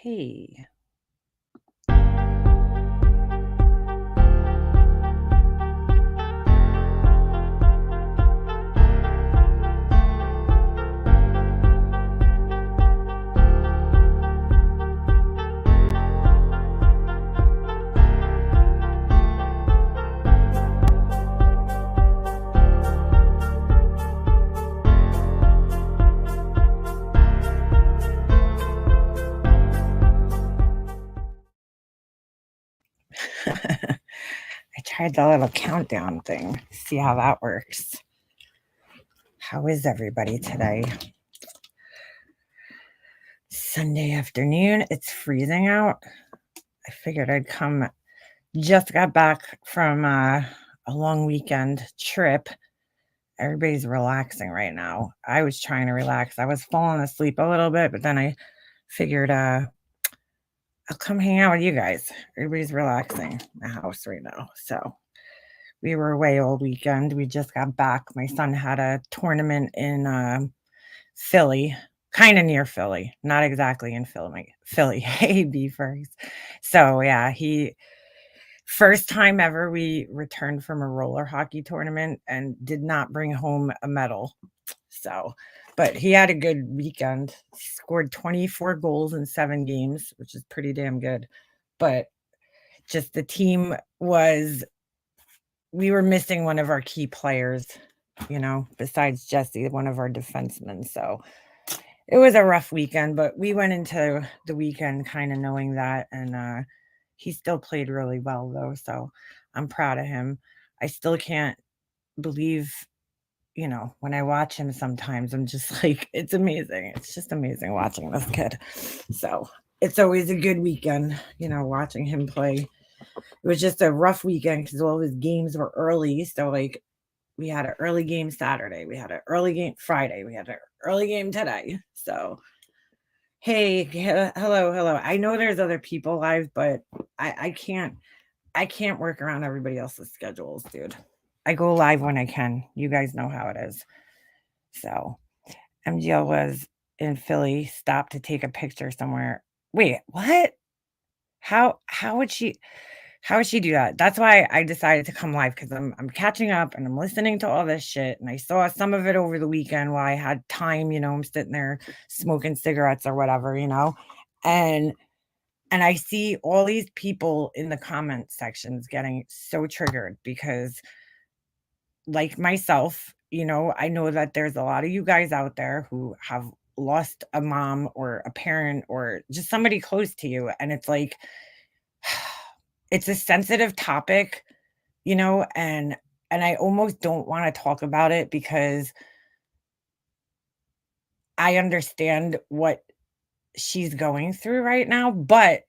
Hey. I tried the little countdown thing. See how that works. How is everybody today? Sunday afternoon. It's freezing out. I figured I'd come. Just got back from a long weekend trip. Everybody's relaxing right now. I was trying to relax. I was falling asleep a little bit, but then I figured I'll come hang out with you guys. Everybody's relaxing in the house right now. So we were away all weekend. We just got back. My son had a tournament in Philly, kind of near Philly, not exactly in Philly, AB first. So yeah, he first time ever we returned from a roller hockey tournament and did not bring home a medal. So, but he had a good weekend. Scored 24 goals in 7 games, which is pretty damn good. But just the team was we were missing one of our key players, besides Jesse, one of our defensemen. So it was a rough weekend, but we went into the weekend kind of knowing that. And he still played really well, though. So I'm proud of him. I still can't believe, when I watch him sometimes, I'm just like, it's amazing. It's just amazing watching this kid. So it's always a good weekend, watching him play. It was just a rough weekend because all his games were early. So, like, we had an early game Saturday, we had an early game Friday, we had an early game today. So, hey, hello. I know there's other people live, but I can't work around everybody else's schedules, dude. I go live when I can. You guys know how it is. So, MGL was in Philly, stopped to take a picture somewhere. Wait, what? How would she? How would she do that? That's why I decided to come live because I'm catching up and I'm listening to all this shit. And I saw some of it over the weekend while I had time, I'm sitting there smoking cigarettes or whatever, and and I see all these people in the comment sections getting so triggered because, like myself, I know that there's a lot of you guys out there who have lost a mom or a parent or just somebody close to you. And it's like, it's a sensitive topic, and I almost don't wanna talk about it because I understand what she's going through right now, but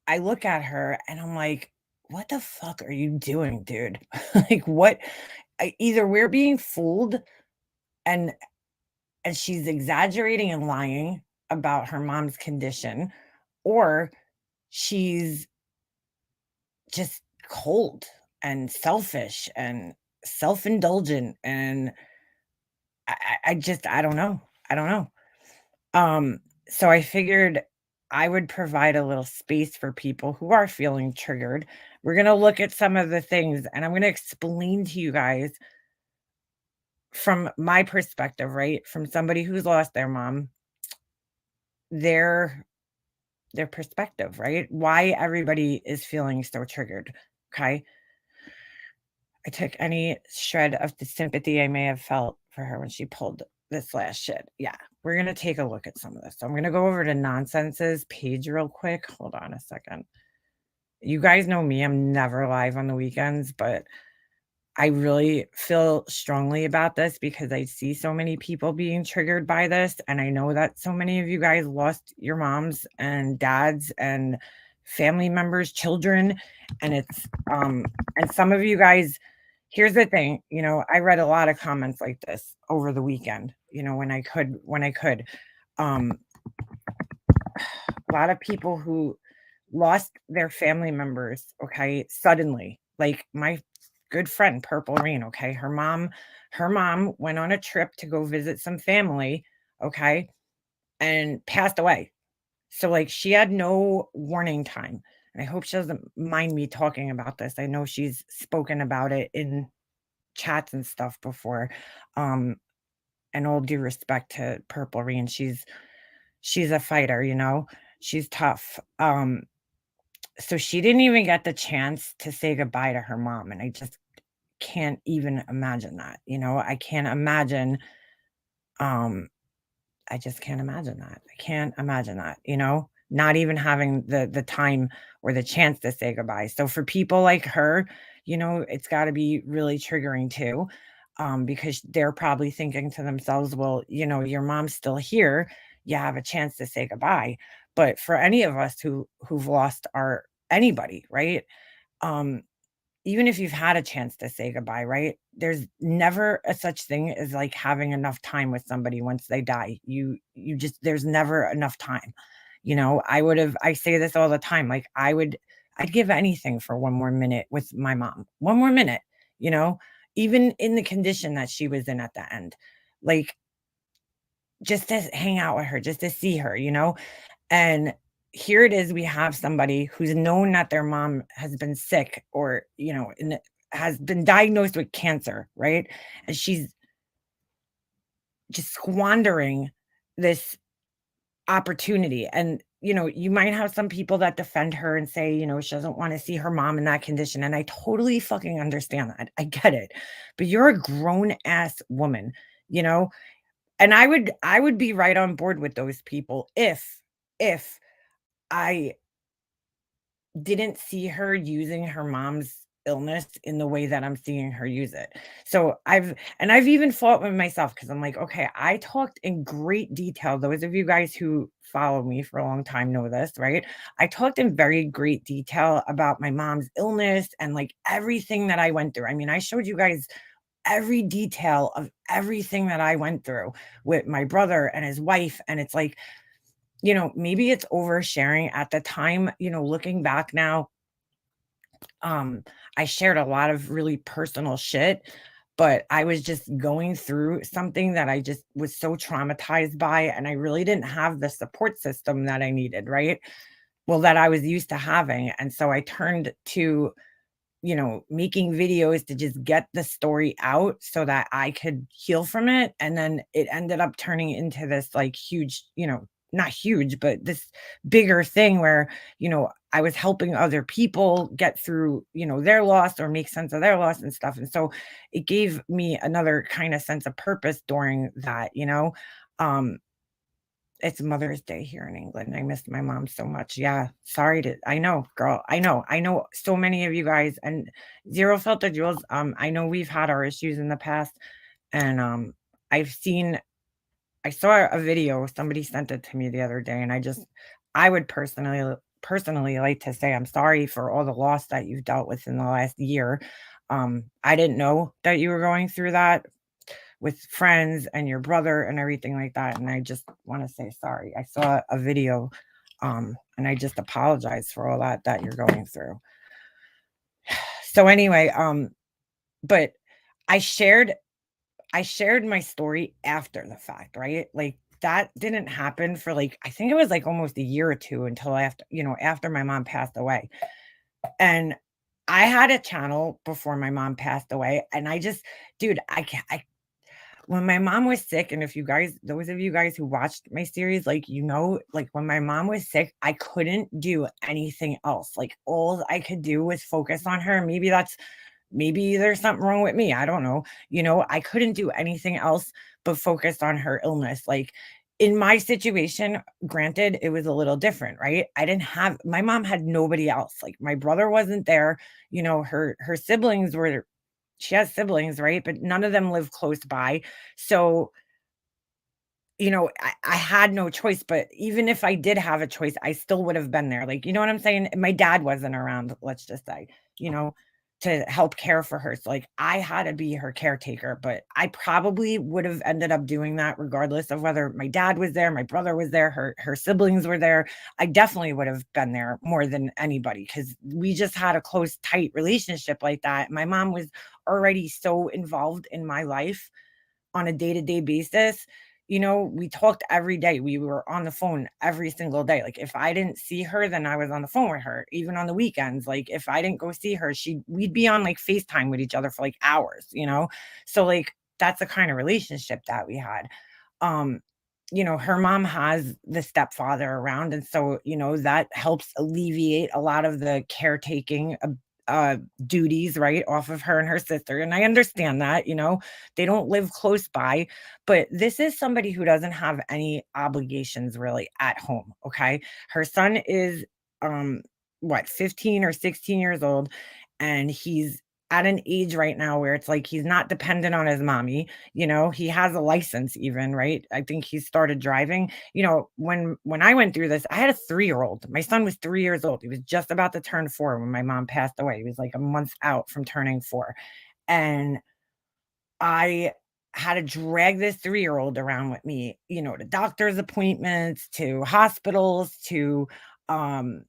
I look at her and I'm like, "What the fuck are you doing, dude?" Like, what either we're being fooled and she's exaggerating and lying about her mom's condition, or she's just cold and selfish and self-indulgent, and I don't know. I don't know. So I figured I would provide a little space for people who are feeling triggered. We're gonna look at some of the things, and I'm gonna explain to you guys from my perspective, right? From somebody who's lost their mom, their their perspective, right? Why everybody is feeling so triggered. Okay. I took any shred of the sympathy I may have felt for her when she pulled this last shit. Yeah, we're gonna take a look at some of this. So I'm gonna go over to Nonsense's page real quick. Hold on a second. You guys know me, I'm never live on the weekends, but I really feel strongly about this because I see so many people being triggered by this. And I know that so many of you guys lost your moms and dads and family members, children. And and some of you guys, here's the thing, I read a lot of comments like this over the weekend, when I could. Um, a lot of people who lost their family members, okay, suddenly. Like my good friend Purple Rain, okay? Her mom went on a trip to go visit some family, okay, and passed away. So, like, she had no warning time, and I hope she doesn't mind me talking about this. I know she's spoken about it in chats and stuff before. Um, and all due respect to Purple Rain, she's a fighter, you know? She's tough. So she didn't even get the chance to say goodbye to her mom, and I just can't even imagine that, you know? I can't imagine, um I just can't imagine that. I can't imagine that, you know? Not even having the time or the chance to say goodbye. So for people like her, you know, it's gotta be really triggering too, because they're probably thinking to themselves, "Well, you know, your mom's still here. You have a chance to say goodbye." But for any of us who've lost our anybody, right? Um, even if you've had a chance to say goodbye, right? There's never a such thing as like having enough time with somebody once they die. You just there's never enough time. You know, I say this all the time. Like I'd give anything for one more minute with my mom. One more minute, you know, even in the condition that she was in at the end. Like just to hang out with her, just to see her, you know? And here it is, we have somebody who's known that their mom has been sick or, you know, has been diagnosed with cancer, right? And she's just squandering this opportunity. And, you know, you might have some people that defend her and say, you know, she doesn't want to see her mom in that condition. And I totally fucking understand that. I get it. But you're a grown ass woman, you know? And I would be right on board with those people if I didn't see her using her mom's illness in the way that I'm seeing her use it. So I've even fought with myself because I'm like, okay, I talked in great detail. Those of you guys who follow me for a long time know this, right? I talked in very great detail about my mom's illness and like everything that I went through. I mean, I showed you guys every detail of everything that I went through with my brother and his wife. And it's like, you know, maybe it's oversharing at the time, you know, looking back now, um, I shared a lot of really personal shit, but I was just going through something that I just was so traumatized by, and I really didn't have the support system that I needed, right? Well, that I was used to having. And so I turned to, you know, making videos to just get the story out so that I could heal from it. And then it ended up turning into this like huge, you know, not huge, but this bigger thing where, you know, I was helping other people get through, you know, their loss or make sense of their loss and stuff. And so it gave me another kind of sense of purpose during that, you know. Um, it's Mother's Day here in England. I missed my mom so much. Yeah, sorry to I know, girl. I know. I know so many of you guys and Zero Filter Jewels, I know we've had our issues in the past and I've seen I saw a video, somebody sent it to me the other day and I would personally like to say I'm sorry for all the loss that you've dealt with in the last year. I didn't know that you were going through that with friends and your brother and everything like that, and I just wanna say sorry. I saw a video, and I just apologize for all that you're going through. So anyway, but I shared I shared my story after the fact, right? Like, that didn't happen for, like I think it was, like, almost a year or 2 until after you know, after my mom passed away, and I had a channel before my mom passed away, and I just dude, I when my mom was sick, and if you guys those of you guys who watched my series, like, you know, like, when my mom was sick, I couldn't do anything else, like, all I could do was focus on her, maybe there's something wrong with me, I don't know, you know, I couldn't do anything else but focus on her illness, like, in my situation, granted, it was a little different, right? I didn't have my mom had nobody else, like, my brother wasn't there, you know, her siblings were she has siblings, right? But none of them live close by. So, you know, I had no choice. But even if I did have a choice, I still would have been there. Like, you know what I'm saying? My dad wasn't around, let's just say, you know, to help care for her. So, like, I had to be her caretaker, but I probably would have ended up doing that regardless of whether my dad was there, my brother was there, her siblings were there. I definitely would have been there more than anybody because we just had a close, tight relationship like that. My mom was already so involved in my life on a day-to-day basis, we talked every day. We were on the phone every single day. Like if I didn't see her, then I was on the phone with her. Even on the weekends, like if I didn't go see her, we'd be on like FaceTime with each other for like hours. So like that's the kind of relationship that we had. Um, her mom has the stepfather around, and so, that helps alleviate a lot of the caretaking uh, duties, right, off of her and her sister. And I understand that, they don't live close by, but this is somebody who doesn't have any obligations really at home. Okay. Her son is, um, what, 15 or 16 years old, and he's at an age right now where it's like he's not dependent on his mommy. He has a license even, right? I think he started driving. When I went through this, I had a 3-year-old. My son was 3 years old. He was just about to turn 4 when my mom passed away. He was like a month out from turning 4. And I had to drag this 3-year-old around with me, to doctor's appointments, to hospitals, to um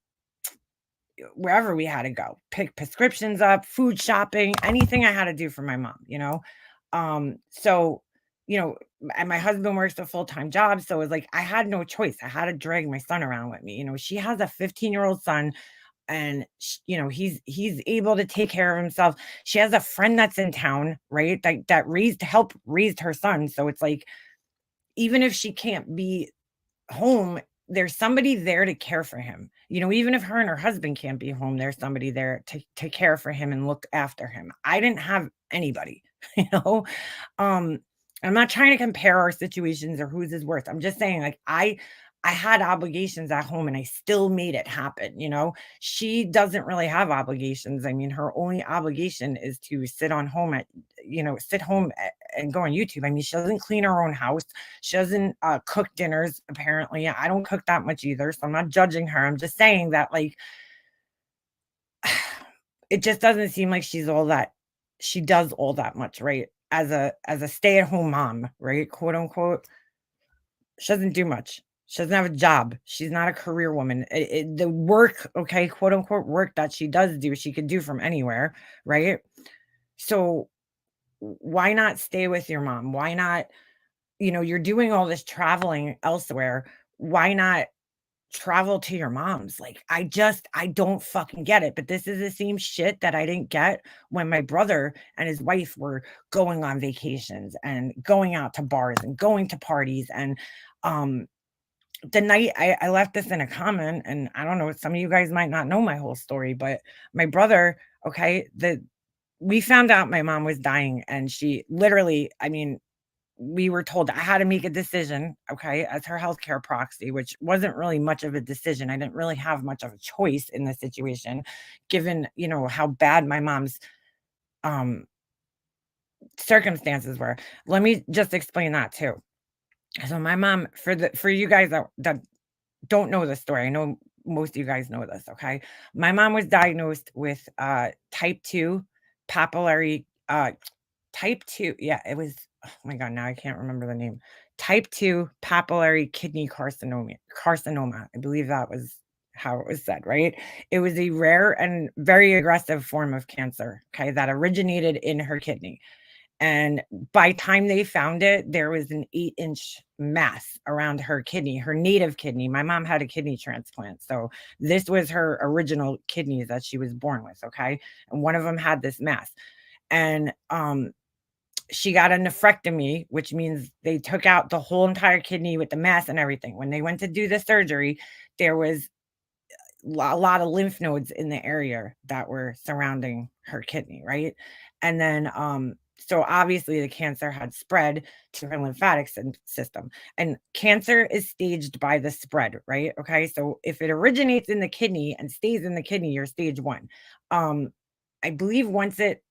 wherever we had to go, pick prescriptions up, food shopping, anything I had to do for my mom. So, and my husband works a full-time job. So it was like I had no choice. I had to drag my son around with me. She has a 15-year-old son, and he's able to take care of himself. She has a friend that's in town, right? That raised her son. So it's like, even if she can't be home, there's somebody there to care for him. Even if her and her husband can't be home, there's somebody there to care for him and look after him. I didn't have anybody, you know? Um, I'm not trying to compare our situations or whose is worse. I'm just saying, like, I had obligations at home and I still made it happen. She doesn't really have obligations. I mean, her only obligation is to sit home and go on YouTube. I mean, she doesn't clean her own house. She doesn't cook dinners, apparently. I don't cook that much either. So I'm not judging her. I'm just saying that, like, it just doesn't seem like she does all that much, right? As a stay-at-home mom, right? Quote unquote. She doesn't do much. She doesn't have a job. She's not a career woman. The work, okay, quote unquote work that she does do, she could do from anywhere, right? So why not stay with your mom? Why not, you're doing all this traveling elsewhere. Why not travel to your mom's? Like, I don't fucking get it. But this is the same shit that I didn't get when my brother and his wife were going on vacations and going out to bars and going to parties. And um the night I left this in a comment, and I don't know, some of you guys might not know my whole story, but my brother, okay, we found out my mom was dying, and she literally, I mean, we were told I had to make a decision, okay, as her healthcare proxy, which wasn't really much of a decision. I didn't really have much of a choice in the situation, given, how bad my mom's um circumstances were. Let me just explain that too. So my mom, for you guys that don't know this story. I know most of you guys know this, okay? My mom was diagnosed with type 2 papillary type 2. Yeah, it was, oh my god, now I can't remember the name. Type 2 papillary kidney carcinoma. I believe that was how it was said, right? It was a rare and very aggressive form of cancer, okay, that originated in her kidney. And by time they found it, there was an 8-inch mass around her kidney, her native kidney. My mom had a kidney transplant. So this was her original kidneys that she was born with. Okay. And one of them had this mass. And she got a nephrectomy, which means they took out the whole entire kidney with the mass and everything. When they went to do the surgery, there was a lot of lymph nodes in the area that were surrounding her kidney, right? And then, so obviously the cancer had spread to her lymphatic system, and cancer is staged by the spread, right? Okay. So if it originates in the kidney and stays in the kidney, you're stage 1. Um, I believe once it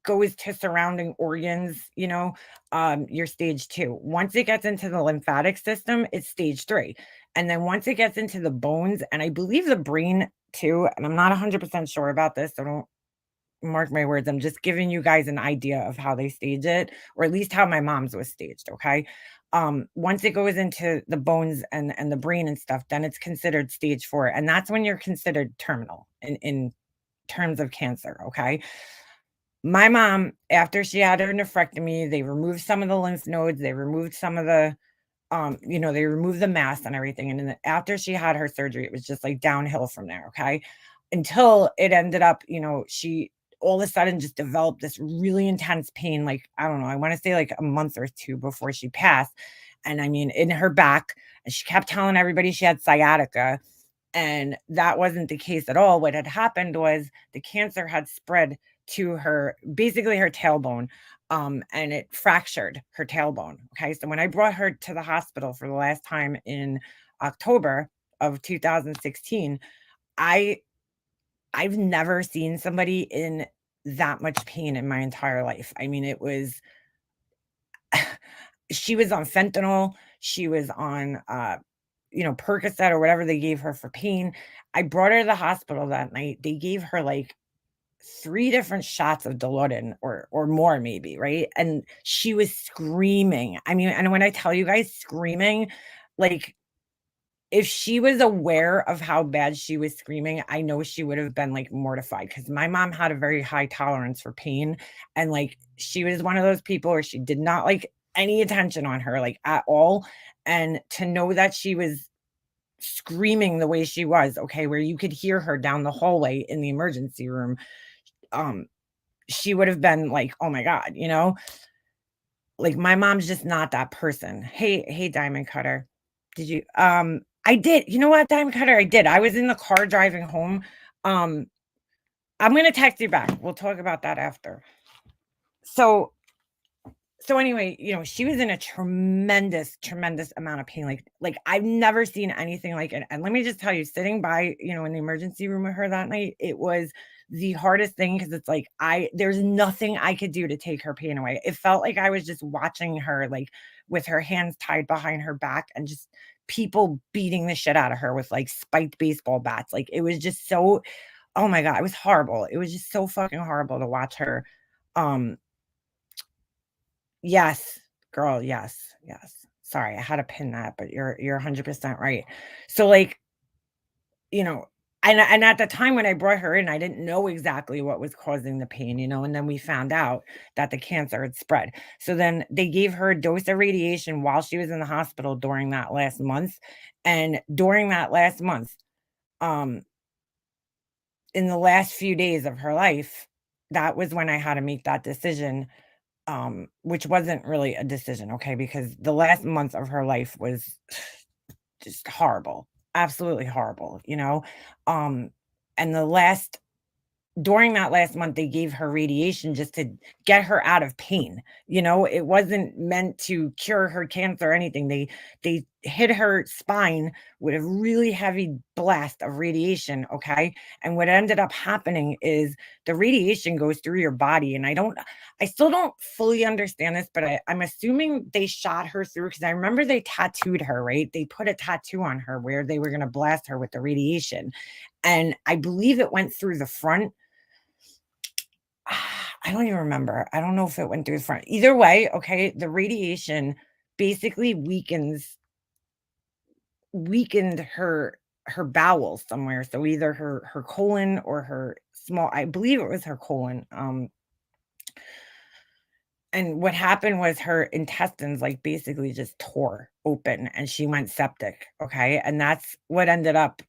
goes to surrounding organs, you're stage 2. Once it gets into the lymphatic system, it's stage 3. And then once it gets into the bones, and I believe the brain too, and I'm not 100% sure about this, so don't mark my words. I'm just giving you guys an idea of how they stage it, or at least how my mom's was staged, okay? Once it goes into the bones and the brain and stuff, then it's considered stage 4, and that's when you're considered terminal in terms of cancer, okay? My mom, after she had her nephrectomy, they removed some of the lymph nodes, they removed some of the, they removed the mass and everything, and then after she had her surgery, it was just, like, downhill from there, okay? Until it ended up, she all of a sudden just developed this really intense pain, like, I don't know, I wanna say, like, a month or 2 before she passed, and I mean, in her back, and she kept telling everybody she had sciatica, and that wasn't the case at all. What had happened was the cancer had spread to her basically her tailbone, and it fractured her tailbone, okay? So when I brought her to the hospital for the last time in October of 2016, I I've never seen somebody in that much pain in my entire life. I mean, it was she was on fentanyl, she was on, Percocet or whatever they gave her for pain. I brought her to the hospital that night. They gave her, like, 3 different shots of Dilaudid or more maybe, right? And she was screaming. I mean, and when I tell you guys screaming, like, if she was aware of how bad she was screaming, I know she would have been, like, mortified because my mom had a very high tolerance for pain, and, like, she was one of those people where she did not like any attention on her, like, at all, and to know that she was screaming the way she was, okay, where you could hear her down the hallway in the emergency room, um, she would have been like, "Oh my god," you know? Like, my mom's just not that person. Hey, Diamond Cutter. Did you I did. You know what, Diamond Cutter? I did. I was in the car driving home. Um, I'm gonna text you back. We'll talk about that after. So so anyway, she was in a tremendous, tremendous amount of pain. Like I've never seen anything like it. And let me just tell you, sitting by, in the emergency room with her that night, it was the hardest thing because it's like there's nothing I could do to take her pain away. It felt like I was just watching her like with her hands tied behind her back and just people beating the shit out of her with like spiked baseball bats. Like it was just so, oh my God, it was horrible. It was just so fucking horrible to watch her. Um Yes, girl, yes, yes. Sorry, I had to pin that, but you're 100% right. So, like, you know, and at the time when I brought her in, I didn't know exactly what was causing the pain, and then we found out that the cancer had spread. So then they gave her a dose of radiation while she was in the hospital during that last month, and during that last month, um, in the last few days of her life, that was when I had to make that decision, which wasn't really a decision, okay, because the last month of her life was just horrible, absolutely horrible, um, and the last during that last month, they gave her radiation just to get her out of pain, it wasn't meant to cure her cancer or anything. They hit her spine with a really heavy blast of radiation, okay? And what ended up happening is the radiation goes through your body, and I still don't fully understand this, but I'm assuming they shot her through because I remember they tattooed her, right? They put a tattoo on her where they were gonna blast her with the radiation, and I believe it went through the front. I don't even remember. I don't know if it went through the front. Either way, okay, the radiation basically weakened her bowels somewhere. So either her colon or her small, I believe it was her colon. And what happened was her intestines like basically just tore open and she went septic. Okay. And that's what ended up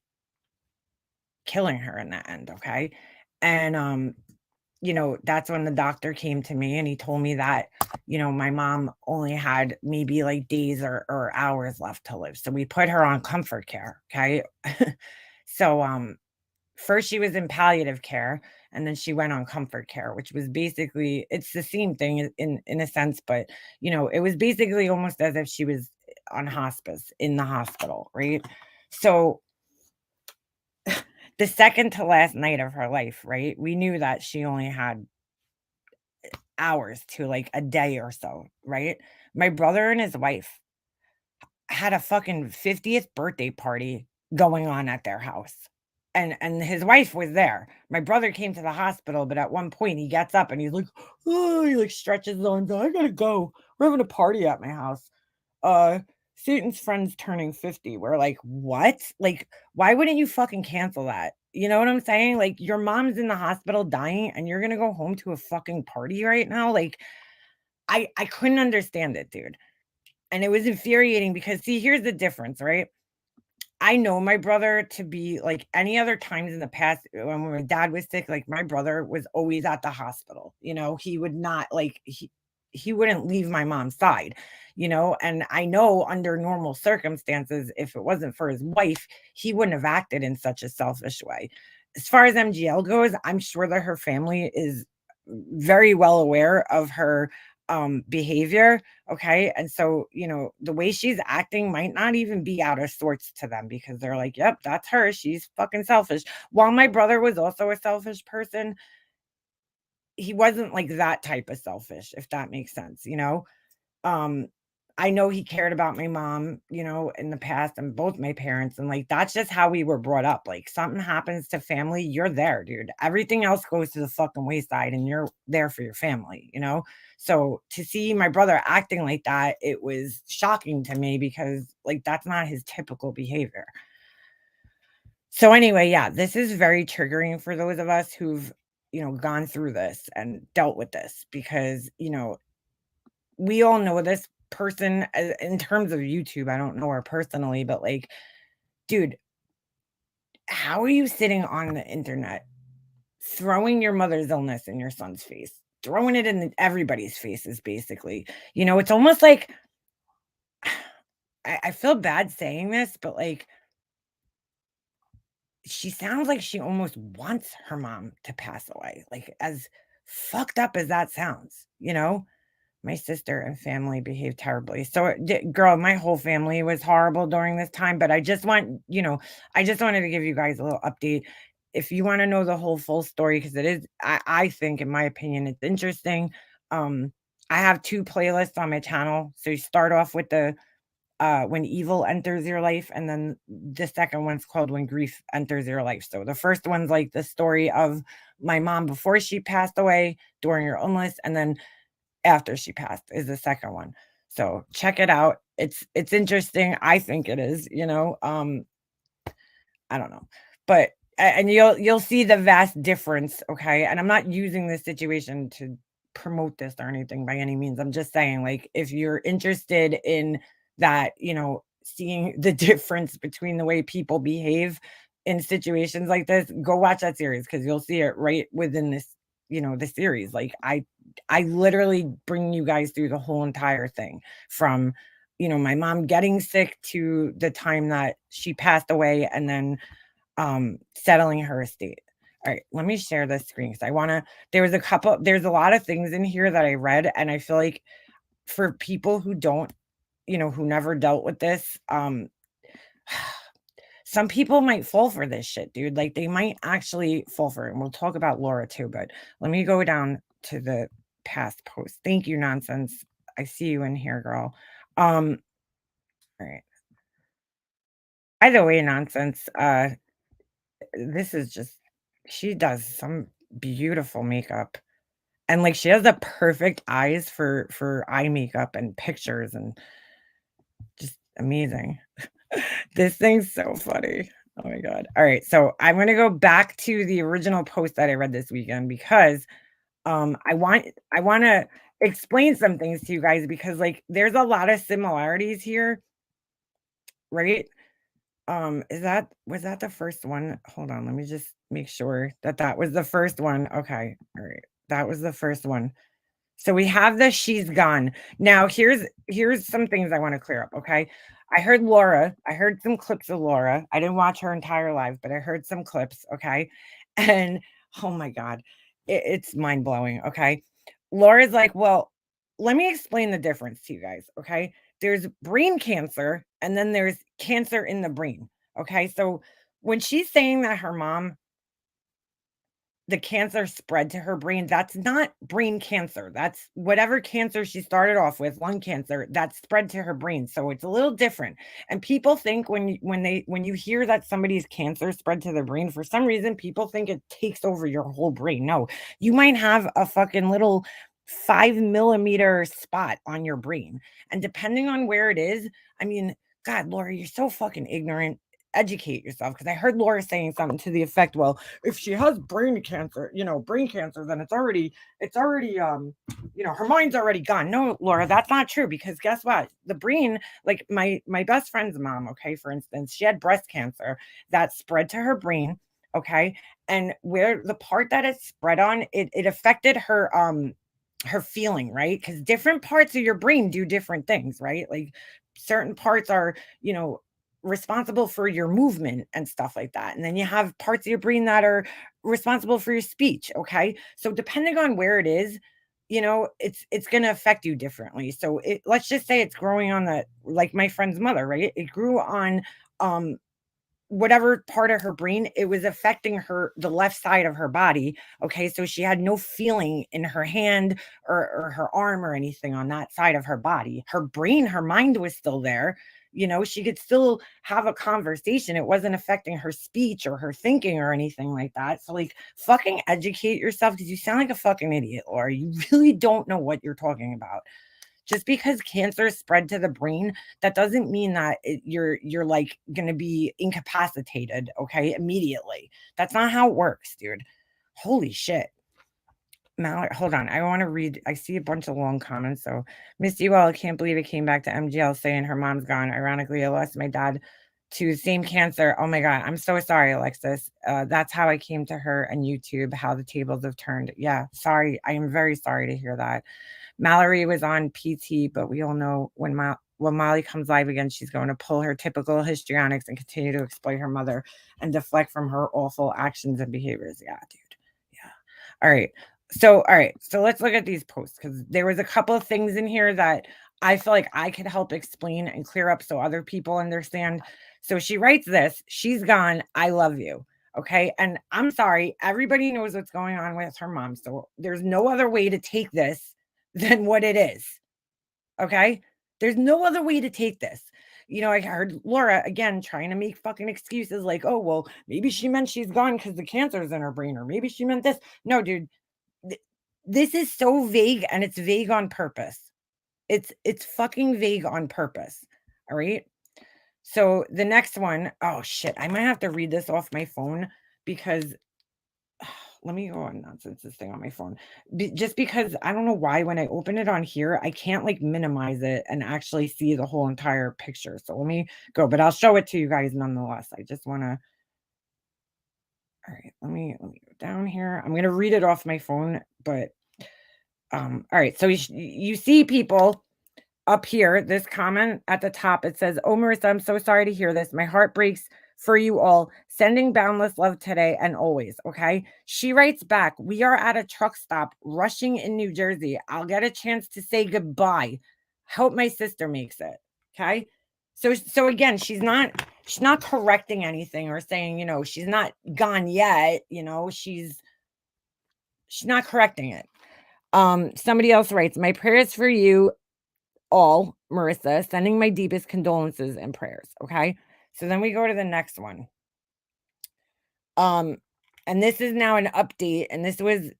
killing her in the end. Okay. And that's when the doctor came to me and he told me that, my mom only had maybe like days or hours left to live. So we put her on comfort care. Okay. So first she was in palliative care and then she went on comfort care, which was basically it's the same thing in a sense, but it was basically almost as if she was on hospice in the hospital, right? So the second to last night of her life, right? We knew that she only had hours to like a day or so, right? My brother and his wife had a fucking 50th birthday party going on at their house. And his wife was there. My brother came to the hospital, but at one point he gets up and he's like, oh, he like stretches his arms. I gotta go. We're having a party at my house. Satan's friend's turning 50. We're like, what? Like, why wouldn't you fucking cancel that? You know what I'm saying? Like, your mom's in the hospital dying, and you're gonna go home to a fucking party right now? Like, I couldn't understand it, dude. And it was infuriating because see, here's the difference, right? I know my brother to be like any other times in the past when my dad was sick, like my brother was always at the hospital. He would not like he wouldn't leave my mom's side, and I know under normal circumstances, if it wasn't for his wife, he wouldn't have acted in such a selfish way. As far as MGL goes, I'm sure that her family is very well aware of her behavior. Okay. And so, the way she's acting might not even be out of sorts to them because they're like, yep, that's her. She's fucking selfish. While my brother was also a selfish person, he wasn't like that type of selfish, if that makes sense. Um, I know he cared about my mom, in the past and both my parents. And like, that's just how we were brought up. Like, something happens to family, you're there, dude. Everything else goes to the fucking wayside and you're there for your family? So to see my brother acting like that, it was shocking to me because like, that's not his typical behavior. So anyway, yeah, this is very triggering for those of us who've, gone through this and dealt with this because, we all know this person in terms of YouTube. I don't know her personally, but like, dude, how are you sitting on the internet throwing your mother's illness in your son's face, throwing it in everybody's faces, basically? It's almost like I feel bad saying this, but like, she sounds like she almost wants her mom to pass away, like, as fucked up as that sounds. My sister and family behaved terribly. So, girl, my whole family was horrible during this time. But I just wanted to give you guys a little update. If you want to know the whole full story, because it is, I think, in my opinion, it's interesting. Um, I have two playlists on my channel. So you start off with the when evil enters your life, and then the second one's called when grief enters your life. So the first one's like the story of my mom before she passed away during her illness, and then after she passed is the second one. So check it out. It's interesting. I think it is. I don't know. But and you'll see the vast difference, okay? And I'm not using this situation to promote this or anything by any means. I'm just saying, like, if you're interested in that, seeing the difference between the way people behave in situations like this, go watch that series because you'll see it right within the series. Like, I literally bring you guys through the whole entire thing from my mom getting sick to the time that she passed away, and then settling her estate. All right, let me share this screen because there's a lot of things in here that I read, and I feel like for people who don't, who never dealt with this, some people might fall for this shit, dude. Like, they might actually fall for it. And we'll talk about Laura too, but let me go down to the past post. Thank you, nonsense. I see you in here, girl. All right. By the way, nonsense. This is just she does some beautiful makeup. And like, she has the perfect eyes for eye makeup and pictures and just amazing. This thing's so funny. Oh my god. All right, so I'm gonna go back to the original post that I read this weekend because I wanna explain some things to you guys because like there's a lot of similarities here, right? Was that the first one? Hold on, let me just make sure that that was the first one. Okay, all right, that was the first one. So we have the she's gone. Now here's some things I want to clear up. Okay, I heard some clips of Laura. I didn't watch her entire live, but I heard some clips. Okay, and oh my god, it's mind blowing. Okay, Laura's like, well, let me explain the difference to you guys. Okay, there's brain cancer, and then there's cancer in the brain. Okay, so when she's saying that her mom the cancer spread to her brain, that's not brain cancer. That's whatever cancer she started off with, lung cancer, that spread to her brain. So it's a little different. And people think when you hear that somebody's cancer spread to their brain, for some reason, people think it takes over your whole brain. No, you might have a fucking little 5 millimeter spot on your brain. And depending on where it is, I mean, God, Laura, you're so fucking ignorant. educate yourself, because I heard Laura saying something to the effect, well, if she has brain cancer, then it's already her mind's already gone. No, Laura, that's not true, because guess what? The brain, like my best friend's mom, okay, for instance, she had breast cancer that spread to her brain, okay? And where the part that it spread on, it affected her feeling, right? Because different parts of your brain do different things, right? Like certain parts are, you know, responsible for your movement and stuff like that. And then you have parts of your brain that are responsible for your speech. Okay. So depending on where it is, it's gonna affect you differently. So let's just say it's growing on the, like my friend's mother, right? It grew on um whatever part of her brain, it was affecting her, the left side of her body. Okay, so she had no feeling in her hand or her arm or anything on that side of her body. Her brain, her mind was still there. She could still have a conversation. It wasn't affecting her speech or her thinking or anything like that. So, like, fucking educate yourself, because you sound like a fucking idiot, or you really don't know what you're talking about. Just because cancer spread to the brain, that doesn't mean that you're like going to be incapacitated, okay, immediately. That's not how it works, dude. Holy shit. Mallory, hold on. I want to read. I see a bunch of long comments. So, Misty, well, I can't believe it came back to MGL saying her mom's gone. Ironically, I lost my dad to same cancer. Oh my God. I'm so sorry, Alexis. That's how I came to her and YouTube, how the tables have turned. Yeah. Sorry. I am very sorry to hear that. Mallory was on PT, but we all know when Molly comes live again, she's going to pull her typical histrionics and continue to exploit her mother and deflect from her awful actions and behaviors. Yeah, dude. Yeah. All right. So let's look at these posts, because there was a couple of things in here that I feel like I could help explain and clear up so other people understand. So she writes this, she's gone. I love you. Okay. And I'm sorry, everybody knows what's going on with her mom. So there's no other way to take this than what it is. Okay. There's no other way to take this. I heard Laura again trying to make fucking excuses like, oh, well, maybe she meant she's gone because the cancer's in her brain, or maybe she meant this. No, dude, th- this is so vague, and it's vague on purpose. It's fucking vague on purpose. All right. So the next one, oh shit, I might have to read this off my phone, because let me go on nonsense this thing on my phone. Just because I don't know why when I open it on here, I can't like minimize it and actually see the whole entire picture. So let me go, but I'll show it to you guys nonetheless. I just want to. All right, let me go down here. I'm gonna read it off my phone, but all right. So you see people up here, this comment at the top, it says, "Oh, Marissa, I'm so sorry to hear this. My heart breaks for you all. Sending boundless love today and always." Okay. She writes back, "We are at a truck stop rushing in New Jersey. I'll get a chance to say goodbye. Hope my sister makes it." Okay. So again, she's not correcting anything or saying, she's not gone yet. She's not correcting it. Somebody else writes, "My prayers for you all, Marissa, sending my deepest condolences and prayers." Okay. So then we go to the next one. Um, and this is now an update, and this was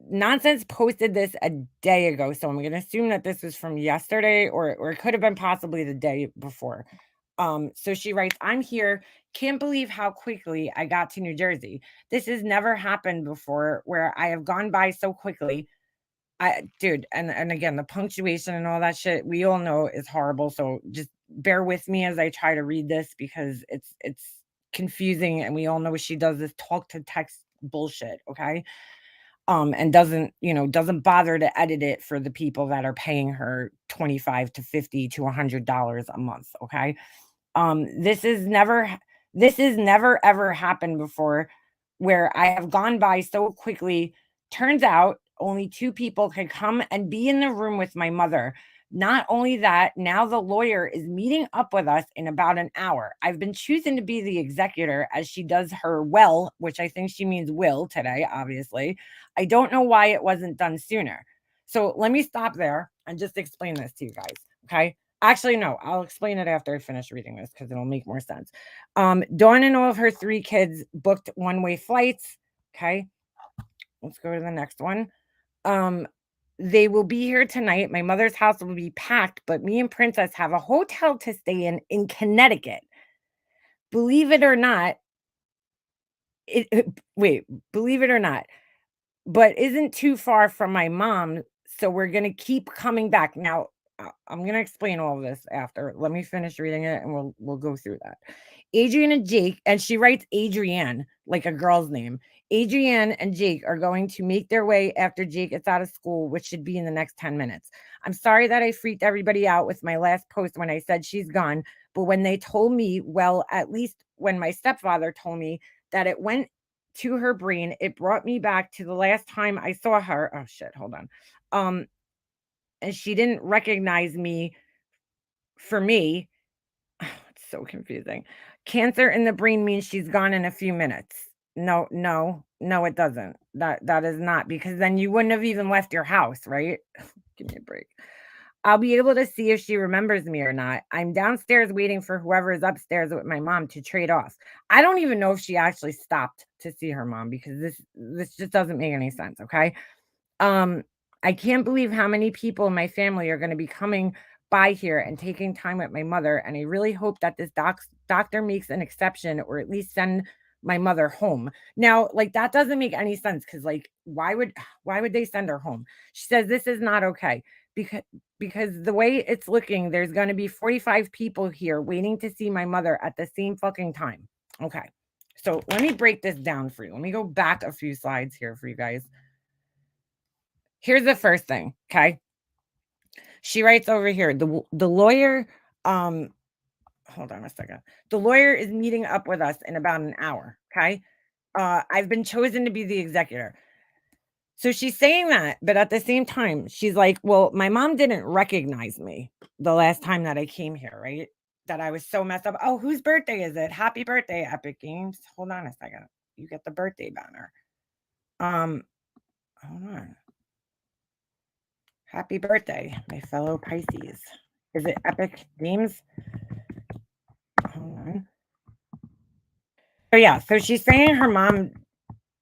Nonsense posted this a day ago. So I'm gonna assume that this was from yesterday, or it could have been possibly the day before. So she writes, "I'm here. Can't believe how quickly I got to New Jersey. This has never happened before where I have gone by so quickly. Dude, and again, the punctuation and all that shit, we all know is horrible, so just bear with me as I try to read this, because it's confusing, and we all know she does this talk to text bullshit, okay? And doesn't bother to edit it for the people that are paying her 25 to 50 to $100 a month, okay? Um, this is never this has never ever happened before where I have gone by so quickly. Turns out only two people could come and be in the room with my mother. Not only that, now the lawyer is meeting up with us in about an hour. I've been choosing to be the executor as she does her will, which I think she means will today, obviously. I don't know why it wasn't done sooner." So let me stop there and just explain this to you guys. Okay. Actually, no, I'll explain it after I finish reading this, because it'll make more sense. Dawn and all of her three kids booked one-way flights. Okay, let's go to the next one. Um, they will be here tonight. My mother's house will be packed, but me and Princess have a hotel to stay in Connecticut. believe it or not, wait, believe it or not, but isn't too far from my mom, so we're gonna keep coming back. Now, I'm gonna explain all of this after. Let me finish reading it, and we'll go through that. Adrian and Jake, and she writes Adrienne, like a girl's name. Adrienne and Jake are going to make their way after Jake gets out of school, which should be in the next 10 minutes. I'm sorry that I freaked everybody out with my last post when I said she's gone, but when they told me, well, at least when my stepfather told me that it went to her brain, it brought me back to the last time I saw her. Oh shit, hold on. Um, and she didn't recognize me for me. It's so confusing. Cancer in the brain means she's gone in a few minutes. No, no, no, it doesn't. That is not, because then you wouldn't have even left your house, right? Give me a break. I'll be able to see if she remembers me or not. I'm downstairs waiting for whoever is upstairs with my mom to trade off. I don't even know if she actually stopped to see her mom, because this just doesn't make any sense, okay? Um, I can't believe how many people in my family are going to be coming by here and taking time with my mother. And I really hope that this doctor makes an exception, or at least send my mother home. Now, like, that doesn't make any sense, because like, why would they send her home? She says this is not okay, because the way it's looking, there's going to be 45 people here waiting to see my mother at the same fucking time. Okay. So let me break this down for you. Let me go back a few slides here for you guys. Here's the first thing, okay? She writes over here, the lawyer, um, hold on a second. The lawyer is meeting up with us in about an hour, okay? I've been chosen to be the executor. So she's saying that, but at the same time, she's like, well, my mom didn't recognize me the last time that I came here, right? That I was so messed up. Oh, whose birthday is it? Happy birthday, Epic Games. Hold on a second. You get the birthday banner. Um, hold on. Happy birthday, my fellow Pisces. Is it Epic Games? Hold on. So yeah, so she's saying her mom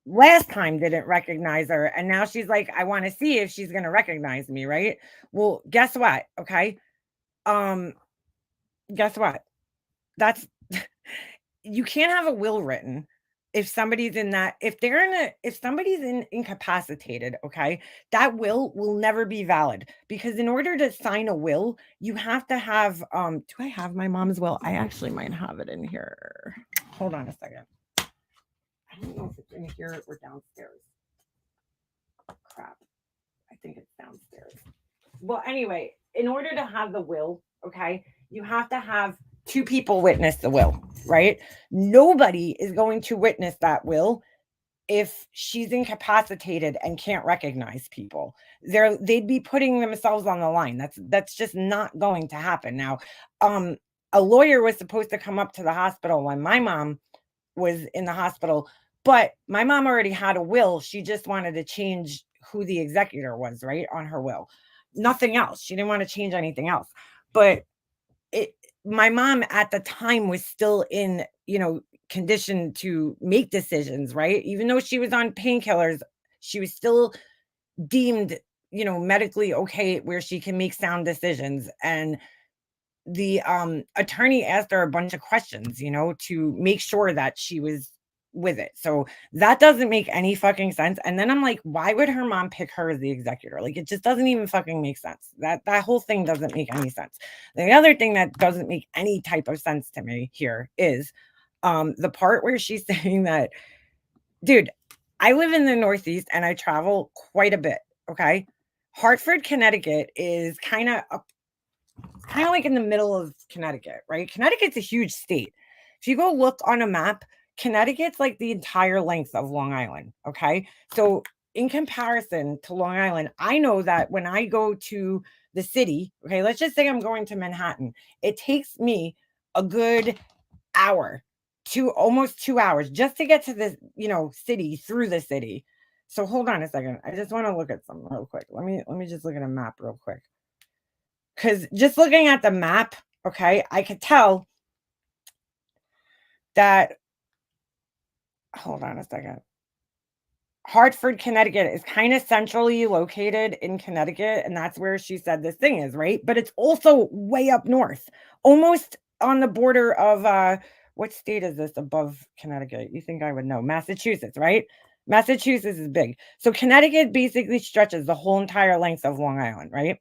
last time didn't recognize her, and now she's like, I want to see if she's gonna recognize me, right? Well, guess what? Okay. Um, guess what? That's you can't have a will written if somebody's in that, if somebody's incapacitated, okay, that will never be valid, because in order to sign a will, you have to have, do I have my mom's will? I actually might have it in here. Hold on a second. I don't know if it's in here or downstairs. Crap. I think it's downstairs. Well, anyway, in order to have the will, okay, you have to have two people witness the will, right? Nobody is going to witness that will if she's incapacitated and can't recognize people. They'd be putting themselves on the line. That's just not going to happen. Now, um, a lawyer was supposed to come up to the hospital when my mom was in the hospital, but my mom already had a will. She just wanted to change who the executor was, right, on her will. Nothing else. She didn't want to change anything else. But it my mom at the time was still in, condition to make decisions, right? Even though she was on painkillers, she was still deemed, medically okay, where she can make sound decisions. And the attorney asked her a bunch of questions, to make sure that she was with it. So that doesn't make any fucking sense. And then I'm like, why would her mom pick her as the executor? Like, it just doesn't even fucking make sense. That whole thing doesn't make any sense. The other thing that doesn't make any type of sense to me here is the part where she's saying that, dude, I live in the Northeast and I travel quite a bit. Okay. Hartford, Connecticut is kind of like in the middle of Connecticut, right? Connecticut's a huge state. If you go look on a map, Connecticut's like the entire length of Long Island. Okay. So, in comparison to Long Island, I know that when I go to the city, okay, let's just say I'm going to Manhattan, it takes me a good hour to almost 2 hours just to get to this, city through the city. So hold on a second. I just want to look at something real quick. Let me just look at a map real quick. Because just looking at the map, okay, I could tell that, hold on a second. Hartford, Connecticut is kind of centrally located in Connecticut, and that's where she said this thing is, right? But it's also way up north, almost on the border of what state is this above Connecticut? You think I would know? Massachusetts, right? Massachusetts is big. So Connecticut basically stretches the whole entire length of Long Island, right?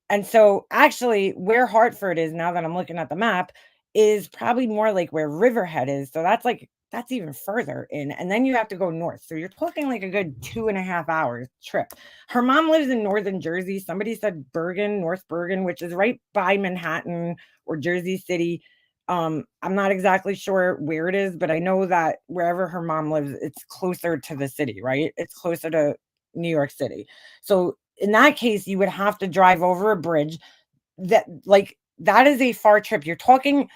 And so actually where Hartford is, now that I'm looking at the map, is probably more like where Riverhead is. So that's even further in. And then you have to go north. So you're talking like a good 2.5 hours trip. Her mom lives in northern Jersey. Somebody said Bergen, North Bergen, which is right by Manhattan or Jersey City. I'm not exactly sure where it is, but I know that wherever her mom lives, it's closer to the city, right? It's closer to New York City. So in that case, you would have to drive over a bridge that is a far trip. You're talking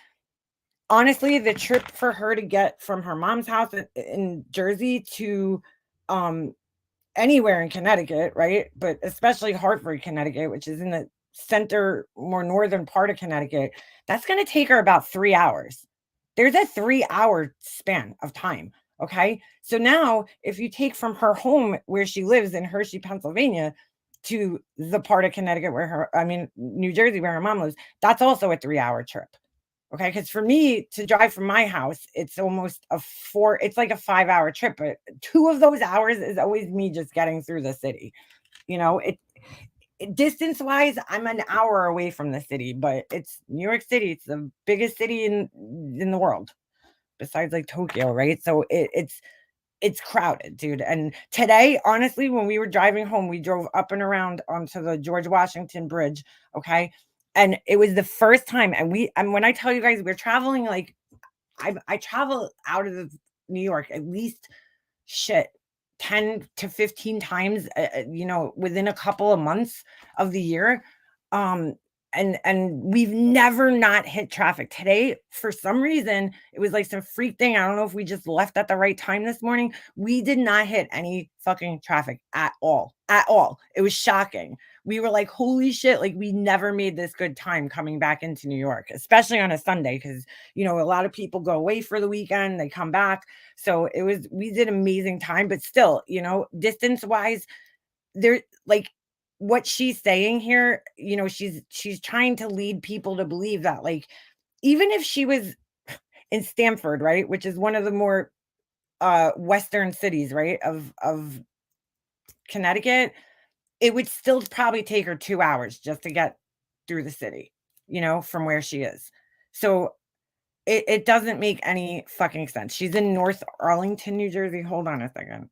honestly, the trip for her to get from her mom's house in Jersey to um anywhere in Connecticut, right? But especially Hartford, Connecticut, which is in the center, more northern part of Connecticut, that's going to take her about 3 hours. There's a 3 hour span of time. Okay. So now, if you take from her home where she lives in Hershey, Pennsylvania, to the part of Connecticut New Jersey, where her mom lives, that's also a 3 hour trip. Okay, because for me to drive from my house, it's like a 5 hour trip, but 2 of those hours is always me just getting through the city. You know, distance wise, I'm an hour away from the city, but it's New York City. It's the biggest city in the world, besides like Tokyo, right? So it's crowded, dude. And today, honestly, when we were driving home, we drove up and around onto the George Washington Bridge. Okay. And it was the first time. And when I tell you guys, we're traveling, like I travel out of New York at least shit 10 to 15 times, within a couple of months of the year. Um, and we've never not hit traffic. Today, for some reason, it was like some freak thing. I don't know if we just left at the right time this morning. We did not hit any fucking traffic at all. At all. It was shocking. We were like, holy shit, like we never made this good time coming back into New York, especially on a Sunday, because a lot of people go away for the weekend, they come back. So we did amazing time, but still, distance wise, there, like, what she's saying here, she's trying to lead people to believe that, like, even if she was in Stamford, right, which is one of the more western cities, right, of Connecticut, it would still probably take her 2 hours just to get through the city, from where she is. So it doesn't make any fucking sense. She's in North Arlington, New Jersey. Hold on a second.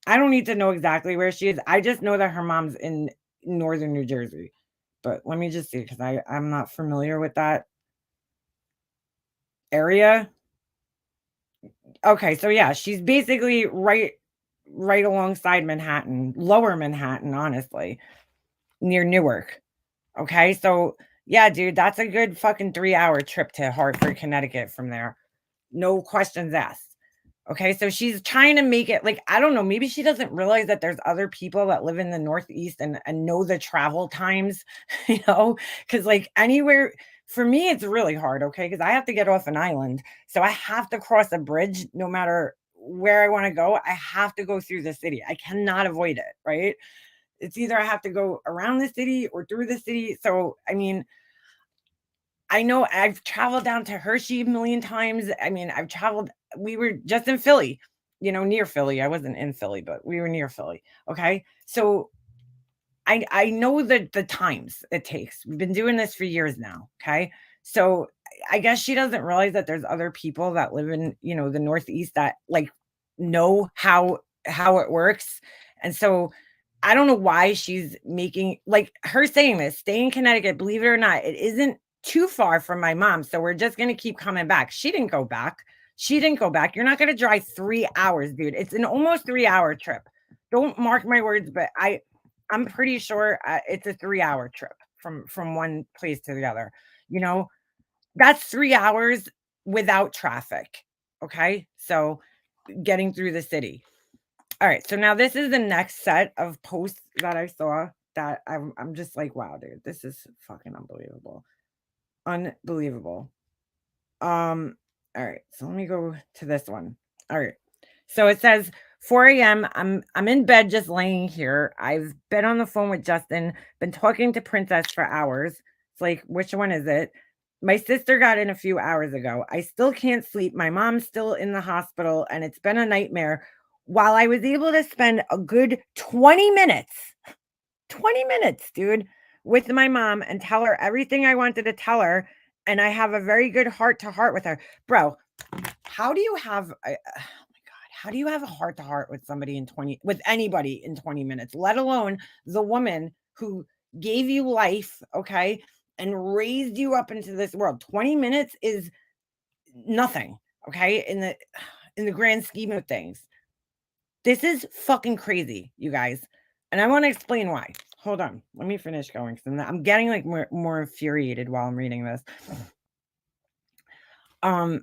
I don't need to know exactly where she is. I just know that her mom's in northern New Jersey. But let me just see, because I'm not familiar with that area. Okay, so yeah, she's basically right alongside Manhattan, lower Manhattan, honestly, near Newark. Okay, so yeah, dude, that's a good fucking 3 hour trip to Hartford, Connecticut from there. No questions asked. Okay, so she's trying to make it like, I don't know, maybe she doesn't realize that there's other people that live in the Northeast and know the travel times, because like anywhere for me, it's really hard, okay, because I have to get off an island. So I have to cross a bridge no matter where I want to go. I have to go through the city. I cannot avoid it, right? It's either I have to go around the city or through the city. So, I mean, I know I've traveled down to Hershey a million times. I mean, we were just in Philly, near Philly. I wasn't in Philly, but we were near Philly. Okay. So I know the times it takes. We've been doing this for years now. Okay. So I guess she doesn't realize that there's other people that live in, the Northeast that like know how it works. And so I don't know why she's making like her saying this, stay in Connecticut, believe it or not, it isn't too far from my mom. So we're just gonna keep coming back. She didn't go back. She didn't go back. You're not gonna drive 3 hours, dude. It's an almost 3 hour trip. Don't mark my words, but I'm pretty sure it's a 3 hour trip from one place to the other. You know, that's 3 hours without traffic. Okay, so getting through the city. All right, so now this is the next set of posts that I saw that I'm just like, wow, dude, this is fucking unbelievable. Unbelievable. All right, so let me go to this one. All right. So it says 4 a.m. I'm in bed just laying here. I've been on the phone with Justin, been talking to Princess for hours. It's like, which one is it? My sister got in a few hours ago. I still can't sleep. My mom's still in the hospital, and it's been a nightmare. While I was able to spend a good 20 minutes, dude, with my mom and tell her everything I wanted to tell her, and I have a very good heart to heart with her. Bro, how do you have oh my god, how do you have a heart to heart with somebody in 20 with anybody in 20 minutes, let alone the woman who gave you life, okay, and raised you up into this world? 20 minutes is nothing, okay, in the grand scheme of things. This is fucking crazy, you guys. And I want to explain why. Hold on. Let me finish going because I'm getting like more infuriated while I'm reading this. Um,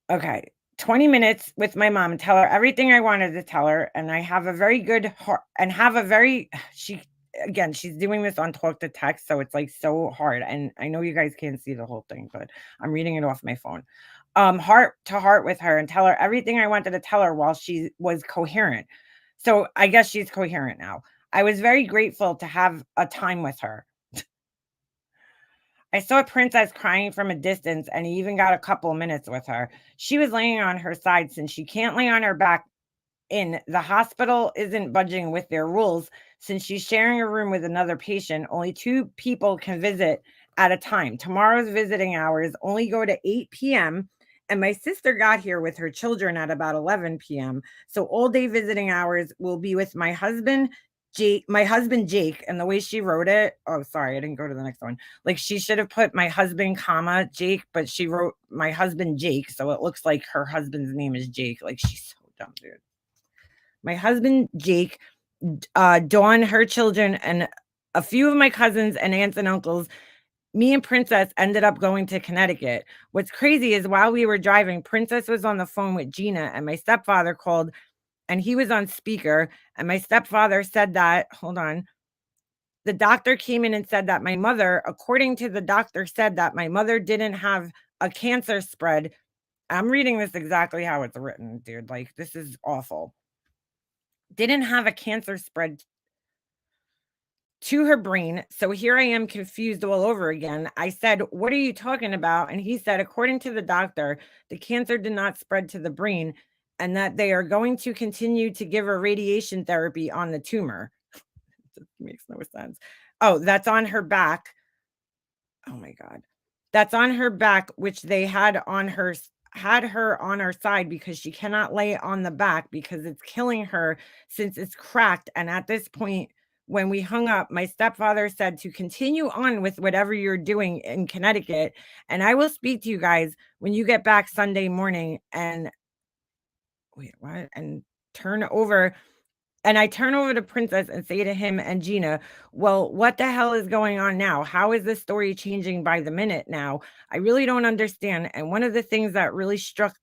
okay. 20 minutes with my mom, tell her everything I wanted to tell her. And I have a very good heart and have a very she again, she's doing this on talk to text, so it's like so hard. And I know you guys can't see the whole thing, but I'm reading it off my phone. Heart to heart with her and tell her everything I wanted to tell her while she was coherent. So I guess she's coherent now. I was very grateful to have a time with her. I saw Princess crying from a distance and he even got a couple minutes with her. She was laying on her side since she can't lay on her back in the hospital isn't budging with their rules since she's sharing a room with another patient. Only two people can visit at a time. Tomorrow's visiting hours only go to 8 p.m. And my sister got here with her children at about 11 p.m. So all day visiting hours will be with my husband Jake, and the way she wrote it, oh sorry, I didn't go to the next one. Like she should have put my husband, comma, Jake, but she wrote my husband Jake, so it looks like her husband's name is Jake. Like she's so dumb, dude. My husband Jake, Dawn, her children, and a few of my cousins and aunts and uncles. Me and Princess ended up going to Connecticut. What's crazy is while we were driving, Princess was on the phone with Gina, and my stepfather called, and he was on speaker. And my stepfather said that, hold on, the doctor came in and said that my mother, according to the doctor, said that my mother didn't have a cancer spread. I'm reading this exactly how it's written, dude. Like, this is awful. Didn't have a cancer spread to her brain. So here I am confused all over again. I said, "What are you talking about?" And he said, "According to the doctor, the cancer did not spread to the brain and that they are going to continue to give her radiation therapy on the tumor." That makes no sense. Oh, that's on her back. Oh my god. That's on her back, which they had her on her side because she cannot lay on the back because it's killing her since it's cracked. And at this point, when we hung up, my stepfather said to continue on with whatever you're doing in Connecticut. And I will speak to you guys when you get back Sunday morning and wait, what? And turn over and I turn over to Princess and say to him and Gina, "Well, what the hell is going on now? How is this story changing by the minute now? I really don't understand." And one of the things that really stuck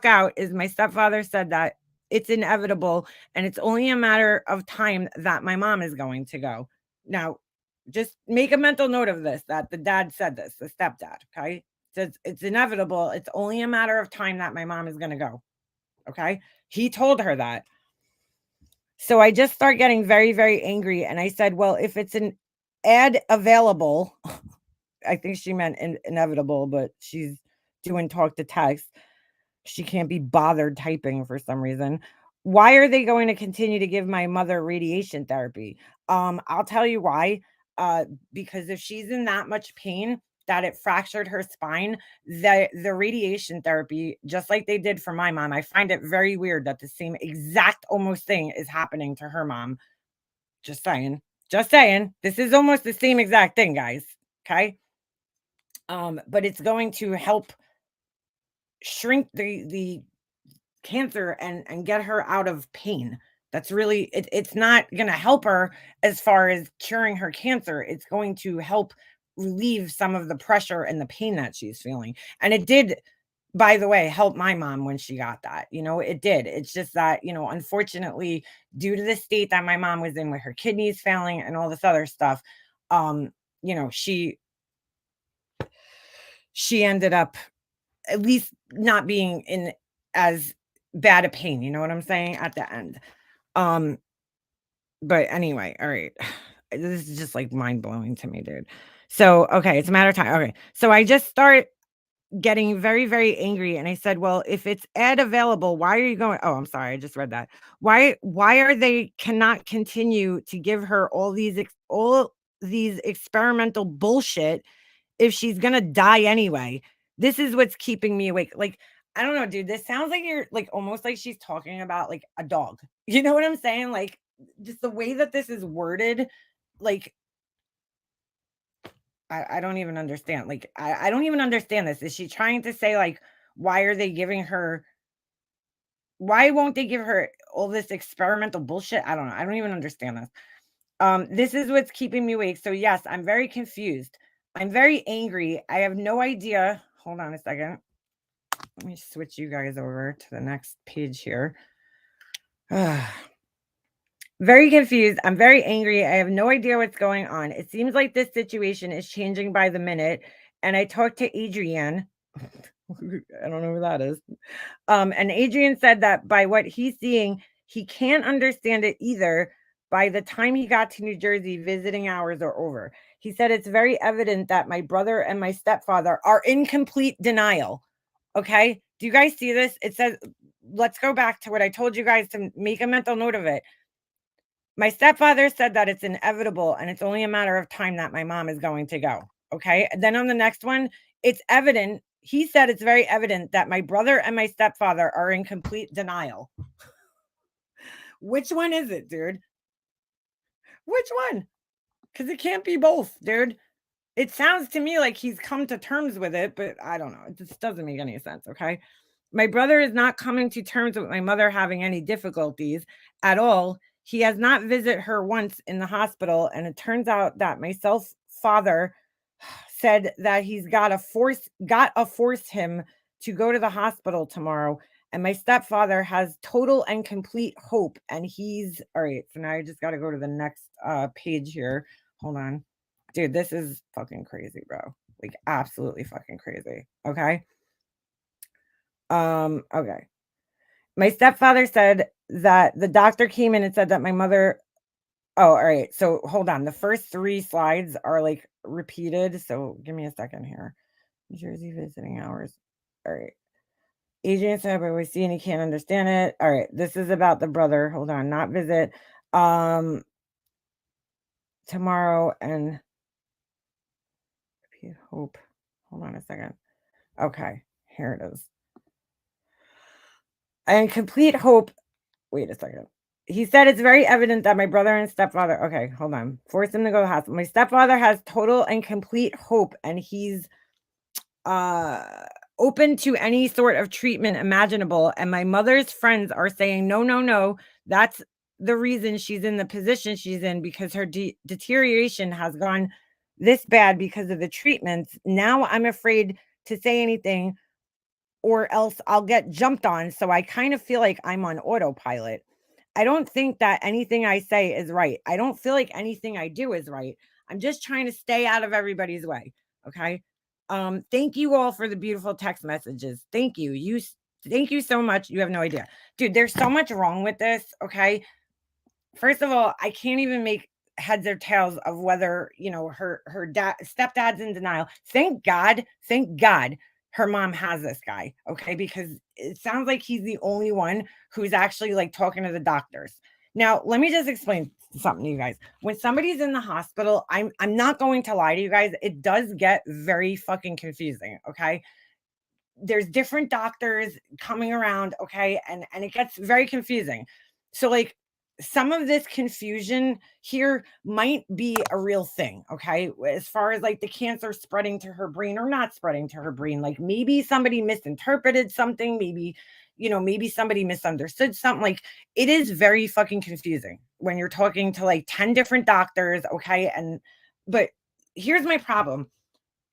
out is my stepfather said that it's inevitable and it's only a matter of time that my mom is going to go. Now, just make a mental note of this that the dad said this, the stepdad, okay? Says it's inevitable. It's only a matter of time that my mom is going to go, okay? He told her that. So I just start getting very, very angry. And I said, "Well, if it's an ad available," I think she meant inevitable, but she's doing talk to text. She can't be bothered typing for some reason. Why are they going to continue to give my mother radiation therapy? I'll tell you why. Uh, because if she's in that much pain that it fractured her spine, the radiation therapy, just like they did for my mom, I find it very weird that the same exact almost thing is happening to her mom. Just saying. Just saying. This is almost the same exact thing, guys. Okay. But it's going to help shrink the cancer and get her out of pain. That's really it's not going to help her as far as curing her cancer. It's going to help relieve some of the pressure and the pain that she's feeling. And it did, by the way, help my mom when she got that. It did. It's just that, unfortunately, due to the state that my mom was in with her kidneys failing and all this other stuff, um, you know, she ended up at least not being in as bad a pain, you know what I'm saying, at the end. But anyway, all right. This is just like mind blowing to me, dude. So, okay, it's a matter of time. Okay. So I just start getting very, very angry. And I said, well, if it's Ed available, why are you going? Oh, I'm sorry. I just read that. Why are they cannot continue to give her all these experimental bullshit if she's gonna die anyway? This is what's keeping me awake. Like, I don't know, dude. This sounds like you're like almost like she's talking about like a dog. You know what I'm saying? Like, just the way that this is worded, like I don't even understand. Like, I don't even understand this. Is she trying to say, like, why are they giving her why won't they give her all this experimental bullshit? I don't know. I don't even understand this. This is what's keeping me awake. So yes, I'm very confused. I'm very angry. I have no idea. Hold on a second. Let me switch you guys over to the next page here. Very confused. I'm very angry. I have no idea what's going on. It seems like this situation is changing by the minute. And I talked to Adrienne. I don't know who that is. And Adrian said that by what he's seeing, he can't understand it either. By the time he got to New Jersey, visiting hours are over. He said it's very evident that my brother and my stepfather are in complete denial. Okay. Do you guys see this? It says, let's go back to what I told you guys to make a mental note of it. My stepfather said that it's inevitable and it's only a matter of time that my mom is going to go. Okay. And then on the next one, it's evident. He said it's very evident that my brother and my stepfather are in complete denial. Which one is it, dude? Which one? Because it can't be both, dude. It sounds to me like he's come to terms with it, but I don't know. It just doesn't make any sense. Okay. My brother is not coming to terms with my mother having any difficulties at all. He has not visited her once in the hospital. And it turns out that my self father said that he's gotta force him to go to the hospital tomorrow. And my stepfather has total and complete hope. And he's all right. So now I just gotta go to the next page here. Hold on. Dude, this is fucking crazy, bro. Like absolutely fucking crazy. Okay. Okay. My stepfather said that the doctor came in and said that my mother oh, all right. So hold on. The first 3 slides are like repeated. So give me a second here. New Jersey visiting hours. All right. Adrian said, but we see and he can't understand it. All right. This is about the brother. Hold on. Not visit. Um, Tomorrow and hope. Hold on a second. Okay. Here it is. And complete hope. Wait a second. He said it's very evident that my brother and stepfather. Okay, hold on. Force him to go to the hospital. My stepfather has total and complete hope, and he's uh open to any sort of treatment imaginable. And my mother's friends are saying, no, no, no. That's the reason she's in the position she's in because her deterioration has gone this bad because of the treatments. Now I'm afraid to say anything or else I'll get jumped on. So I kind of feel like I'm on autopilot. I don't think that anything I say is right. I don't feel like anything I do is right. I'm just trying to stay out of everybody's way. Okay. Thank you all for the beautiful text messages. Thank you. Thank you so much. You have no idea. Dude, there's so much wrong with this. Okay. First of all, I can't even make heads or tails of whether, her dad stepdad's in denial. Thank God her mom has this guy, okay? Because it sounds like he's the only one who's actually like talking to the doctors. Now, let me just explain something to you guys. When somebody's in the hospital, I'm not going to lie to you guys, it does get very fucking confusing, okay? There's different doctors coming around, okay? And it gets very confusing. So like some of this confusion here might be a real thing, okay? As far as like the cancer spreading to her brain or not spreading to her brain, like maybe somebody misinterpreted something, maybe maybe somebody misunderstood something. Like it is very fucking confusing when you're talking to like 10 different doctors, okay? And but here's my problem.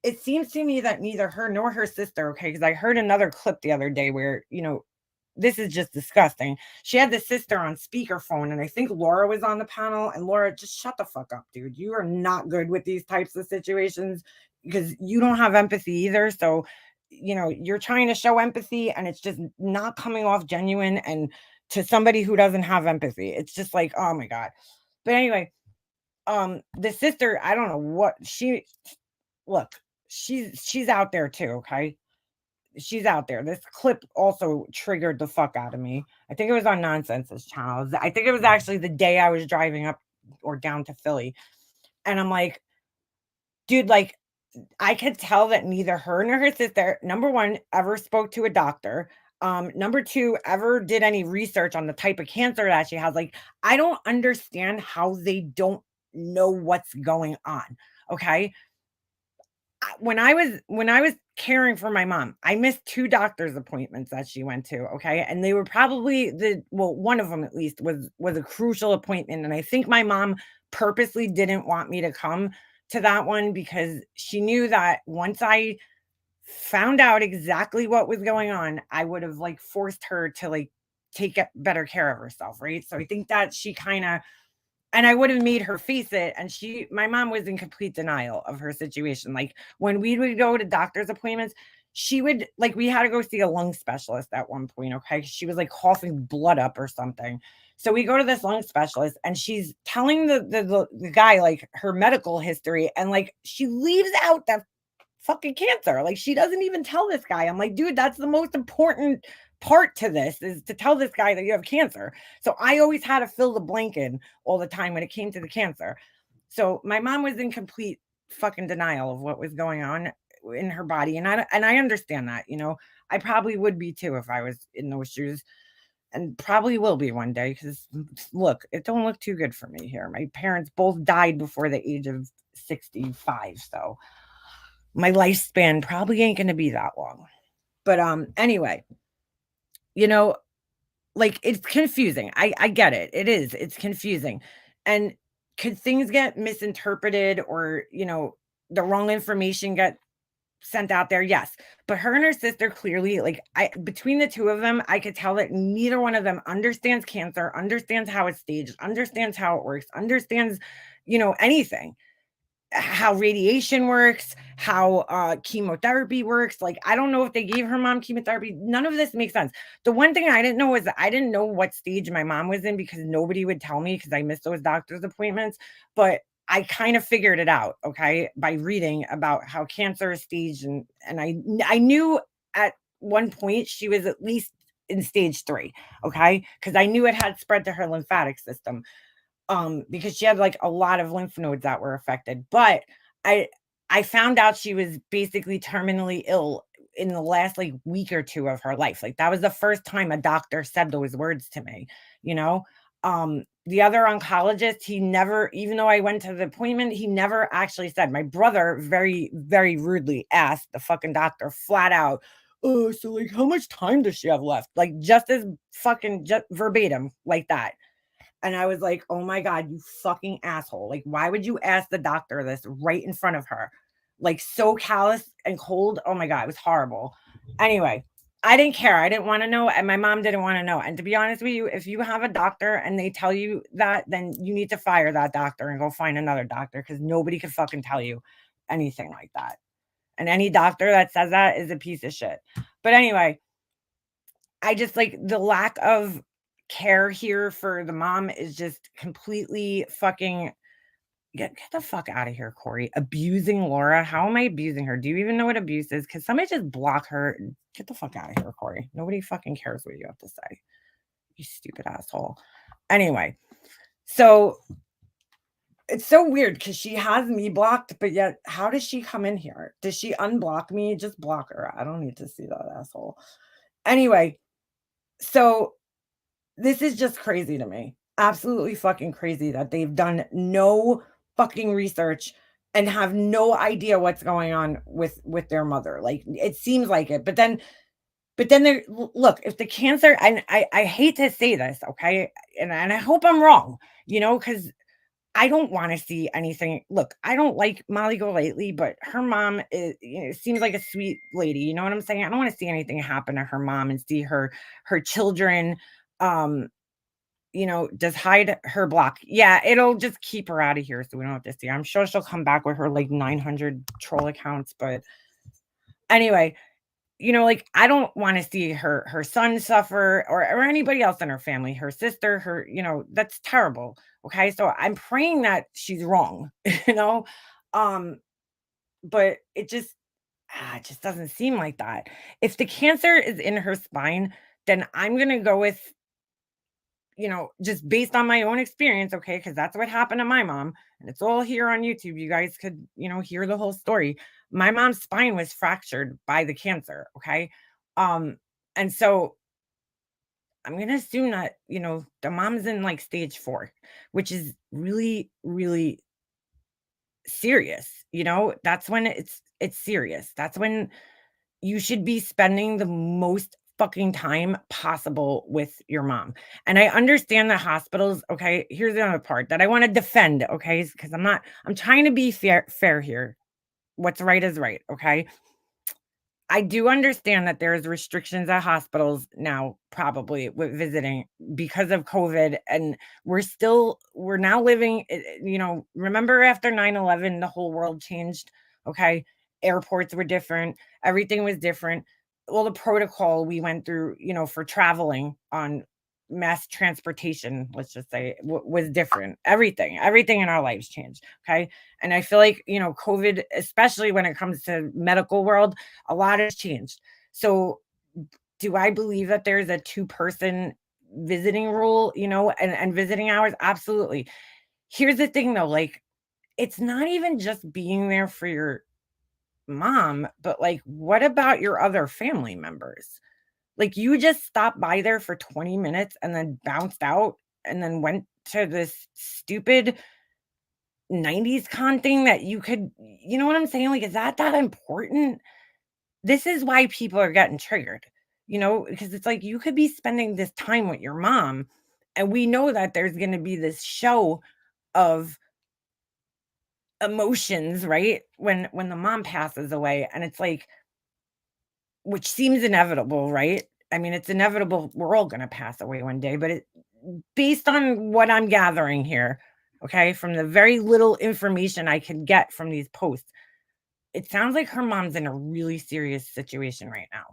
It seems to me that neither her nor her sister, okay, because I heard another clip the other day where, this is just disgusting. She had the sister on speakerphone, and I think Laura was on the panel. And Laura, just shut the fuck up, dude. You are not good with these types of situations because you don't have empathy either. So, you're trying to show empathy, and it's just not coming off genuine. And to somebody who doesn't have empathy, it's just like, oh my God. But anyway, the sister, I don't know what look, she's out there too, okay? She's out there. This clip also triggered the fuck out of me. I think it was on Nonsense's channel. I think it was actually the day I was driving up or down to Philly. And I'm like, dude, like, I could tell that neither her nor her sister, number one, ever spoke to a doctor. Number two, ever did any research on the type of cancer that she has. Like, I don't understand how they don't know what's going on. Okay. When I was caring for my mom, I missed 2 doctor's appointments that she went to, okay? And they were probably one of them at least was a crucial appointment, and I think my mom purposely didn't want me to come to that one because she knew that once I found out exactly what was going on, I would have, like, forced her to, like, take better care of herself, right? So I think that she kinda and I would have made her face it, and my mom was in complete denial of her situation. Like, when we would go to doctor's appointments, she would like, we had to go see a lung specialist at one point, okay? She was, like, coughing blood up or something. So we go to this lung specialist, and she's telling the guy, like, her medical history, and, like, she leaves out that fucking cancer. Like, she doesn't even tell this guy. I'm like, dude, that's the most important part to this is to tell this guy that you have cancer. So I always had to fill the blank in all the time when it came to the cancer. So my mom was in complete fucking denial of what was going on in her body. And I understand that, you know. I probably would be too if I was in those shoes and probably will be one day because look, it don't look too good for me here. My parents both died before the age of 65. So my lifespan probably ain't gonna be that long. But, anyway, you know, like, it's confusing. I get it. It is. It's confusing. And could things get misinterpreted or, the wrong information get sent out there? Yes. But her and her sister clearly, like, I between the 2 of them, I could tell that neither one of them understands cancer, understands how it's staged, understands how it works, understands, anything. How radiation works, how chemotherapy works. Like, I don't know if they gave her mom chemotherapy. None of this makes sense. The one thing I didn't know is that I didn't know what stage my mom was in because nobody would tell me because I missed those doctor's appointments. But I kind of figured it out, okay, by reading about how cancer is staged, and I knew at one point she was at least in stage 3, okay, because I knew it had spread to her lymphatic system because she had like a lot of lymph nodes that were affected. But I I found out she was basically terminally ill in the last like week or 2 of her life. Like that was the first time a doctor said those words to me, you know? The other oncologist, he never, even though I went to the appointment, he never actually said. My brother very, very rudely asked the fucking doctor flat out, oh, so like how much time does she have left? Like just as fucking just verbatim, like that. And I was like, "Oh my god, you fucking asshole. Like, why would you ask the doctor this right in front of her?" Like, so callous and cold. Oh my god, it was horrible. Anyway, I didn't care. I didn't wanna know, and my mom didn't wanna know. And to be honest with you, if you have a doctor and they tell you that, then you need to fire that doctor and go find another doctor because nobody could fucking tell you anything like that. And any doctor that says that is a piece of shit. But anyway, I just like the lack of care here for the mom is just completely fucking get the fuck out of here, Corey. Abusing Laura. How am I abusing her? Do you even know what abuse is? Because somebody just block her. Get the fuck out of here, Corey. Nobody fucking cares what you have to say. You stupid asshole. Anyway, so it's so weird because she has me blocked, but yet how does she come in here? Does she unblock me? Just block her. I don't need to see that asshole. Anyway, so this is just crazy to me. Absolutely fucking crazy that they've done no fucking research and have no idea what's going on with their mother. Like it seems like it. But then there look, if the cancer and I hate to say this, okay? And I hope I'm wrong, cuz I don't want to see anything. Look, I don't like Molly Golightly, but her mom is, seems like a sweet lady. You know what I'm saying? I don't want to see anything happen to her mom and see her children um just hide her block. Yeah, it'll just keep her out of here so we don't have to see her. I'm sure she'll come back with her like 900 troll accounts. But anyway, like I don't want to see her son suffer or anybody else in her family, her sister, that's terrible. Okay. So I'm praying that she's wrong, you know. Um, but it just doesn't seem like that. If the cancer is in her spine, then I'm gonna go with, just based on my own experience, okay, because that's what happened to my mom, and it's all here on YouTube. You guys could, hear the whole story. My mom's spine was fractured by the cancer, okay? Um, and so I'm gonna assume that, the mom's in like stage 4, which is really, really serious. That's when it's serious. That's when you should be spending the most fucking time possible with your mom. And I understand that hospitals, okay, here's the other part that I want to defend, okay? Because I'm trying to be fair here. What's right is right, okay? I do understand that there's restrictions at hospitals now, probably with visiting because of COVID. And we're now living, remember after 9/11, the whole world changed. Okay. Airports were different, everything was different. Well, the protocol we went through, for traveling on mass transportation, let's just say, was different. Everything in our lives changed. Okay. And I feel like, COVID, especially when it comes to medical world, a lot has changed. So, do I believe that there's a two-person visiting rule, and visiting hours? Absolutely. Here's the thing though, like, it's not even just being there for your mom, but like, what about your other family members? Like, you just stopped by there for 20 minutes and then bounced out and then went to this stupid 90s con thing that you know what I'm saying? Like, is that important? This is why people are getting triggered, because it's like you could be spending this time with your mom, and we know that there's gonna be this show of emotions, right? When the mom passes away, and it's like, which seems inevitable, right? I mean, it's inevitable we're all gonna pass away one day, but based on what I'm gathering here, okay, from the very little information I can get from these posts, it sounds like her mom's in a really serious situation right now.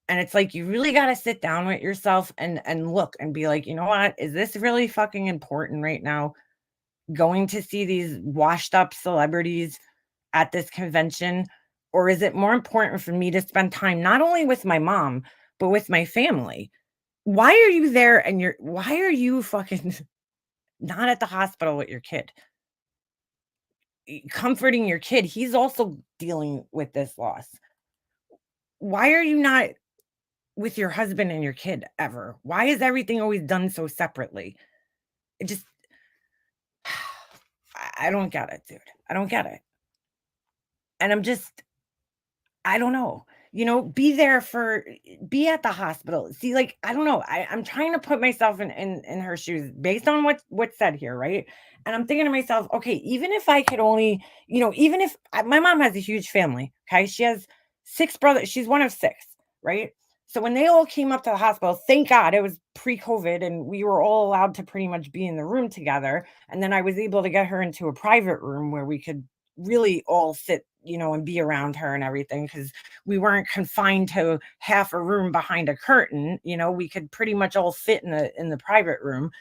And it's like you really gotta sit down with yourself and look and be like, "You know what? Is this really fucking important right now? Going to see these washed up celebrities at this convention? Or is it more important for me to spend time not only with my mom, but with my family? Why are you there and why are you fucking not at the hospital with your kid? Comforting your kid, he's also dealing with this loss. Why are you not with your husband and your kid ever? Why is everything always done so separately? It just I don't get it, dude. I don't get it. And I don't know. Be there be at the hospital. See, like, I don't know. I'm trying to put myself in her shoes based on what's said here, right? And I'm thinking to myself, okay, even if I could only, even if my mom has a huge family, okay? She has 6 brothers. She's one of 6, right? So when they all came up to the hospital, thank God it was pre-COVID and we were all allowed to pretty much be in the room together. And then I was able to get her into a private room where we could really all sit, and be around her and everything because we weren't confined to half a room behind a curtain. We could pretty much all fit in the private room.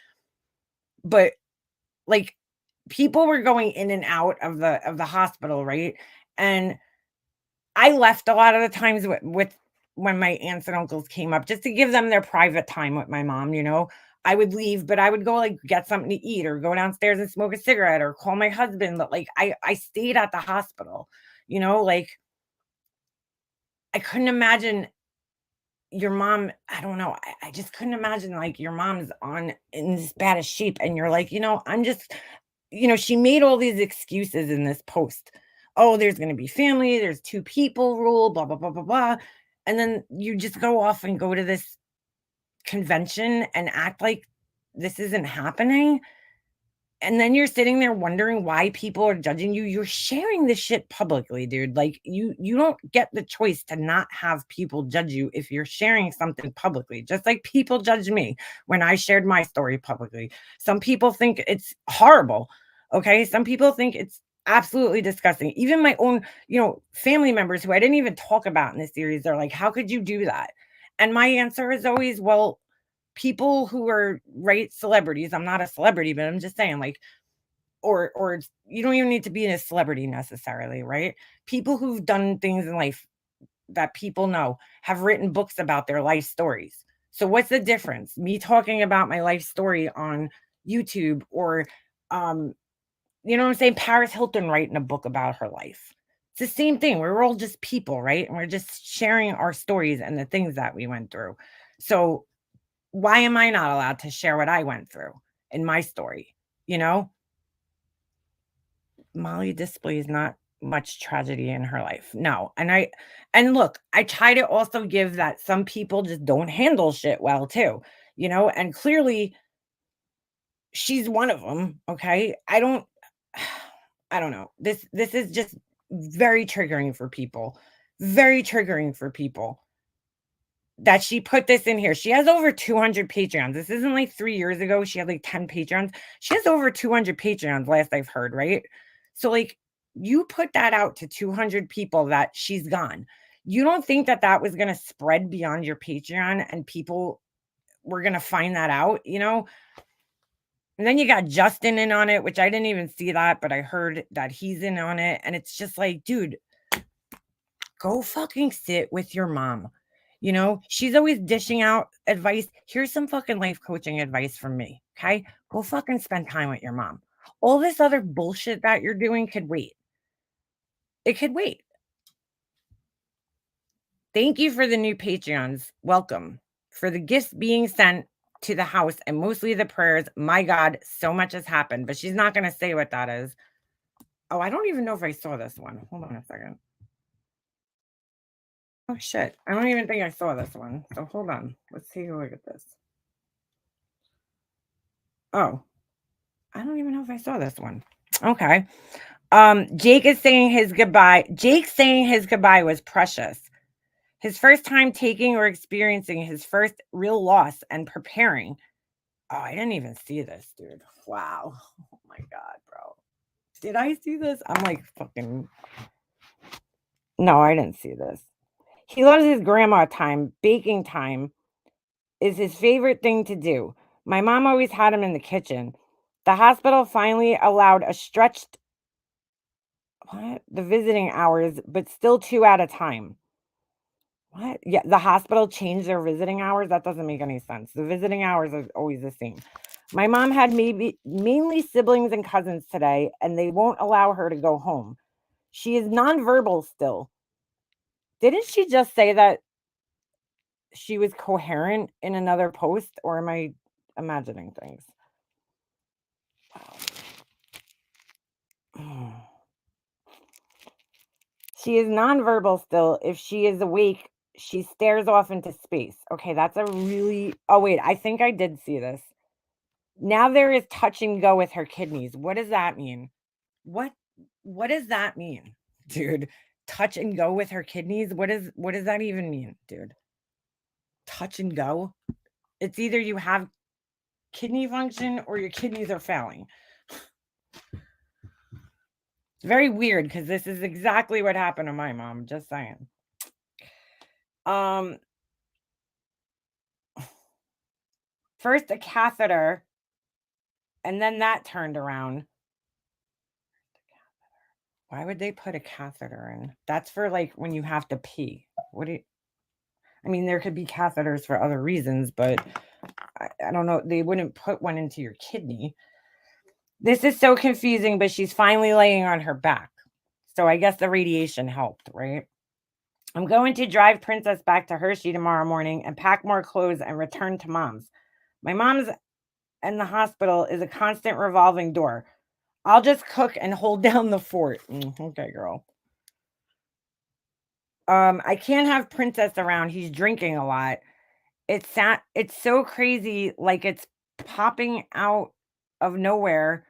But like people were going in and out of the hospital, right? And I left a lot of the times with when my aunts and uncles came up just to give them their private time with my mom. I would leave, but I would go like get something to eat or go downstairs and smoke a cigarette or call my husband. But like I stayed at the hospital, like I couldn't imagine your mom. I don't know. I just couldn't imagine like your mom's on in this bad of shape and you're like, I'm just, she made all these excuses in this post. Oh, there's going to be family, there's 2 people rule, blah, blah, blah, blah, blah. And then you just go off and go to this convention and act like this isn't happening. And then you're sitting there wondering why people are judging you. You're sharing this shit publicly, dude. Like you don't get the choice to not have people judge you if you're sharing something publicly. Just like people judge me when I shared my story publicly. Some people think it's horrible. Okay? Some people think it's absolutely disgusting. Even my own, family members who I didn't even talk about in this series, they're like, "How could you do that?" And my answer is always, well, people who are right celebrities, I'm not a celebrity, but I'm just saying, like, or you don't even need to be a celebrity necessarily, right? People who've done things in life that people know have written books about their life stories. So what's the difference? Me talking about my life story on YouTube or um you know what I'm saying? Paris Hilton writing a book about her life. It's the same thing. We're all just people, right? And we're just sharing our stories and the things that we went through. So why am I not allowed to share what I went through in my story? You know, Molly displays not much tragedy in her life. No. And look, I try to also give that some people just don't handle shit well too, and clearly she's one of them. Okay. I don't know. This is just very triggering for people. Very triggering for people that she put this in here. She has over 200 Patreons. This isn't like 3 years ago. She had like 10 Patreons. She has over 200 Patreons, last I've heard, right? So, like, you put that out to 200 people that she's gone. You don't think that that was going to spread beyond your Patreon and people were going to find that out, And then you got Justin in on it, which I didn't even see that, but I heard that he's in on it. And it's just like, dude, go fucking sit with your mom. She's always dishing out advice. Here's some fucking life coaching advice from me. Okay. Go fucking spend time with your mom. All this other bullshit that you're doing could wait. It could wait. Thank you for the new Patreons. Welcome. For the gifts being sent to the house and mostly the prayers. My God, so much has happened, but she's not going to say what that is. Oh, I don't even know if I saw this one. Hold on a second. Oh shit. I don't even think I saw this one. So hold on. Let's take a look at this. Oh, I don't even know if I saw this one. Okay. Jake is saying his goodbye. Jake saying his goodbye was precious. His first time taking or experiencing his first real loss and preparing. Oh, I didn't even see this, dude. Wow. Oh my God, bro. Did I see this? I'm like fucking. No, I didn't see this. He loves his grandma time. Baking time is his favorite thing to do. My mom always had him in the kitchen. The hospital finally allowed a stretched what? The visiting hours, but still 2 at a time. What? Yeah, the hospital changed their visiting hours? That doesn't make any sense. The visiting hours are always the same. My mom had maybe mainly siblings and cousins today, and they won't allow her to go home. She is nonverbal still. Didn't she just say that she was coherent in another post, or am I imagining things? Wow. She is nonverbal still. If she is awake, she stares off into space. Okay, that's a really. Oh, wait, I think I did see this. Now there is touch and go with her kidneys. What does that mean? What what does that mean, dude? Touch and go with her kidneys? What does that even mean, dude? Touch and go? It's either you have kidney function or your kidneys are failing. It's very weird because this is exactly what happened to my mom, just saying. Um First a catheter and then that turned around. Why would they put a catheter in? That's for like when you have to pee. What do you I mean, there could be catheters for other reasons, but I don't know. They wouldn't put one into your kidney. This is so confusing, but she's finally laying on her back. So I guess the radiation helped, right? I'm going to drive Princess back to Hershey tomorrow morning and pack more clothes and return to mom's. My mom's and the hospital is a constant revolving door. I'll just cook and hold down the fort. Okay, girl. I can't have Princess around. He's drinking a lot. It's so crazy, like it's popping out of nowhere.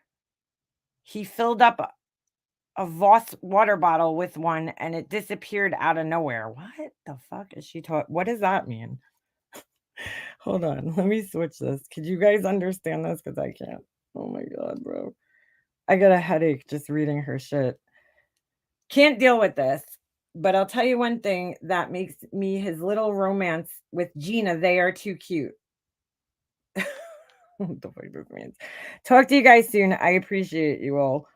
He filled up a Voss water bottle with one and it disappeared out of nowhere. What the fuck is she talking? What does that mean? Hold on, let me switch this. Could you guys understand this? Because I can't. Oh my God, bro. I got a headache just reading her shit. Can't deal with this. But I'll tell you one thing that makes me his little romance with Gina. They are too cute. What the fuck this means. Talk to you guys soon. I appreciate you all.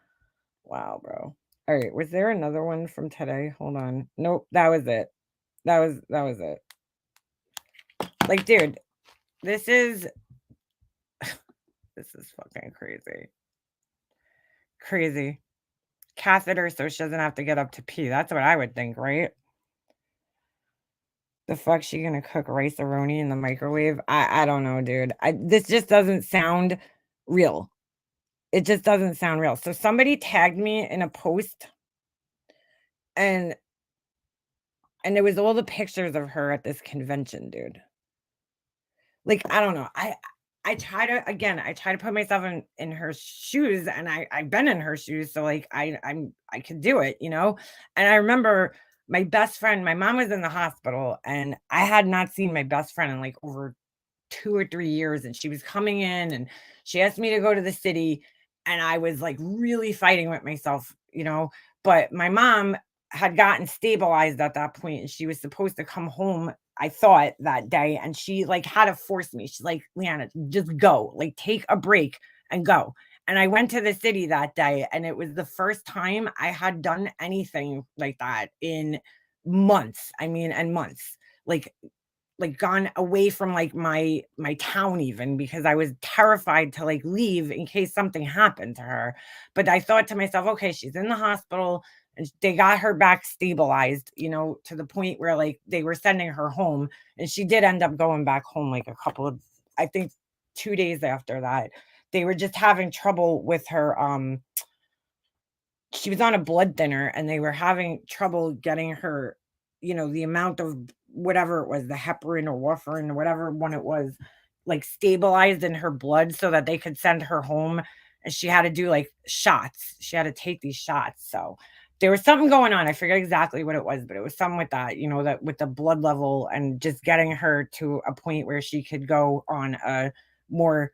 Wow, bro. All right, was there another one from today? Hold on. Nope, that was it. That was it. Like, dude, this is this is fucking crazy. Crazy. Catheter so she doesn't have to get up to pee. That's what I would think, right? The fuck she gonna cook rice-a-roni in the microwave? I don't know, dude. This just doesn't sound real. It just doesn't sound real. So somebody tagged me in a post and it was all the pictures of her at this convention, dude. Like, I don't know. I try to again, I try to put myself in her shoes and I've been in her shoes, so like I could do it, you know? And I remember my best friend, my mom was in the hospital and I had not seen my best friend in like over 2 or 3 years and she was coming in and she asked me to go to the city and I was like really fighting with myself, you know, but my mom had gotten stabilized at that point and she was supposed to come home I thought that day and she like had to force me. She's like, "Leanna, just go. Like take a break and go." And I went to the city that day and it was the first time I had done anything like that in months. I mean, and months. Like gone away from like my town even because I was terrified to like leave in case something happened to her. But I thought to myself, okay, she's in the hospital and they got her back stabilized, you know, to the point where like they were sending her home and she did end up going back home like a couple of I think 2 days after that. They were just having trouble with her she was on a blood thinner and they were having trouble getting her, you know, the amount of whatever it was, the heparin or warfarin or whatever one it was, like stabilized in her blood so that they could send her home. And she had to do like shots. She had to take these shots. So there was something going on. I forget exactly what it was, but it was something with that, you know, that with the blood level and just getting her to a point where she could go on a more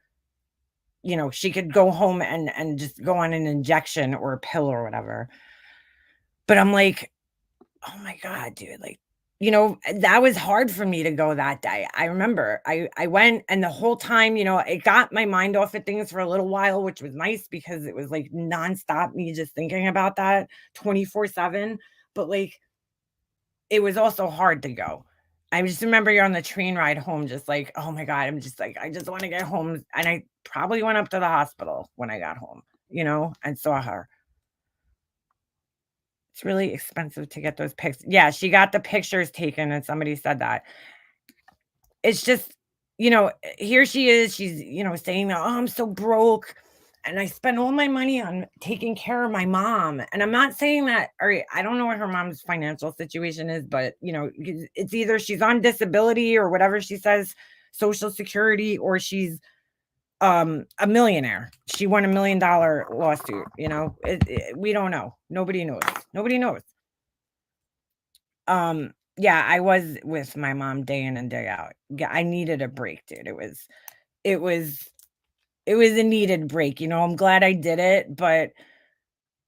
you know, she could go home and just go on an injection or a pill or whatever. But I'm like, "Oh my god, dude," like, you know, that was hard for me to go that day. I remember I went and the whole time, you know, it got my mind off of things for a little while, which was nice because it was like nonstop me just thinking about that 24/7. But like it was also hard to go. I just remember you're on the train ride home, just like, "Oh my god," I'm just like, "I just wanna get home," and I probably went up to the hospital when I got home, you know, and saw her. It's really expensive to get those pics yeah, she got the pictures taken, and somebody said that. It's just, you know, here she is, she's, you know, saying that, "Oh, I'm so broke, and I spend all my money on taking care of my mom," and I'm not saying that or I don't know what her mom's financial situation is, but, you know, it's either she's on disability or whatever she says, Social Security, or she's, a millionaire. She won $1,000,000 lawsuit, you know? We don't know. Nobody knows. Nobody knows. Yeah, I was with my mom day in and day out. Yeah, I needed a break, dude. It was it was a needed break, you know, I'm glad I did it, but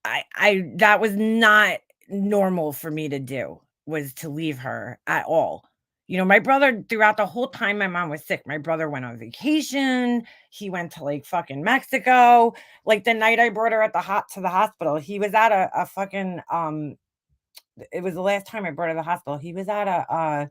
I that was not normal for me to do, was to leave her at all. You know, my brother throughout the whole time my mom was sick, my brother went on vacation, he went to, like, fucking Mexico, like, the night I brought her at the hot to the hospital, he was at a fucking, it was the last time I brought her to the hospital, he was at a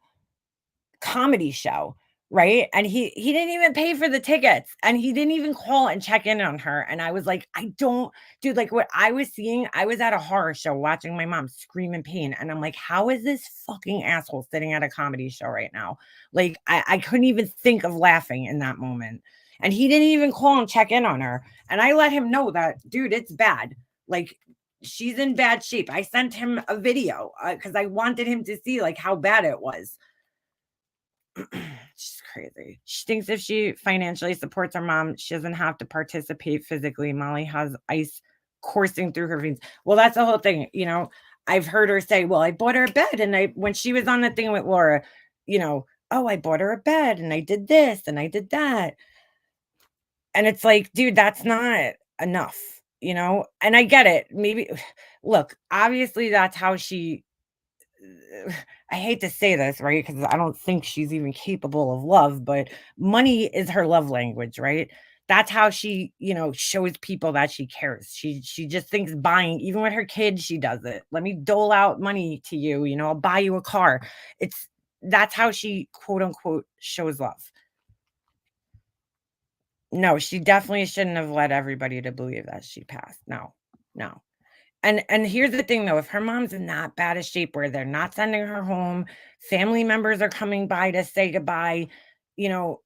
comedy show, right? And he didn't even pay for the tickets, and he didn't even call and check in on her, and I was like, "I don't" dude, like, what I was seeing I was at a horror show watching my mom scream in pain, and I'm like, "How is this fucking asshole sitting at a comedy show right now?" Like, I couldn't even think of laughing in that moment, and he didn't even call and check in on her, and I let him know that, "Dude, it's bad." Like, she's in bad shape. I sent him a video, because I wanted him to see, like, how bad it was. She's crazy. She thinks if she financially supports her mom, she doesn't have to participate physically. Molly has ice coursing through her veins. Well, that's the whole thing, you know. I've heard her say, "Well, I bought her a bed," and I when she was on the thing with Laura, you know, "Oh, I bought her a bed, and I did this, and I did that." And it's like, dude, that's not enough, you know. And I get it. Maybe, look, obviously, that's how she I hate to say this, right? Because I don't think she's even capable of love, but money is her love language, right? That's how she, shows people that she cares. She just thinks buying, even with her kids, she does it. Let me dole out money to you, I'll buy you a car. It's That's how she quote unquote shows love. No, she definitely shouldn't have led everybody to believe that she passed. No, no. And here's the thing though, if her mom's in that bad a shape where they're not sending her home, family members are coming by to say goodbye, you know,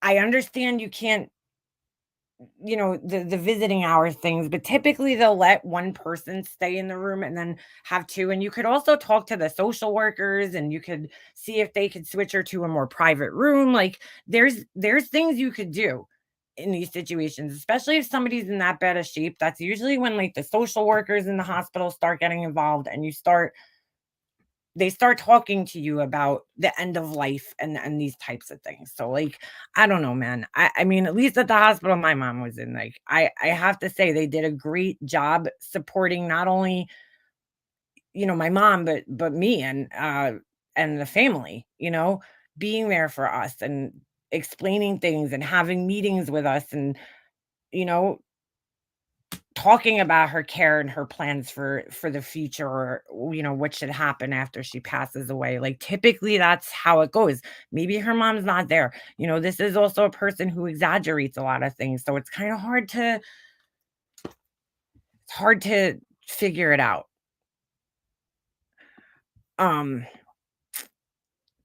I understand you can't, the visiting hour things, but typically they'll let one person stay in the room and then have two. And you could also talk to the social workers and you could see if they could switch her to a more private room. Like there's things you could do in these situations, especially if somebody's in that bad of shape. That's usually when like the social workers in the hospital start getting involved and they start talking to you about the end of life and these types of things. So like, I don't know, man. I mean, at least at the hospital my mom was in, like, I have to say they did a great job supporting not only, my mom, but me and the family, being there for us and explaining things and having meetings with us and, you know, talking about her care and her plans for the future or what should happen after she passes away. Like typically that's how it goes. Maybe her mom's not there. This is also a person who exaggerates a lot of things, so it's kind of hard to figure it out. um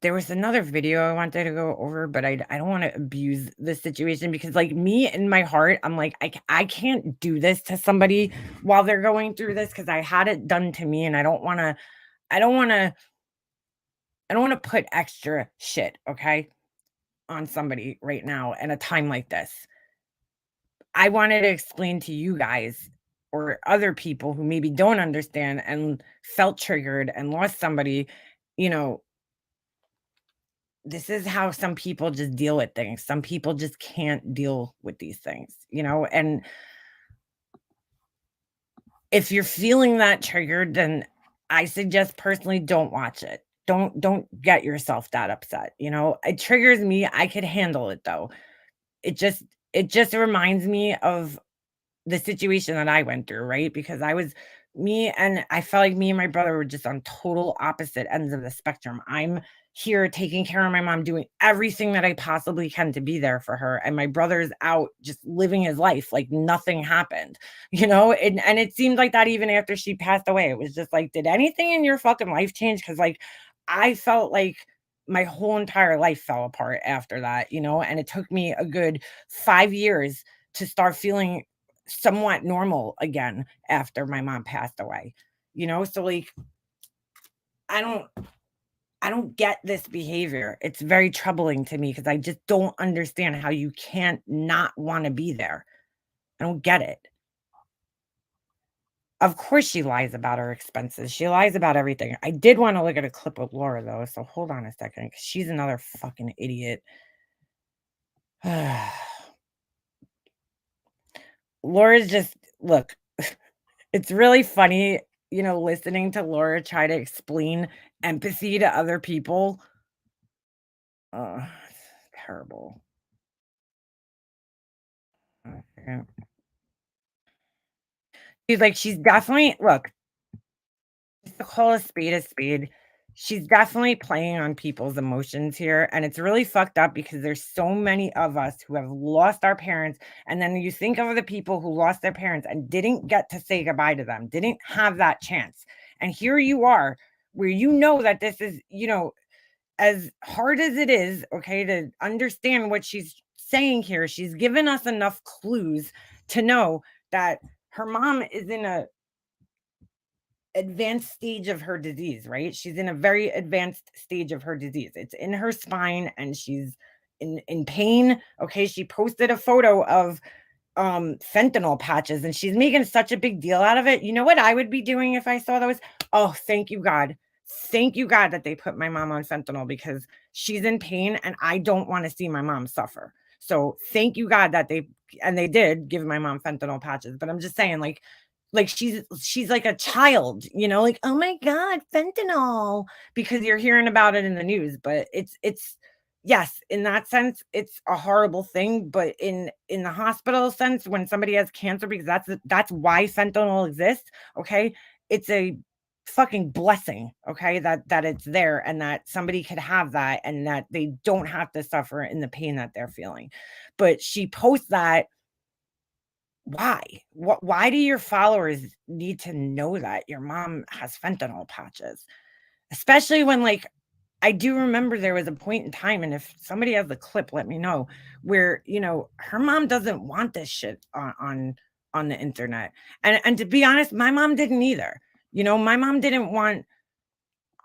there was another video I wanted to go over, but I don't want to abuse the situation because like me in my heart, I'm like I can't do this to somebody while they're going through this because I had it done to me and I don't want to I don't want to put extra shit, okay, on somebody right now in a time like this. I wanted to explain to you guys or other people who maybe don't understand and felt triggered and lost somebody, you know, this is how some people just deal with things. Some people just can't deal with these things, and if you're feeling that triggered, then I suggest personally don't watch it. Don't get yourself that upset. It triggers me. I could handle it though. It just it just reminds me of the situation that I went through, right? Because I felt like me and my brother were just on total opposite ends of the spectrum. I'm here taking care of my mom, doing everything that I possibly can to be there for her. And my brother's out just living his life like nothing happened, and it seemed like that even after she passed away. It was just like, did anything in your fucking life change? Because like I felt like my whole entire life fell apart after that, and it took me a good 5 years to start feeling somewhat normal again after my mom passed away. So like I don't I don't get this behavior. It's very troubling to me because I just don't understand how you can't not want to be there. I don't get it. Of course she lies about her expenses. She lies about everything. I did want to look at a clip with Laura though, so hold on a second, 'cause she's another fucking idiot. Laura's just look, it's really funny, listening to Laura try to explain empathy to other people. It's terrible. Yeah. She's definitely look, just to call a spade a spade, she's definitely playing on people's emotions here, and it's really fucked up because there's so many of us who have lost our parents, and then you think of the people who lost their parents and didn't get to say goodbye to them, didn't have that chance, and here you are, where that this is, as hard as it is, okay, to understand what she's saying here, she's given us enough clues to know that her mom is in a advanced stage of her disease, right? She's in a very advanced stage of her disease. It's in her spine and she's in pain. Okay, she posted a photo of fentanyl patches and she's making such a big deal out of it. You know what I would be doing if I saw those? Oh, thank you God. Thank you God that they put my mom on fentanyl because she's in pain and I don't want to see my mom suffer. So thank you God that they did give my mom fentanyl patches. But I'm just saying, like she's like a child, like, oh my God, fentanyl, because you're hearing about it in the news. But it's yes, in that sense, it's a horrible thing, but in the hospital sense, when somebody has cancer, because that's why fentanyl exists, okay? It's a fucking blessing, okay, that it's there and that somebody could have that and that they don't have to suffer in the pain that they're feeling. But she posts that. Why? Why do your followers need to know that your mom has fentanyl patches? Especially when, like, I do remember there was a point in time, and if somebody has the clip, let me know, where, her mom doesn't want this shit on the internet. And to be honest, my mom didn't either. My mom didn't want,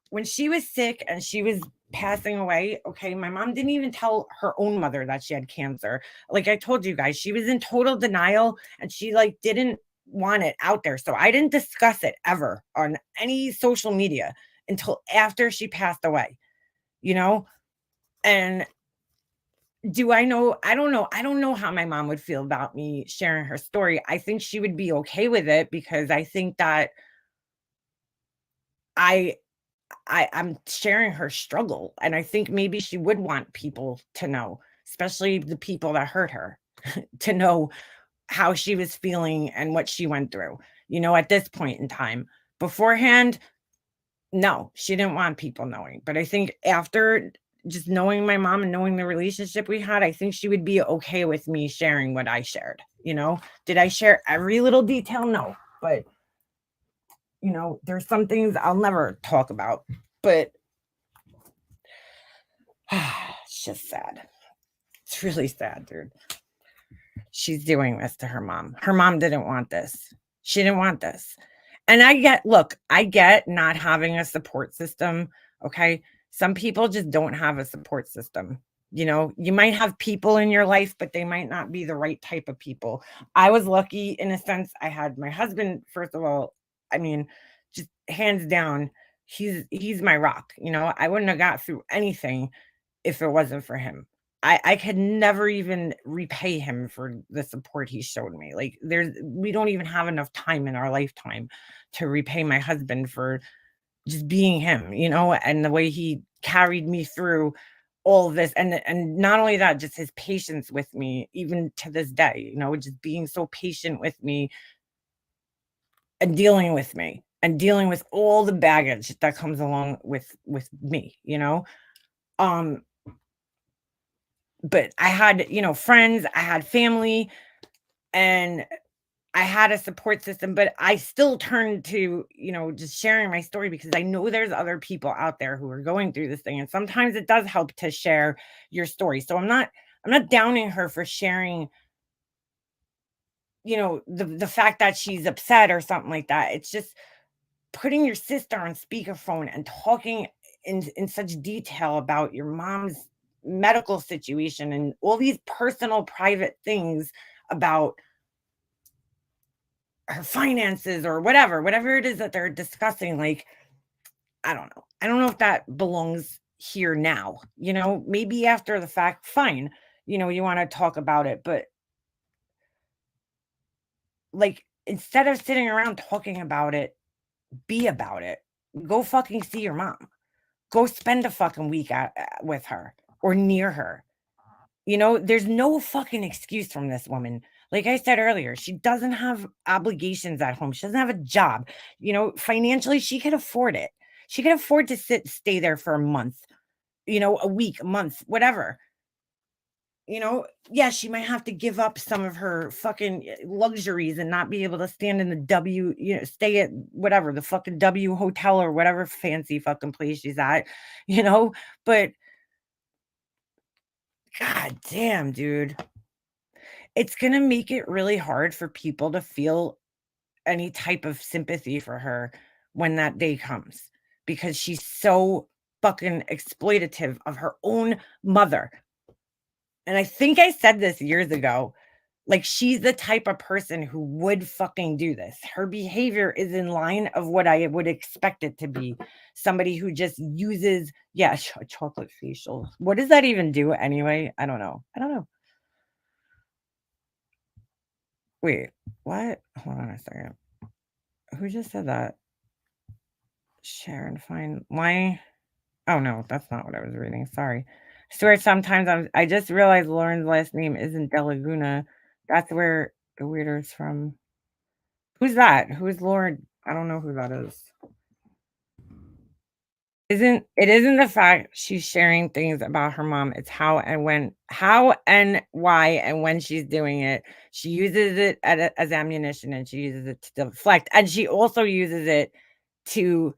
when she was sick and she was passing away, okay, my mom didn't even tell her own mother that she had cancer. Like I told you guys, she was in total denial and she like didn't want it out there. So I didn't discuss it ever on any social media until after she passed away, you know? And do I know? I don't know. I don't know how my mom would feel about me sharing her story. I think she would be okay with it because I think that I I'm sharing her struggle, and I think maybe she would want people to know, especially the people that hurt her, to know how she was feeling and what she went through, at this point in time. Beforehand, no, she didn't want people knowing, but I think after just knowing my mom and knowing the relationship we had, I think she would be okay with me sharing what I shared, you know? Did I share every little detail? No, but, there's some things I'll never talk about, but it's just sad. It's really sad, dude. She's doing this to her mom. Her mom didn't want this. She didn't want this. And I get not having a support system. Okay. Some people just don't have a support system. You might have people in your life, but they might not be the right type of people. I was lucky in a sense. I had my husband, first of all, I mean, just hands down, he's my rock. I wouldn't have got through anything if it wasn't for him. I could never even repay him for the support he showed me. Like we don't even have enough time in our lifetime to repay my husband for just being him, and the way he carried me through all of this. And not only that, just his patience with me, even to this day, just being so patient with me and dealing with me and dealing with all the baggage that comes along with me, Um, but I had, friends, I had family, and I had a support system, but I still turned to, just sharing my story because I know there's other people out there who are going through this thing. And sometimes it does help to share your story. So I'm not downing her for sharing, the fact that she's upset or something like that. It's just putting your sister on speakerphone and talking in such detail about your mom's medical situation and all these personal private things about her finances or whatever it is that they're discussing. Like, I don't know if that belongs here now. Maybe after the fact, fine, you want to talk about it, but like, instead of sitting around talking about it, be about it. Go fucking see your mom. Go spend a fucking week with her or near her. There's no fucking excuse from this woman. Like I said earlier, she doesn't have obligations at home. She doesn't have a job. Financially, she could afford it. She could afford to stay there for a month, a week, a month, whatever. Yeah, she might have to give up some of her fucking luxuries and not be able to stand in the W, stay at whatever, the fucking W hotel or whatever fancy fucking place she's at, but god damn, dude. It's gonna make it really hard for people to feel any type of sympathy for her when that day comes, because she's so fucking exploitative of her own mother. And I think I said this years ago, like, she's the type of person who would fucking do this. Her behavior is in line of what I would expect it to be. Somebody who just uses, yeah, chocolate facial. What does that even do anyway? I don't know. I don't know. Wait, what? Hold on a second. Who just said that? Sharon Fine. Why? Oh no, that's not what I was reading. Sorry. Swear sometimes I just realized Lauren's last name isn't De Laguna. That's where the weirdo's from. Who's that? Who's Lauren? I don't know who that is. Isn't the fact she's sharing things about her mom, it's how and why and when she's doing it. She uses it as ammunition, and she uses it to deflect, and she also uses it to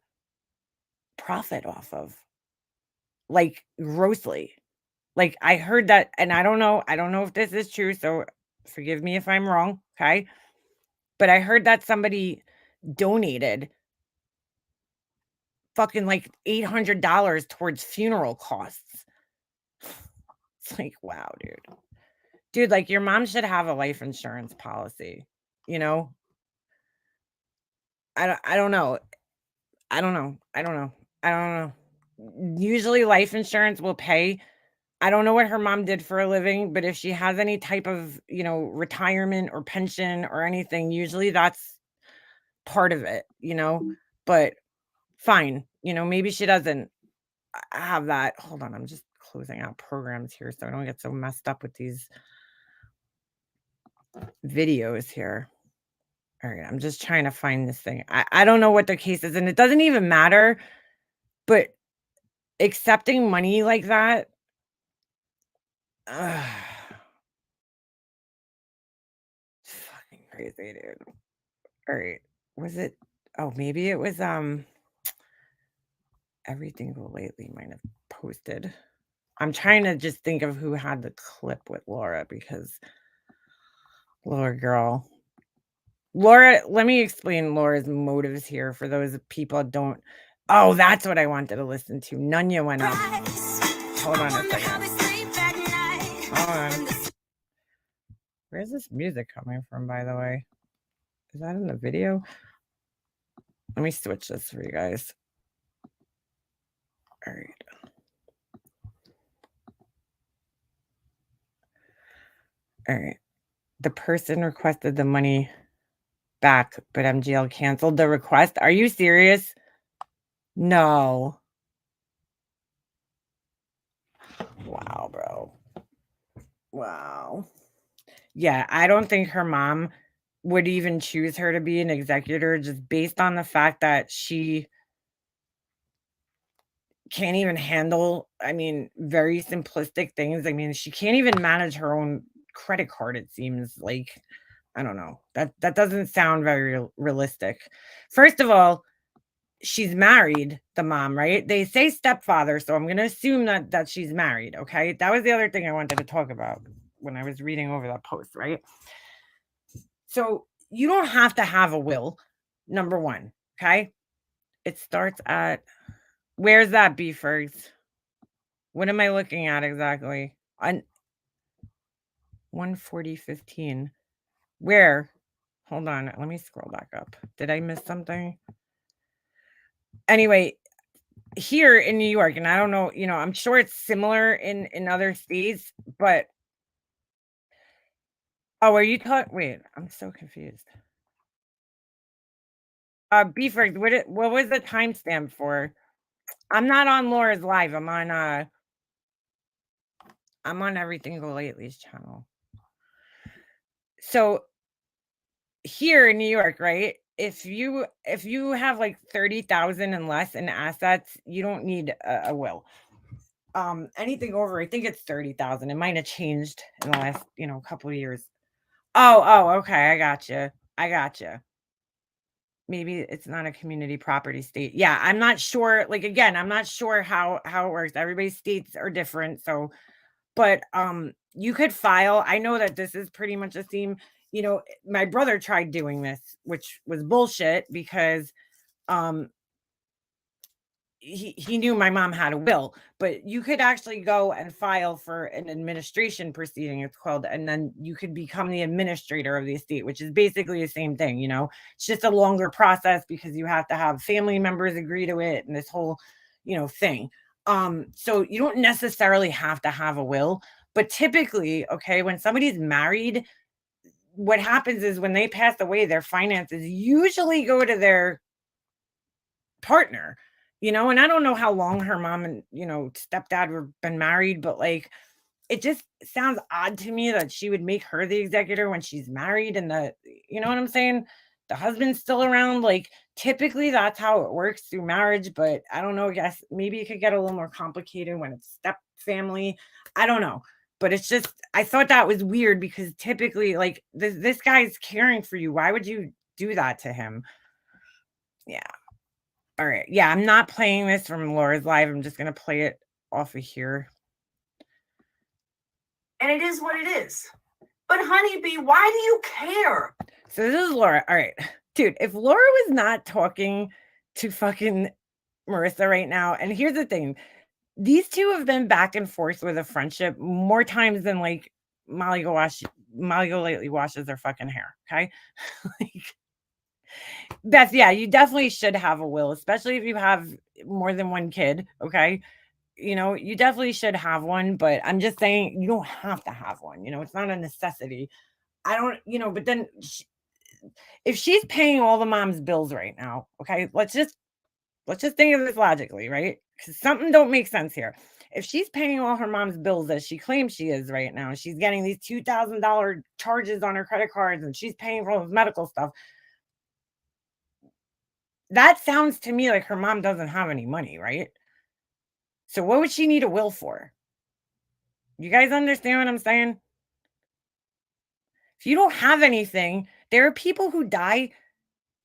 profit off of, like, grossly. Like, I heard that, and I don't know if this is true, so forgive me if I'm wrong, okay? But I heard that somebody donated fucking, like, $800 towards funeral costs. It's like, wow, dude. Dude, like, your mom should have a life insurance policy, you know? I don't know. I don't know. I don't know. I don't know. Usually, life insurance will pay. I don't know what her mom did for a living, but if she has any type of, retirement or pension or anything, usually that's part of it, you know? But fine, maybe she doesn't have that. Hold on, I'm just closing out programs here so I don't get so messed up with these videos here. All right, I'm just trying to find this thing. I don't know what the case is, and it doesn't even matter, but accepting money like that, ugh, it's fucking crazy, dude. All right. Was it maybe it was Everything Lately might have posted. I'm trying to just think of who had the clip with Laura because Laura girl. Laura, let me explain Laura's motives here for those people that don't. Oh, that's what I wanted to listen to. Nunya went up. Hold on a second. Hold on. Where's this music coming from, by the way? Is that in the video? Let me switch this for you guys. All right. All right. The person requested the money back, but MGL canceled the request. Are you serious? No. Wow, bro. Wow. Yeah, I don't think her mom would even choose her to be an executor just based on the fact that she can't even handle, I mean, very simplistic things. I mean, she can't even manage her own credit card, it seems like. I don't know. That doesn't sound very realistic. First of all, she's married, the mom, right? They say stepfather, so I'm gonna assume that she's married, okay? That was the other thing I wanted to talk about when I was reading over that post, right? So you don't have to have a will, number one, okay? It starts at where's that Beefers? What am I looking at exactly? On 140.15. Where? Hold on, let me scroll back up. Did I miss something? Anyway, here in New York, and I don't know, I'm sure it's similar in other states, but oh, are you talking? Wait, I'm so confused. Beefers, what was the timestamp for? I'm not on Laura's live. I'm on Everything Go Lately's channel. So here in New York, right? If you have like 30,000 and less in assets, you don't need a will. Anything over, I think it's 30,000. It might have changed in the last, couple of years. Oh, okay. I got you. Maybe it's not a community property state. Yeah, I'm not sure. Like again, I'm not sure how it works. Everybody's states are different. So, but you could file. I know that this is pretty much a theme. My brother tried doing this, which was bullshit because um he knew my mom had a will, but you could actually go and file for an administration proceeding, it's called, and then you could become the administrator of the estate, which is basically the same thing. It's just a longer process because you have to have family members agree to it and this whole, thing. So you don't necessarily have to have a will, but typically, okay, when somebody's married, what happens is when they pass away, their finances usually go to their partner. and I don't know how long her mom and, stepdad were been married, but like it just sounds odd to me that she would make her the executor when she's married and you know what I'm saying? The husband's still around. Like typically that's how it works through marriage, but I don't know. I guess maybe it could get a little more complicated when it's step family. I don't know. But it's just, I thought that was weird because typically, like, this guy's caring for you. Why would you do that to him? Yeah. All right. Yeah. I'm not playing this from Laura's Live. I'm just going to play it off of here. And it is what it is. But honeybee, why do you care? So this is Laura. All right. Dude, if Laura was not talking to fucking Marissa right now, and here's the thing, these two have been back and forth with a friendship more times than like Molly Golightly washes her fucking hair. Okay. Like, Beth, yeah, you definitely should have a will, especially if you have more than one kid. Okay. You definitely should have one, but I'm just saying you don't have to have one. It's not a necessity. I don't, but then if she's paying all the mom's bills right now, okay, let's just think of this logically, right? Because something don't make sense here. If she's paying all her mom's bills as she claims she is right now, she's getting these $2,000 charges on her credit cards, and she's paying for all this medical stuff. That sounds to me like her mom doesn't have any money, right? So what would she need a will for? You guys understand what I'm saying? If you don't have anything, there are people who die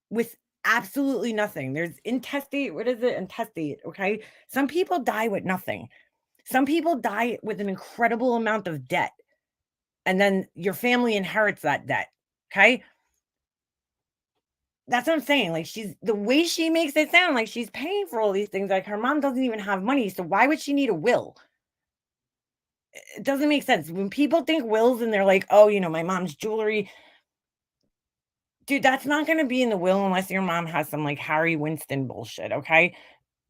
with absolutely nothing. There's intestate, what is it? Intestate, okay? Some people die with nothing. Some people die with an incredible amount of debt, and then your family inherits that debt, okay? That's what I'm saying. Like the way she makes it sound like she's paying for all these things. Like her mom doesn't even have money, so why would she need a will? It doesn't make sense. When people think wills and they're like, "Oh, my mom's jewelry." Dude, that's not gonna be in the will unless your mom has some, like, Harry Winston bullshit, okay?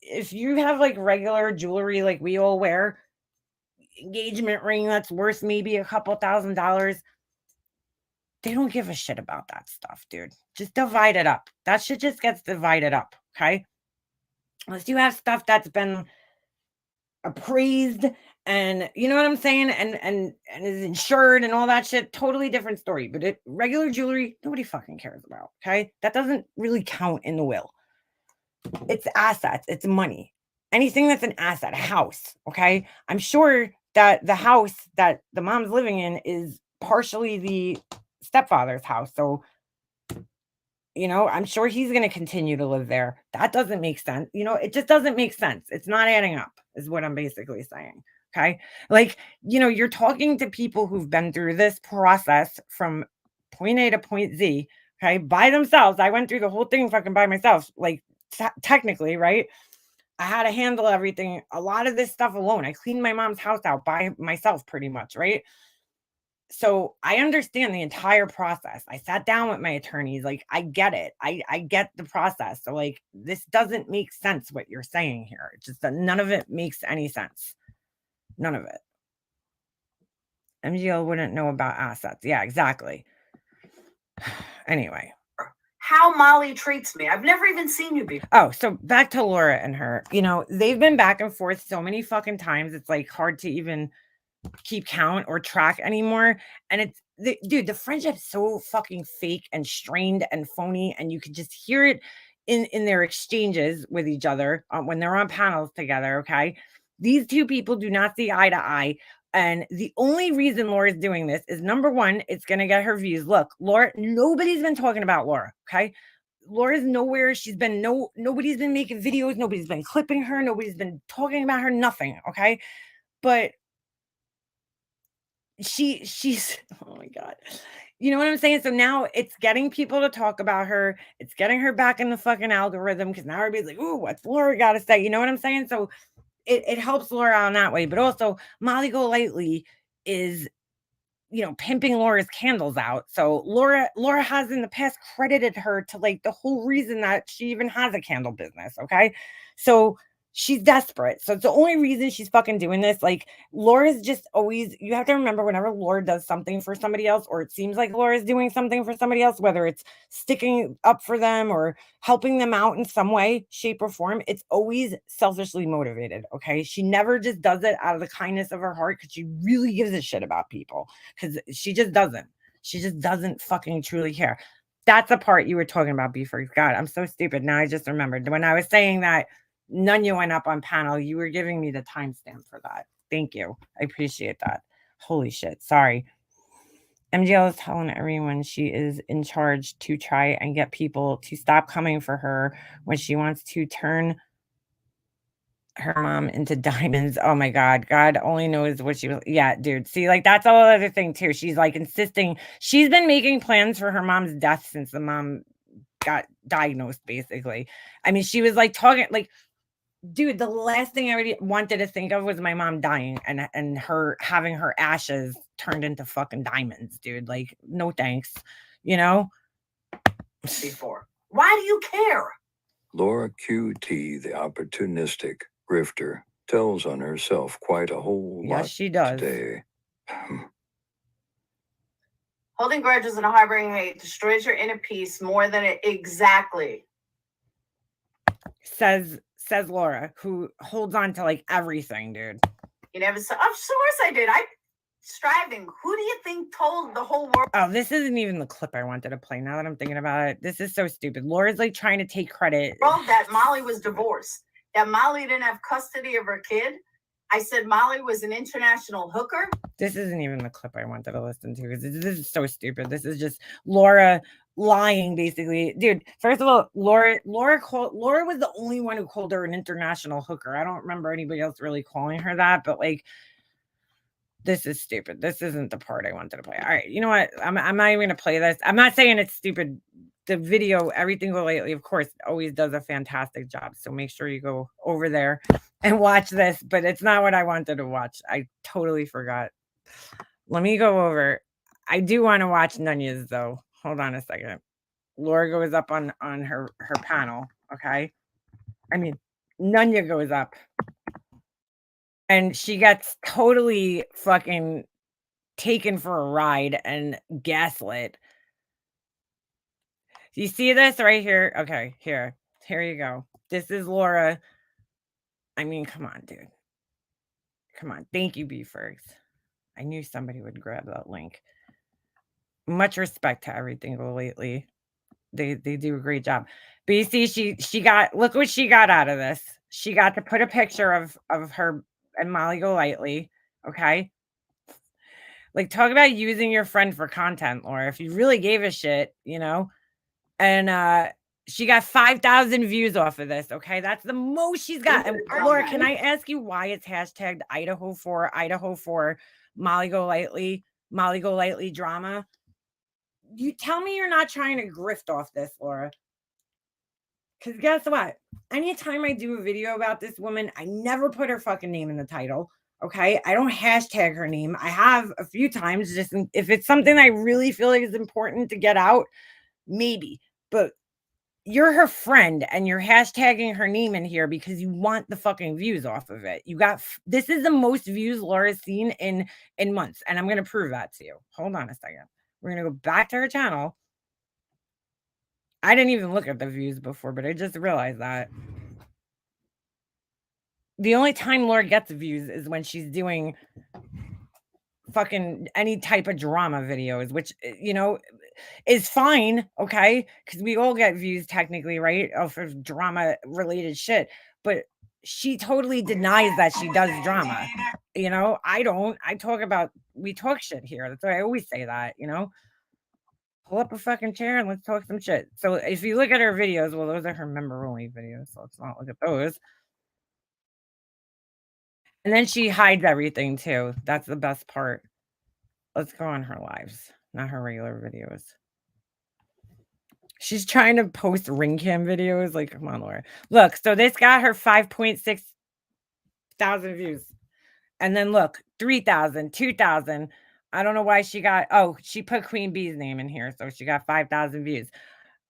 If you have, like, regular jewelry like we all wear, engagement ring that's worth maybe a couple $1,000, they don't give a shit about that stuff, dude. Just divide it up. That shit just gets divided up, okay? Unless you have stuff that's been appraised and you know what I'm saying, and is insured and all that shit, totally different story. But regular jewelry, nobody fucking cares about. Okay, that doesn't really count in the will. It's assets, it's money. Anything that's an asset, a house. Okay, I'm sure that the house that the mom's living in is partially the stepfather's house, so I'm sure he's going to continue to live there. That doesn't make sense. It just doesn't make sense. It's not adding up, is what I'm basically saying. Okay. Like, you're talking to people who've been through this process from point A to point Z, okay, by themselves. I went through the whole thing fucking by myself, like technically, right? I had to handle everything, a lot of this stuff alone. I cleaned my mom's house out by myself pretty much, right? So I understand the entire process. I sat down with my attorneys. Like, I get it. I get the process. So like, this doesn't make sense what you're saying here. It's just that none of it makes any sense. None of it. MGL wouldn't know about assets. Yeah, exactly. Anyway. How Molly treats me. I've never even seen you before. Oh, so back to Laura and her. They've been back and forth so many fucking times. It's like hard to even keep count or track anymore. And dude, the friendship's so fucking fake and strained and phony, and you can just hear it in their exchanges with each other when they're on panels together. Okay, these two people do not see eye to eye. And the only reason Laura's doing this is, number one, it's going to get her views. Look, Laura, nobody's been talking about Laura. Okay, Laura's nowhere. Nobody's been making videos. Nobody's been clipping her. Nobody's been talking about her. Nothing. Okay, but she's oh my god, you know what I'm saying? So now it's getting people to talk about her. It's getting her back in the fucking algorithm because now everybody's like, "Ooh, what's Laura got to say?" You know what I'm saying? So it helps Laura out in that way. But also, Molly Golightly is pimping Laura's candles out. So Laura has in the past credited her to like the whole reason that she even has a candle business. Okay, so She's desperate. So it's the only reason she's fucking doing this. Like, Laura's just always, you have to remember whenever Laura does something for somebody else, or it seems like Laura's doing something for somebody else, whether it's sticking up for them or helping them out in some way, shape, or form, it's always selfishly motivated. Okay. She never just does it out of the kindness of her heart because she really gives a shit about people. Because she just doesn't. She just doesn't fucking truly care. That's the part you were talking about, Beaver. God, I'm so stupid. Now I just remembered when I was saying that Nunya went up on panel. You were giving me the timestamp for that. Thank you. I appreciate that. Holy shit. Sorry. MGL is telling everyone she is in charge to try and get people to stop coming for her when she wants to turn her mom into diamonds. Oh my God. God only knows what she was. Yeah, dude. See, like that's all other thing too. She's like insisting. She's been making plans for her mom's death since the mom got diagnosed, basically. I mean, she was like talking like, dude, the last thing I really wanted to think of was my mom dying and her having her ashes turned into fucking diamonds, dude. Like, no thanks. You know? Before. Why do you care? Laura QT, the opportunistic grifter, tells on herself quite a whole lot Yes, she does. today. Holding grudges and harboring hate destroys your inner peace more than it exactly. Says Laura, who holds on to like everything, dude. You never saw. Of course I did. I striving. Who do you think told the whole world? Oh, this isn't even the clip I wanted to play. Now that I'm thinking about it, this is so stupid. Laura's like trying to take credit. That Molly was divorced. That Molly didn't have custody of her kid. I said Molly was an international hooker. This isn't even the clip I wanted to listen to because this is so stupid. This is just Laura lying, basically. Dude, first of all, Laura was the only one who called her an international hooker. I don't remember anybody else really calling her that, but like, this is stupid. This isn't the part I wanted to play. All right, you know what? I'm not even going to play this. I'm not saying it's stupid. The video, Everything Go Lately, of course, always does a fantastic job. So make sure you go over there and watch this, but it's not what I wanted to watch. I totally forgot. Let me go over. I do want to watch Nunya's though. Hold on a second. Laura goes up on her panel. Okay. I mean, Nunya goes up and she gets totally fucking taken for a ride and gaslit. You see this right here? Okay, here you go. This is Laura. I mean, come on, dude. Come on. Thank you, B-Fergs. I knew somebody would grab that link. Much respect to Everything Go Lately. They do a great job. But you see, she got, look what she got out of this. She got to put a picture of her and Molly Golightly. Okay. Like, talk about using your friend for content, Laura. If you really gave a shit, you know. And she got 5,000 views off of this. Okay. That's the most she's got. And Laura, can I ask you why it's hashtagged Idaho for Molly Golightly drama? You tell me you're not trying to grift off this, Laura. Because guess what? Anytime I do a video about this woman, I never put her fucking name in the title. Okay. I don't hashtag her name. I have a few times, just if it's something I really feel like is important to get out, maybe. But you're her friend and you're hashtagging her name in here because you want the fucking views off of it. This is the most views Laura's seen in months. And I'm going to prove that to you. Hold on a second. We're going to go back to her channel. I didn't even look at the views before, but I just realized that the only time Laura gets views is when she's doing fucking any type of drama videos, which, you know, is fine. Okay. Because we all get views technically, right? Of drama related shit. But she totally denies that she does drama. You know, I don't. We talk shit here. That's why I always say that, you know. Pull up a fucking chair and let's talk some shit. So if you look at her videos, well, those are her member only videos. So let's not look at those. And then she hides everything too. That's the best part. Let's go on her lives, not her regular videos. She's trying to post ring cam videos. Like, come on, Laura. Look, so this got her 5.6 thousand views. And then look, 3,000, 2,000. I don't know why she put Queen Bee's name in here. So she got 5,000 views.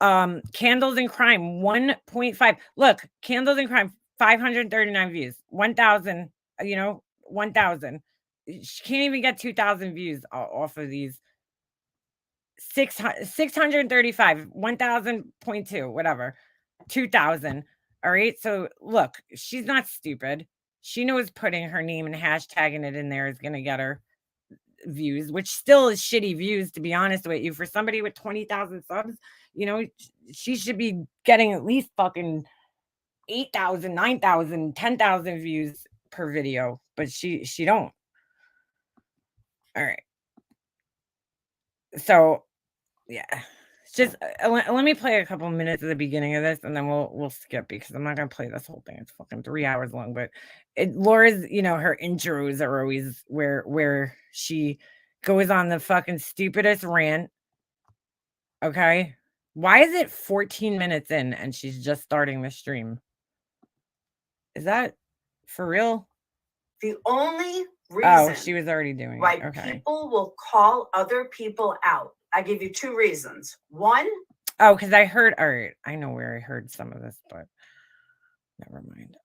Candles in Crime, 1.5. Look, Candles in Crime, 539 views. 1,000, 1,000. She can't even get 2,000 views off of these. 635, 1,000.2, whatever. 2,000. All right. So look, she's not stupid. She knows putting her name and hashtagging it in there is going to get her views, which still is shitty views, to be honest with you. For somebody with 20,000 subs, she should be getting at least fucking 8,000, 9,000, 10,000 views per video, but she don't. All right. So, yeah. Just let me play a couple minutes at the beginning of this, and then we'll skip because I'm not gonna play this whole thing. It's fucking 3 hours long. But Laura's, her intros are always where she goes on the fucking stupidest rant. Okay, why is it 14 minutes in and she's just starting the stream? Is that for real? The only Oh, reason she was already doing why it. Okay. people will call other people out, I give you 2 reasons. One, Oh, because I heard. All right, I know where I heard some of this, but never mind.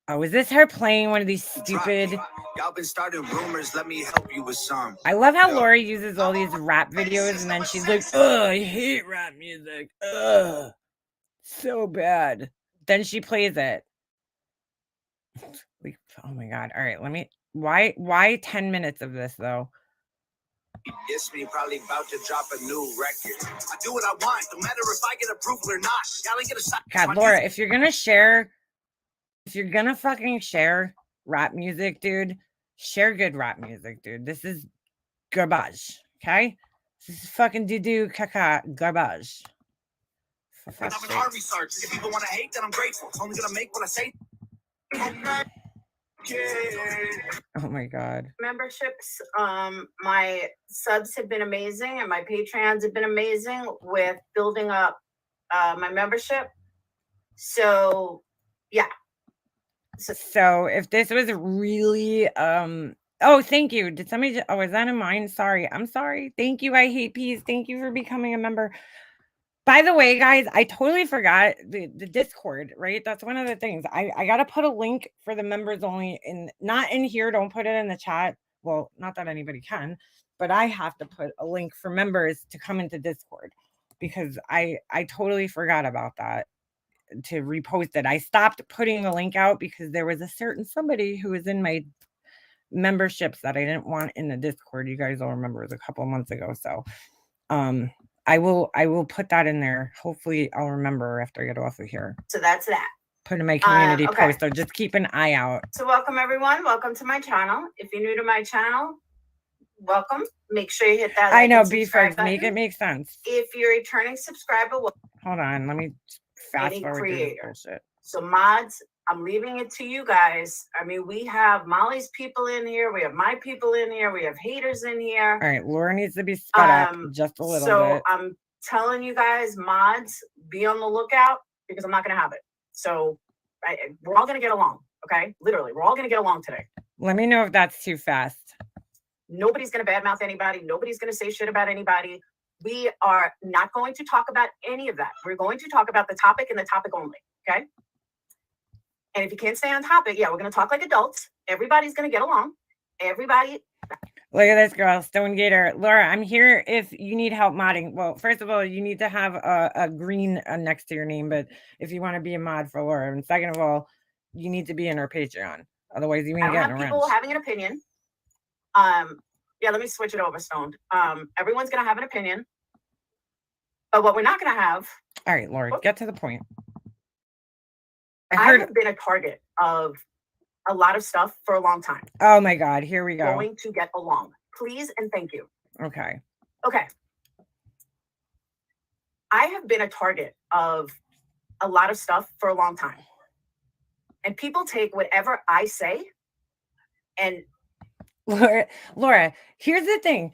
Oh, is this her playing one of these stupid? Y'all been starting rumors. Let me help you with some. I love how Laura uses all these rap videos, and then she's like, "Oh, I hate rap music. Ugh, so bad." Then she plays it. Like, oh my god! All right, let me. Why 10 minutes of this though? Yes, me probably about to drop a new record. I do what I want, no matter if I get approval or not. Y'all ain't gonna stop. God, Laura, if you're gonna fucking share rap music, dude, share good rap music, dude. This is garbage, okay? This is fucking doo-doo caca garbage. For I'm fuck's an sake. art research. If people want to hate, then I'm grateful. It's only gonna make what I say. Oh my god. memberships, my subs have been amazing and my Patreons have been amazing with building up my membership. So yeah. So if this was really oh, thank you. Did somebody oh, is that in mine? Sorry. I'm sorry. Thank you. I hate peas. Thank you for becoming a member. By the way, guys, I totally forgot the Discord, right? That's one of the things. I gotta put a link for the members only not in here. Don't put it in the chat. Well, not that anybody can, but I have to put a link for members to come into Discord because I totally forgot about that to repost it. I stopped putting the link out because there was a certain somebody who was in my memberships that I didn't want in the Discord. You guys will remember it was a couple of months ago. So I will put that in there. Hopefully I'll remember after I get off of here. So that's that. Put in my community okay. post. So just keep an eye out. So welcome everyone. Welcome to my channel. If you're new to my channel, welcome. Make sure you hit that. I like know, and B subscribe folks, make button. it make sense. If you're a returning subscriber, Hold on, let me fast Any forward through this creator. bullshit. so mods, I'm leaving it to you guys. I mean, we have Molly's people in here. We have my people in here. We have haters in here. All right, Laura needs to be sped up just a little So bit. I'm telling you guys, mods, be on the lookout because I'm not going to have it. So we're all going to get along. Okay. Literally, we're all going to get along today. Let me know if that's too fast. Nobody's going to badmouth anybody. Nobody's going to say shit about anybody. We are not going to talk about any of that. We're going to talk about the topic and the topic only. Okay. And if you can't stay on topic, yeah, we're going to talk like adults. Everybody's going to get along. Everybody. Look at this girl, Stone Gator. Laura, I'm here if you need help modding. Well, first of all, you need to have a green next to your name, but if you want to be a mod for Laura, and second of all, you need to be in her Patreon. Otherwise, you I ain't don't have getting people around. having an opinion. Yeah, let me switch it over, Stoned. Everyone's going to have an opinion. But what we're not going to have. All right, Laura, get to the point. I have been a target of a lot of stuff for a long time. Oh my God, here we go. Going to get along. Please and thank you. Okay. Okay. I have been a target of a lot of stuff for a long time. And people take whatever I say and Laura, here's the thing.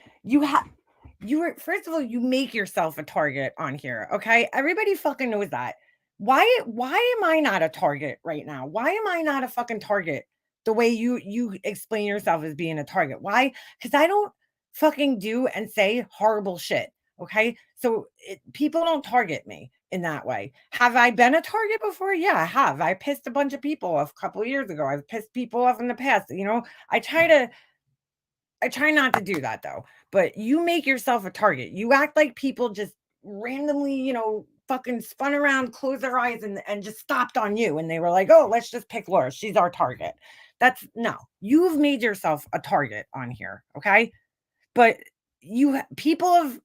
First of all, you make yourself a target on here. Okay. Everybody fucking knows that. Why am I not a target right now? Why am I not a fucking target the way you explain yourself as being a target? Why? Because I don't fucking do and say horrible shit. Okay. So people don't target me. in that way. Have I been a target before? Yeah, I have. I pissed a bunch of people off a couple of years ago. I've pissed people off in the past. I try not to do that though. But you make yourself a target. You act like people just randomly, fucking spun around, closed their eyes, and just stopped on you. And they were like, oh, let's just pick Laura. She's our target. That's no, you've made yourself a target on here. Okay. But people have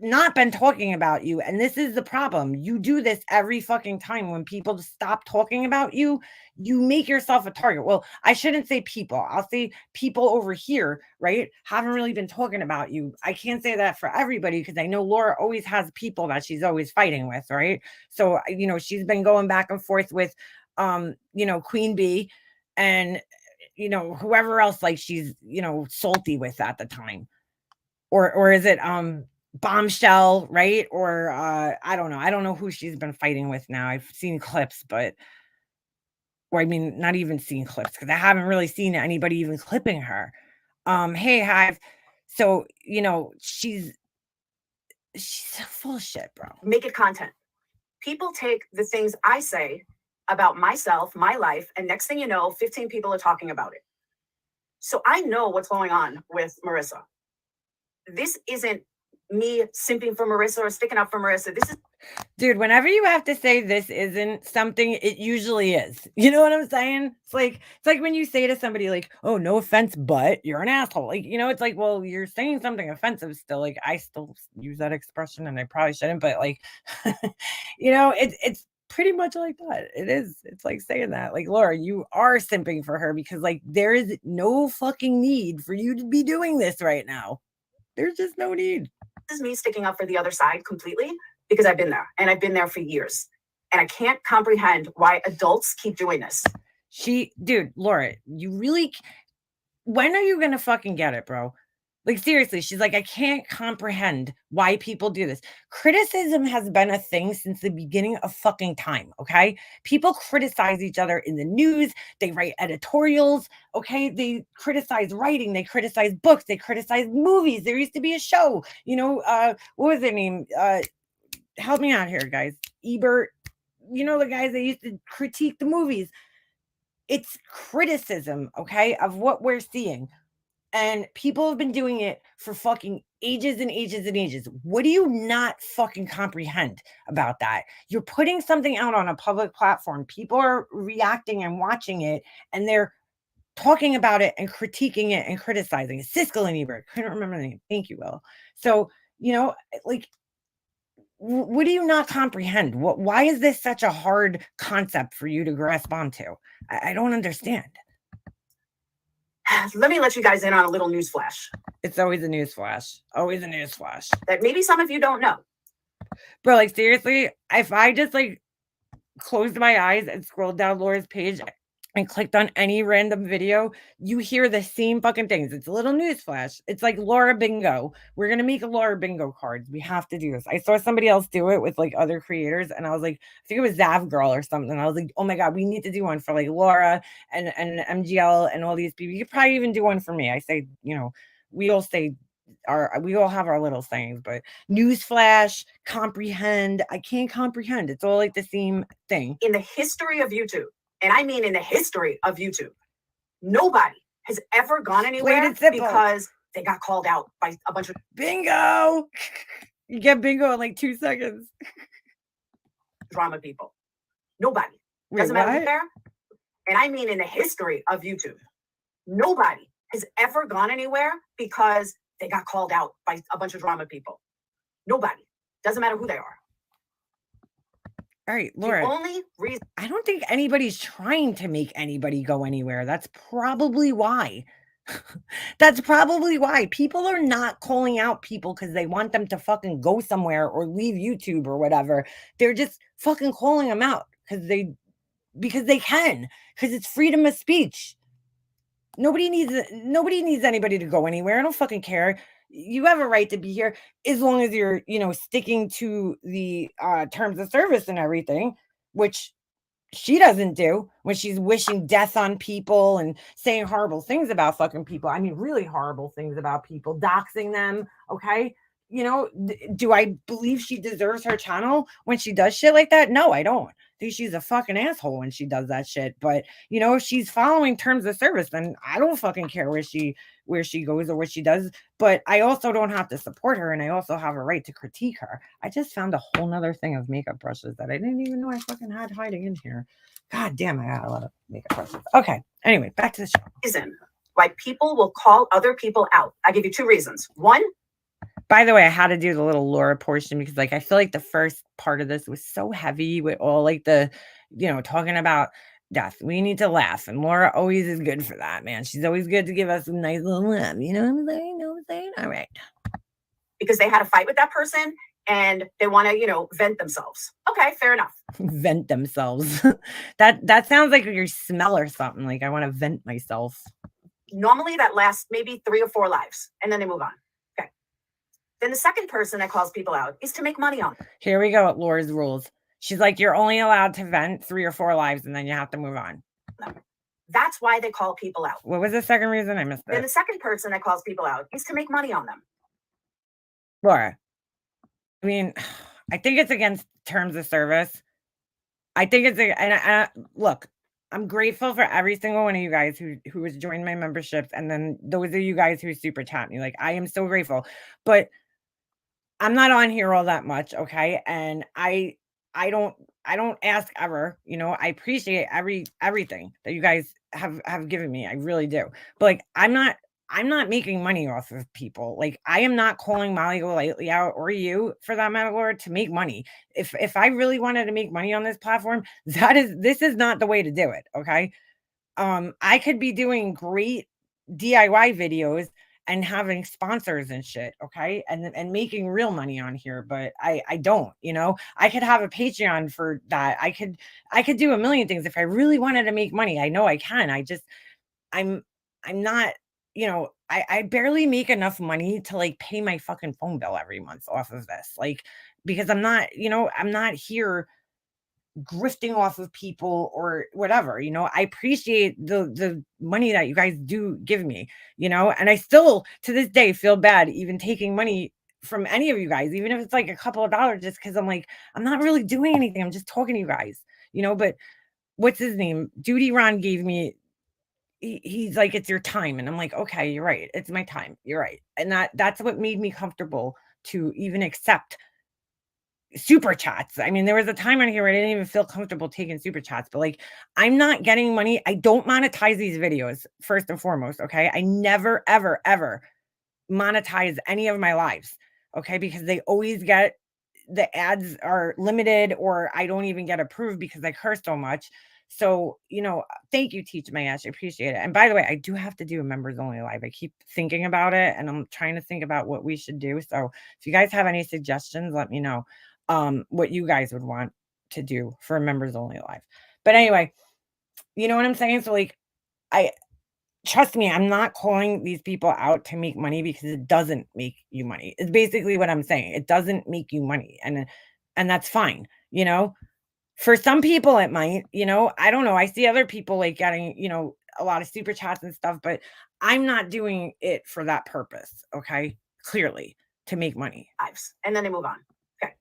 not been talking about you, and this is the problem. You do this every fucking time. When people stop talking about you, you make yourself a target. Well, I shouldn't say people, I'll say people over here, right, haven't really been talking about you. I can't say that for everybody, because I know Laura always has people that she's always fighting with, right? So she's been going back and forth with Queen Bee, and whoever else, like, she's salty with at the time. Or is it Bombshell, right? Or I don't know. I don't know who she's been fighting with now. I've seen clips, or I mean, not even seen clips, because I haven't really seen anybody even clipping her. Hey, Hive. So she's full of shit, bro. Make it content. People take the things I say about myself, my life, and next thing you know, 15 people are talking about it. So I know what's going on with Marissa. This isn't me simping for Marissa or sticking up for Marissa. This is, dude, whenever you have to say this isn't something, it usually is. You know what I'm saying? It's like when you say to somebody, like, oh, no offense, but you're an asshole. Like, it's like, well, you're saying something offensive still. Like, I still use that expression, and I probably shouldn't, but like, it's pretty much like that. It is. It's like saying that, like, Laura, you are simping for her, because like there is no fucking need for you to be doing this right now. There's just no need. This is me sticking up for the other side completely, because I've been there, and I've been there for years, and I can't comprehend why adults keep doing this. Dude, Laura, when are you gonna fucking get it, bro? Like, seriously, she's like, I can't comprehend why people do this. Criticism has been a thing since the beginning of fucking time, okay? People criticize each other in the news. They write editorials, okay? They criticize writing. They criticize books. They criticize movies. There used to be a show, what was their name? Help me out here, guys. Ebert, the guys that used to critique the movies. It's criticism, okay, of what we're seeing. And people have been doing it for fucking ages and ages and ages. What do you not fucking comprehend about that? You're putting something out on a public platform. People are reacting and watching it, and they're talking about it and critiquing it and criticizing it. Siskel and Ebert. Couldn't remember the name. Thank you, Will. So, like, what do you not comprehend? Why is this such a hard concept for you to grasp onto? I don't understand. Let me let you guys in on a little news flash. It's always a news flash. Always a news flash. That maybe some of you don't know. Bro, like, seriously, if I just like closed my eyes and scrolled down Laura's page and clicked on any random video, you hear the same fucking things. It's a little news flash. It's like Laura Bingo. We're gonna make a Laura Bingo cards. We have to do this. I saw somebody else do it with like other creators, and I was like, I think it was Zav Girl or something. I was like, oh my god, we need to do one for like Laura and MGL and all these people. You could probably even do one for me. I say, we all have our little sayings, but newsflash, comprehend. I can't comprehend. It's all like the same thing. In the history of YouTube, and I mean in the history of YouTube, nobody has ever gone anywhere because they got called out by a bunch of bingo. You get bingo in like 2 seconds. Drama people. Nobody. Doesn't matter who's there. And I mean in the history of YouTube, nobody has ever gone anywhere because they got called out by a bunch of drama people. Nobody. Doesn't matter who they are. All right, Laura. The only reason I don't think anybody's trying to make anybody go anywhere. That's probably why. That's probably why people are not calling out people because they want them to fucking go somewhere or leave YouTube or whatever. They're just fucking calling them out because they can, because it's freedom of speech. Nobody needs anybody to go anywhere. I don't fucking care. You have a right to be here as long as you're, sticking to the terms of service and everything, which she doesn't do when she's wishing death on people and saying horrible things about fucking people. I mean, really horrible things about people, doxing them. Okay. do I believe she deserves her channel when she does shit like that? No, I don't. I think she's a fucking asshole when she does that shit. But if she's following terms of service, then I don't fucking care where she goes or what she does. But I also don't have to support her, and I also have a right to critique her. I just found a whole nother thing of makeup brushes that I didn't even know I fucking had hiding in here. God damn, I got a lot of makeup brushes. Okay. Anyway, back to the show. Reason why people will call other people out. I give you two reasons. One, by the way, I had to do the little Laura portion because I feel like the first part of this was so heavy with all like the, talking about death. We need to laugh. And Laura always is good for that, man. She's always good to give us a nice little laugh. You know what I'm saying? You know what I'm saying? All right. because they had a fight with that person and they want to, vent themselves. Okay, fair enough. Vent themselves. that sounds like your smell or something. Like I want to vent myself. Normally that lasts maybe 3 or 4 lives and then they move on. Okay. Then the second person that calls people out is to make money on them. Here we go at Laura's rules. She's like, you're only allowed to vent 3 or 4 lives and then you have to move on. That's why they call people out. What was the second reason? I missed it. Then the second person that calls people out is to make money on them. Laura, I mean, I think it's against terms of service. I think it's look, I'm grateful for every single one of you guys who has joined my memberships, and then those of you guys who super chat me. Like, I am so grateful, but I'm not on here all that much, okay? And I don't ask ever, I appreciate everything that you guys have given me. I really do. But like, I'm not making money off of people. Like, I am not calling Molly Golightly out, or you for that matter, Laura, to make money. If I really wanted to make money on this platform, this is not the way to do it. Okay. I could be doing great DIY videos and having sponsors and shit, okay, and making real money on here, but I don't. I could have a Patreon for that. I could do a million things if I really wanted to make money. I know I can. I'm not, I barely make enough money to like pay my fucking phone bill every month off of this, like, because I'm not here grifting off of people or whatever. I appreciate the money that you guys do give me, and I still to this day feel bad even taking money from any of you guys, even if it's like a couple of dollars, just because I'm like, I'm not really doing anything. I'm just talking to you guys, but what's his name? Duty Ron gave me, he's like, it's your time. And I'm like, okay, you're right. It's my time. You're right. And that's what made me comfortable to even accept super chats. I mean, there was a time on here where I didn't even feel comfortable taking super chats, but like, I'm not getting money. I don't monetize these videos first and foremost. Okay. I never, ever, ever monetize any of my lives. Okay. Because they always get, the ads are limited, or I don't even get approved because I curse so much. So, thank you, Teach My Ash. I appreciate it. And by the way, I do have to do a members only live. I keep thinking about it and I'm trying to think about what we should do. So if you guys have any suggestions, let me know what you guys would want to do for a members only live. But anyway, you know what I'm saying? So like, trust me, I'm not calling these people out to make money because it doesn't make you money. It's basically what I'm saying. It doesn't make you money. And that's fine. For some people it might, I don't know. I see other people like getting, a lot of super chats and stuff, but I'm not doing it for that purpose. Okay. Clearly to make money. Lives, and then they move on. Okay.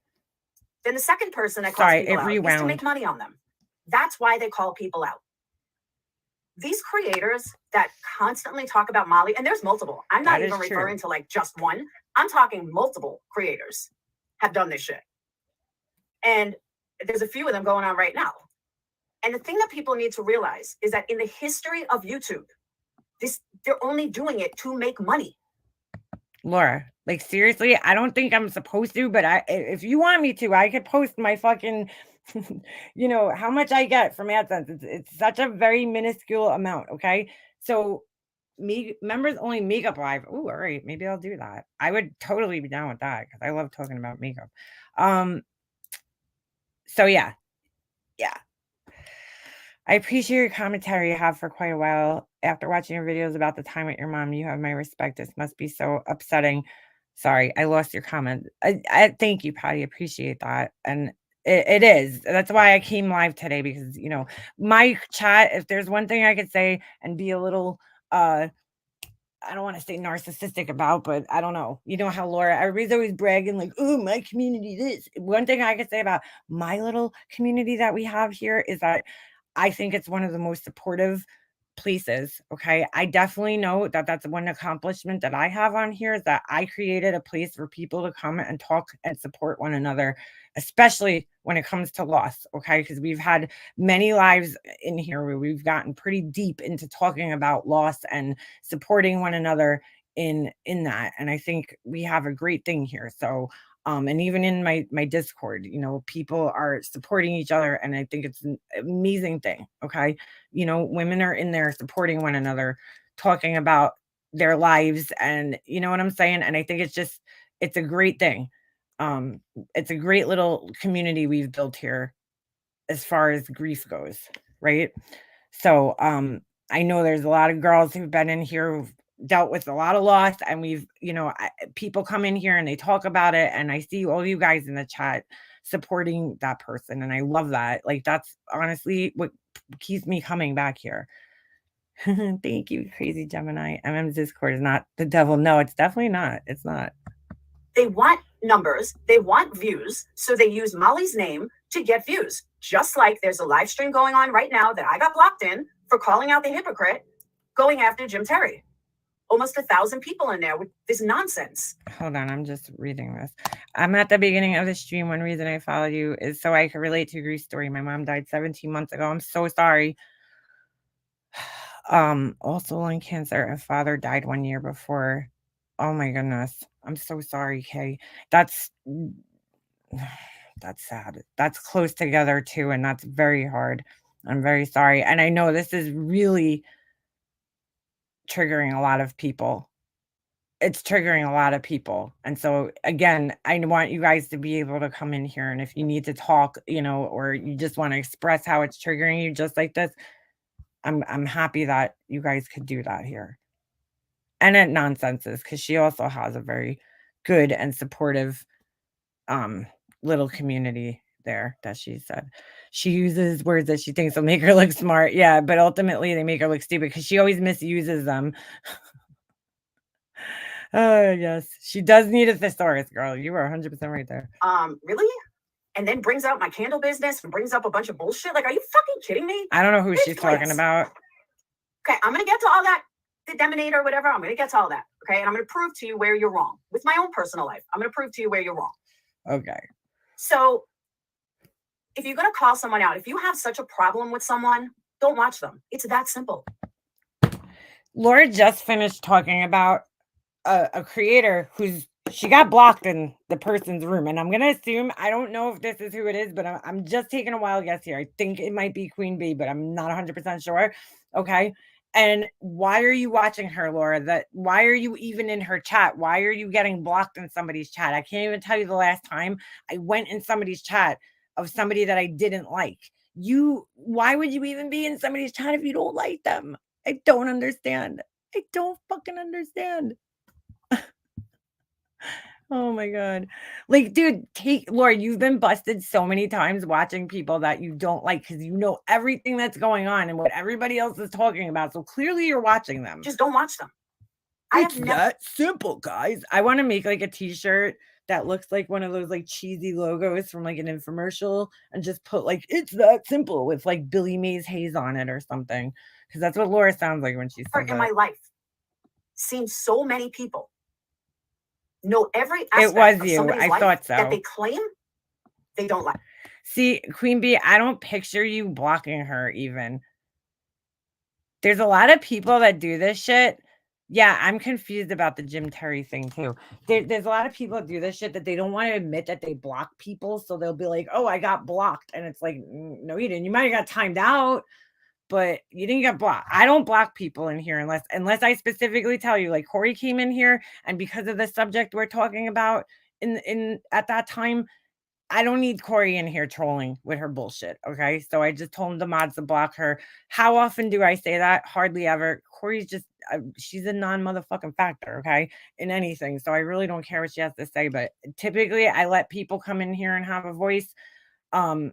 Then the second person that calls people out is to make money on them. That's why they call people out. These creators that constantly talk about Molly, and there's multiple. I'm not even referring to like just one. I'm talking multiple creators have done this shit. And there's a few of them going on right now. And the thing that people need to realize is that in the history of YouTube, they're only doing it to make money. Laura, like seriously, I don't think I'm supposed to, but if you want me to, I could post my fucking, how much I get from AdSense. It's such a very minuscule amount. Okay. So members only makeup live. Oh, all right. Maybe I'll do that. I would totally be down with that because I love talking about makeup. So yeah. I appreciate your commentary you have for quite a while. After watching your videos about the time with your mom, you have my respect. This must be so upsetting. Sorry, I lost your comment. I thank you, Patty. Appreciate that. And it is. That's why I came live today, because, my chat, if there's one thing I could say and be a little I don't want to say narcissistic about, but I don't know. You know how Laura, everybody's always bragging like, oh, my community this. One thing I could say about my little community that we have here is that I think it's one of the most supportive places. Okay. I definitely know that that's one accomplishment that I have on here is that I created a place for people to come and talk and support one another, especially when it comes to loss. Okay. Because we've had many lives in here where we've gotten pretty deep into talking about loss and supporting one another in that. And I think we have a great thing here. So and even in my Discord, people are supporting each other, and I think it's an amazing thing. Okay. Women are in there supporting one another, talking about their lives, and you know what I'm saying? And I think it's a great thing. Um, it's a great little community we've built here as far as grief goes, right? So, I know there's a lot of girls who've been in here who've dealt with a lot of loss, and people come in here and they talk about it, and I see all you guys in the chat supporting that person, and I love that. Like, that's honestly what keeps me coming back here. Thank you, crazy Gemini. MM's Discord is not the devil. No, it's definitely not. It's not. They want numbers, they want views, so they use Molly's name to get views. Just like there's a live stream going on right now that I got blocked in for calling out the hypocrite going after Jim Terry. Almost 1,000 people in there with this nonsense. Hold on, I'm just reading this. I'm at the beginning of the stream. One reason I follow you is so I can relate to your grief story. My mom died 17 months ago. I'm so sorry. Also lung cancer. And father died 1 year before. Oh my goodness. I'm so sorry, Kay. That's sad. That's close together too, and that's very hard. I'm very sorry. And I know this is really triggering a lot of people. It's triggering a lot of people. And so again, I want you guys to be able to come in here, and if you need to talk, or you just want to express how it's triggering you just like this, I'm happy that you guys could do that here. And at Nonsenses, because she also has a very good and supportive little community there that she said. She uses words that she thinks will make her look smart. Yeah, but ultimately they make her look stupid because she always misuses them. Oh, yes. She does need a thesaurus, girl. You are 100% right there. Really? And then brings out my candle business and brings up a bunch of bullshit. Like, are you fucking kidding me? I don't know who she's Ridiculous. talking about. Okay, I'm gonna get to all that, the Deminator or whatever. I'm gonna get to all that. Okay, and I'm gonna prove to you where you're wrong with my own personal life. I'm gonna prove to you where you're wrong. Okay. So if you're gonna call someone out, if you have such a problem with someone, don't watch them. It's that simple. Laura just finished talking about a creator she got blocked in the person's room, and I'm gonna assume, I don't know if this is who it is, but I'm just taking a wild guess here. I think it might be Queen Bee, but I'm not 100% sure. Okay. And why are you watching her, Laura? Why are you even in her chat? Why are you getting blocked in somebody's chat? I can't even tell you the last time I went in somebody's chat of somebody that I didn't like. Why would you even be in somebody's chat if you don't like them? I don't understand. I don't fucking understand. Oh my God. Like, dude, Laura, you've been busted so many times watching people that you don't like because you know everything that's going on and what everybody else is talking about. So clearly you're watching them. Just don't watch them. It's that simple, guys. I want to make like a t-shirt that looks like one of those like cheesy logos from like an infomercial and just put like, it's that simple with like Billy Mays Hayes on it or something. Because that's what Laura sounds like when she says in my life. Seen so many people know every aspect it was of you. somebody's I life thought so. that they claim they don't like. See, Queen Bee, I don't picture you blocking her even. There's a lot of people that do this shit. Yeah, I'm confused about the Jim Terry thing too. There's a lot of people that do this shit that they don't want to admit that they block people. So they'll be like, oh, I got blocked. And it's like, no, you didn't. You might have got timed out, but you didn't get blocked. I don't block people in here unless I specifically tell you, like Corey came in here, and because of the subject we're talking about in at that time, I don't need Corey in here trolling with her bullshit. Okay. So I just told the mods to block her. How often do I say that? Hardly ever. Corey's just, she's a non-motherfucking factor. Okay. In anything. So I really don't care what she has to say. But typically I let people come in here and have a voice. And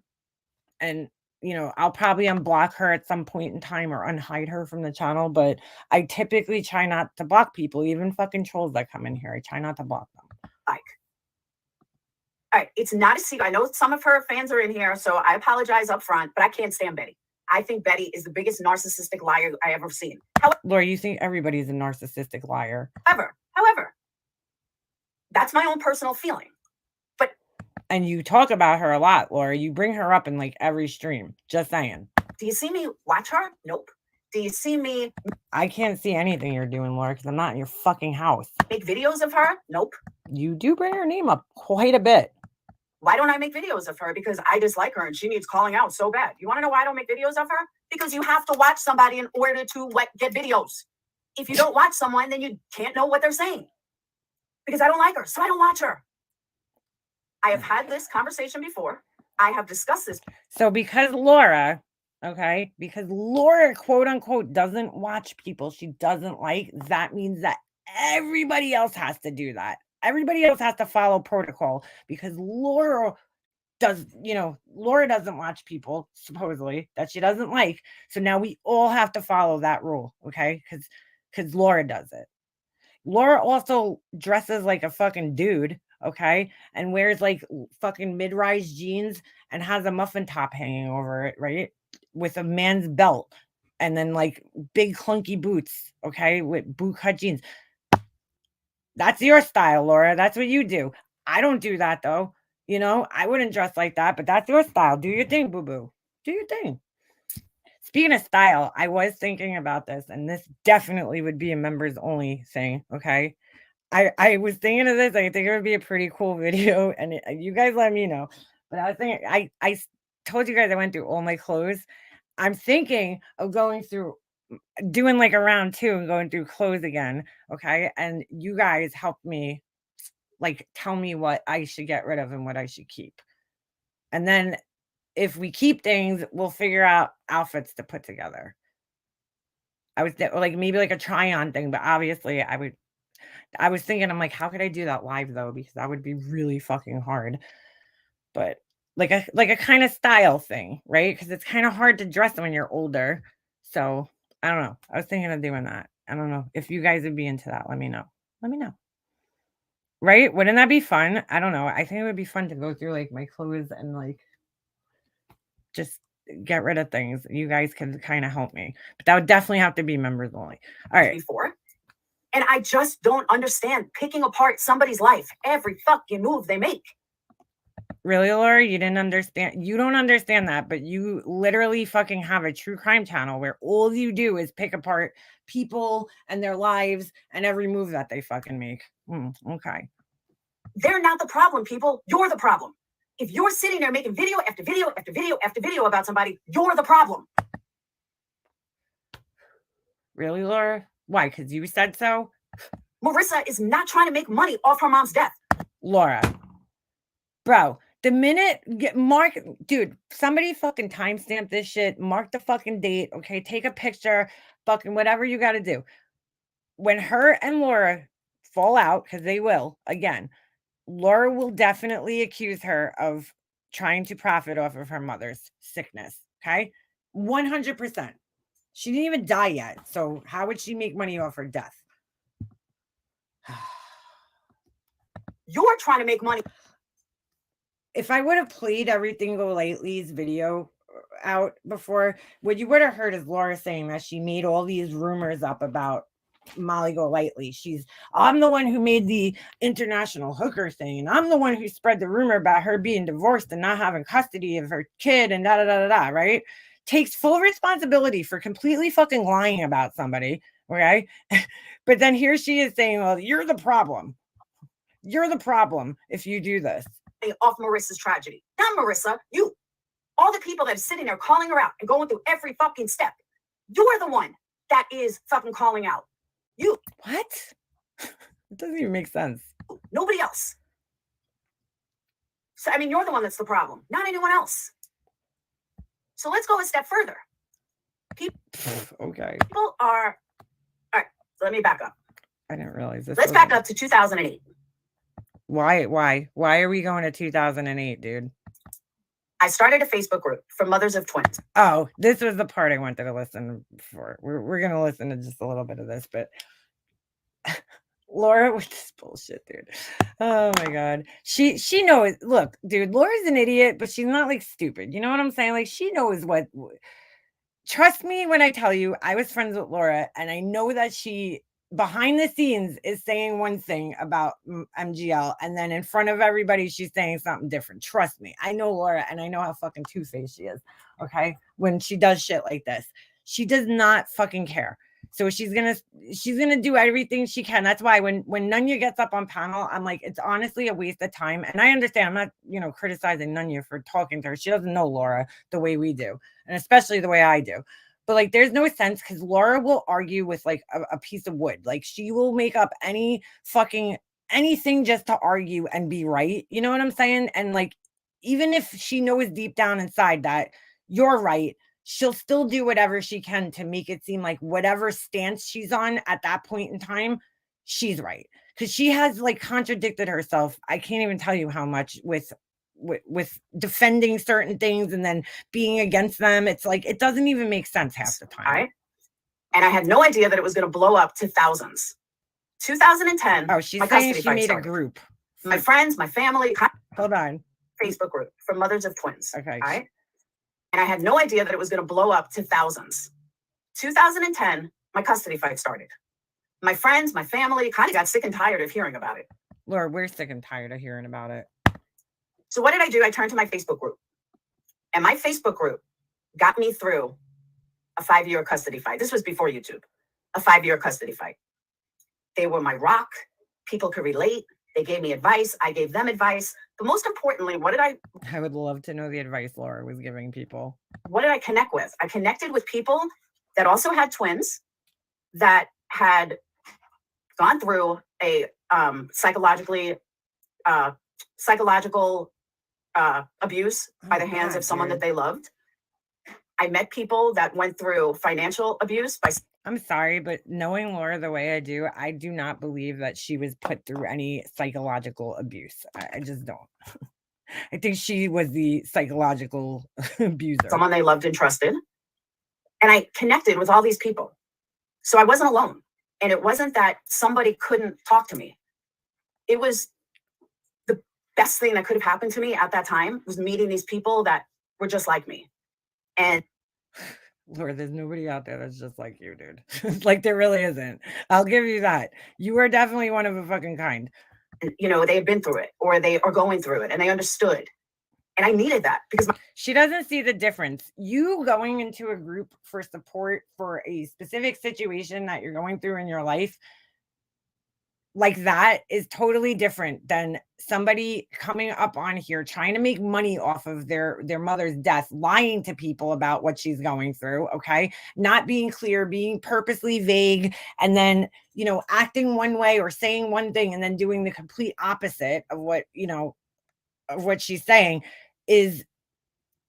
I'll probably unblock her at some point in time or unhide her from the channel, but I typically try not to block people, even fucking trolls that come in here. I try not to block them. Like, all right, it's not a secret. I know some of her fans are in here, so I apologize up front, but I can't stand Betty. I think Betty is the biggest narcissistic liar I ever seen. Laura, you think everybody's a narcissistic liar. However, that's my own personal feeling. And you talk about her a lot, Laura. You bring her up in like every stream. Just saying. Do you see me watch her? Nope. Do you see me I can't see anything you're doing, Laura, because I'm not in your fucking house. make videos of her? Nope. You do bring her name up quite a bit. Why don't I make videos of her? Because I dislike her and she needs calling out so bad. You want to know why I don't make videos of her? Because you have to watch somebody in order to get videos. If you don't watch someone, then you can't know what they're saying. Because I don't like her, so I don't watch her. I have had this conversation before. I have discussed this. So because Laura, quote unquote, doesn't watch people she doesn't like, that means that everybody else has to do that. Everybody else has to follow protocol because Laura doesn't watch people, supposedly, that she doesn't like. So now we all have to follow that rule, okay? Because Laura does it. Laura also dresses like a fucking dude, okay? And wears like fucking mid-rise jeans and has a muffin top hanging over it, right? With a man's belt and then like big clunky boots, okay? With boot cut jeans. That's your style, Laura. That's what you do. I don't do that though. I wouldn't dress like that, but that's your style. Do your thing, boo-boo. Do your thing. Speaking of style, I was thinking about this, and this definitely would be a members only thing, okay? I was thinking of this. I think it would be a pretty cool video, and you guys let me know. But I was thinking, I told you guys I went through all my clothes. I'm thinking of doing like a round 2 and going through clothes again, okay? And you guys help me, like, tell me what I should get rid of and what I should keep. And then if we keep things, we'll figure out outfits to put together. I was like, maybe like a try-on thing, but obviously I was thinking, I'm like, how could I do that live though? Because that would be really fucking hard. But like a kind of style thing, right? Because it's kind of hard to dress when you're older. So I don't know. I was thinking of doing that. I don't know if you guys would be into that. Let me know. Right? Wouldn't that be fun? I don't know. I think it would be fun to go through like my clothes and like just get rid of things. You guys can kind of help me. But that would definitely have to be members only. All right. Before. And I just don't understand picking apart somebody's life, every fucking move they make. Really, Laura? You didn't understand? You don't understand that, but you literally fucking have a true crime channel where all you do is pick apart people and their lives and every move that they fucking make. Okay. They're not the problem, people. You're the problem. If you're sitting there making video after video after video after video about somebody, you're the problem. Really, Laura? Why? Because you said so? Marissa is not trying to make money off her mom's death. Laura. Bro, the minute mark, dude, somebody fucking timestamp this shit, mark the fucking date, okay? Take a picture, fucking whatever you got to do. When her and Laura fall out, because they will, again, Laura will definitely accuse her of trying to profit off of her mother's sickness, okay? 100%. She didn't even die yet, so how would she make money off her death? You're trying to make money. If I would have played Everything Golightly's video out before, what you would have heard is Laura saying that she made all these rumors up about Molly Golightly. I'm the one who made the international hooker thing, and I'm the one who spread the rumor about her being divorced and not having custody of her kid and da-da-da-da-da, right? Takes full responsibility for completely fucking lying about somebody, okay? But then here she is saying, well, you're the problem. You're the problem if you do this. Off Marissa's tragedy. Not Marissa, you. All the people that are sitting there calling her out and going through every fucking step. You're the one that is fucking calling out. You. What? It doesn't even make sense. Nobody else. So, I mean, you're the one that's the problem, not anyone else. So let's go a step further. Okay. People are, all right, let me back up. I didn't realize this. Let's back up to 2008. Why are we going to 2008, dude? I started a Facebook group for mothers of twins. Oh, this was the part I wanted to listen for. We're gonna listen to just a little bit of this, but Laura with this bullshit, dude. Oh my god. She knows. Look, dude, Laura's an idiot, but she's not like stupid. You know what I'm saying? Like she knows what. Trust me when I tell you, I was friends with Laura, and I know that she behind the scenes is saying one thing about MGL, and then in front of everybody, she's saying something different. Trust me, I know Laura, and I know how fucking two-faced she is. Okay, when she does shit like this, she does not fucking care. So she's gonna do everything she can. That's why when Nunya gets up on panel, I'm like, it's honestly a waste of time. And I understand. I'm not, criticizing Nunya for talking to her. She doesn't know Laura the way we do, and especially the way I do. But like, there's no sense because Laura will argue with like a piece of wood. Like she will make up anything just to argue and be right. You know what I'm saying? And like, even if she knows deep down inside that you're right, she'll still do whatever she can to make it seem like whatever stance she's on at that point in time, she's right. Because she has like contradicted herself. I can't even tell you how much with defending certain things and then being against them. It's like, it doesn't even make sense half the time. Right? And I had no idea that it was going to blow up to thousands. 2010. Oh, she's my saying custody she fight made started. a group. My friends, my family, Hold on. Facebook group for mothers of twins. Okay. All right. And I had no idea that it was going to blow up to thousands. 2010, my custody fight started. My friends, my family kind of got sick and tired of hearing about it. Laura, we're sick and tired of hearing about it. So what did I do? I turned to my Facebook group. And my Facebook group got me through a 5-year custody fight. This was before YouTube. A 5-year custody fight. They were my rock. People could relate. They gave me advice. I gave them advice. But most importantly, I would love to know the advice Laura was giving people. What did I connect with? I connected with people that also had twins, that had gone through a psychological abuse by the hands of someone that they loved. I met people that went through financial abuse by. I'm sorry, but knowing Laura the way I do not believe that she was put through any psychological abuse. I just don't. I think she was the psychological abuser. Someone they loved and trusted. And I connected with all these people. So I wasn't alone. And it wasn't that somebody couldn't talk to me. It was the best thing that could have happened to me at that time was meeting these people that were just like me. And Laura, there's nobody out there that's just like you, dude. Like there really isn't. I'll give you that. You are definitely one of a fucking kind. They had been through it, or they are going through it, and they understood. And I needed that because she doesn't see the difference. You going into a group for support for a specific situation that you're going through in your life, like that is totally different than somebody coming up on here trying to make money off of their mother's death, lying to people about what she's going through. Okay. Not being clear, being purposely vague, and then, acting one way or saying one thing and then doing the complete opposite of what, of what she's saying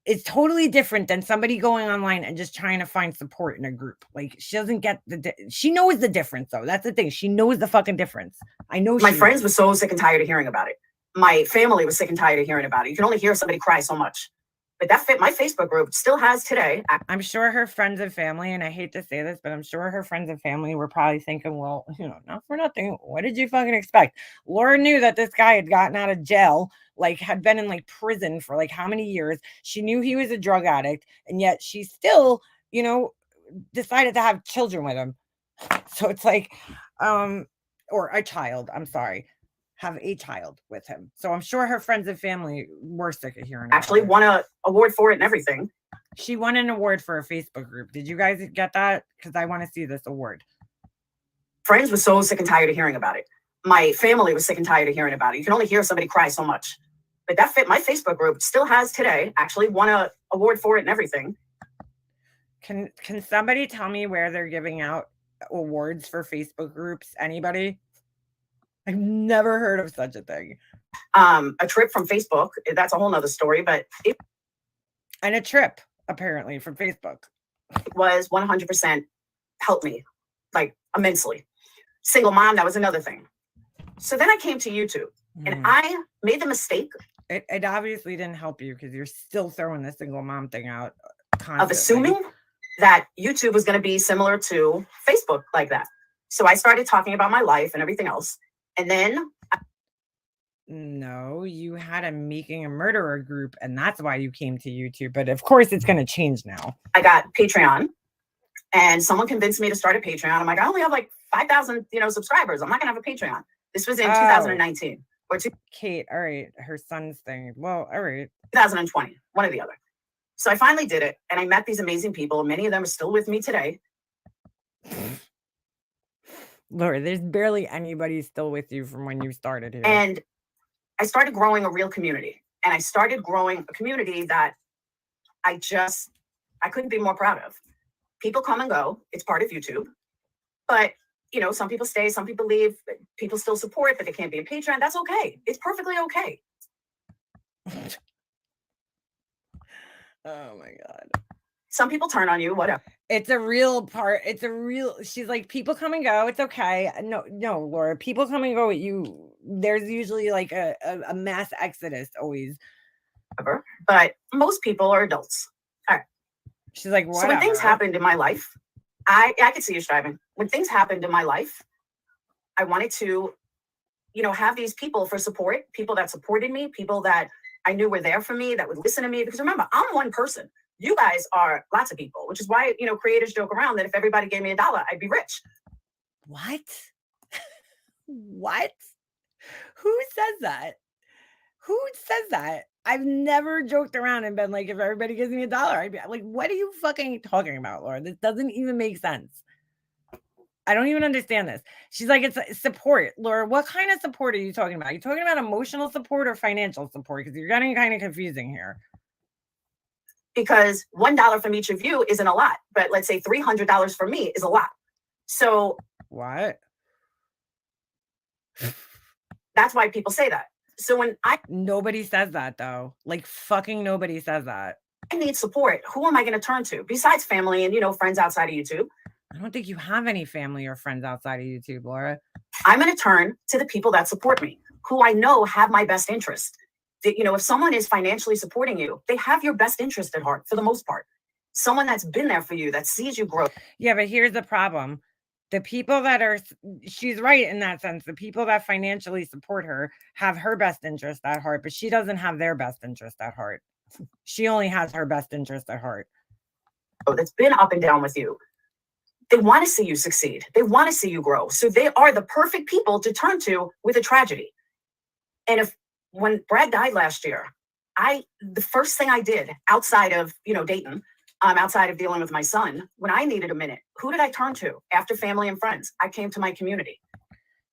it's totally different than somebody going online and just trying to find support in a group. Like she doesn't get she knows the difference though. That's the thing. She knows the fucking difference. I know my friends were so sick and tired of hearing about it. My family was sick and tired of hearing about it. You can only hear somebody cry so much. But my Facebook group still has today. I'm sure her friends and family, and I hate to say this, but I'm sure her friends and family were probably thinking, well, not for nothing. What did you fucking expect? Laura knew that this guy had gotten out of jail, like had been in like prison for like how many years. She knew he was a drug addict, and yet she still, decided to have children with him. So it's like, or a child, I'm sorry. Have a child with him. So I'm sure her friends and family were sick of hearing. Actually won an award for it and everything. She won an award for a Facebook group. Did you guys get that? Because I want to see this award. Friends were so sick and tired of hearing about it. My family was sick and tired of hearing about it. You can only hear somebody cry so much. But my Facebook group still has today, actually won an award for it and everything. Can somebody tell me where they're giving out awards for Facebook groups? Anybody? I've never heard of such a thing. A trip from Facebook. That's a whole nother story, but and a trip apparently from Facebook. It was 100% helped me like immensely. Single mom. That was another thing. So then I came to YouTube and I made the mistake It obviously didn't help you because you're still throwing the single mom thing out of constantly. assuming that YouTube was going to be similar to Facebook like that. So I started talking about my life and everything else. And then No, you had a Making a Murderer group, and that's why you came to YouTube. But of course, it's going to change now. I got Patreon, and someone convinced me to start a Patreon. I'm like, I only have like 5,000, subscribers. I'm not going to have a Patreon. This was in 2019 or Kate, all right, her son's thing. Well, all right. 2020, one or the other. So I finally did it, and I met these amazing people. Many of them are still with me today. Laura, there's barely anybody still with you from when you started here. And I started growing a real community, and I started growing a community that I couldn't be more proud of. People come and go. It's part of YouTube. But, some people stay, some people leave, people still support, but they can't be a Patreon. That's okay. It's perfectly okay. Oh my God. Some people turn on you, whatever. It's a real part. She's like, people come and go. It's okay. No, Laura, people come and go with you. There's usually like a mass exodus always. But most people are adults. All right. She's like, whatever. So when things happened in my life, I could see you striving. When things happened in my life, I wanted to, have these people for support, people that supported me, people that I knew were there for me, that would listen to me. Because remember, I'm one person. You guys are lots of people, which is why, creators joke around that if everybody gave me $1, I'd be rich. What? What? Who says that? Who says that? I've never joked around and been like, if everybody gives me $1, I'd be like, what are you fucking talking about, Laura? This doesn't even make sense. I don't even understand this. She's like, it's support. Laura, what kind of support are you talking about? Are you talking about emotional support or financial support? Because you're getting kind of confusing here. Because $1 from each of you isn't a lot, but let's say $300 for me is a lot. So what? That's why people say that. So nobody says that though. Like fucking nobody says that. I need support. Who am I going to turn to besides family and friends outside of YouTube? I don't think you have any family or friends outside of YouTube, Laura. I'm going to turn to the people that support me, who I know have my best interest. If someone is financially supporting you, they have your best interest at heart for the most part. Someone that's been there for you, that sees you grow. Yeah, but here's the problem. The people she's right in that sense. The people that financially support her have her best interest at heart, but she doesn't have their best interest at heart. She only has her best interest at heart. Oh, that's been up and down with you. They want to see you succeed. They want to see you grow. So they are the perfect people to turn to with a tragedy. And when Brad died last year, the first thing I did outside of, Dayton, outside of dealing with my son, when I needed a minute, who did I turn to after family and friends? I came to my community.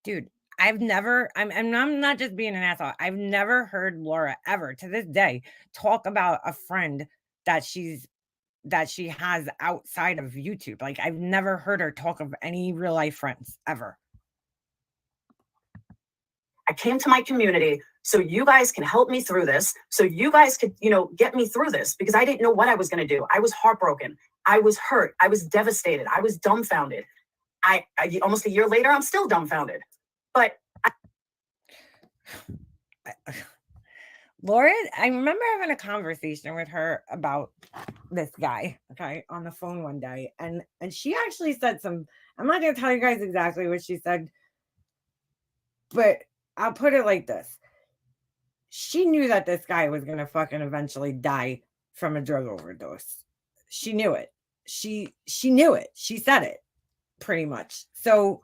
Dude, I'm not just being an asshole. I've never heard Laura ever to this day talk about a friend that she has outside of YouTube. Like I've never heard her talk of any real life friends ever. I came to my community so you guys can help me through this. So you guys could, get me through this because I didn't know what I was going to do. I was heartbroken. I was hurt. I was devastated. I was dumbfounded. I almost a year later, I'm still dumbfounded. But Laura, I remember having a conversation with her about this guy, okay, on the phone one day. And she actually said I'm not going to tell you guys exactly what she said, but I'll put it like this. She knew that this guy was going to fucking eventually die from a drug overdose. She knew it. She knew it. She said it pretty much. So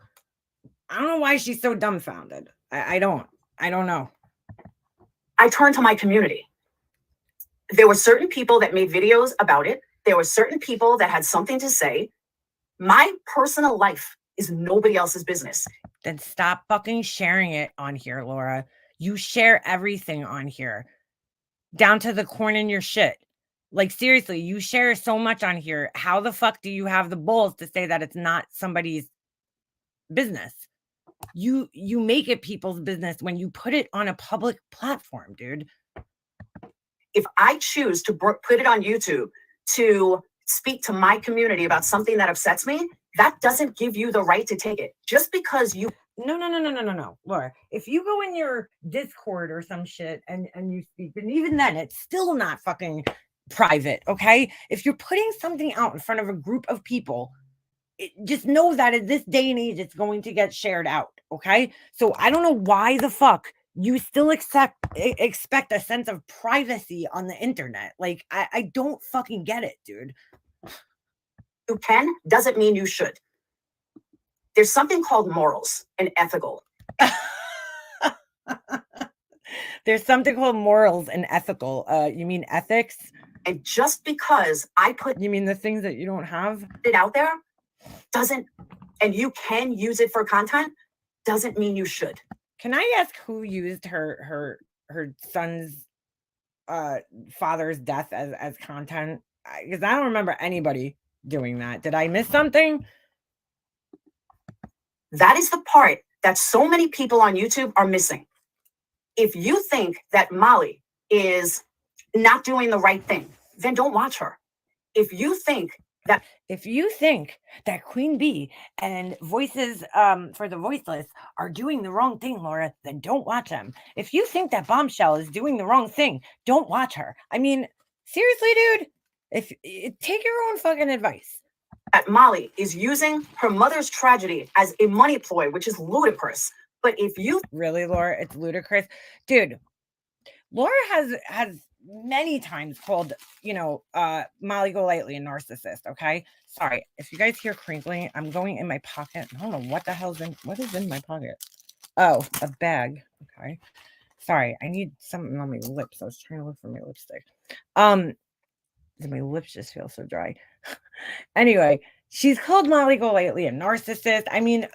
I don't know why she's so dumbfounded. I don't know. I turned to my community. There were certain people that made videos about it. There were certain people that had something to say. My personal life is nobody else's business. Then stop fucking sharing it on here, Laura. You share everything on here, down to the corn in your shit. Like, seriously, you share so much on here. How the fuck do you have the balls to say that it's not somebody's business? You make it people's business when you put it on a public platform, dude. If I choose to put it on YouTube to speak to my community about something that upsets me, That doesn't give you the right to take it. Just because you No, Laura. If you go in your Discord or some shit and you speak, and even then, it's still not fucking private. Okay, if you're putting something out in front of a group of people, just know that at this day and age, it's going to get shared out. Okay, so I don't know why the fuck you still expect a sense of privacy on the internet. Like I don't fucking get it, dude. can doesn't mean you should. There's something called morals and ethical. There's something called morals and ethical. You mean ethics? And just because I put You mean the things that you don't have? it out there doesn't, and you can use it for content, doesn't mean you should. Can I ask who used her son's father's death as content? Because I don't remember anybody doing that. Did I miss something? That is the part that so many people on YouTube are missing. If you think that Molly is not doing the right thing, then don't watch her. If you think that Queen Bee and Voices for the Voiceless are doing the wrong thing, Laura, then don't watch them. If you think that Bombshell is doing the wrong thing, don't watch her. I mean, seriously, dude, take your own fucking advice. that Molly is using her mother's tragedy as a money ploy, which is ludicrous. But if you Really, Laura, it's ludicrous, dude. Laura has many times called Molly Golightly a narcissist. Okay, sorry if you guys hear crinkling. I'm going in my pocket. I don't know what the hell's in. What is in my pocket? Oh, a bag. Okay, sorry. I need something on my lips. I was trying to look for my lipstick. My lips just feel so dry. Anyway, she's called Molly Golightly a narcissist. I mean,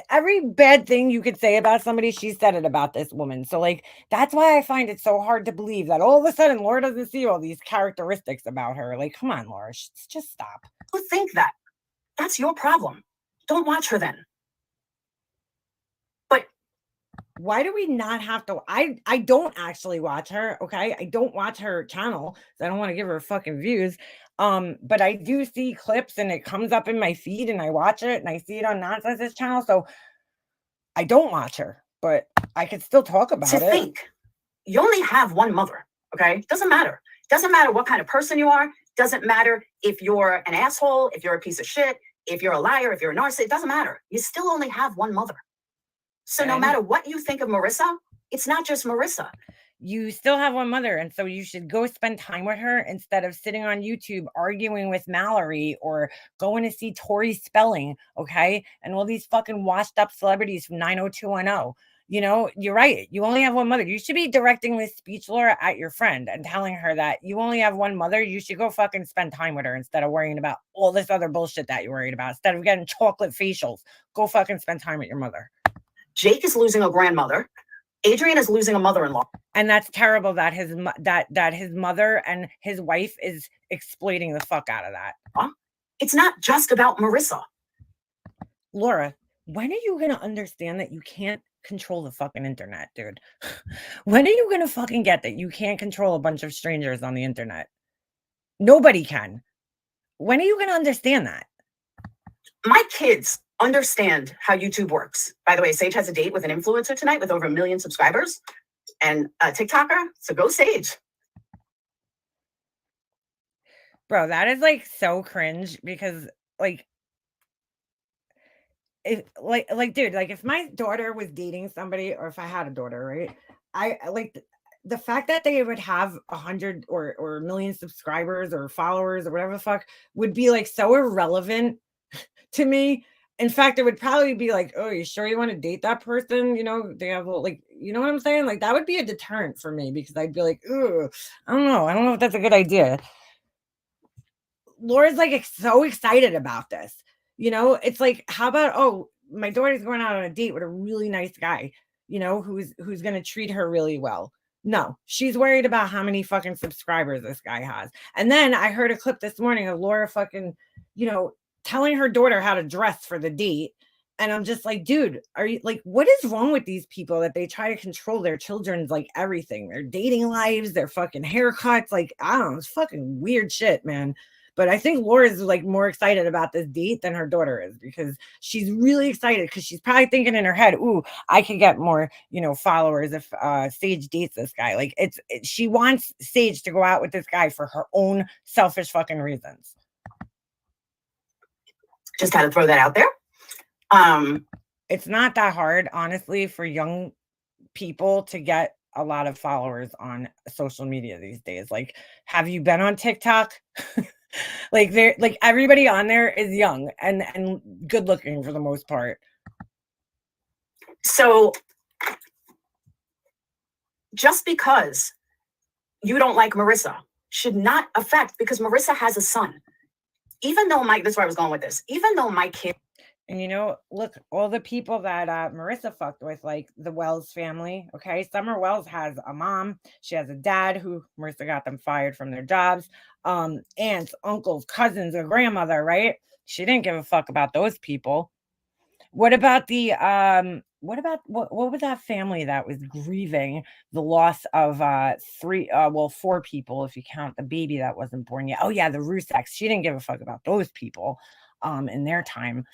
every bad thing you could say about somebody, she said it about this woman. So, like, that's why I find it so hard to believe that all of a sudden Laura doesn't see all these characteristics about her. Like, come on, Laura, just stop. think that, that's your problem. Don't watch her then. But Why do we not have to? I don't actually watch her. Okay, I don't watch her channel. So I don't want to give her fucking views. But I do see clips and it comes up in my feed and I watch it and I see it on Nonsense's channel. So I don't watch her, but I could still talk about to it. think, you only have one mother, okay? Doesn't matter. Doesn't matter what kind of person you are. Doesn't matter if you're an asshole, if you're a piece of shit, if you're a liar, if you're a narcissist. It doesn't matter. You still only have one mother. So no And- matter what you think of Marissa, it's not just Marissa. You still have one mother, and so you should go spend time with her instead of sitting on YouTube arguing with Mallory or going to see Tori Spelling, okay? And all these fucking washed up celebrities from 90210. You know, you're right. You only have one mother. You should be directing this speech, Laura, at your friend and telling her that you only have one mother. You should go fucking spend time with her instead of worrying about all this other bullshit that you're worried about. Instead of getting chocolate facials, go fucking spend time with your mother. Jake is losing a grandmother. Adrian is losing a mother-in-law. And that's terrible that his mother and his wife is exploiting the fuck out of that. It's not just about Marissa. Laura, when are you going to understand that you can't control the fucking internet, dude? When are you going to fucking get that you can't control a bunch of strangers on the internet? Nobody can. When are you going to understand that? My kids understand how YouTube works. By the way, Sage has a date with an influencer tonight with over 1 million subscribers and a TikToker. So go Sage. Bro, that is like so cringe because like if dude, like if my daughter was dating somebody or if I had a daughter, right? I like the fact that they would have 100 or 1 million subscribers or followers or whatever the fuck would be like so irrelevant to me. In fact, it would probably be like, oh, you sure you want to date that person? You know, they have like, you know what I'm saying? Like that would be a deterrent for me because I'd be like, oh, I don't know. I don't know if that's a good idea. Laura's like so excited about this. You know, it's like, how about, oh, my daughter's going out on a date with a really nice guy, you know, who's going to treat her really well. No, she's worried about how many fucking subscribers this guy has. And then I heard a clip this morning of Laura fucking, you know, telling her daughter how to dress for the date. And I'm just like, dude, are you like, what is wrong with these people that they try to control their children's like everything, their dating lives, their fucking haircuts? Like, I don't know, it's fucking weird shit, man. But I think Laura's like more excited about this date than her daughter is, because she's really excited, because she's probably thinking in her head, ooh, I could get more, followers if Sage dates this guy. Like she wants Sage to go out with this guy for her own selfish fucking reasons. Just had to throw that out there. It's not that hard, honestly, for young people to get a lot of followers on social media these days. Like, have you been on TikTok? Like everybody on there is young and good looking for the most part. So just because you don't like Marissa should not affect, because Marissa has a son. Even though that's where I was going with this. Even though my kid. And look, all the people that Marissa fucked with, like the Wells family, okay? Summer Wells has a mom. She has a dad who Marissa got them fired from their jobs. Aunts, uncles, cousins, a grandmother, right? She didn't give a fuck about those people. What about what was that family that was grieving the loss of 4 people, if you count the baby that wasn't born yet? Oh yeah, the Ruseks. She didn't give a fuck about those people in their time.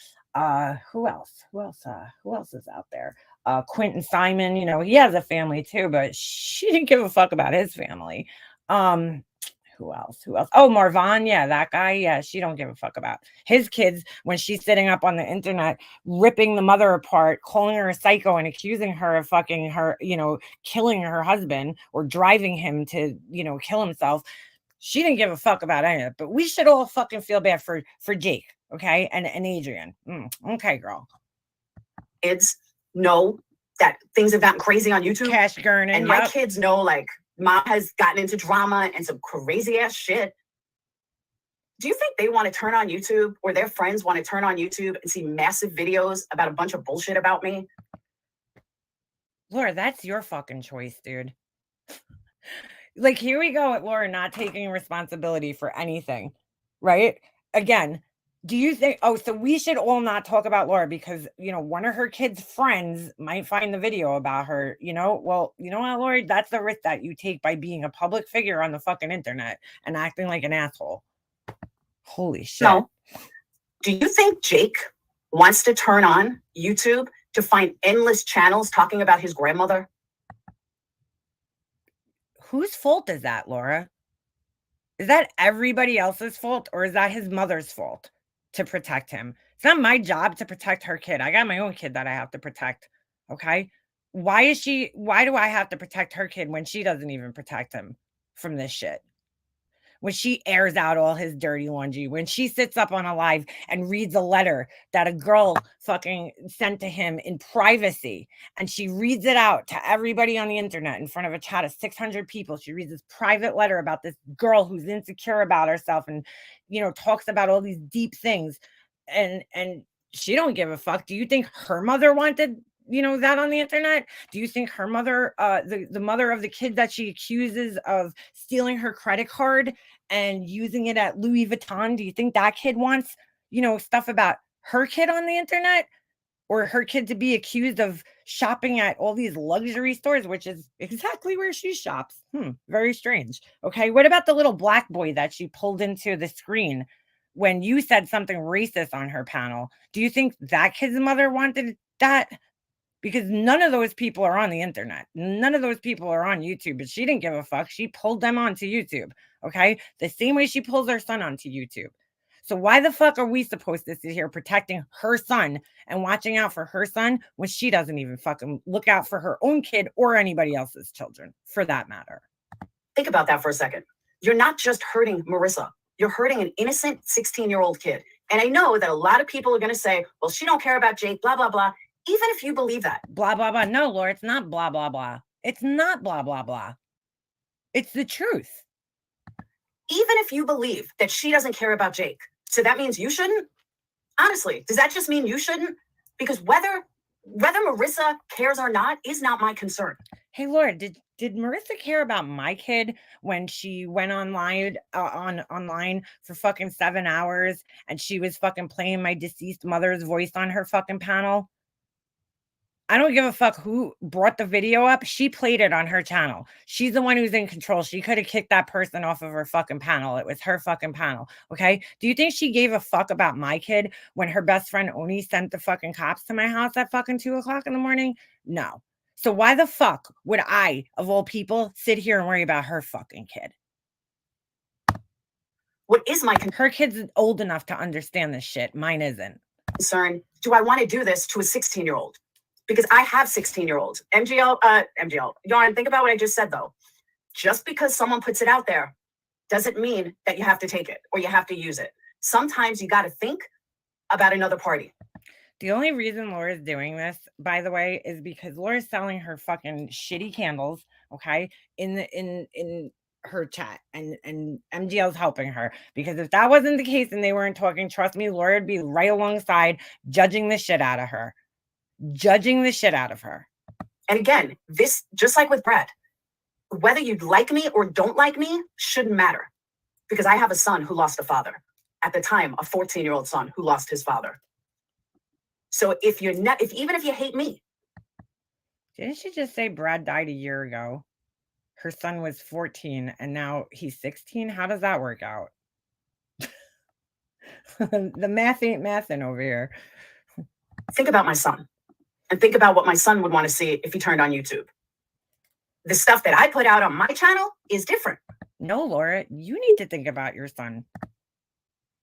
Who else is out there? Quentin Simon, he has a family too, but she didn't give a fuck about his family. Who else? Oh, Marvin. Yeah, that guy. Yeah, she don't give a fuck about his kids when she's sitting up on the internet, ripping the mother apart, calling her a psycho and accusing her of fucking her, killing her husband or driving him to, kill himself. She didn't give a fuck about any of it, but we should all fucking feel bad for Jake. Okay. And Adrian. Okay, girl. Kids know that things have gotten crazy on YouTube. Cash Gurnan. And my kids know, like, mom has gotten into drama and some crazy ass shit. Do you think they want to turn on YouTube, or their friends want to turn on YouTube and see massive videos about a bunch of bullshit about me? Laura, that's your fucking choice, dude. Like, here we go at Laura not taking responsibility for anything, right? Again, do you think, so we should all not talk about Laura because, one of her kids' friends might find the video about her, well, you know what, Laura, that's the risk that you take by being a public figure on the fucking internet and acting like an asshole. Holy shit. No. Do you think Jake wants to turn on YouTube to find endless channels talking about his grandmother? Whose fault is that, Laura? Is that everybody else's fault, or is that his mother's fault to protect him? It's not my job to protect her kid. I got my own kid that I have to protect. Okay. Why do I have to protect her kid when she doesn't even protect him from this shit? When she airs out all his dirty laundry, when she sits up on a live and reads a letter that a girl fucking sent to him in privacy, and she reads it out to everybody on the internet in front of a chat of 600 people. She reads this private letter about this girl who's insecure about herself and, talks about all these deep things, and she don't give a fuck. Do you think her mother wanted that on the internet? Do you think her mother, the mother of the kid that she accuses of stealing her credit card and using it at Louis Vuitton, do you think that kid wants, stuff about her kid on the internet, or her kid to be accused of shopping at all these luxury stores, which is exactly where she shops? Very strange. Okay. What about the little black boy that she pulled into the screen when you said something racist on her panel? Do you think that kid's mother wanted that? Because none of those people are on the internet. None of those people are on YouTube, but she didn't give a fuck. She pulled them onto YouTube. Okay. The same way she pulls her son onto YouTube. So why the fuck are we supposed to sit here protecting her son and watching out for her son when she doesn't even fucking look out for her own kid or anybody else's children, for that matter? Think about that for a second. You're not just hurting Marissa. You're hurting an innocent 16-year-old kid. And I know that a lot of people are going to say, well, she don't care about Jake, blah, blah, blah. Even if you believe that. Blah, blah, blah. No, Laura, it's not blah, blah, blah. It's not blah, blah, blah. It's the truth. Even if you believe that she doesn't care about Jake, so that means you shouldn't? Honestly, does that just mean you shouldn't? Because whether Marissa cares or not is not my concern. Hey, Laura, did Marissa care about my kid when she went online for fucking 7 hours and she was fucking playing my deceased mother's voice on her fucking panel? I don't give a fuck who brought the video up. She played it on her channel. She's the one who's in control. She could have kicked that person off of her fucking panel. It was her fucking panel. Okay. Do you think she gave a fuck about my kid when her best friend Oni sent the fucking cops to my house at fucking 2:00 in the morning? No. So why the fuck would I, of all people, sit here and worry about her fucking kid? What is my Her kid's old enough to understand this shit. Mine isn't. concern? Do I want to do this to a 16-year-old? Because I have 16-year-olds. MGL, Yarn, think about what I just said though. Just because someone puts it out there doesn't mean that you have to take it or you have to use it. Sometimes you got to think about another party. The only reason Laura's doing this, by the way, is because Laura's selling her fucking shitty candles, okay, in her chat, and MGL's helping her. Because if that wasn't the case and they weren't talking, trust me, Laura would be right alongside judging the shit out of her. Judging the shit out of her. And again, this, just like with Brad, whether you like me or don't like me shouldn't matter, because I have a son who lost a father. At the time, a 14-year-old son who lost his father. So if you're not, even if you hate me, Didn't she just say Brad died a year ago? Her son was 14 and now he's 16. How does that work out? The math ain't mathing over here. think about my son and think about what my son would want to see if he turned on YouTube. The stuff that I put out on my channel is different. No, Laura, you need to think about your son.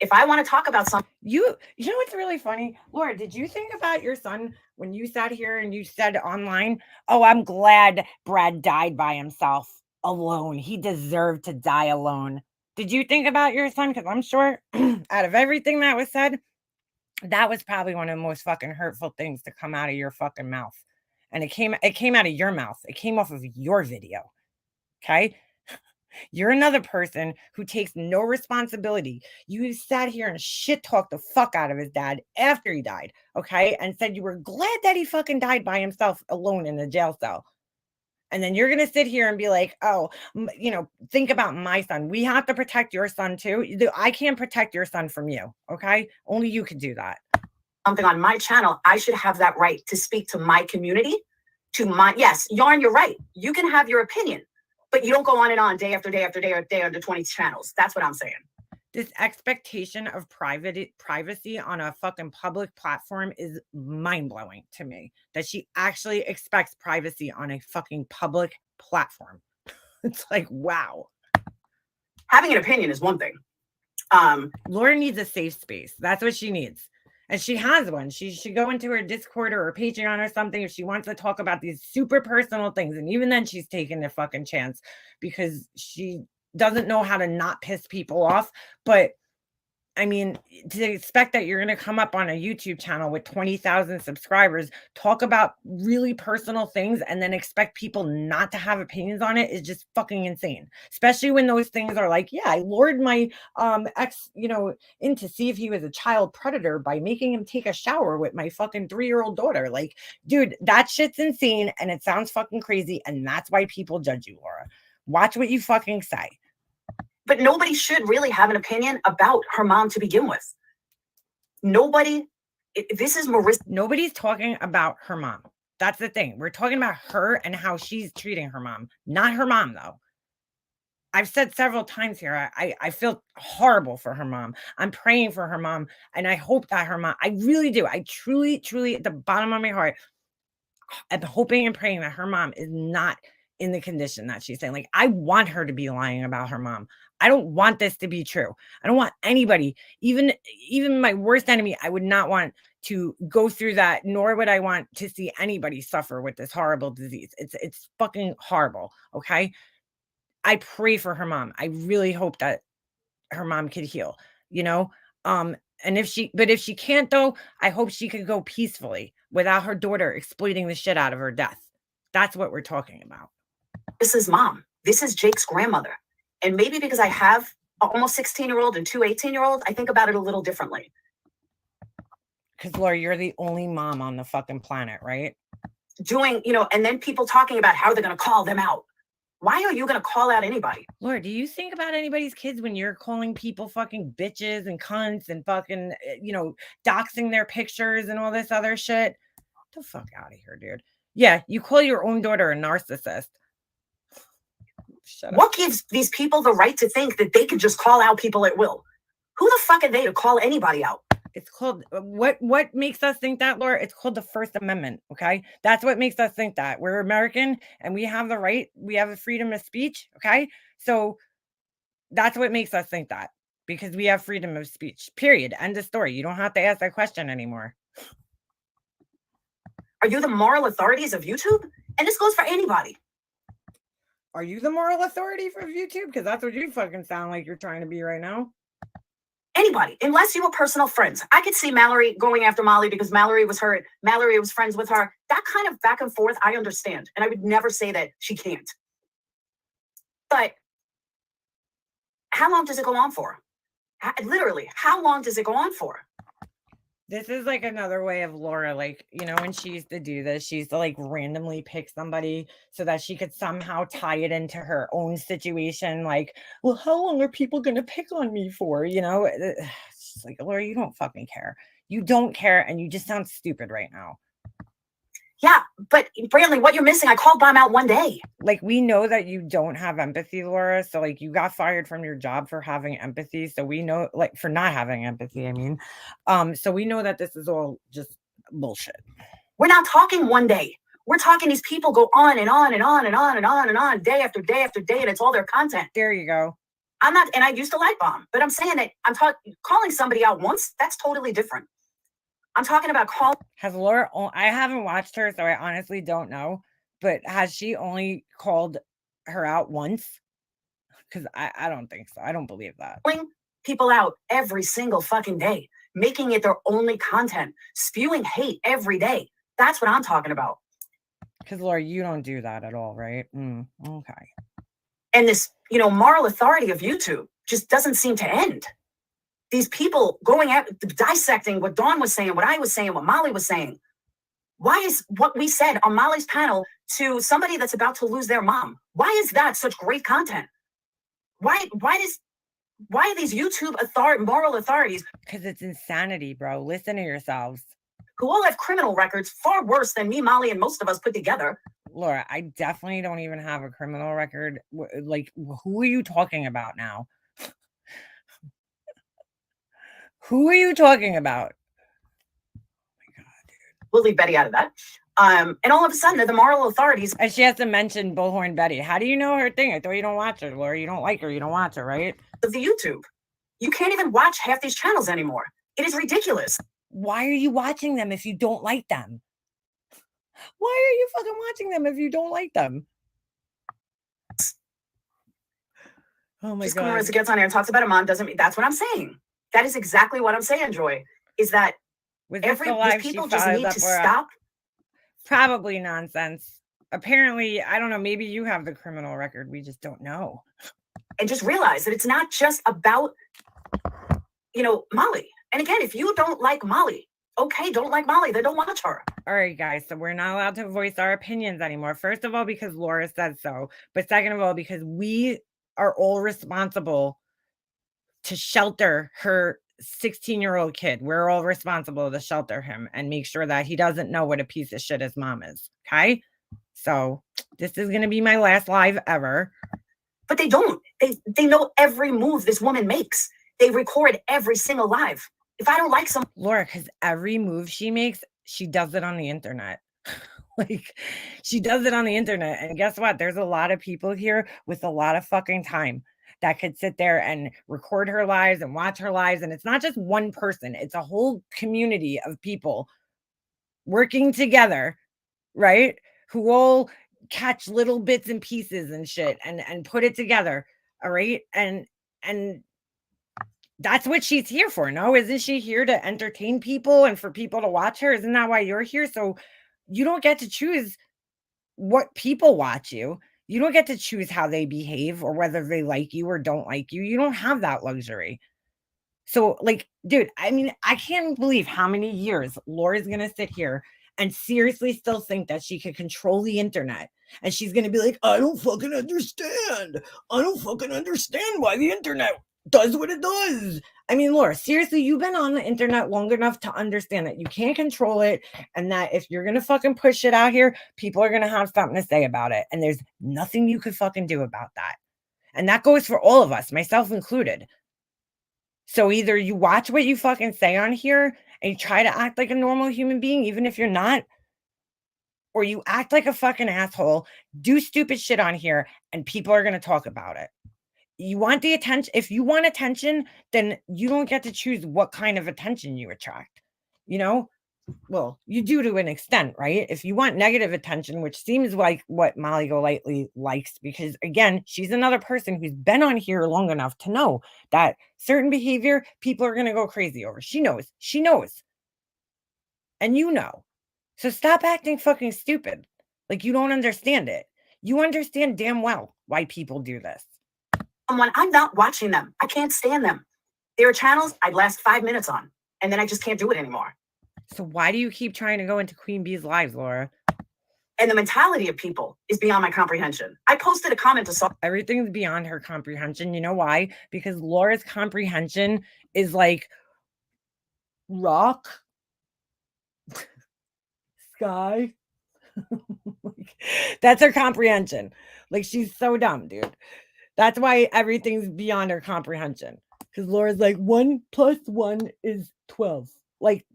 If I want to talk about something, You know what's really funny? Laura, did you think about your son when you sat here and you said online, oh, I'm glad Brad died by himself alone. He deserved to die alone. Did you think about your son? Because I'm sure out of everything that was said, that was probably one of the most fucking hurtful things to come out of your fucking mouth. And it came out of your mouth. It came off of your video. Okay? You're another person who takes no responsibility. You sat here and shit talked the fuck out of his dad after he died, okay? And said you were glad that he fucking died by himself alone in a jail cell. And then you're going to sit here and be like, oh, think about my son. We have to protect your son too. I can't protect your son from you, okay? Only you can do that. something on my channel, I should have that right to speak to my community, yes, Yarn, you're right. You can have your opinion, but you don't go on and on day after day after day or day under 20 channels. That's what I'm saying. This expectation of privacy on a fucking public platform is mind-blowing to me, that she actually expects privacy on a fucking public platform. It's like, wow. Having an opinion is one thing. Laura needs a safe space. That's what she needs. And she has one. She should go into her Discord or her Patreon or something if she wants to talk about these super personal things. And even then, she's taking a fucking chance because she doesn't know how to not piss people off. But I mean, to expect that you're going to come up on a YouTube channel with 20,000 subscribers, talk about really personal things, and then expect people not to have opinions on it is just fucking insane. Especially when those things are like, yeah, I lured my ex, in to see if he was a child predator by making him take a shower with my fucking 3-year-old daughter. Like, dude, that shit's insane and it sounds fucking crazy. And that's why people judge you, Laura. Watch what you fucking say. But nobody should really have an opinion about her mom to begin with. This is Marissa. Nobody's talking about her mom. That's the thing. We're talking about her and how she's treating her mom, not her mom, though. I've said several times here, I feel horrible for her mom. I'm praying for her mom, and I hope that her mom, I really do. I truly, truly, at the bottom of my heart, I'm hoping and praying that her mom is not in the condition that she's saying. Like, I want her to be lying about her mom. I don't want this to be true. I don't want anybody, even my worst enemy, I would not want to go through that, nor would I want to see anybody suffer with this horrible disease. It's fucking horrible, okay? I pray for her mom. I really hope that her mom could heal, and if she can't, though, I hope she could go peacefully without her daughter exploiting the shit out of her death. That's what we're talking about. This is mom. This is Jake's grandmother. And maybe because I have almost 16-year-old and 2 18-year-olds, I think about it a little differently. Because, Laura, you're the only mom on the fucking planet, right? And then people talking about how they're going to call them out. Why are you going to call out anybody? Laura, do you think about anybody's kids when you're calling people fucking bitches and cunts and fucking, doxing their pictures and all this other shit? the fuck out of here, dude. Yeah, you call your own daughter a narcissist. Shut up. What gives these people the right to think that they can just call out people at will? Who the fuck are they to call anybody out? It's called what makes us think that, Laura? It's called the First Amendment. Okay, that's what makes us think that we're American and we have the right, we have the freedom of speech. Okay, so that's what makes us think that, because we have freedom of speech. Period. End of story. You don't have to ask that question anymore. Are you the moral authorities of YouTube? And this goes for anybody. Are you the moral authority for YouTube? Because that's what you fucking sound like you're trying to be right now. Anybody, unless you were personal friends. I could see Mallory going after Molly because Mallory was hurt. Mallory was friends with her. That kind of back and forth, I understand. And I would never say that she can't. But how long does it go on for? Literally, how long does it go on for? This is like another way of Laura, like, you know, when she used to do this, she used to like randomly pick somebody so that she could somehow tie it into her own situation. Like, well, how long are people going to pick on me for? You know, it's just like, Laura, you don't fucking care. You don't care. And you just sound stupid right now. Yeah, but Brandley, what you're missing, I called Bomb out one day. Like, we know that you don't have empathy, Laura. So like, you got fired from your job for having empathy. So we know, like, for not having empathy, I mean, so we know that this is all just bullshit. We're not talking one day. We're talking these people go on and on and on and on and on and on, day after day after day, and it's all their content. There you go. I'm not, and I used to like Bomb, but I'm saying that calling somebody out once, that's totally different. I'm talking about Has Laura, I haven't watched her, so I honestly don't know, but has she only called her out once? Because I don't think so. I don't believe that. calling people out every single fucking day, making it their only content, spewing hate every day. That's what I'm talking about. Because Laura, you don't do that at all, right? Okay. And this, moral authority of YouTube just doesn't seem to end. These people going at dissecting what Dawn was saying, what I was saying, what Molly was saying. Why is what we said on Molly's panel to somebody that's about to lose their mom? Why is that such great content? Why are these YouTube moral authorities? Because it's insanity, bro. Listen to yourselves. Who all have criminal records far worse than me, Molly, and most of us put together. Laura, I definitely don't even have a criminal record. Like, who are you talking about now? Who are you talking about? Oh my God, dude. We'll leave Betty out of that. And all of a sudden, they're the moral authorities. And she has to mention Bullhorn Betty. How do you know her thing? I thought you don't watch her, Laura. You don't like her. You don't watch her, right? Of the YouTube. You can't even watch half these channels anymore. It is ridiculous. Why are you watching them if you don't like them? Why are you fucking watching them if you don't like them? Oh my Just God. because Marissa gets on here and talks about her mom doesn't mean that's what I'm saying. That is exactly what I'm saying, Joy. Is that Was this the live these she people just followed need up to for? stop. Probably nonsense. Apparently, I don't know. Maybe you have the criminal record. We just don't know. And just realize that it's not just about, Molly. And again, if you don't like Molly, okay, don't like Molly, then don't watch her. All right, guys. So we're not allowed to voice our opinions anymore. First of all, because Laura said so. But second of all, because we are all responsible to shelter her 16-year-old kid. We're all responsible to shelter him and make sure that he doesn't know what a piece of shit his mom is. Okay? So this is going to be my last live ever. But they don't. They know every move this woman makes. They record every single live. If I don't like some Laura, because every move she makes, she does it on the internet. Like, she does it on the internet. And guess what? There's a lot of people here with a lot of fucking time that could sit there and record her lives and watch her lives. And it's not just one person, it's a whole community of people working together, right? Who all catch little bits and pieces and shit and put it together. All right. And that's what she's here for. No, isn't she here to entertain people and for people to watch her? Isn't that why you're here? So you don't get to choose what people watch you. You don't get to choose how they behave or whether they like you or don't like you. You don't have that luxury. So, like, dude, I mean, I can't believe how many years Laura's going to sit here and seriously still think that she can control the internet. And she's going to be like, I don't fucking understand. I don't fucking understand why the internet does what it does. I mean, Laura, seriously, you've been on the internet long enough to understand that you can't control it, and that if you're gonna fucking push it out here, people are gonna have something to say about it. And there's nothing you could fucking do about that. And that goes for all of us, myself included. So either you watch what you fucking say on here and you try to act like a normal human being, even if you're not, or you act like a fucking asshole, do stupid shit on here, and people are gonna talk about it. You want the attention. If you want attention, then you don't get to choose what kind of attention you attract. You know, well, you do to an extent, right? If you want negative attention, which seems like what Molly Golightly likes, because again, she's another person who's been on here long enough to know that certain behavior people are going to go crazy over. She knows, and you know. So stop acting fucking stupid. Like you don't understand it. You understand damn well why people do this. Someone, I'm not watching them. I can't stand them. There are channels I'd last 5 minutes on, and then I just can't do it anymore. So why do you keep trying to go into Queen Bee's lives, Laura? And the mentality of people is beyond my comprehension. I posted a comment to someone. Everything's beyond her comprehension. You know why? Because Laura's comprehension is like rock, sky. That's her comprehension. Like she's so dumb, dude. That's why everything's beyond her comprehension. Because Laura's like 1 + 1 is 12. Like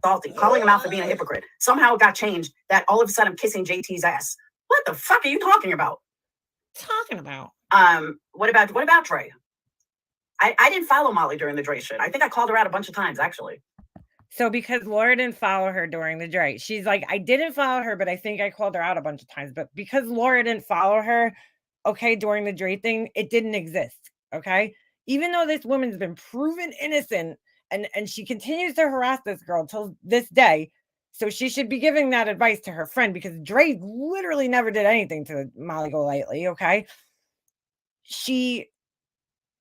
Salty, calling him out for being a hypocrite. Somehow it got changed that all of a sudden I'm kissing JT's ass. What the fuck are you talking about? What about Dre? I didn't follow Molly during the Dre shit. I think I called her out a bunch of times, actually. So because Laura didn't follow her during the Dre, she's like, I didn't follow her, but I think I called her out a bunch of times. But because Laura didn't follow her, okay, during the Dre thing, it didn't exist. Okay. Even though this woman's been proven innocent and she continues to harass this girl till this day. So she should be giving that advice to her friend because Dre literally never did anything to Molly Golightly. Okay. She's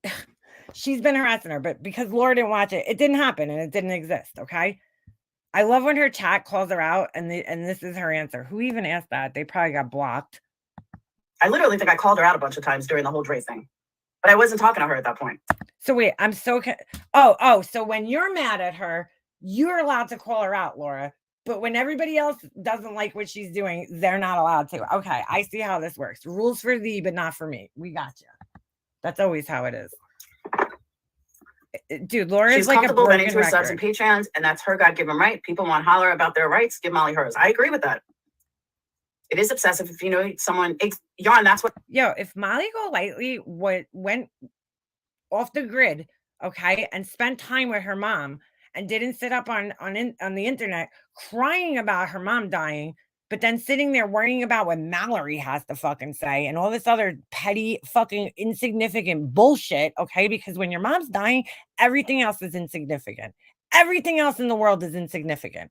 been harassing her, but because Laura didn't watch it, it didn't happen and it didn't exist. Okay. I love when her chat calls her out and this is her answer. Who even asked that? They probably got blocked. I literally think I called her out a bunch of times during the whole Dre thing, but I wasn't talking to her at that point. So wait, I'm so so when you're mad at her, you're allowed to call her out, Laura. But when everybody else doesn't like what she's doing, they're not allowed to. Okay, I see how this works. Rules for thee, but not for me. We got you. That's always how it is. Dude, Laura She's is like a comfortable broken venting to her subs and record. Patreons, and that's her God-given right. People want to holler about their rights, give Molly hers. I agree with that. It is obsessive if you know someone. Yarn, that's what. Yo, if Molly Golightly went off the grid, okay, and spent time with her mom and didn't sit up on the internet crying about her mom dying, but then sitting there worrying about what Mallory has to fucking say and all this other petty fucking insignificant bullshit, okay? Because when your mom's dying, everything else is insignificant. Everything else in the world is insignificant.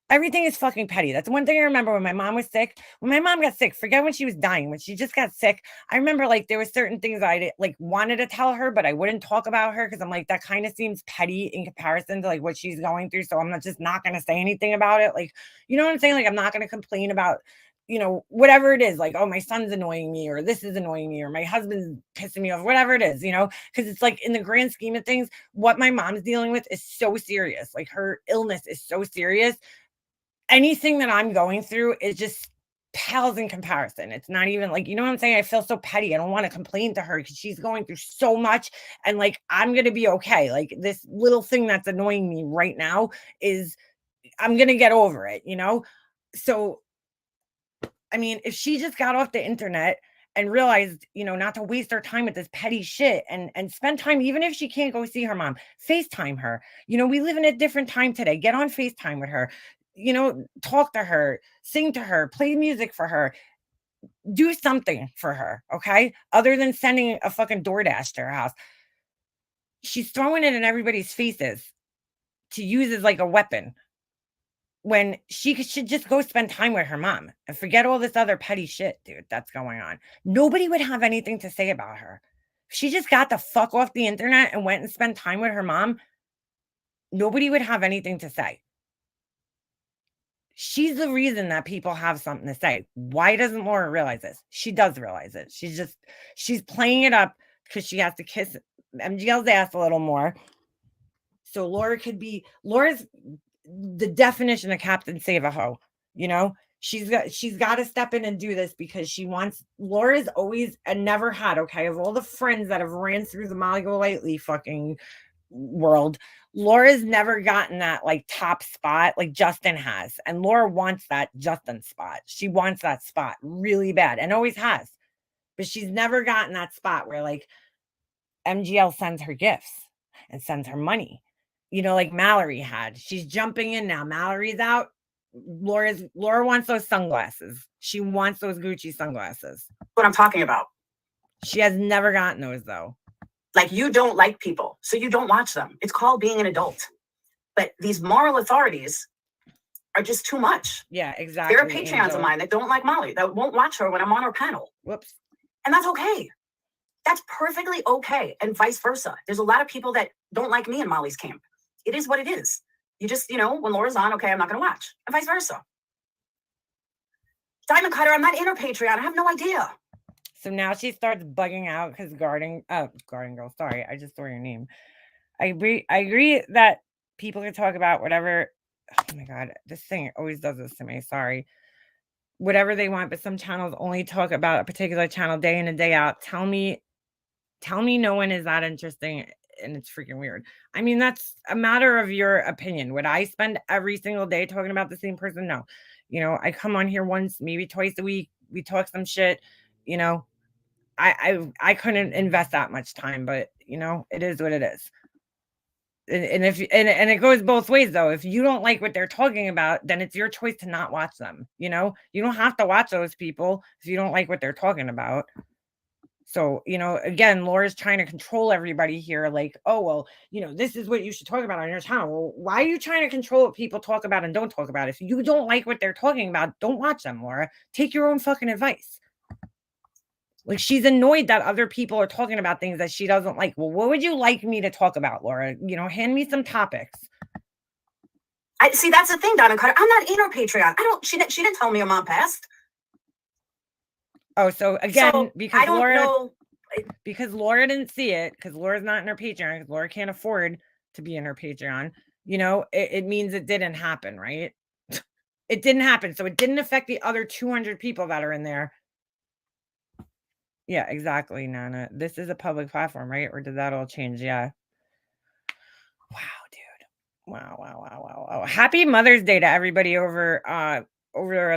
Everything is fucking petty. That's one thing I remember when my mom was sick. When my mom got sick, forget when she was dying, when she just got sick, I remember like there were certain things I like wanted to tell her, but I wouldn't talk about her because I'm like, that kind of seems petty in comparison to like what she's going through. So I'm not going to say anything about it. Like, you know what I'm saying? Like, I'm not going to complain about, you know, whatever it is, like, oh, my son's annoying me, or this is annoying me, or my husband's pissing me off, whatever it is, you know, because it's like in the grand scheme of things, what my mom's dealing with is so serious. Like her illness is so serious. Anything that I'm going through is just pales in comparison. It's not even like, you know what I'm saying? I feel so petty. I don't want to complain to her because she's going through so much. And like, I'm going to be okay. Like this little thing that's annoying me right now is I'm going to get over it, you know? So, I mean, if she just got off the internet and realized, you know, not to waste her time with this petty shit and spend time, even if she can't go see her mom, FaceTime her. You know, we live in a different time today. Get on FaceTime with her. You know, talk to her, sing to her, play music for her, do something for her, okay? Other than sending a fucking DoorDash to her house. She's throwing it in everybody's faces to use as like a weapon when she should just go spend time with her mom and forget all this other petty shit, dude, that's going on. Nobody would have anything to say about her. If she just got the fuck off the internet and went and spent time with her mom, nobody would have anything to say. She's the reason that people have something to say. Why doesn't Laura realize this? She does realize it. She's playing it up because she has to kiss MGL's ass a little more. So Laura's the definition of Captain Save-A-Ho, you know? She's got to step in and do this because Laura's always and never had, okay, of all the friends that have ran through the Molly Golightly fucking world, Laura's never gotten that like top spot like Justin has. And Laura wants that Justin spot. She wants that spot really bad and always has. But she's never gotten that spot where like MGL sends her gifts and sends her money. You know, like Mallory had. She's jumping in now. Mallory's out. Laura wants those sunglasses. She wants those Gucci sunglasses. What I'm talking about. She has never gotten those though. Like, you don't like people, so you don't watch them. It's called being an adult. But these moral authorities are just too much. Yeah, exactly. There are Patreons of mine that don't like Molly, that won't watch her when I'm on her panel. Whoops. And that's okay. That's perfectly okay. And vice versa. There's a lot of people that don't like me in Molly's camp. It is what it is. You just, you know, when Laura's on, okay, I'm not going to watch. And vice versa. Diamond Cutter, I'm not in her Patreon. I have no idea. So now she starts bugging out because Garden Girl, sorry, I just saw your name. I agree that people can talk about whatever. Oh my God, this thing always does this to me. Sorry. Whatever they want, but some channels only talk about a particular channel day in and day out. Tell me no one is that interesting, and it's freaking weird. I mean, that's a matter of your opinion. Would I spend every single day talking about the same person? No. You know, I come on here once, maybe twice a week. We talk some shit. You know, I couldn't invest that much time, but you know, it is what it is. And if it goes both ways though. If you don't like what they're talking about, then it's your choice to not watch them. You know, you don't have to watch those people if you don't like what they're talking about. So, you know, again, Laura's trying to control everybody here. Like, oh, well, you know, this is what you should talk about on your channel. Well, why are you trying to control what people talk about and don't talk about? If you don't like what they're talking about, don't watch them, Laura. Take your own fucking advice. Like, she's annoyed that other people are talking about things that she doesn't like. Well, what would you like me to talk about, Laura? You know, hand me some topics. I see, that's the thing, Donna Cutter. I'm not in her Patreon. She didn't tell me her mom passed. Oh, so again, So, because I don't know. because Laura didn't see it, because Laura's not in her Patreon, because Laura can't afford to be in her Patreon, you know, it means it didn't happen, right? It didn't happen. So it didn't affect the other 200 people that are in there. Yeah, exactly, Nana. This is a public platform, right? Or did that all change? Yeah. Wow, dude. Wow. Happy Mother's Day to everybody over on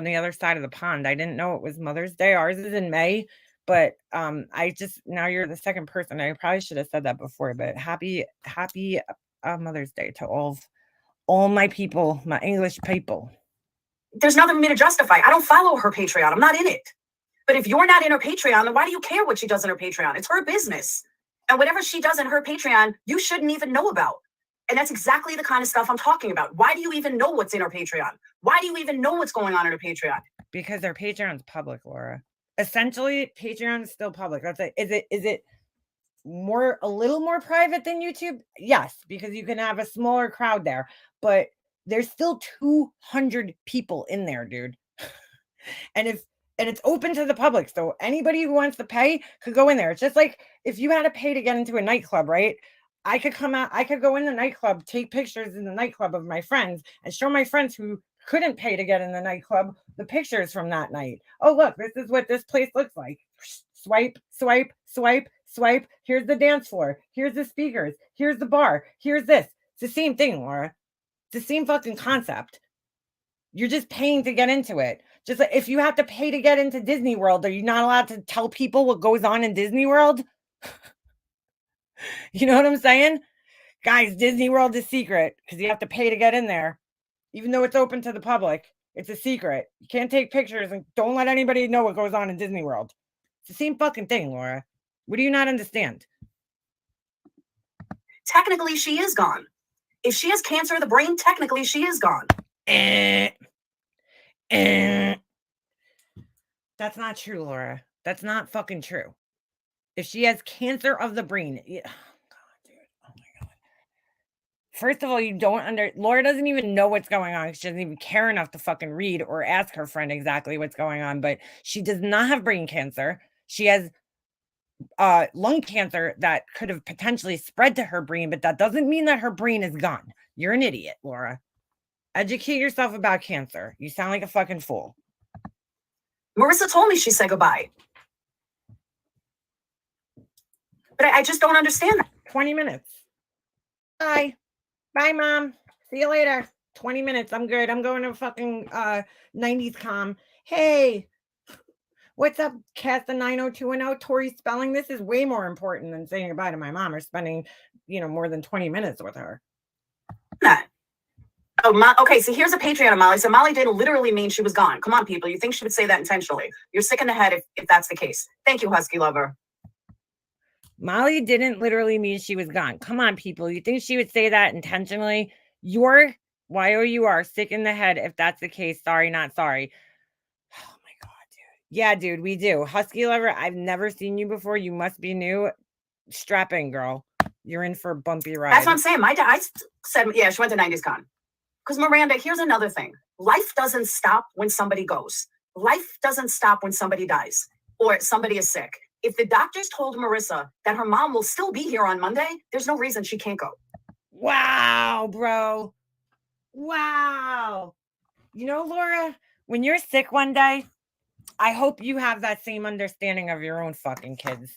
the other side of the pond. I didn't know it was Mother's Day. Ours is in May, but now you're the second person. I probably should have said that before, but happy Mother's Day to all my people, my English people. There's nothing for me to justify. I don't follow her Patreon. I'm not in it. But if you're not in her Patreon, then why do you care what she does in her Patreon? It's her business. And whatever she does in her Patreon, you shouldn't even know about. And that's exactly the kind of stuff I'm talking about. Why do you even know what's in her Patreon? Why do you even know what's going on in her Patreon? Because their Patreon's public, Laura. Essentially, Patreon is still public. That's it. Is it a little more private than YouTube? Yes, because you can have a smaller crowd there. But there's still 200 people in there, dude. And it's open to the public. So anybody who wants to pay could go in there. It's just like if you had to pay to get into a nightclub, right? I could go in the nightclub, take pictures in the nightclub of my friends and show my friends who couldn't pay to get in the nightclub the pictures from that night. Oh, look, this is what this place looks like. Swipe, swipe, swipe, swipe. Here's the dance floor. Here's the speakers. Here's the bar. Here's this. It's the same thing, Laura. It's the same fucking concept. You're just paying to get into it. Just like if you have to pay to get into Disney World, are you not allowed to tell people what goes on in Disney World? You know what I'm saying? Guys, Disney World is secret because you have to pay to get in there. Even though it's open to the public, it's a secret. You can't take pictures and don't let anybody know what goes on in Disney World. It's the same fucking thing, Laura. What do you not understand? Technically, she is gone. If she has cancer of the brain, technically she is gone. That's not true, Laura. That's not fucking true. If she has cancer of the brain, oh God, dude. Oh my God. First of all, Laura doesn't even know what's going on. She doesn't even care enough to fucking read or ask her friend exactly what's going on. But she does not have brain cancer. She has lung cancer that could have potentially spread to her brain, but that doesn't mean that her brain is gone. You're an idiot, Laura. Educate yourself about cancer. You sound like a fucking fool. Marissa told me she said goodbye. But I just don't understand that. 20 minutes. Bye. Bye, Mom. See you later. 20 minutes. I'm good. I'm going to fucking 90s com. Hey, what's up, Cast the 90210? Tori Spelling. This is way more important than saying goodbye to my mom or spending, more than 20 minutes with her. That. Oh, okay, so here's a Patreon of Molly. So Molly didn't literally mean she was gone. Come on, people. You think she would say that intentionally. You're sick in the head if that's the case. Thank you, Husky Lover. Molly didn't literally mean she was gone. Come on, people. You think she would say that intentionally? You're YOUR sick in the head if that's the case. Sorry, not sorry. Oh my God, dude. Yeah, dude, we do. Husky Lover, I've never seen you before. You must be new. Strap in, girl. You're in for a bumpy ride. That's what I'm saying. My dad, I said, yeah, she went to 90s con. Because Miranda, here's another thing. Life doesn't stop when somebody goes. Life doesn't stop when somebody dies or somebody is sick. If the doctors told Marissa that her mom will still be here on Monday, there's no reason she can't go. Wow, bro. Wow. Laura, when you're sick one day, I hope you have that same understanding of your own fucking kids.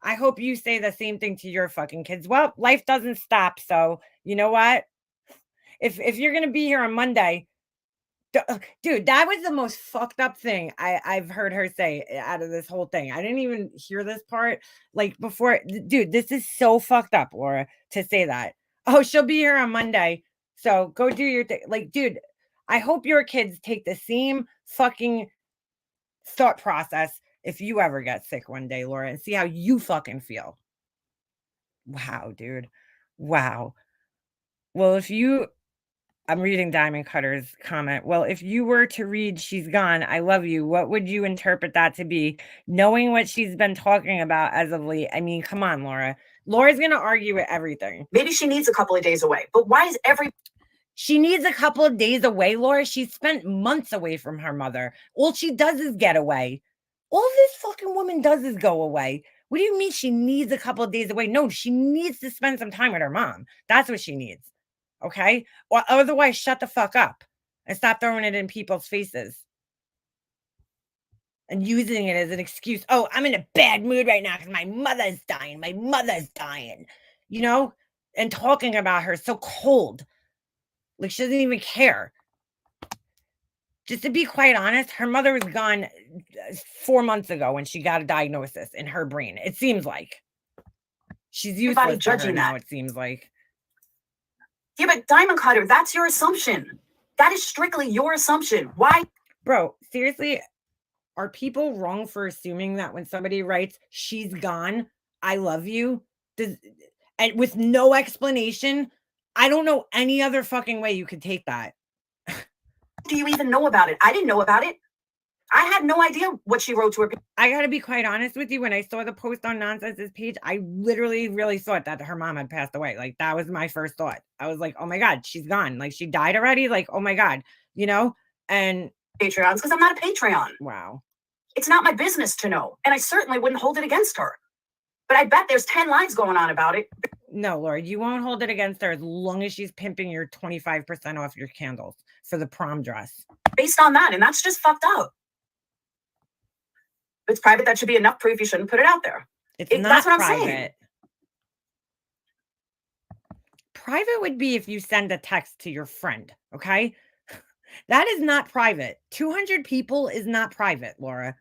I hope you say the same thing to your fucking kids. Well, life doesn't stop. So you know what? If you're going to be here on Monday, dude, that was the most fucked up thing I've heard her say out of this whole thing. I didn't even hear this part like before. Dude, this is so fucked up, Laura, to say that. Oh, she'll be here on Monday. So go do your thing. Like, dude, I hope your kids take the same fucking thought process if you ever get sick one day, Laura, and see how you fucking feel. Wow, dude. Wow. Well, I'm reading Diamond Cutter's comment. Well, if you were to read "She's Gone, I Love You," what would you interpret that to be? Knowing what she's been talking about as of late. I mean, come on, Laura. Laura's going to argue with everything. Maybe she needs a couple of days away. But why is She needs a couple of days away, Laura. She spent months away from her mother. All she does is get away. All this fucking woman does is go away. What do you mean she needs a couple of days away? No, she needs to spend some time with her mom. That's what she needs. Okay? Or otherwise, shut the fuck up and stop throwing it in people's faces and using it as an excuse. Oh, I'm in a bad mood right now because my mother's dying. My mother's dying, and talking about her so cold. Like she doesn't even care. Just to be quite honest, her mother was gone 4 months ago when she got a diagnosis in her brain. It seems like she's useless to her now. It seems like. Yeah, but Diamond Cutter, that's your assumption. That is strictly your assumption. Why? Bro, seriously, are people wrong for assuming that when somebody writes, "She's gone, I love you," and with no explanation? I don't know any other fucking way you could take that. Do you even know about it? I didn't know about it. I had no idea what she wrote to her. I got to be quite honest with you. When I saw the post on Nonsense's page, I literally really thought that her mom had passed away. Like, that was my first thought. I was like, oh my God, she's gone. Like, she died already. Like, oh my God, and Patreons, because I'm not a Patreon. Wow. It's not my business to know. And I certainly wouldn't hold it against her. But I bet there's 10 lines going on about it. No, Laura, you won't hold it against her as long as she's pimping your 25% off your candles for the prom dress. Based on that. And that's just fucked up. If it's private, that should be enough proof. You shouldn't put it out there. That's what I'm saying. Private would be if you send a text to your friend, okay? That is not private. 200 people is not private, Laura.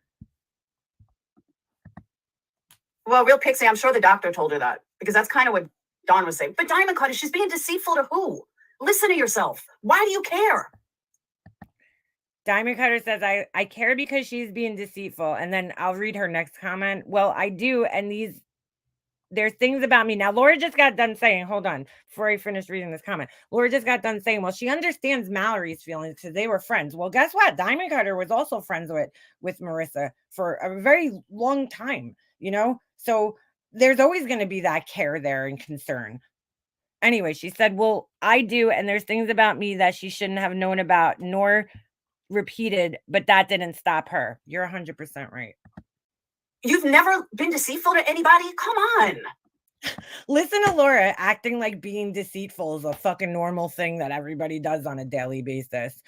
Well, real Pixie, I'm sure the doctor told her that because that's kind of what Dawn was saying. But Diamond Cutter, she's being deceitful to who? Listen to yourself. Why do you care? Diamond Cutter says, I care because she's being deceitful. And then I'll read her next comment. Well, I do. And there's things about me. Now, Laura just got done saying, hold on, before I finish reading this comment, Laura just got done saying, well, she understands Mallory's feelings because they were friends. Well, guess what? Diamond Cutter was also friends with Marissa for a very long time, So there's always going to be that care there and concern. Anyway, she said, well, I do. And there's things about me that she shouldn't have known about, nor repeated, but that didn't stop her. You're 100% right. You've never been deceitful to anybody? Come on. Listen to Laura acting like being deceitful is a fucking normal thing that everybody does on a daily basis.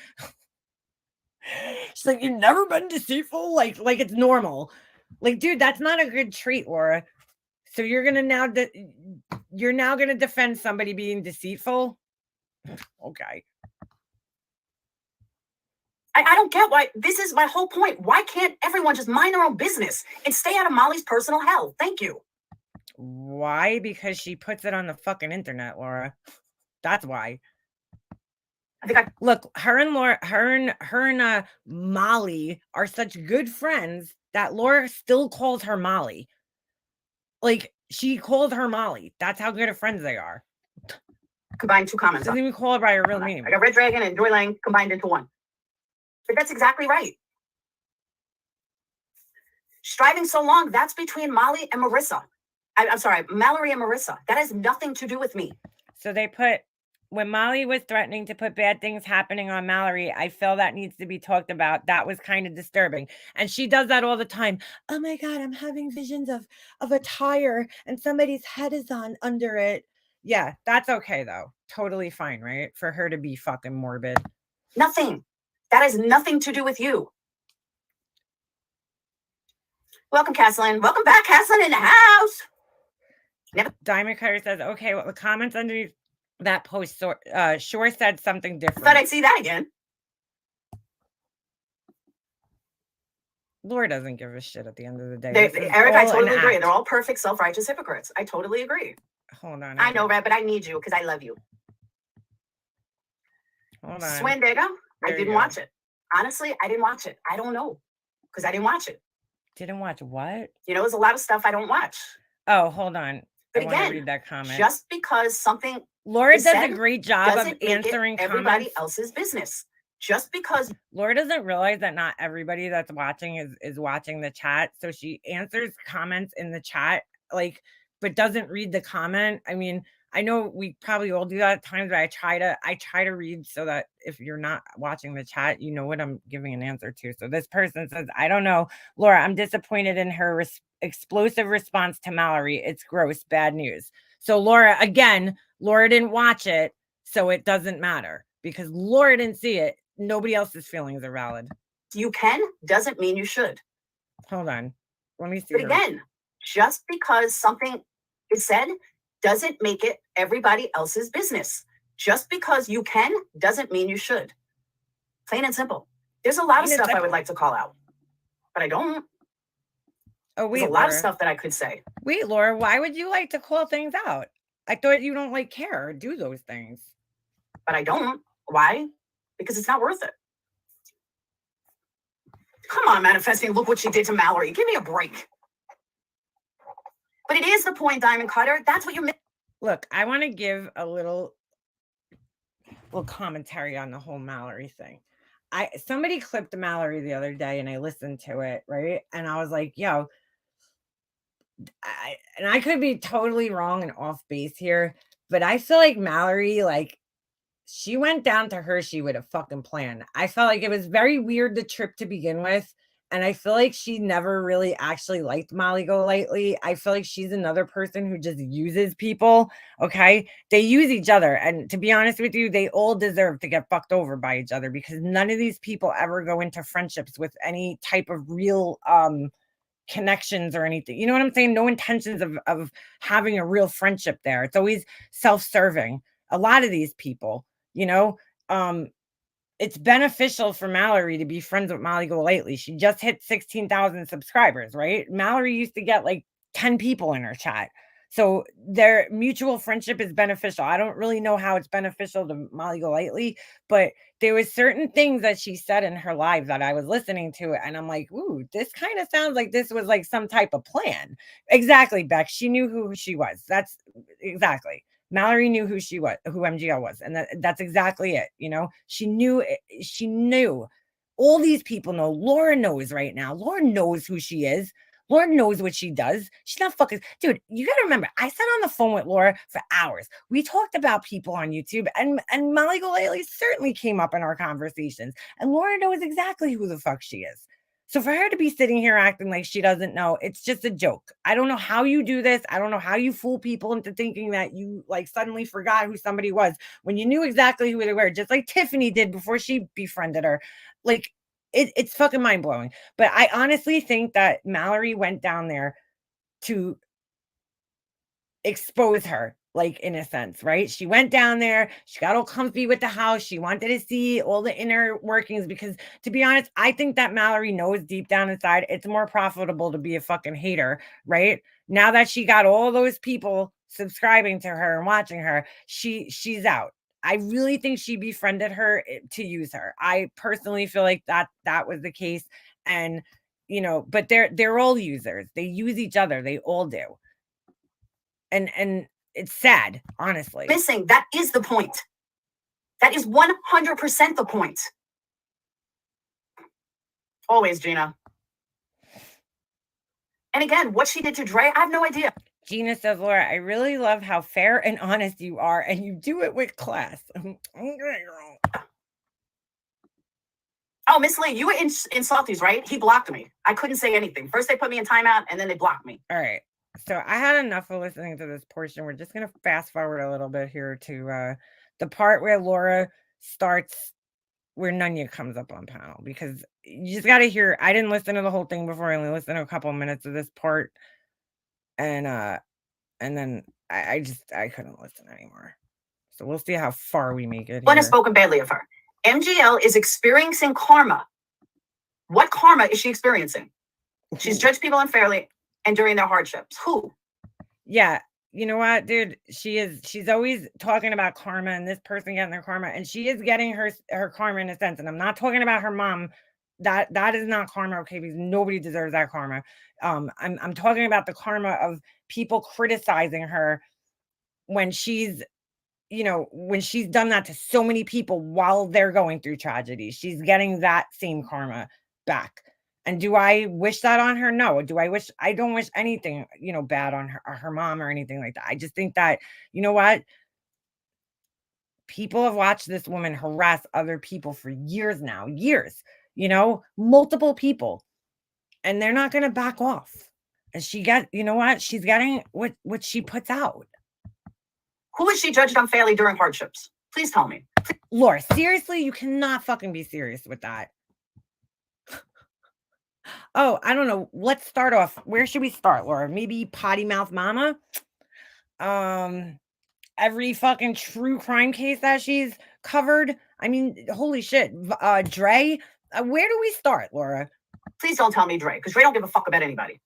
She's like, you've never been deceitful? Like it's normal. Like, dude, that's not a good trait, Laura. So you're gonna defend somebody being deceitful? Okay. I don't get why. This is my whole point. Why can't everyone just mind their own business and stay out of Molly's personal hell? Thank you. Why? Because she puts it on the fucking internet, Laura. That's why. I think Look, her and Molly are such good friends that Laura still calls her Molly. Like, she called her Molly. That's how good of friends they are. combined two comments. Doesn't even call her by her real name. I got Red Dragon and Joy Lang combined into one. But that's exactly right. Striving so long, that's between Molly and Marissa. I'm sorry, Mallory and Marissa. That has nothing to do with me. So they put, when Molly was threatening to put bad things happening on Mallory, I feel that needs to be talked about. That was kind of disturbing. And she does that all the time. Oh my God, I'm having visions of a tire and somebody's head is on under it. Yeah, that's okay though. Totally fine, right? For her to be fucking morbid. Nothing. That has nothing to do with you. Welcome, Caslin. Welcome back, Caslin in the house. Diamond Cutter says, okay, well, the comments underneath that post sure said something I different. thought I'd see that again. Laura doesn't give a shit at the end of the day. Eric, I totally agree. They're all perfect self-righteous hypocrites. I totally agree. Hold on. I know, Red, but I need you because I love you. Hold on. Swindigo, I There you didn't go. watch it. Honestly, I didn't watch it. I don't know because I didn't watch it. Didn't watch what? You know, there's a lot of stuff I don't watch. Oh, hold on. But I want to again, read that comment. just because something Laura is does a said great job of doesn't make it answering everybody comments. else's business. Just because Laura doesn't realize that not everybody that's watching is watching the chat. So she answers comments in the chat, like, but doesn't read the comment. I mean, I know we probably all do that at times, but I try to read so that if you're not watching the chat, you know what I'm giving an answer to. So this person says, I don't know, Laura, I'm disappointed in her explosive response to Mallory. It's gross, bad news. So Laura, again, Laura didn't watch it, so it doesn't matter because Laura didn't see it. Nobody else's feelings are valid. you can doesn't mean you should. Hold on. Let me see. But again, just because something is said doesn't make it everybody else's business. Just because you can doesn't mean you should. Plain and simple. There's a lot of stuff I would like to call out, but I don't. Oh, wait, There's a lot of Laura. stuff that I could say. Wait, Laura, why would you like to call things out? I thought you don't like care or do those things. But I don't. Why? Because it's not worth it. Come on, manifesting. Look what she did to Mallory. Give me a break. But it is the point, Diamond Cutter. That's what you're missing. Look, I want to give a little commentary on the whole Mallory thing. Somebody clipped Mallory the other day and I listened to it, right? And I was like, yo, I could be totally wrong and off base here, but I feel like Mallory, like, she went down to Hershey with a fucking plan. I felt like it was very weird, the trip to begin with. And I feel like she never really actually liked Molly Golightly. I feel like she's another person who just uses people. Okay. They use each other. And to be honest with you, they all deserve to get fucked over by each other because none of these people ever go into friendships with any type of real connections or anything. You know what I'm saying? No intentions of having a real friendship there. It's always self-serving. A lot of these people, you know, it's beneficial for Mallory to be friends with Molly Golightly. She just hit 16,000 subscribers, right? Mallory used to get like 10 people in her chat. So their mutual friendship is beneficial. I don't really know how it's beneficial to Molly Golightly, but there was certain things that she said in her live that I was listening to, and I'm like, ooh, this kind of sounds like this was like some type of plan. Exactly, Beck. She knew who she was. That's exactly. Mallory knew who she was, who MGL was. And that's exactly it. You know, she knew. All these people know. Laura knows right now. Laura knows who she is. Laura knows what she does. She's not fucking, dude, you got to remember, I sat on the phone with Laura for hours. We talked about people on YouTube and Molly Golightly certainly came up in our conversations. And Laura knows exactly who the fuck she is. So for her to be sitting here acting like she doesn't know, it's just a joke. I don't know how you do this. I don't know how you fool people into thinking that you like suddenly forgot who somebody was when you knew exactly who they were, just like Tiffany did before she befriended her. Like it's fucking mind blowing. But I honestly think that Mallory went down there to expose her, like in a sense, right? She went down there, she got all comfy with the house. She wanted to see all the inner workings because, to be honest, I think that Mallory knows deep down inside it's more profitable to be a fucking hater, right? Now that she got all those people subscribing to her and watching her, she's out. I really think she befriended her to use her. I personally feel like that was the case. And but they're all users. They use each other. They all do. And it's sad, honestly. Missing. That is the point. That is 100% the point. Always, Gina. And again, what she did to Dre, I have no idea. Gina says, Laura, I really love how fair and honest you are, and you do it with class. Okay, girl. Oh, Miss Lee, you were in Salties, right? He blocked me. I couldn't say anything. First they put me in timeout, and then they blocked me. All right. So I had enough of listening to this portion. We're just going to fast forward a little bit here to the part where Laura starts, where Nunya comes up on panel, because you just got to hear. I didn't listen to the whole thing before. I only listened to a couple of minutes of this part. And then I couldn't listen anymore. So we'll see how far we make it. One has spoken badly of her. MGL is experiencing karma. What karma is she experiencing? She's judged people unfairly and during their hardships. Who? Yeah. You know what, dude? She's always talking about karma and this person getting their karma, and she is getting her karma in a sense. And I'm not talking about her mom. That is not karma, okay? Because nobody deserves that karma. I'm talking about the karma of people criticizing her when she's done that to so many people while they're going through tragedy. She's getting that same karma back. And do I wish that on her? No. I don't wish anything, bad on her mom or anything like that. I just think that, you know what? People have watched this woman harass other people for years now, multiple people, and they're not going to back off. And she's getting what she puts out. Who is she judged unfairly during hardships? Please tell me. Laura, seriously, you cannot fucking be serious with that. Oh, I don't know. Let's start off. Where should we start, Laura? Maybe Potty Mouth Mama? Every fucking true crime case that she's covered. I mean, holy shit. Dre, where do we start, Laura? Please don't tell me Dre, because Dre don't give a fuck about anybody.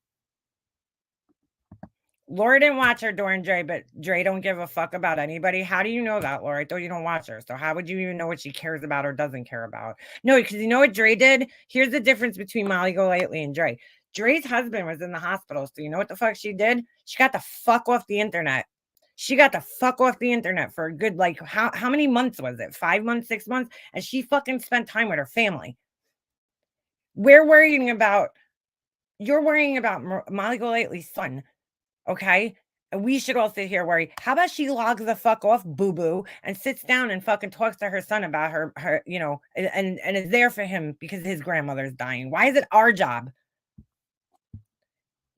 Laura didn't watch her during Dre, but Dre don't give a fuck about anybody. How do you know that, Laura? I thought you don't watch her. So how would you even know what she cares about or doesn't care about? No, because you know what Dre did? Here's the difference between Molly Golightly and Dre. Dre's husband was in the hospital. So you know what the fuck she did? She got the fuck off the internet. She got the fuck off the internet for a good, like, how many months was it? 5 months, 6 months? And she fucking spent time with her family. You're worrying about Molly Golightly's son. Okay. And we should all sit here worry. How about she logs the fuck off, boo-boo, and sits down and fucking talks to her son about her, and is there for him because his grandmother's dying. Why is it our job?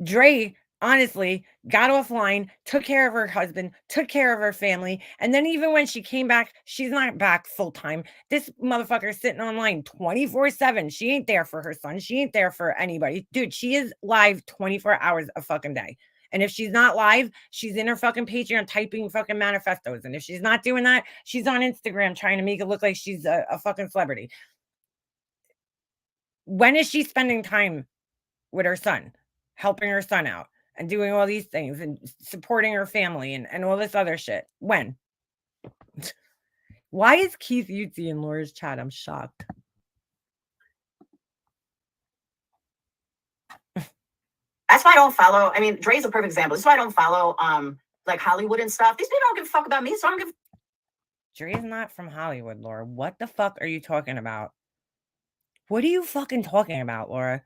Dre, honestly, got offline, took care of her husband, took care of her family. And then even when she came back, she's not back full time. This motherfucker is sitting online 24/7. She ain't there for her son. She ain't there for anybody. Dude, she is live 24 hours a fucking day. And if she's not live, she's in her fucking Patreon typing fucking manifestos. And if she's not doing that, she's on Instagram trying to make it look like she's a fucking celebrity. When is she spending time with her son, helping her son out and doing all these things and supporting her family and all this other shit? When? Why is Keith Utzi in Laura's chat? I'm shocked. That's why I don't follow. I mean, Dre's a perfect example. This is why I don't follow like Hollywood and stuff. These people don't give a fuck about me, so I don't give. Dre's not from Hollywood, Laura. What the fuck are you talking about? What are you fucking talking about, Laura?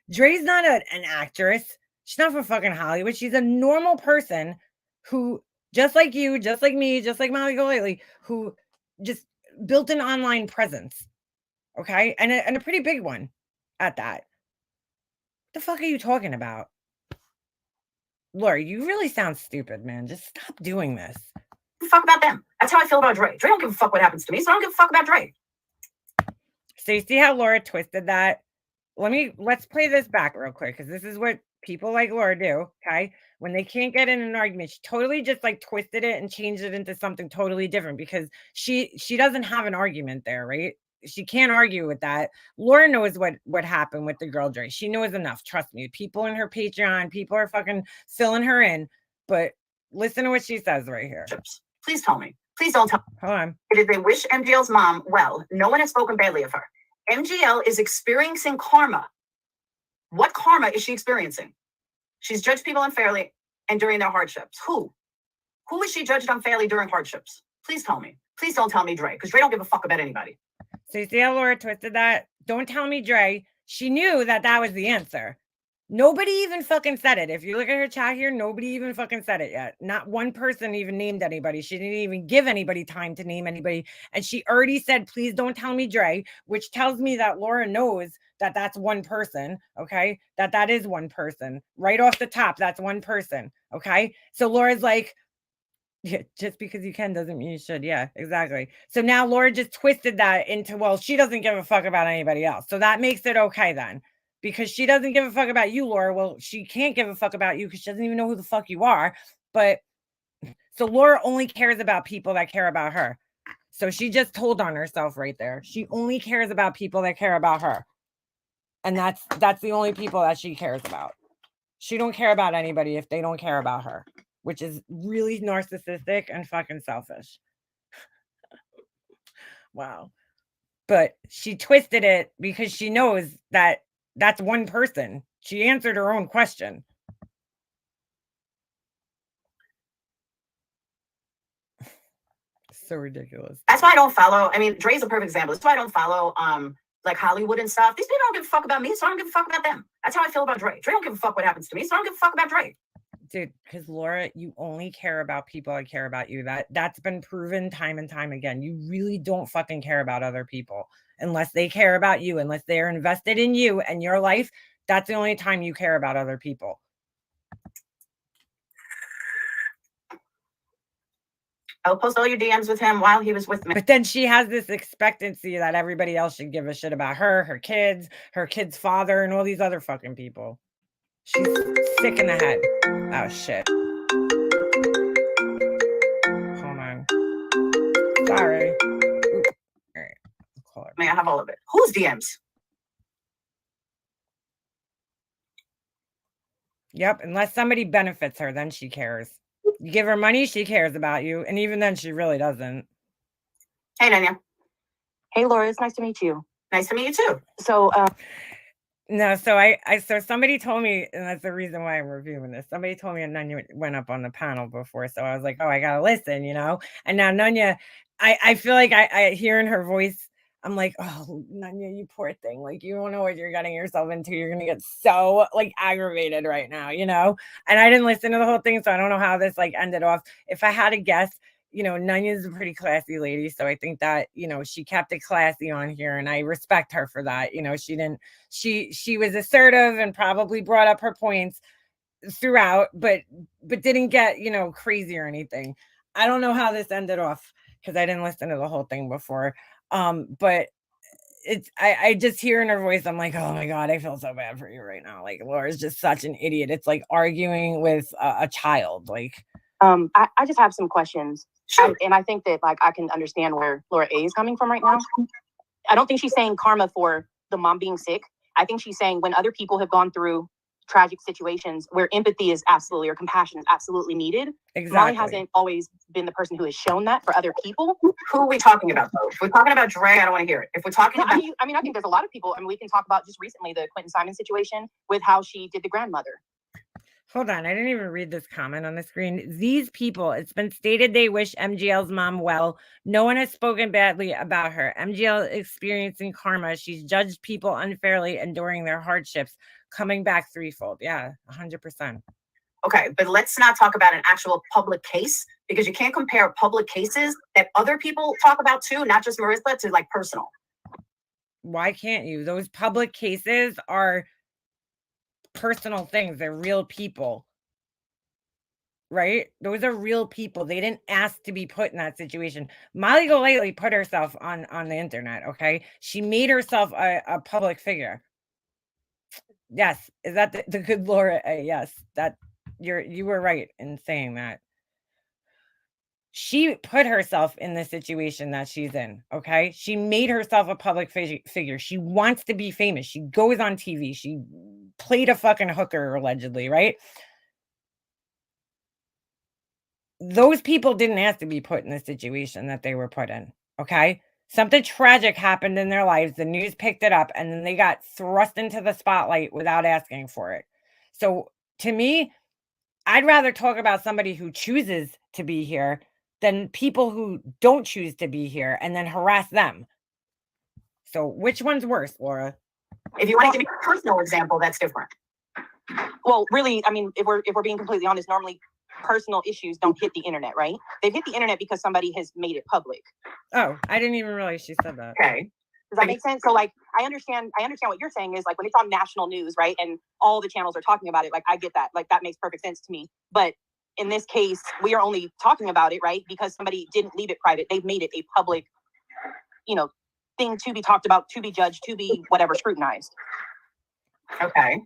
Dre's not an actress. She's not from fucking Hollywood. She's a normal person who, just like you, just like me, just like Molly Golightly, who just built an online presence. Okay? And a pretty big one at that. The fuck are you talking about? Laura, you really sound stupid, man. Just stop doing this. Fuck about them. That's how I feel about Dre. Dre don't give a fuck what happens to me, so I don't give a fuck about Dre. So you see how Laura twisted that? Let's play this back real quick, because this is what people like Laura do. Okay. When they can't get in an argument, she totally just like twisted it and changed it into something totally different because she doesn't have an argument there, right? She can't argue with that. Laura knows what happened with the girl Dre. She knows enough. Trust me. People in her Patreon, people are fucking filling her in. But listen to what she says right here. Please tell me. Please don't tell me. Hold on. Did they wish MGL's mom well? No one has spoken badly of her. MGL is experiencing karma. What karma is she experiencing? She's judged people unfairly and during their hardships. Who? Who is she judged unfairly during hardships? Please tell me. Please don't tell me Dre, because Dre don't give a fuck about anybody. So you see how Laura twisted that? Don't tell me Dre. She knew that was the answer. Nobody even fucking said it. If you look at her chat here, nobody even fucking said it yet. Not one person even named anybody. She didn't even give anybody time to name anybody. And she already said, please don't tell me Dre, which tells me that Laura knows that that's one person. Okay. That is one person right off the top. That's one person. Okay. So Laura's like, yeah, just because you can doesn't mean you should. Yeah, exactly. So now Laura just twisted that into, well, she doesn't give a fuck about anybody else. So that makes it okay then. Because she doesn't give a fuck about you, Laura. Well, she can't give a fuck about you because she doesn't even know who the fuck you are. But so Laura only cares about people that care about her. So she just told on herself right there. She only cares about people that care about her. And that's the only people that she cares about. She don't care about anybody if they don't care about her, which is really narcissistic and fucking selfish. Wow. But she twisted it because she knows that that's one person. She answered her own question. So ridiculous. That's why I don't follow. I mean, Dre's a perfect example. That's why I don't follow like Hollywood and stuff. These people don't give a fuck about me, so I don't give a fuck about them. That's how I feel about Dre. Dre don't give a fuck what happens to me, so I don't give a fuck about Dre. Dude, because Laura, you only care about people that care about you. That's been proven time and time again. You really don't fucking care about other people unless they care about you, unless they're invested in you and your life. That's the only time you care about other people. I'll post all your DMs with him while he was with me. But then she has this expectancy that everybody else should give a shit about her kids, her kid's father, and all these other fucking people. She's sick in the head. Oh, shit. Hold on. Sorry. Ooh. All right. I'll call her. I have all of it. Whose DMs? Yep. Unless somebody benefits her, then she cares. You give her money, she cares about you. And even then, she really doesn't. Hey, Nanya. Hey, Laura, it's nice to meet you. Nice to meet you too. So, No, so so somebody told me, and that's the reason why I'm reviewing this. Somebody told me Nanya went up on the panel before, so I was like, oh, I gotta listen, you know. And now Nanya, I feel like I hear in her voice, I'm like, oh, Nanya, you poor thing. Like, you don't know what you're getting yourself into. You're gonna get so like aggravated right now, you know. And I didn't listen to the whole thing, so I don't know how this like ended off. If I had to guess, you know, Nanya's a pretty classy lady. So I think that, you know, she kept it classy on here and I respect her for that. You know, she was assertive and probably brought up her points throughout, but didn't get, you know, crazy or anything. I don't know how this ended off because I didn't listen to the whole thing before. But I just hear in her voice, I'm like, oh my God, I feel so bad for you right now. Like Laura's just such an idiot. It's like arguing with a child. Like, I just have some questions. Sure. And I think that like I can understand where Laura A is coming from right now. I don't think she's saying karma for the mom being sick. I think she's saying when other people have gone through tragic situations where empathy is absolutely or compassion is absolutely needed. exactly. Molly hasn't always been the person who has shown that for other people. Who are we talking about, though? If we're talking about Dre, I don't want to hear it. If we're talking No, about I mean, I think there's a lot of people. I mean, we can talk about just recently the Quentin Simon situation with how she did the grandmother. Hold on, I didn't even read this comment on the screen. These people, it's been stated they wish MGL's mom well. No one has spoken badly about her. MGL experiencing karma. She's judged people unfairly, enduring their hardships, coming back threefold. Yeah, 100%. okay, but let's not talk about an actual public case because you can't compare public cases that other people talk about too, not just Marissa, to like personal. Why can't you? Those public cases are personal things. They're real people. Right? Those are real people. They didn't ask to be put in that situation. Molly Golightly put herself on the internet, okay? She made herself a public figure. Yes. Is that the good Laura? Yes. That you were right in saying that. She put herself in the situation that she's in, okay? She made herself a public figure. She wants to be famous. She goes on TV. She played a fucking hooker allegedly, right? Those people didn't ask to be put in the situation that they were put in, okay? Something tragic happened in their lives. The news picked it up, and then they got thrust into the spotlight without asking for it. So to me, I'd rather talk about somebody who chooses to be here than people who don't choose to be here and then harass them. So which one's worse, Laura? If you want to give me a personal example, that's different. Well, really, I mean, if we're being completely honest, normally personal issues don't hit the internet, right? They've hit the internet because somebody has made it public. Oh, I didn't even realize she said that. Okay. Does that make sense? So like, I understand what you're saying is like when it's on national news, right? And all the channels are talking about it. Like, I get that. Like, that makes perfect sense to me. But in this case, we are only talking about it, right? Because somebody didn't leave it private. They've made it a public, thing to be talked about, to be judged, to be whatever, scrutinized. Okay.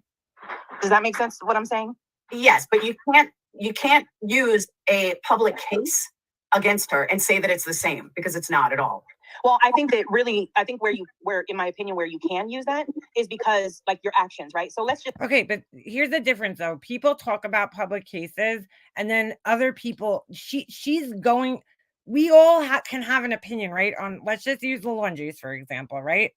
Does that make sense what I'm saying? Yes, but you can't use a public case against her and say that it's the same, because it's not at all. Well, I think where in my opinion, where you can use that is because like your actions, right? So let's just. Okay, but here's the difference though. People talk about public cases and then other people, she's going, we all can have an opinion, right? On, let's just use the laundries, for example, right?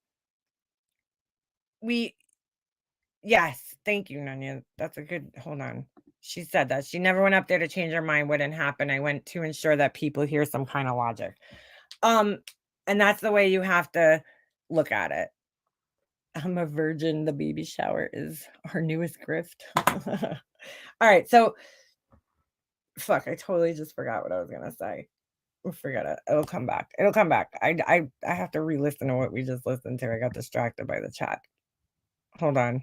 Yes, thank you, Nanya. That's a good, hold on. She said that. She never went up there to change her mind. Wouldn't happen. I went to ensure that people hear some kind of logic. And that's the way you have to look at it. I'm a virgin. The baby shower is our newest grift. All right. So, fuck, I totally just forgot what I was going to say. Forget it. It'll come back. I have to re-listen to what we just listened to. I got distracted by the chat. Hold on.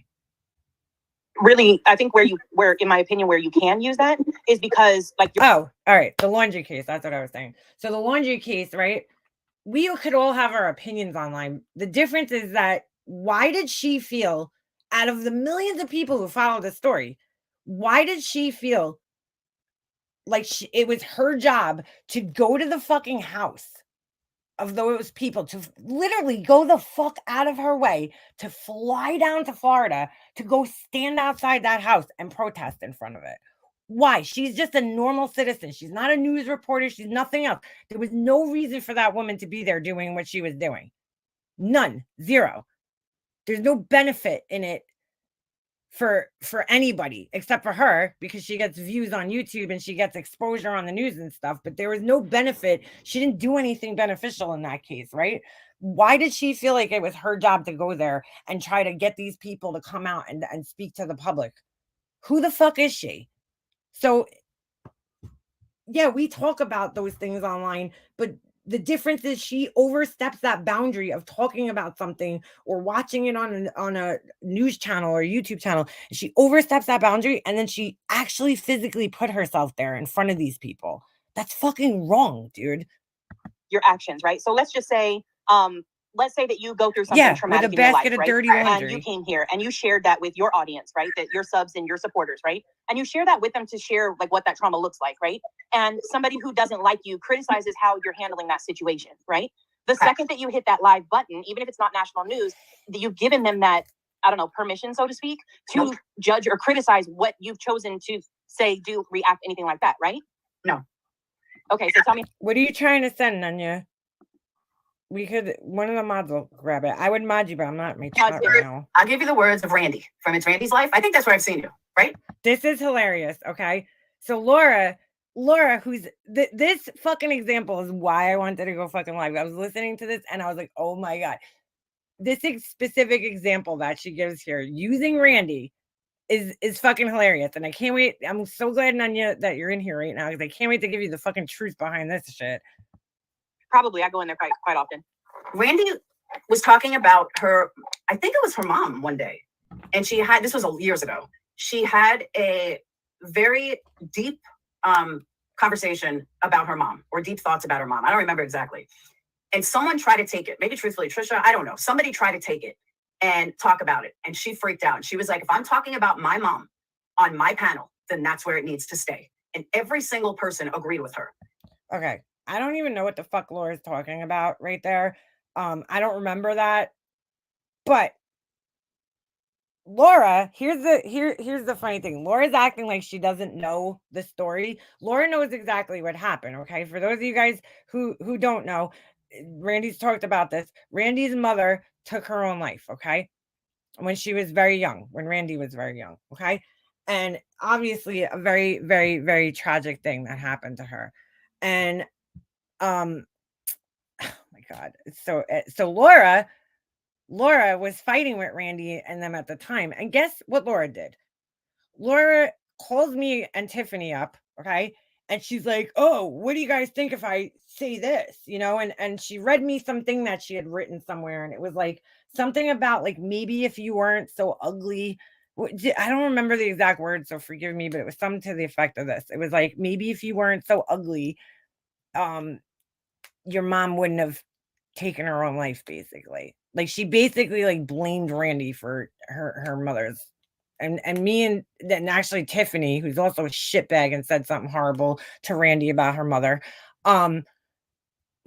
Really, I think where in my opinion, where you can use that is because like. Oh, all right. The laundry case. That's what I was saying. So the laundry case, right? We could all have our opinions online. The difference is that why did she feel, out of the millions of people who followed the story, why did she feel like it was her job to go to the fucking house of those people, to literally go the fuck out of her way to fly down to Florida to go stand outside that house and protest in front of it? Why? She's just a normal citizen. She's not a news reporter. She's nothing else. There was no reason for that woman to be there doing what she was doing. None. Zero. There's no benefit in it for anybody except for her, because she gets views on YouTube and she gets exposure on the news and stuff. But there was no benefit. She didn't do anything beneficial in that case, right? Why did she feel like it was her job to go there and try to get these people to come out and speak to the public? Who the fuck is she? So, yeah, we talk about those things online, but the difference is she oversteps that boundary of talking about something or watching it on a news channel or YouTube channel. She oversteps that boundary, and then she actually physically put herself there in front of these people. That's fucking wrong, dude. Your actions, right? So let's just say, let's say that you go through something traumatic with a basket in your life, of dirty laundry. And you came here and you shared that with your audience, right? That your subs and your supporters, right? And you share that with them to share like what that trauma looks like, right? And somebody who doesn't like you criticizes how you're handling that situation, right? The second that you hit that live button, even if it's not national news, you've given them that, I don't know, permission, so to speak, to judge or criticize what you've chosen to say, do, react, anything like that, right? No. Okay, so tell me. What are you trying to send, Nanya? We could, one of the mods will grab it. I would mod you, but I'm not in my chat right now. I'll give you the words of Randy from It's Randy's Life. I think that's where I've seen you, right? This is hilarious, okay? So Laura, who's this fucking example is why I wanted to go fucking live. I was listening to this and I was like, oh my God. This specific example that she gives here using Randy is fucking hilarious. And I can't wait. I'm so glad, Nanya, that you're in here right now, because I can't wait to give you the fucking truth behind this shit. Probably, I go in there quite often. Randy was talking about her, I think it was her mom one day. And she had, this was years ago. She had a very deep conversation about her mom, or deep thoughts about her mom. I don't remember exactly. And someone tried to take it, maybe truthfully, Trisha, I don't know. Somebody tried to take it and talk about it. And she freaked out. She was like, if I'm talking about my mom on my panel, then that's where it needs to stay. And every single person agreed with her. Okay. I don't even know what the fuck Laura's talking about right there. I don't remember that. But Laura, here's the funny thing. Laura's acting like she doesn't know the story. Laura knows exactly what happened. Okay. For those of you guys who don't know, Randy's talked about this. Randy's mother took her own life. Okay. When she was very young, when Randy was very young. Okay. And obviously a very, very, very tragic thing that happened to her. And oh my God. So Laura was fighting with Randy and them at the time. And guess what Laura did? Laura calls me and Tiffany up, okay? And she's like, "Oh, what do you guys think if I say this?" You know, and she read me something that she had written somewhere, and it was like something about like maybe if you weren't so ugly. I don't remember the exact words, so forgive me, but it was something to the effect of this. It was like maybe if you weren't so ugly, your mom wouldn't have taken her own life, basically. Like she basically like blamed Randy for her mother's, and me and actually Tiffany, who's also a shitbag and said something horrible to Randy about her mother.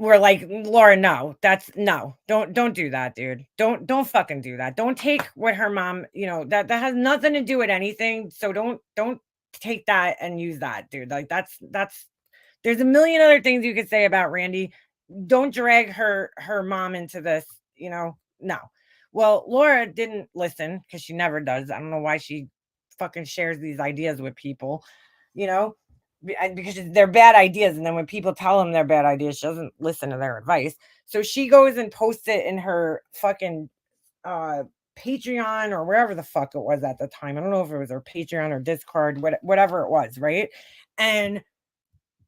We're like, Laura, no, don't do that, dude. Don't fucking do that. Don't take what her mom, that has nothing to do with anything. So don't take that and use that, dude. Like that's there's a million other things you could say about Randy. Don't drag her mom into this, no. Well, Laura didn't listen because she never does. I don't know why she fucking shares these ideas with people, because they're bad ideas. And then when people tell them they're bad ideas, she doesn't listen to their advice. So she goes and posts it in her fucking Patreon or wherever the fuck it was at the time. I don't know if it was her Patreon or Discord, whatever it was, right? And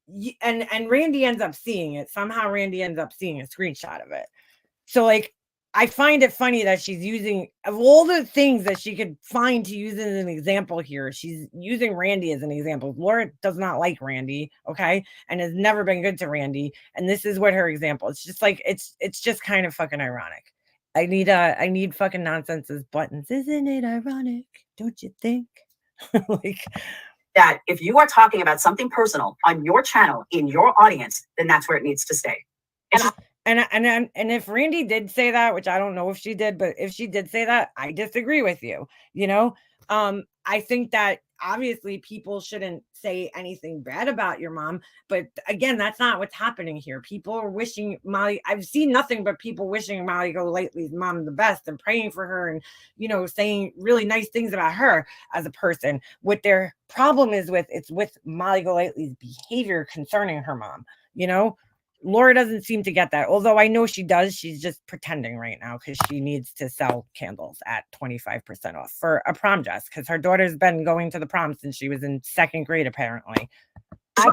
Randy ends up seeing it. Somehow Randy ends up seeing a screenshot of it. So like, I find it funny that she's using, of all the things that she could find to use as an example here, she's using Randy as an example. Laura does not like Randy, okay? And has never been good to Randy. And this is what her example. It's just like, it's just kind of fucking ironic. I need fucking nonsense as buttons. Isn't it ironic? Don't you think? Like, that if you are talking about something personal on your channel in your audience, then that's where it needs to stay. And if Randy did say that, which I don't know if she did, but if she did say that, I disagree with you. I think that obviously people shouldn't say anything bad about your mom, but again, that's not what's happening here. People are wishing Molly. I've seen nothing but people wishing Molly Golightly's mom the best and praying for her and saying really nice things about her as a person. What their problem is with Molly Golightly's behavior concerning her mom. Laura doesn't seem to get that, although I know she does. She's just pretending right now because she needs to sell candles at 25% off for a prom dress because her daughter's been going to the prom since she was in second grade, apparently. I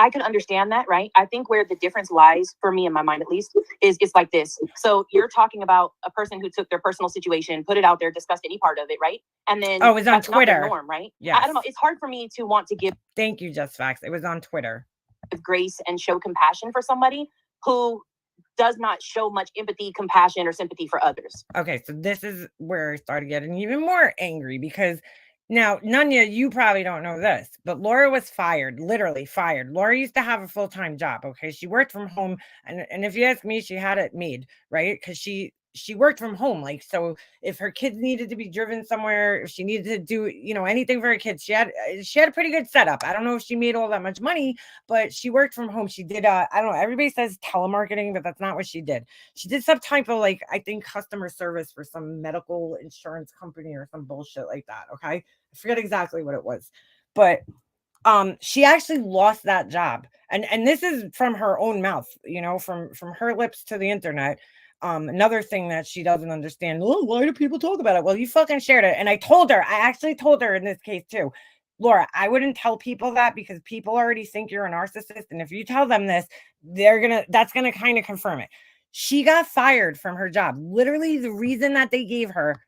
could understand that, right? I think where the difference lies, for me in my mind at least, is like this. So you're talking about a person who took their personal situation, put it out there, discussed any part of it, right? And then it was on Twitter. Norm, right? Yeah. I don't know. It's hard for me to want to give. Thank you, Just Facts. It was on Twitter. Grace and show compassion for somebody who does not show much empathy, compassion, or sympathy for others. Okay, so this is where I started getting even more angry because now, Nunya, you probably don't know this, but Laura was fired, literally fired. Laura used to have a full-time job, okay? She worked from home, and if you ask me, she had it made, right? Because she worked from home. Like, so if her kids needed to be driven somewhere, if she needed to do, anything for her kids, she had a pretty good setup. I don't know if she made all that much money, but she worked from home. She did, I don't know, everybody says telemarketing, but that's not what she did. She did some type of like, I think customer service for some medical insurance company or some bullshit like that. Okay. I forget exactly what it was, but she actually lost that job. And this is from her own mouth, from her lips to the internet. Another thing that she doesn't understand, why do people talk about it? Well, you fucking shared it. And I actually told her in this case too, Laura, I wouldn't tell people that because people already think you're a narcissist. And if you tell them this, that's going to kind of confirm it. She got fired from her job. Literally, the reason that they gave her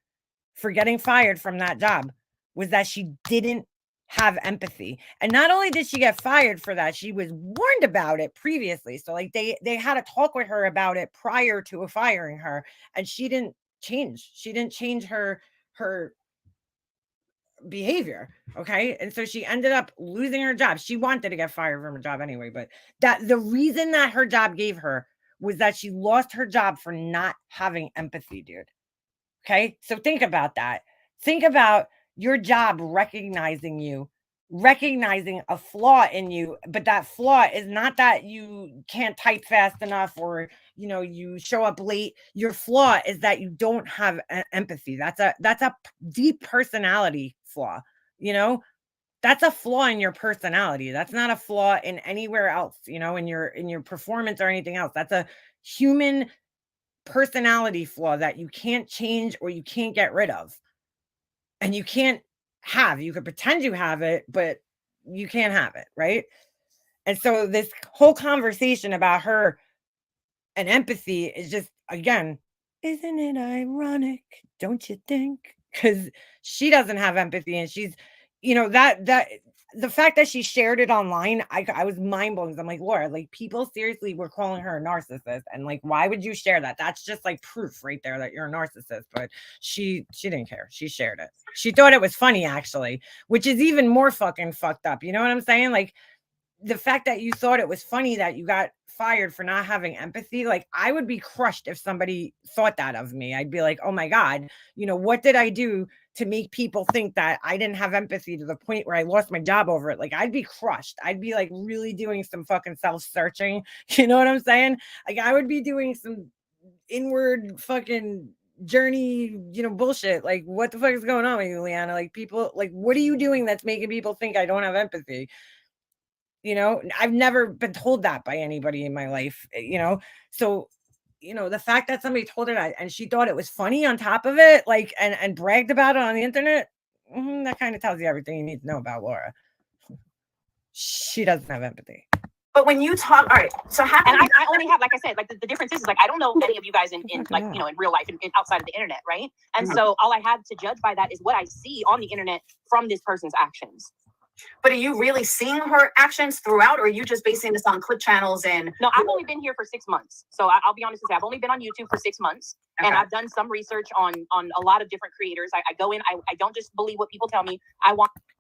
for getting fired from that job was that she didn't have empathy. And not only did she get fired for that, she was warned about it previously. So like they had a talk with her about it prior to firing her, and she didn't change. She didn't change her behavior. Okay. And so she ended up losing her job. She wanted to get fired from her job anyway, but that the reason that her job gave her was that she lost her job for not having empathy, dude. Okay. So think about that. Think about your job recognizing you, recognizing a flaw in you, but that flaw is not that you can't type fast enough or you show up late. Your flaw is that you don't have empathy. That's a deep personality flaw. That's a flaw in your personality. That's not a flaw in anywhere else, in your performance or anything else. That's a human personality flaw that you can't change or you can't get rid of. And you can't have. You could pretend you have it, but you can't have it, right? And so this whole conversation about her and empathy is just, again, isn't it ironic? Don't you think? Because she doesn't have empathy, and she's, that the fact that she shared it online, I was mind blown. I'm like, Laura, like people seriously were calling her a narcissist, and like, why would you share that? That's just like proof right there that you're a narcissist. But she didn't care. She shared it. She thought it was funny, actually, which is even more fucking fucked up. You know what I'm saying? Like the fact that you thought it was funny that you got fired for not having empathy, like I would be crushed if somebody thought that of me. I'd be like, oh my God, what did I do to make people think that I didn't have empathy to the point where I lost my job over it? Like I'd be crushed. I'd be like really doing some fucking self-searching. You know what I'm saying? Like I would be doing some inward fucking journey, bullshit. Like what the fuck is going on with you, Leanna? Like people, like what are you doing that's making people think I don't have empathy? I've never been told that by anybody in my life, so the fact that somebody told her that and she thought it was funny on top of it, like and bragged about it on the internet, that kind of tells you everything you need to know about Laura. She doesn't have empathy. But when you talk, all right, so how and I only have, like I said, like the difference is like I don't know any of you guys in like in real life and outside of the internet, right? And so all I have to judge by that is what I see on the internet from this person's actions. But are you really seeing her actions throughout, or are you just basing this on clip channels? And no, I've only been here for 6 months, so I'll be honest and say I've only been on YouTube for 6 months, and I've done some research on a lot of different creators. I go in, I don't just believe what people tell me.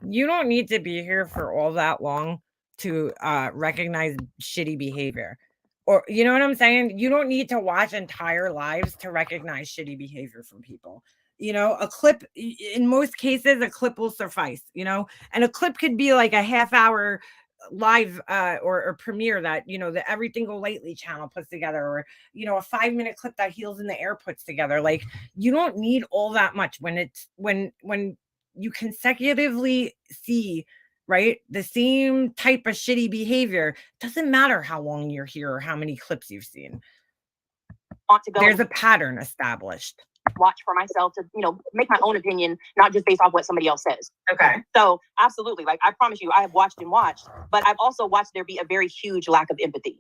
You don't need to be here for all that long to recognize shitty behavior, or you know what I'm saying? You don't need to watch entire lives to recognize shitty behavior from people. A clip, in most cases, a clip will suffice, and a clip could be like a half-hour live or premiere that, the Everything Golightly channel puts together, or, a 5-minute clip that Heels in the Air puts together. Like, you don't need all that much when you consecutively see, right, the same type of shitty behavior. Doesn't matter how long you're here or how many clips you've seen. There's a pattern established. Watch for myself to, make my own opinion, not just based off what somebody else says. Okay. So absolutely. Like I promise you, I have watched and watched, but I've also watched there be a very huge lack of empathy.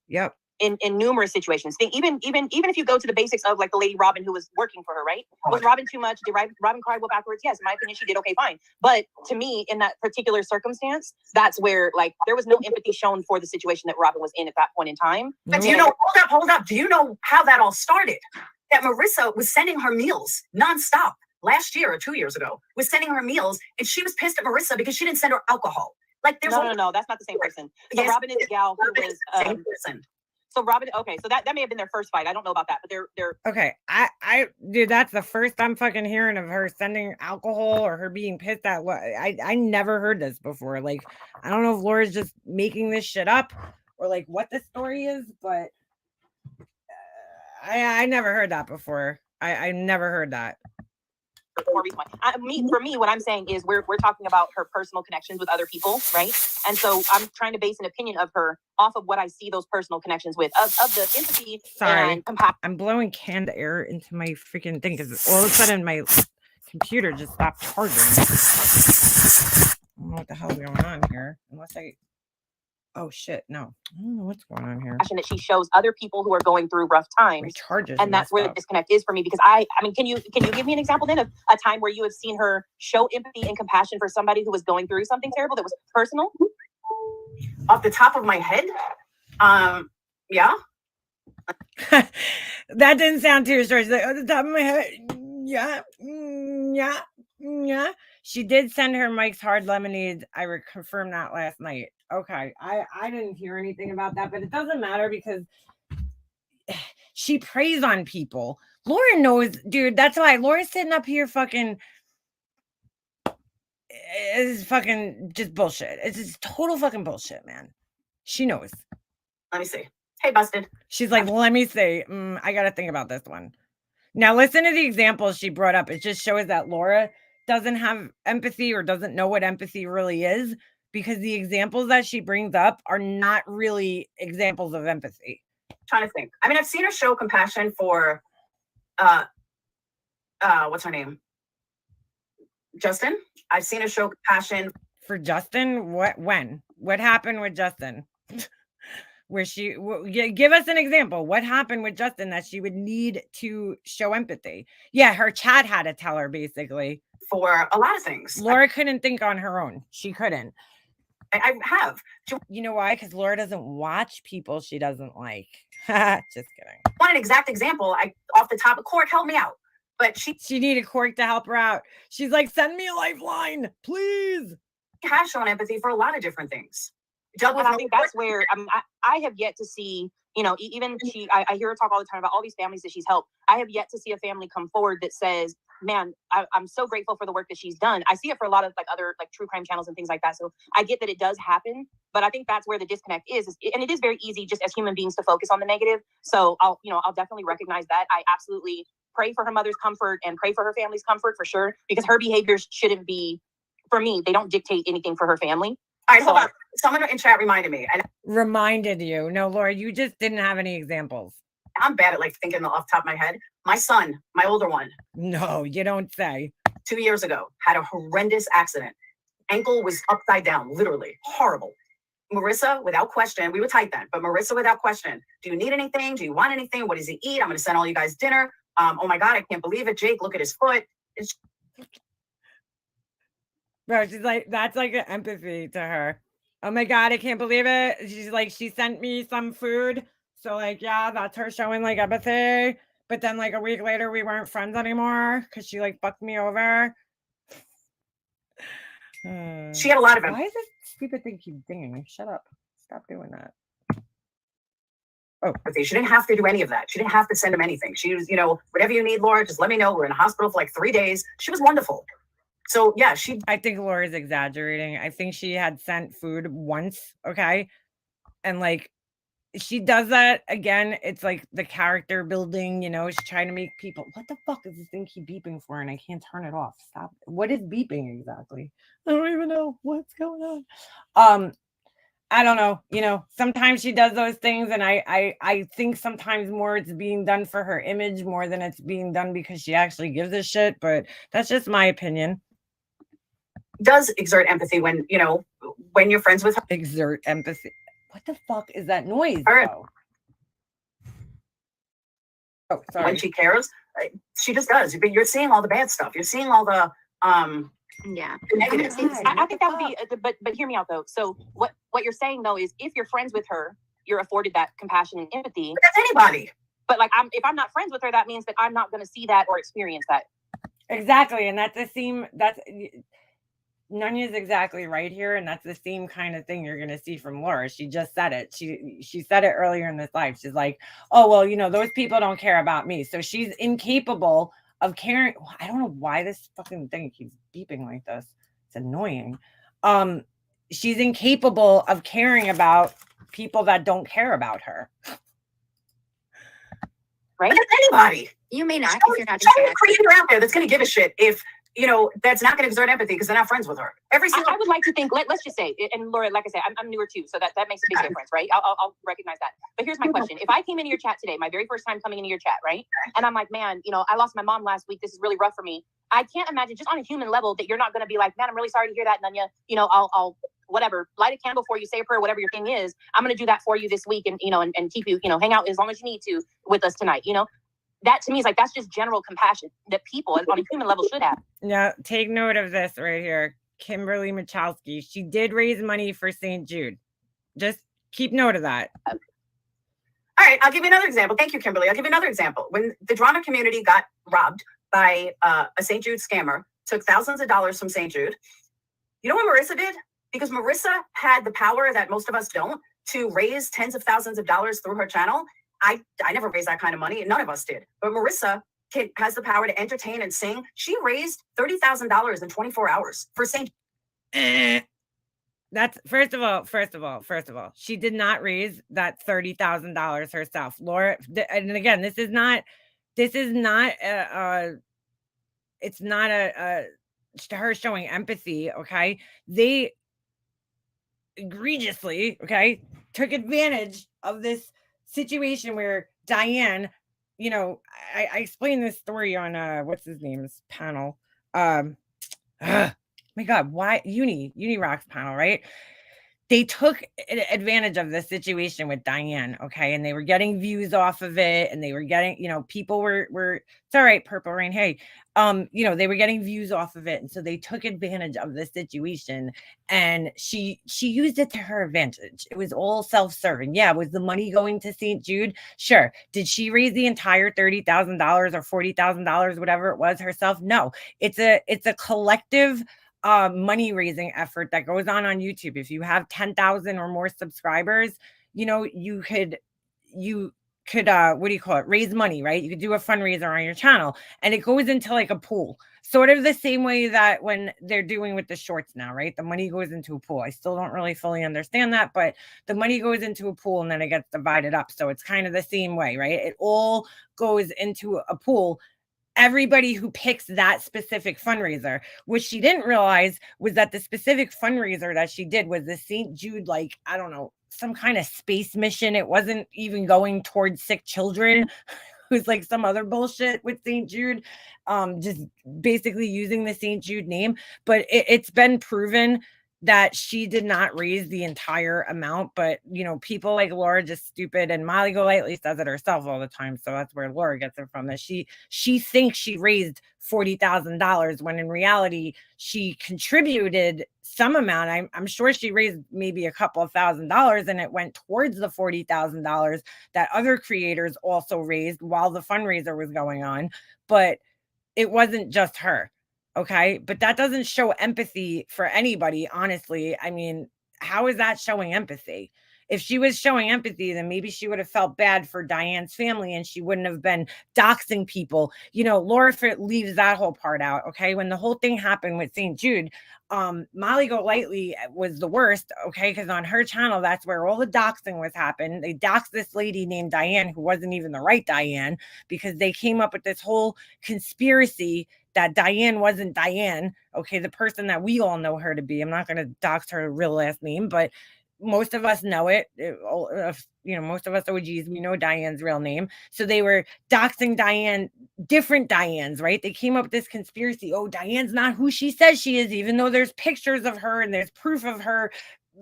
Yep. In numerous situations. Even if you go to the basics of like the lady Robin who was working for her, right? Was Robin too much? Did Robin cry wolf afterwards? Yes, in my opinion, she did okay, fine. But to me, in that particular circumstance, that's where like there was no empathy shown for the situation that Robin was in at that point in time. But do you know, hold up. Do you know how that all started? That Marissa was sending her meals nonstop last year or 2 years ago, was sending her meals, and she was pissed at Marissa because she didn't send her alcohol. Like there's no, that's not the same person. So yes, Robin is the gal who was same person. So Robin, okay, so that may have been their first fight. I don't know about that, but they're okay. Dude, that's the first I'm fucking hearing of her sending alcohol or her being pissed at. I never heard this before. Like, I don't know if Laura's just making this shit up or like what the story is, but I never heard that before. I never heard that. For me, what I'm saying is we're talking about her personal connections with other people, right? And so I'm trying to base an opinion of her off of what I see those personal connections with, of the empathy. Sorry, and compassion. I'm blowing canned air into my freaking thing because all of a sudden my computer just stopped charging. I don't know what the hell's going on here, unless I Oh shit, no. I don't know what's going on here. That she shows other people who are going through rough My times. charges And that's messed where the up. disconnect is for me, because I mean, can you give me an example then of a time where you have seen her show empathy and compassion for somebody who was going through something terrible that was personal? Off the top of my head, yeah. That didn't sound too straight. She's like, on the top of my head, yeah, yeah. She did send her Mike's Hard Lemonade. I confirmed that last night. Okay, I didn't hear anything about that, but it doesn't matter because she preys on people. Lauren knows, dude. That's why Laura's sitting up here fucking is fucking just bullshit. It's just total fucking bullshit, man. She knows. Let me see. Hey, Busted. She's like, let me see. I got to think about this one. Now, listen to the examples she brought up. It just shows that Laura doesn't have empathy or doesn't know what empathy really is, because the examples that she brings up are not really examples of empathy. Trying to think. I mean, I've seen her show compassion for, what's her name? Justin. I've seen her show compassion For Justin, what happened with Justin? Where she give us an example. What happened with Justin that she would need to show empathy? Yeah, her chat had to tell her basically. for a lot of things. Laura couldn't think on her own. She couldn't. I have. You know why? Because Laura doesn't watch people she doesn't like. Just kidding. Want an exact example? Off the top of Cork, help me out. But she needed Cork to help her out. She's like, send me a lifeline, please. has shown empathy for a lot of different things. And I think that's where I have yet to see, you know, even I hear her talk all the time about all these families that she's helped. I have yet to see a family come forward that says, man, I'm so grateful for the work that she's done. I see it for a lot of like other like true crime channels and things like that. So I get that it does happen, but I think that's where the disconnect is, and it is very easy just as human beings to focus on the negative. So I'll definitely recognize that. I absolutely pray for her mother's comfort and pray for her family's comfort for sure, because her behaviors shouldn't be, for me, they don't dictate anything for her family. All right, hold on. Someone in chat reminded me. And Reminded you. No, Laura, you just didn't have any examples. I'm bad at like thinking off the top of my head. My son, my older one, No, you don't say. 2 years ago, had a horrendous accident. Ankle was upside down, literally horrible. Marissa, without question, we were tight then, but Marissa, without question, do you need anything? Do you want anything? What does he eat? I'm going to send all you guys dinner. Oh my God, I can't believe it. Jake, look at his foot. Bro, she's like, that's like an empathy to her. Oh my God, I can't believe it. She's like, she sent me some food. So like, yeah, that's her showing like empathy. But then like a week later, we weren't friends anymore because she like fucked me over. She had a lot of Why does this stupid thing keep dinging? Shut up. Stop doing that. Oh, empathy. She didn't have to do any of that. She didn't have to send him anything. She was, whatever you need, Laura, just let me know. We're in a hospital for like 3 days. She was wonderful. So yeah, I think Laura's exaggerating. I think she had sent food once, okay? And like, she does that again. It's like the character building, she's trying to make people. What the fuck is this thing keep beeping for? And I can't turn it off. Stop. What is beeping exactly? I don't even know what's going on. I don't know. Sometimes she does those things, and I think sometimes more it's being done for her image more than it's being done because she actually gives a shit. But that's just my opinion. Does exert empathy when you're friends with her. Exert empathy. What the fuck is that noise? Oh, sorry. When she cares, she just does. But you're seeing all the bad stuff. You're seeing all the yeah, the negatives. I think that would be, but hear me out though. So what you're saying though is if you're friends with her, you're afforded that compassion and empathy. But that's anybody. But like, if I'm not friends with her, that means that I'm not going to see that or experience that. Exactly, and that's the same. Nunya's exactly right here, and that's the same kind of thing you're going to see from Laura. She just said it. She said it earlier in this life. She's like, oh, well, those people don't care about me. So she's incapable of caring. I don't know why this fucking thing keeps beeping like this. It's annoying. She's incapable of caring about people that don't care about her. Right? But that's anybody. You may not if you're not Show me a creator out there that's going to give a shit if that's not going to exert empathy because they're not friends with her. I would like to think, let's just say, and Laura, like I said, I'm newer too, so that makes a big difference, right? I'll recognize that. But here's my question. If I came into your chat today, my very first time coming into your chat, right? And I'm like, man, I lost my mom last week. This is really rough for me. I can't imagine just on a human level that you're not going to be like, man, I'm really sorry to hear that, Nunya. I'll whatever, light a candle for you, say a prayer, whatever your thing is. I'm going to do that for you this week and, and keep you, hang out as long as you need to with us tonight. That to me is like, that's just general compassion that people on a human level should have. Now, take note of this right here. Kimberly Michalski. She did raise money for St. Jude. Just keep note of that. All right, I'll give you another example. Thank you, Kimberly. I'll give you another example. When the drama community got robbed by a St. Jude scammer, took thousands of dollars from St. Jude, you know what Marissa did? Because Marissa had the power that most of us don't to raise tens of thousands of dollars through her channel. I never raised that kind of money, and none of us did. But Marissa has the power to entertain and sing. She raised $30,000 in 24 hours for St. That's first of all, she did not raise that $30,000 herself. Laura, and again, it's not her showing empathy. Okay. They egregiously, okay, took advantage of this situation where Diane, I explained this story on what's his name's panel. My God, why Uni Rock's panel, right? They took advantage of the situation with Diane, okay, and they were getting views off of it, and they were getting, people were it's all right, Purple Rain, hey, they were getting views off of it, and so they took advantage of the situation, and she used it to her advantage. It was all self-serving. Yeah, was the money going to St. Jude? Sure. Did she raise the entire $30,000 or $40,000, whatever it was, herself? No. It's a collective money raising effort that goes on YouTube. If you have 10,000 or more subscribers, you could what do you call it, raise money, right? You could do a fundraiser on your channel, and it goes into like a pool, sort of the same way that when they're doing with the shorts now, right? The money goes into a pool. I still don't really fully understand that, but the money goes into a pool and then it gets divided up. So it's kind of the same way, right? It all goes into a pool. Everybody who picks that specific fundraiser, what she didn't realize was that the specific fundraiser that she did was the St. Jude, like, I don't know, some kind of space mission. It wasn't even going towards sick children. It was like some other bullshit with St. Jude, just basically using the St. Jude name. But it's been proven that she did not raise the entire amount, but people like Laura just stupid, and Molly Golightly says it herself all the time, so that's where Laura gets it from. That she thinks she raised $40,000 when in reality she contributed some amount. I'm sure she raised maybe a couple of $1,000s, and it went towards the $40,000 that other creators also raised while the fundraiser was going on, but it wasn't just her. Okay. But that doesn't show empathy for anybody, honestly. I mean, how is that showing empathy? If she was showing empathy, then maybe she would have felt bad for Diane's family and she wouldn't have been doxing people. Laura leaves that whole part out. Okay. When the whole thing happened with St. Jude, Molly Golightly was the worst. Okay. Because on her channel, that's where all the doxing was happening. They doxed this lady named Diane, who wasn't even the right Diane, because they came up with this whole conspiracy that Diane wasn't Diane. Okay. The person that we all know her to be. I'm not going to dox her real last name, but most of us know it. Most of us OGs, we know Diane's real name. So they were doxing Diane, different Dianes, right? They came up with this conspiracy. Oh, Diane's not who she says she is, even though there's pictures of her and there's proof of her,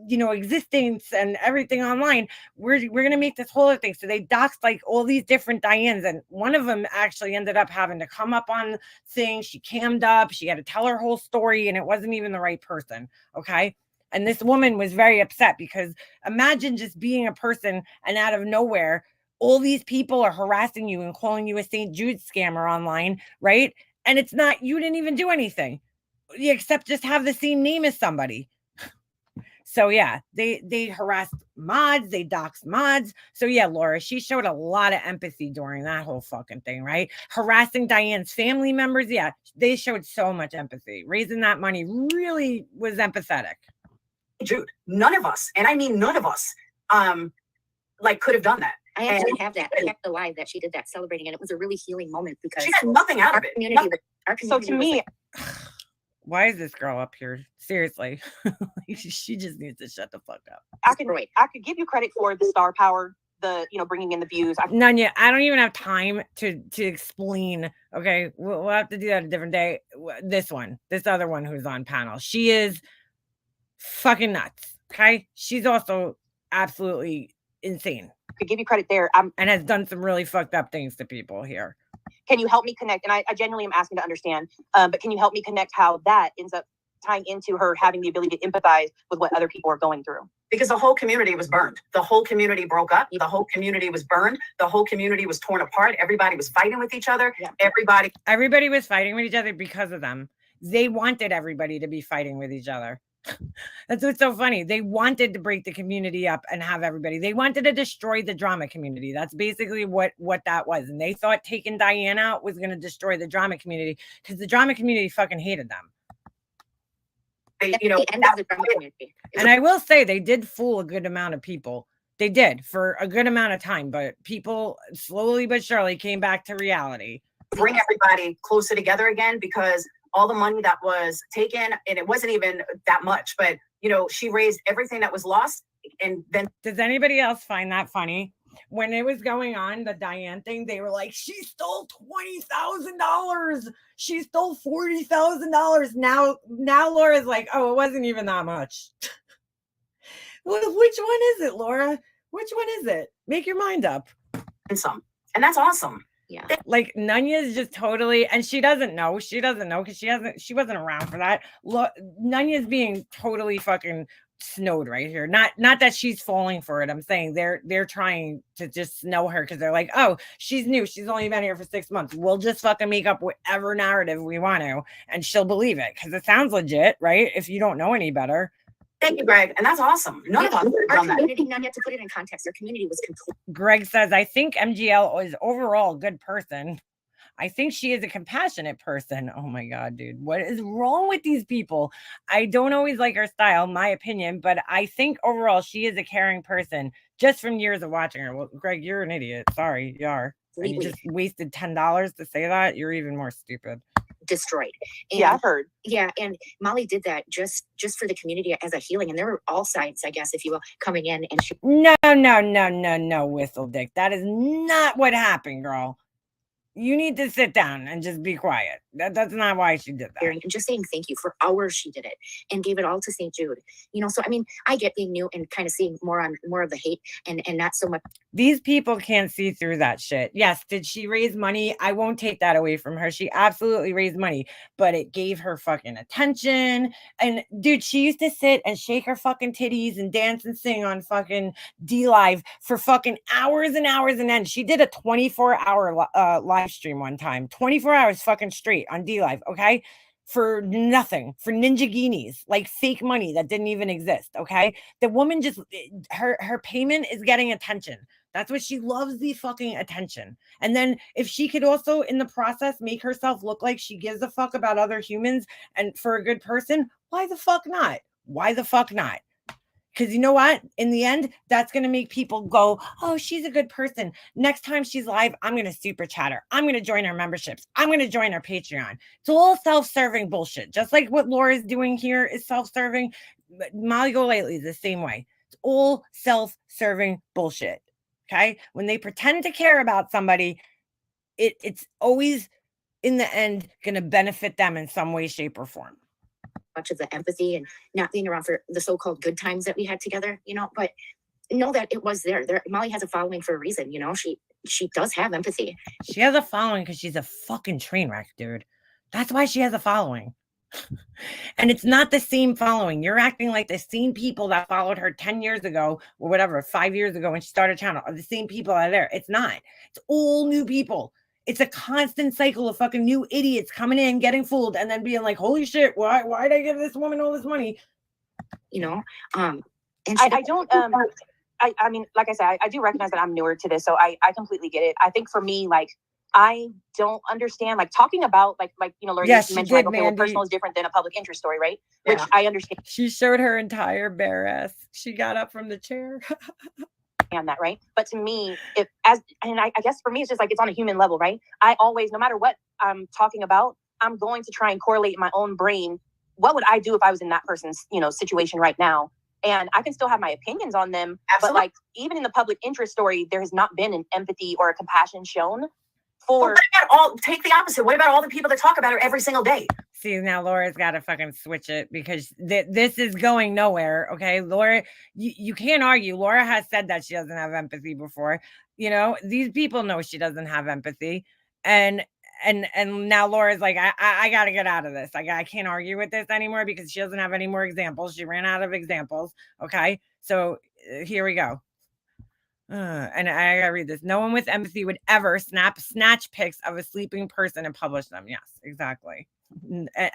existence and everything online. We're going to make this whole other thing. So they doxed like all these different Dianes, and one of them actually ended up having to come up on things. She cammed up. She had to tell her whole story, and it wasn't even the right person. Okay. And this woman was very upset because imagine just being a person and out of nowhere, all these people are harassing you and calling you a St. Jude scammer online, right? And it's not, you didn't even do anything except just have the same name as somebody. So yeah, they harassed mods, they doxed mods. So yeah, Laura, she showed a lot of empathy during that whole fucking thing, right? Harassing Diane's family members. Yeah, they showed so much empathy. Raising that money really was empathetic. Jude, none of us, and I mean none of us, could have done that. I actually have that. I have the live that she did that celebrating, and it was a really healing moment because she got nothing out our of it. community, Nothing. our community. So to was me, like, Why is this girl up here? Seriously. She just needs to shut the fuck up. I could give you credit for the star power, the bringing in the views. Nanya, I don't even have time to explain. Okay, we'll have to do that a different day. This other one who's on panel, she is Fucking nuts. Okay. She's also absolutely insane To give you credit there, and has done some really fucked up things to people here. can you help me connect? And I genuinely am asking to understand, but can you help me connect how that ends up tying into her having the ability to empathize with what other people are going through? Because the whole community was burned. The whole community broke up. The whole community was burned. The whole community was torn apart. Everybody was fighting with each other. Yeah. Everybody Was fighting with each other because of them. They wanted everybody to be fighting with each other. That's what's so funny. They wanted to break the community up and have everybody. They wanted to destroy the drama community. That's basically what that was. And they thought taking Diane out was going to destroy the drama community because the drama community fucking hated them. they, That's you know, the end of the drama community. And I will say they did fool a good amount of people. They did for a good amount of time, but people slowly but surely came back to reality. bring everybody closer together again, because all the money that was taken, and it wasn't even that much, but you know, she raised everything that was lost. And then Does anybody else find that funny? When it was going on, the Diane thing, they were like, she stole $20,000. She stole $40,000. Now Laura's like, oh, it wasn't even that much. Well, which one is it, Laura? Which one is it? Make your mind up. some, and that's awesome. Yeah. Like Nunya's just totally, and she doesn't know because she wasn't around for that. Look, Nunya's being totally fucking snowed right here. Not that she's falling for it. I'm saying they're trying to just snow her because they're like, oh, she's new. She's only been here for 6 months. We'll just fucking make up whatever narrative we want to, and she'll believe it because it sounds legit, right? If you don't know any better. Thank you, Greg, and that's awesome. None of us would have Our done that. community, not yet to put it in context, our community was complete. Greg says, I think MGL is overall a good person. I think she is a compassionate person. Oh my God, dude. What is wrong with these people? I don't always like her style, my opinion, but I think overall she is a caring person just from years of watching her. Well, Greg, you're an idiot. Sorry, you are. And you just wasted $10 to say that. You're even more stupid. Destroyed. And, Yeah, I've heard. yeah, and Molly did that just for the community as a healing, and there were all sides, I guess, if you will, coming in, and she No, Whistle Dick. That is not what happened, girl. You need to sit down and just be quiet. That's not why she did that. and just saying thank you for hours she did it and gave it all to St. Jude. You know, so I mean, I get being new and kind of seeing more of the hate and not so much. These people can't see through that shit. Yes, did she raise money? I won't take that away from her. She absolutely raised money, but it gave her fucking attention. And dude, she used to sit and shake her fucking titties and dance and sing on fucking D-Live for fucking hours and hours and end. She did a 24-hour live stream one time, 24 hours fucking straight on D-Live, okay? For nothing, for ninja guineas, like fake money that didn't even exist, okay? The woman just, her payment is getting attention. That's what she loves, the fucking attention. And then if she could also in the process make herself look like she gives a fuck about other humans and for a good person, why the fuck not? Why the fuck not? Because you know what? In the end, that's going to make people go, oh, she's a good person. Next time she's live, I'm going to super chat her. I'm going to join her memberships. I'm going to join her Patreon. It's all self-serving bullshit. Just like what Laura's doing here is self-serving. Molly Golightly is the same way. It's all self-serving bullshit. Okay? When they pretend to care about somebody, it's always, in the end, going to benefit them in some way, shape, or form. Much of the empathy and not being around for the so-called good times that we had together, you know, but know that it was there. Molly has a following for a reason, you know, she does have empathy. She has a following because she's a fucking train wreck, dude. That's why she has a following. And it's not the same following. You're acting like the same people that followed her 10 years ago or whatever, 5 years ago when she started a channel are the same people that are there. It's not. It's all new people. It's a constant cycle of fucking new idiots coming in, getting fooled, and then being like, holy shit, why did I give this woman all this money? You know, and I don't, I mean, like I said, I do recognize that I'm newer to this, so I completely get it. I think for me, like, I don't understand, like, talking about, like, you know, Laura, Yes, you she mentioned, like, did, okay, well, Mandy. personal is different than a public interest story, right? Which Yeah. I understand She showed her entire bare ass. She got up from the chair. that, right? But to me, I guess for me, it's just like, it's on a human level, right? I always, no matter what I'm talking about, I'm going to try and correlate in my own brain. What would I do if I was in that person's, you know, situation right now? And I can still have my opinions on them, Absolutely. but like, even in the public interest story, there has not been an empathy or a compassion shown. Well, for what about take the opposite? What about all the people that talk about her every single day? See, now Laura's got to fucking switch it because this is going nowhere. Okay, Laura, you can't argue. Laura has said that she doesn't have empathy before. You know, these people know she doesn't have empathy, and now Laura's like, I got to get out of this. I can't argue with this anymore because she doesn't have any more examples. She ran out of examples. Okay, so here we go. And I gotta read this. No one with empathy would ever snatch pics of a sleeping person and publish them. Yes, exactly.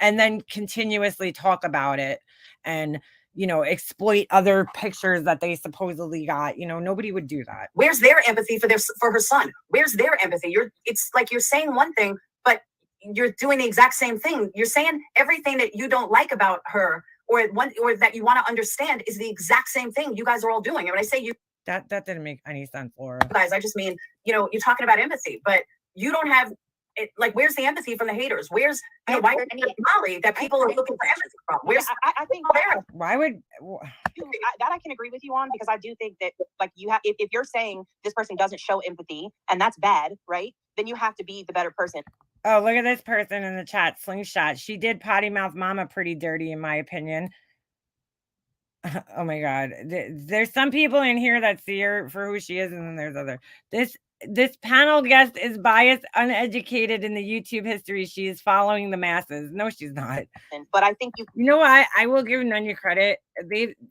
And then continuously talk about it and, you know, exploit other pictures that they supposedly got. You know, nobody would do that. Where's their empathy for her son? Where's their empathy? It's like you're saying one thing, but you're doing the exact same thing. You're saying everything that you don't like about her or that you want to understand is the exact same thing you guys are all doing. And when I say you That didn't make any sense, Laura. guys, I just mean, you know, you're talking about empathy, but you don't have it. Like, where's the empathy from the haters? Where's, you know, why heard any- Molly that people are looking for empathy from? Where's I think there? Why would that I can agree with you on, because I do think that, like, you have, if you're saying this person doesn't show empathy and that's bad, right? Then you have to be the better person. Oh, look at this person in the chat, Slingshot. She did potty mouth mama pretty dirty, in my opinion. Oh my God. There's some people in here that see her for who she is, and then there's other. This panel guest is biased, uneducated in the YouTube history. She is following the masses. No, she's not. But I think you You know what? I will give Nunya credit.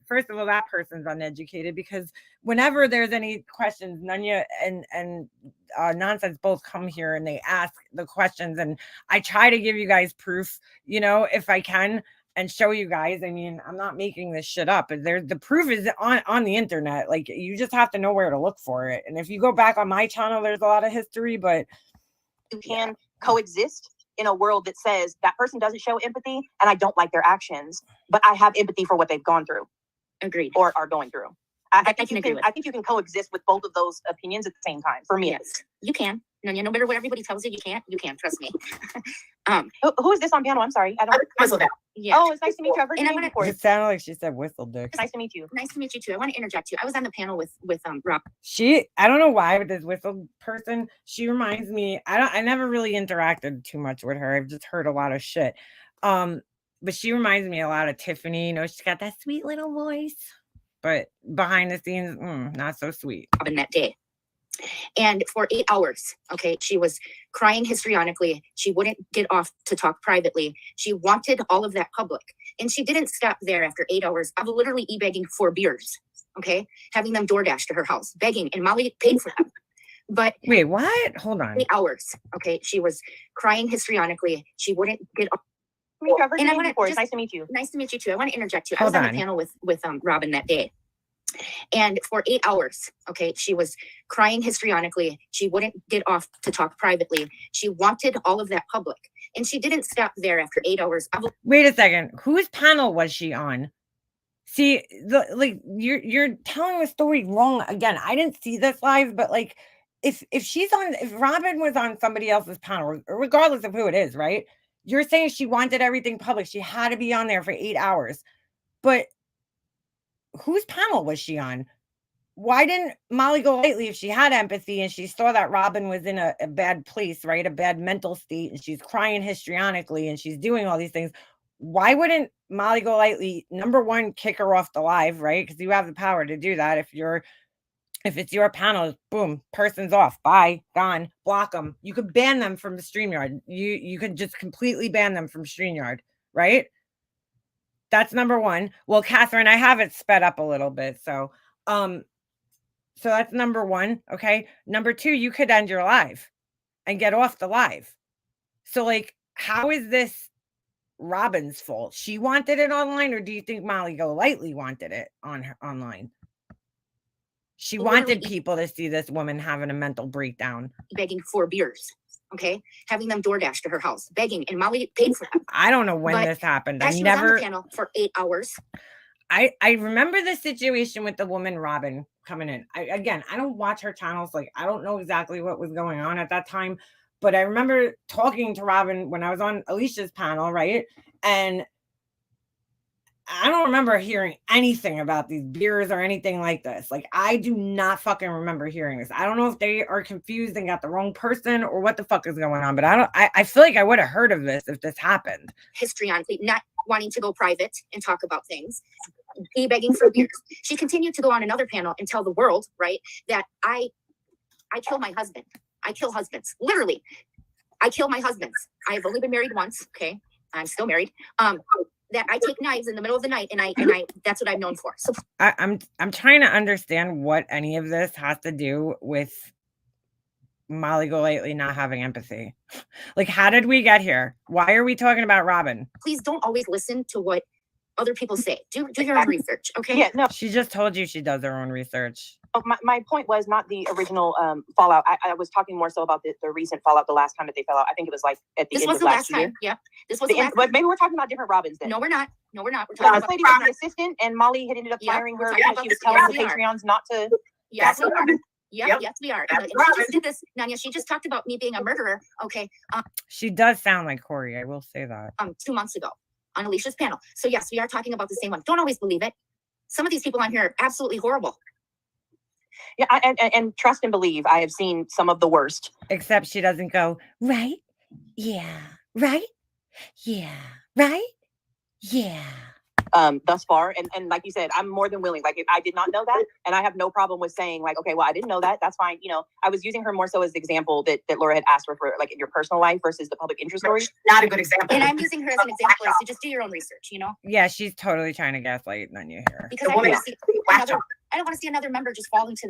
First of all, that person's uneducated because whenever there's any questions, Nunya and Nonsense both come here and they ask the questions, and I try to give you guys proof, you know, if I can, and show you guys. I mean, I'm not making this shit up. The proof is on the internet. Like, you just have to know where to look for it. And if you go back on my channel, there's a lot of history, but can coexist in a world that says that person doesn't show empathy and I don't like their actions, but I have empathy for what they've gone through Agreed. or are going through. I think can you agree can. with. I think you can coexist with both of those opinions at the same time. For me, Yes, you can. No, no matter what everybody tells you, you can't. You can. Trust me. who is this on panel? I'm sorry, I don't. Whistle down. Yeah. Oh, it's nice to meet you. I've heard And your I'm name gonna- before. it sounded like she said whistle dick. It's nice to meet you. Nice to meet you too. I want to interject you. I was on the panel with Rob. I don't know why, with this whistle person, she reminds me. I never really interacted too much with her. I've just heard a lot of shit. But she reminds me a lot of Tiffany. You know, she's got that sweet little voice, but behind the scenes, not so sweet. Robin that day. And for 8 hours, okay, she was crying histrionically. She wouldn't get off to talk privately. She wanted all of that public. And she didn't stop there after 8 hours of literally e-begging for beers, okay, having them DoorDash to her house, begging, and Molly paid for them. But Wait, what? Hold on. 8 hours, okay, she was crying histrionically. She wouldn't get off. I've heard And your I name wanna before. It's just- nice to meet you. Nice to meet you too. I want to interject you. I was Hold on on. the panel with Robin that day. And for 8 hours, okay, she was crying histrionically. She wouldn't get off to talk privately. She wanted all of that public. And she didn't stop there after 8 hours of Wait a second. Whose panel was she on? See, you're telling the story wrong again. I didn't see this live, but like, if Robin was on somebody else's panel, regardless of who it is, right? You're saying she wanted everything public. She had to be on there for 8 hours. But whose panel was she on? Why didn't Molly go lightly if she had empathy and she saw that Robin was in a bad place, right? A bad mental state, and she's crying histrionically and she's doing all these things. Why wouldn't Molly go lightly? Number one, kick her off the live, right? Because you have the power to do that. If it's your panel, boom, person's off, bye, gone, block them. You could ban them from the StreamYard. You could just completely ban them from StreamYard, right? That's number one. Well, Catherine, I have it sped up a little bit, so that's number one. Okay. Number two, you could end your live and get off the live. So, like, how is this Robin's fault? She wanted it online, or do you think Molly Golightly wanted it online? She wanted Literally- people to see this woman having a mental breakdown. begging for beers, okay, having them DoorDash to her house, begging, and Molly paid for them. I don't know when But this happened. I As she was on never. the panel for 8 hours. I remember the situation with the woman Robin coming in. I don't watch her channels. Like, I don't know exactly what was going on at that time, but I remember talking to Robin when I was on Alicia's panel, right? And I don't remember hearing anything about these beers or anything like this. Like, I do not fucking remember hearing this. I don't know if they are confused and got the wrong person or what the fuck is going on, but I feel like I would have heard of this if this happened. histrionically, not wanting to go private and talk about things, begging for beers. She continued to go on another panel and tell the world, right, that I kill my husband. I kill husbands. Literally, I kill my husbands. I've only been married once. Okay, I'm still married. That I take knives in the middle of the night, and I that's what I'm known for. So I'm trying to understand what any of this has to do with Molly Golightly not having empathy. Like, how did we get here? Why are we talking about Robin? please don't always listen to what other people say. Do your own research, okay? Yeah, no. She just told you she does her own research. My point was not the original fallout. I was talking more so about the recent fallout, the last time that they fell out. I think it was like at the This end was of the last year. time. Yeah, this was the last. But maybe we're talking about different Robins then. No, we're not. No, we're not. We're The talking first about. lady was the assistant, and Molly had ended up Yeah, firing we're her talking because about she was the- telling the yes, we are. Patreons not to. Yes, That's we are. Robin. Yep, Yep. yes, we are. That's And she Robin. just did this, Nanya. She just talked about me being a murderer. Okay, She does sound like Corey. I will say that. 2 months ago on Alicia's panel. So yes, we are talking about the same one. Don't always believe it. Some of these people on here are absolutely horrible. Yeah, and trust and believe. I have seen some of the worst. Except she doesn't go, right? Yeah. Right? Yeah. Right? Yeah. Thus far, and like you said, I'm more than willing. Like, if I did not know that, and I have no problem with saying, like, okay, well, I didn't know that. That's fine. You know, I was using her more so as the example that Laura had asked for, like, in your personal life versus the public interest story. Not a good example. And I'm using her as an example as to just do your own research, you know? Yeah, she's totally trying to gaslight Nanya here. Because The I don't woman want to see Whack another, job. I don't want to see another member just fall into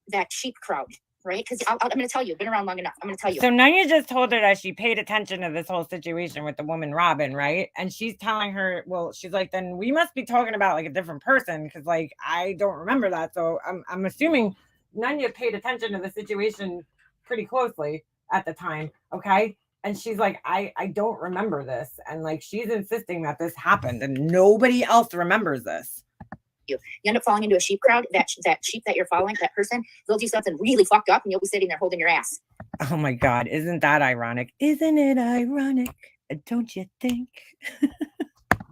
that sheep crowd, right? Because I'm going to tell you, been around long enough. I'm going to tell you. So Nanya just told her that she paid attention to this whole situation with the woman Robin, right? And she's telling her, well, she's like, then we must be talking about like a different person because like I don't remember that. So I'm assuming Nanya paid attention to the situation pretty closely at the time, okay? And she's like, I don't remember this, and like she's insisting that this happened, and nobody else remembers this. You end up falling into a sheep crowd. That sheep that you're following, that person, they'll do something really fucked up, and you'll be sitting there holding your ass. Oh my God, isn't that ironic? Isn't it ironic? Don't you think?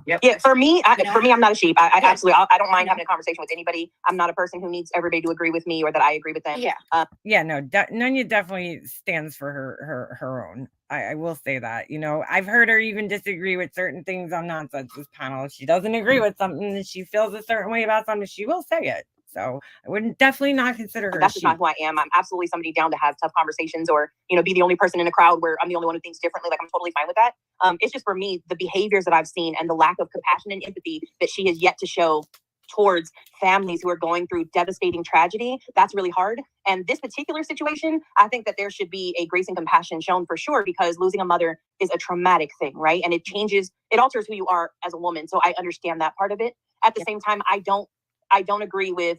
Yep. Yeah, for me, You know? I'm not a sheep. I Yeah. absolutely, I don't mind You know? having a conversation with anybody. I'm not a person who needs everybody to agree with me or that I agree with them. Yeah. Yeah, no, Nanya definitely stands for her own. I will say that. You know, I've heard her even disagree with certain things on Nonsense's panel. If she doesn't agree with something and she feels a certain way about something, she will say it. So I wouldn't definitely not consider her. That's a just not sheep. who I am. I'm absolutely somebody down to have tough conversations or, you know, be the only person in a crowd where I'm the only one who thinks differently. Like, I'm totally fine with that. It's just for me, the behaviors that I've seen and the lack of compassion and empathy that she has yet to show towards families who are going through devastating tragedy, that's really hard. And this particular situation, I think that there should be a grace and compassion shown for sure, because losing a mother is a traumatic thing, right? And it alters who you are as a woman. So I understand that part of it. At the same time, I don't agree with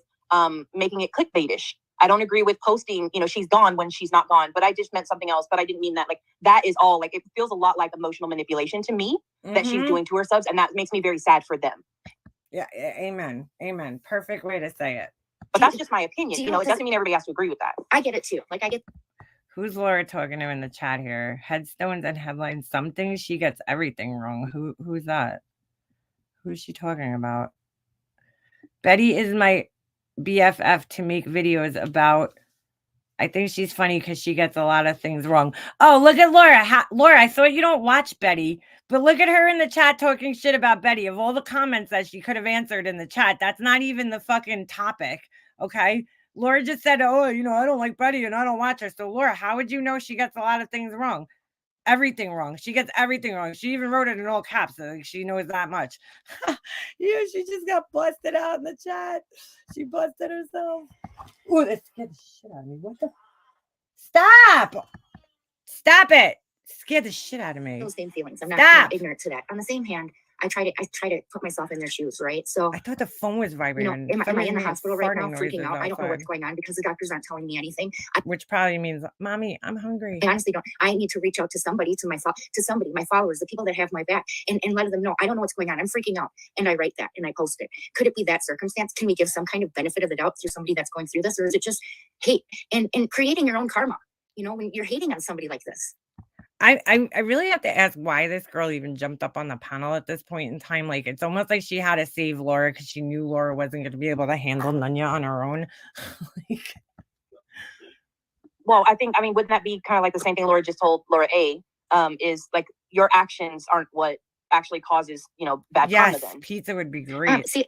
making it clickbaitish. I don't agree with posting, you know, she's gone when she's not gone, but I just meant something else. But I didn't mean that. Like, that is all. Like, it feels a lot like emotional manipulation to me that she's Mhm. doing to her subs, and that makes me very sad for them. Yeah, amen. Amen. Perfect way to say it. But that's just my opinion. do you You know, know it doesn't mean everybody has to agree with that. I get it too. Like, I get. Who's Laura talking to in the chat here? Headstones and headlines. Something she gets everything wrong. Who's that? Who's she talking about? Betty is my BFF to make videos about. I think she's funny because she gets a lot of things wrong. Oh, look at Laura. Laura, I thought you don't watch Betty, but look at her in the chat talking shit about Betty. Of all the comments that she could have answered in the chat, that's not even the fucking topic. Okay. Laura just said, oh, you know, I don't like Betty and I don't watch her. So, Laura, how would you know she gets a lot of things wrong? Everything wrong. She gets everything wrong. She even wrote it in all caps. So like, she knows that much. Yeah, she just got busted out in the chat. She busted herself. Oh, that scared the shit out of me. What the? Stop! Stop it! Scared the shit out of me. Those same feelings. I'm Stop. not ignorant to that. On the same hand, I try to put myself in their shoes, right? So, I thought the phone was you vibrating. know, am I Somebody in the made hospital right now farting freaking noises out? I don't know what's outside, going on because the doctors aren't telling me anything. which probably means, Mommy, I'm hungry. I honestly don't. I need to reach out to somebody, to my followers, the people that have my back, and let them know I don't know what's going on. I'm freaking out, and I write that and I post it. Could it be that circumstance? Can we give some kind of benefit of the doubt through somebody that's going through this, or is it just hate and creating your own karma? You know, when you're hating on somebody like this. I really have to ask why this girl even jumped up on the panel at this point in time. Like, it's almost like she had to save Laura because she knew Laura wasn't going to be able to handle Nunya on her own. Like, Well, I mean, wouldn't that be kind of like the same thing Laura just told Laura A? Is like your actions aren't what actually causes, bad karma yes, then. pizza would be great. See,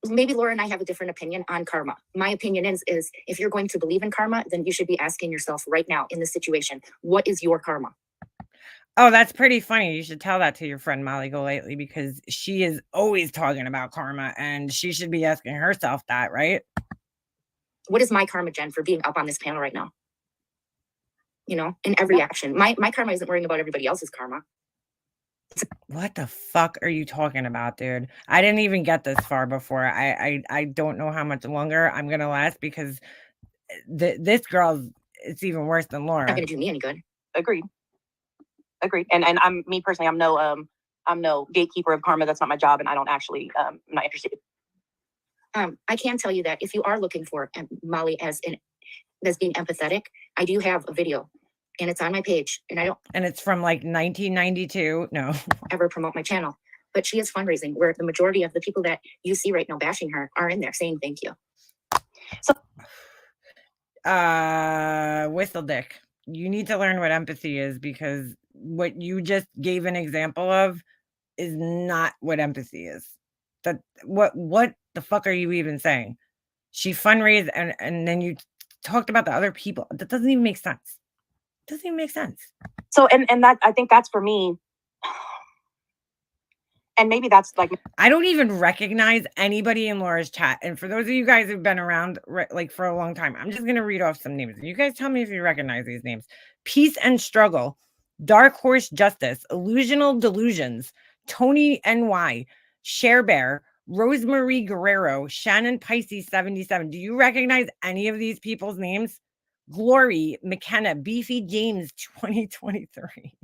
maybe Laura and I have a different opinion on karma. My opinion is if you're going to believe in karma, then you should be asking yourself right now in this situation, what is your karma? Oh, that's pretty funny. You should tell that to your friend Molly Golightly because she is always talking about karma and she should be asking herself that, right? What is my karma, Jen, for being up on this panel right now? In every action. My karma isn't worrying about everybody else's karma. What the fuck are you talking about, dude? I didn't even get this far before. I don't know how much longer I'm gonna last because this girl's it's even worse than Not Laura. going to do me any good. Agreed. And I'm me personally, I'm no gatekeeper of karma. That's not my job, and I don't actually I'm not interested. I can tell you that if you are looking for Molly as being empathetic, I do have a video, and it's on my page, and I don't And it's from like 1992. No. ever promote my channel, but she is fundraising where the majority of the people that you see right now bashing her are in there saying thank you. Whistle dick. You need to learn what empathy is because what you just gave an example of is not what empathy is. That what the fuck are you even saying? She fundraised and then you talked about the other people. That doesn't even make sense. Doesn't even make sense. So and that I think that's for me. And maybe that's like I don't even recognize anybody in Laura's chat. And for those of you guys who've been around like for a long time, I'm just going to read off some names. You guys tell me if you recognize these names. Peace and Struggle, Dark Horse Justice, Illusional Delusions, Tony NY, Share Bear, Rosemarie Guerrero, Shannon Pisces 77. Do you recognize any of these people's names? Glory, McKenna, Beefy James 2023,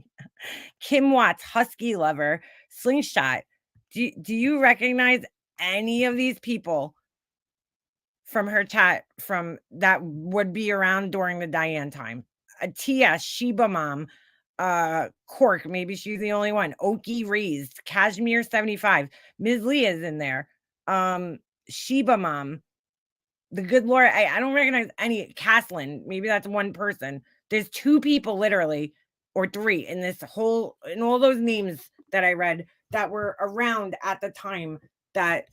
Kim Watts, Husky Lover, Slingshot. Do you recognize any of these people from her chat from that would be around during the Diane time? TS, Sheba Mom, Cork, maybe she's the only one. Okie Raised, Cashmere 75, Ms. Leah's in there. Sheba Mom, the good Lord, I don't recognize any. Caslin, maybe that's one person. There's two people literally, or three in all those names that I read that were around at the time that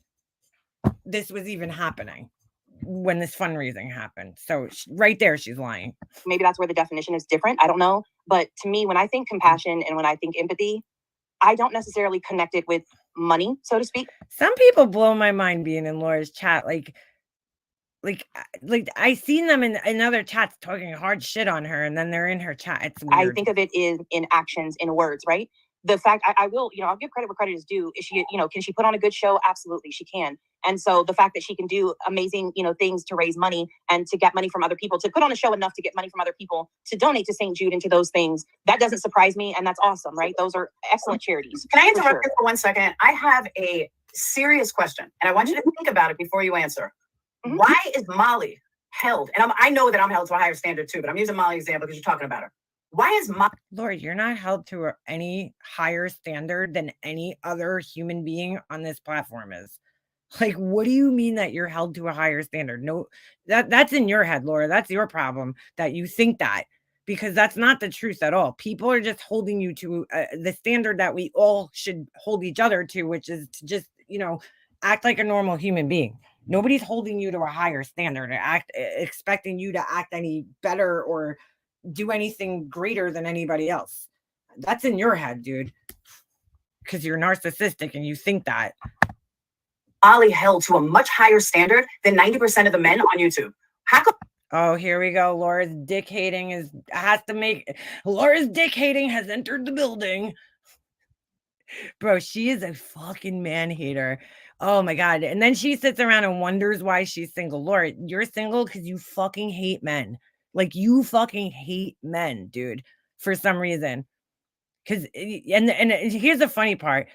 this was even happening when this fundraising happened. So right there, she's lying. maybe that's where the definition is different. I don't know. But to me, when I think compassion and when I think empathy, I don't necessarily connect it with money, so to speak. Some people blow my mind being in Laura's chat. Like I seen them in other chats talking hard shit on her, and then they're in her chat. It's weird. I think of it in actions, in words, right? The fact I will, I'll give credit where credit is due. Is she, can she put on a good show? Absolutely, she can. And so the fact that she can do amazing, things to raise money and to get money from other people, to put on a show enough to get money from other people, to donate to St. Jude and to those things, that doesn't surprise me. And that's awesome, right? Those are excellent charities. Can I for interrupt sure. you for 1 second? I have a serious question, and I want you to think about it before you answer. Mhm. Why is Molly held? And I know that I'm held to a higher standard too, but I'm using Molly's example because you're talking about her. Why is Molly Lord, you're not held to any higher standard than any other human being on this platform is. Like, what do you mean that you're held to a higher standard? No, that's in your head, Laura. That's your problem that you think that, because that's not the truth at all. People are just holding you to the standard that we all should hold each other to, which is to just, act like a normal human being. Nobody's holding you to a higher standard, expecting you to act any better or do anything greater than anybody else. That's in your head, dude, because you're narcissistic and you think that. held to a much higher standard than 90% of the men on YouTube? How come Oh, here we go. Laura's dick hating Laura's dick hating has entered the building. Bro, she is a fucking man hater. Oh my God. And then she sits around and wonders why she's single. Laura, you're single because you fucking hate men. Like, you fucking hate men, dude, for some reason. Because, and here's the funny part.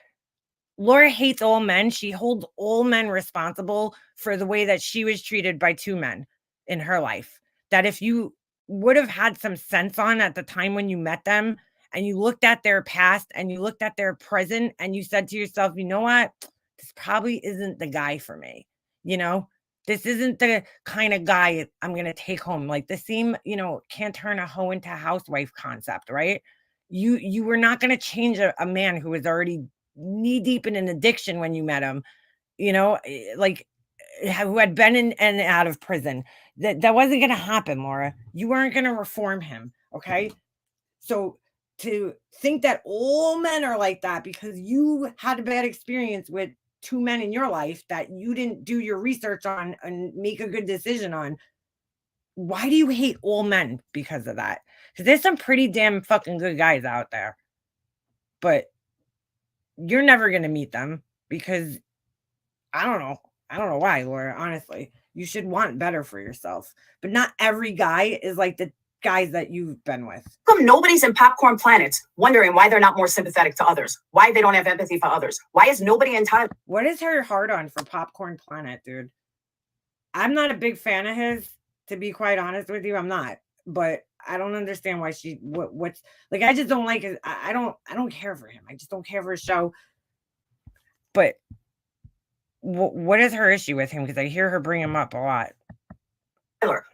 Laura hates all men. She holds all men responsible for the way that she was treated by two men in her life. That if you would have had some sense on at the time when you met them and you looked at their past and you looked at their present and you said to yourself, you know what? This probably isn't the guy for me. You know, this isn't the kind of guy I'm going to take home. Like the same, can't turn a hoe into housewife concept, right? You were not going to change a man who was already knee deep in an addiction when you met him, like who had been in and out of prison. That wasn't going to happen, Laura. You weren't going to reform him. Okay. So to think that all men are like that because you had a bad experience with two men in your life that you didn't do your research on and make a good decision on, why do you hate all men because of that? Because there's some pretty damn fucking good guys out there, but you're never going to meet them because I don't know why, Laura. Honestly, you should want better for yourself, but not every guy is like the guys that you've been with. How come nobody's in Popcorn Planet wondering why they're not more sympathetic to others? Why they don't have empathy for others? Why is nobody in time? What is her hard on for Popcorn Planet, dude? I'm not a big fan of his, to be quite honest with you. I'm not, but I don't understand why what's like. I just don't like it. I don't care for him. I just don't care for his show. But what is her issue with him? Because I hear her bring him up a lot.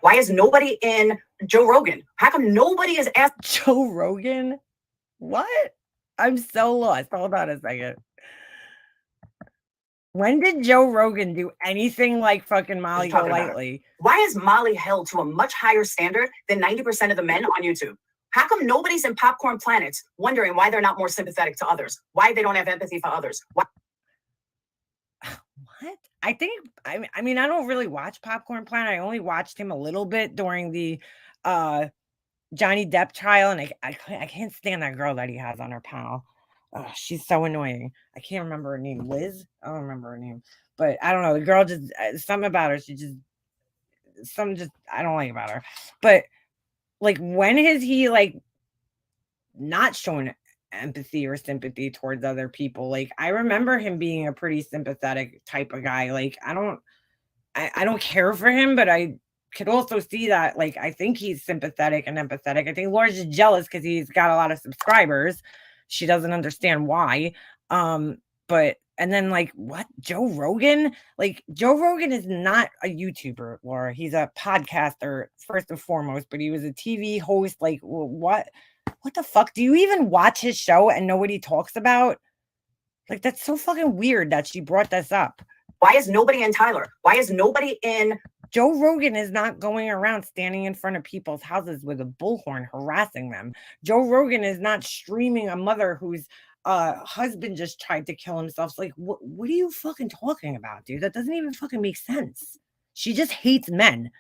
Why is nobody in Joe Rogan? How come nobody is asked? Joe Rogan? What? I'm so lost. Hold on a second. When did Joe Rogan do anything like fucking Molly Golightly? Why is Molly held to a much higher standard than 90% of the men on YouTube? How come nobody's in Popcorn Planet wondering why they're not more sympathetic to others? Why they don't have empathy for others? Why? What? I think, I mean, I don't really watch Popcorn Planet. I only watched him a little bit during the Johnny Depp trial, and I can't stand that girl that he has on her panel. Oh, she's so annoying. I can't remember her name. Liz? I don't remember her name. But I don't know. The girl just, something about her, I don't like about her. But like, when has he like not shown empathy or sympathy towards other people? Like, I remember him being a pretty sympathetic type of guy. Like, I don't care for him, but I could also see that, like, I think he's sympathetic and empathetic. I think Laura's just jealous because he's got a lot of subscribers. She doesn't understand why. But and then like, what? Joe Rogan? Like, Joe Rogan is not a YouTuber, Laura. He's a podcaster first and foremost, but he was a TV host. Like, what the fuck? Do you even watch his show and know what he talks about? Like, that's so fucking weird that she brought this up. Why is nobody in Tyler? Why is nobody in? Joe Rogan is not going around standing in front of people's houses with a bullhorn harassing them. Joe Rogan is not streaming a mother whose husband just tried to kill himself. It's like, what are you fucking talking about, dude? That doesn't even fucking make sense. She just hates men.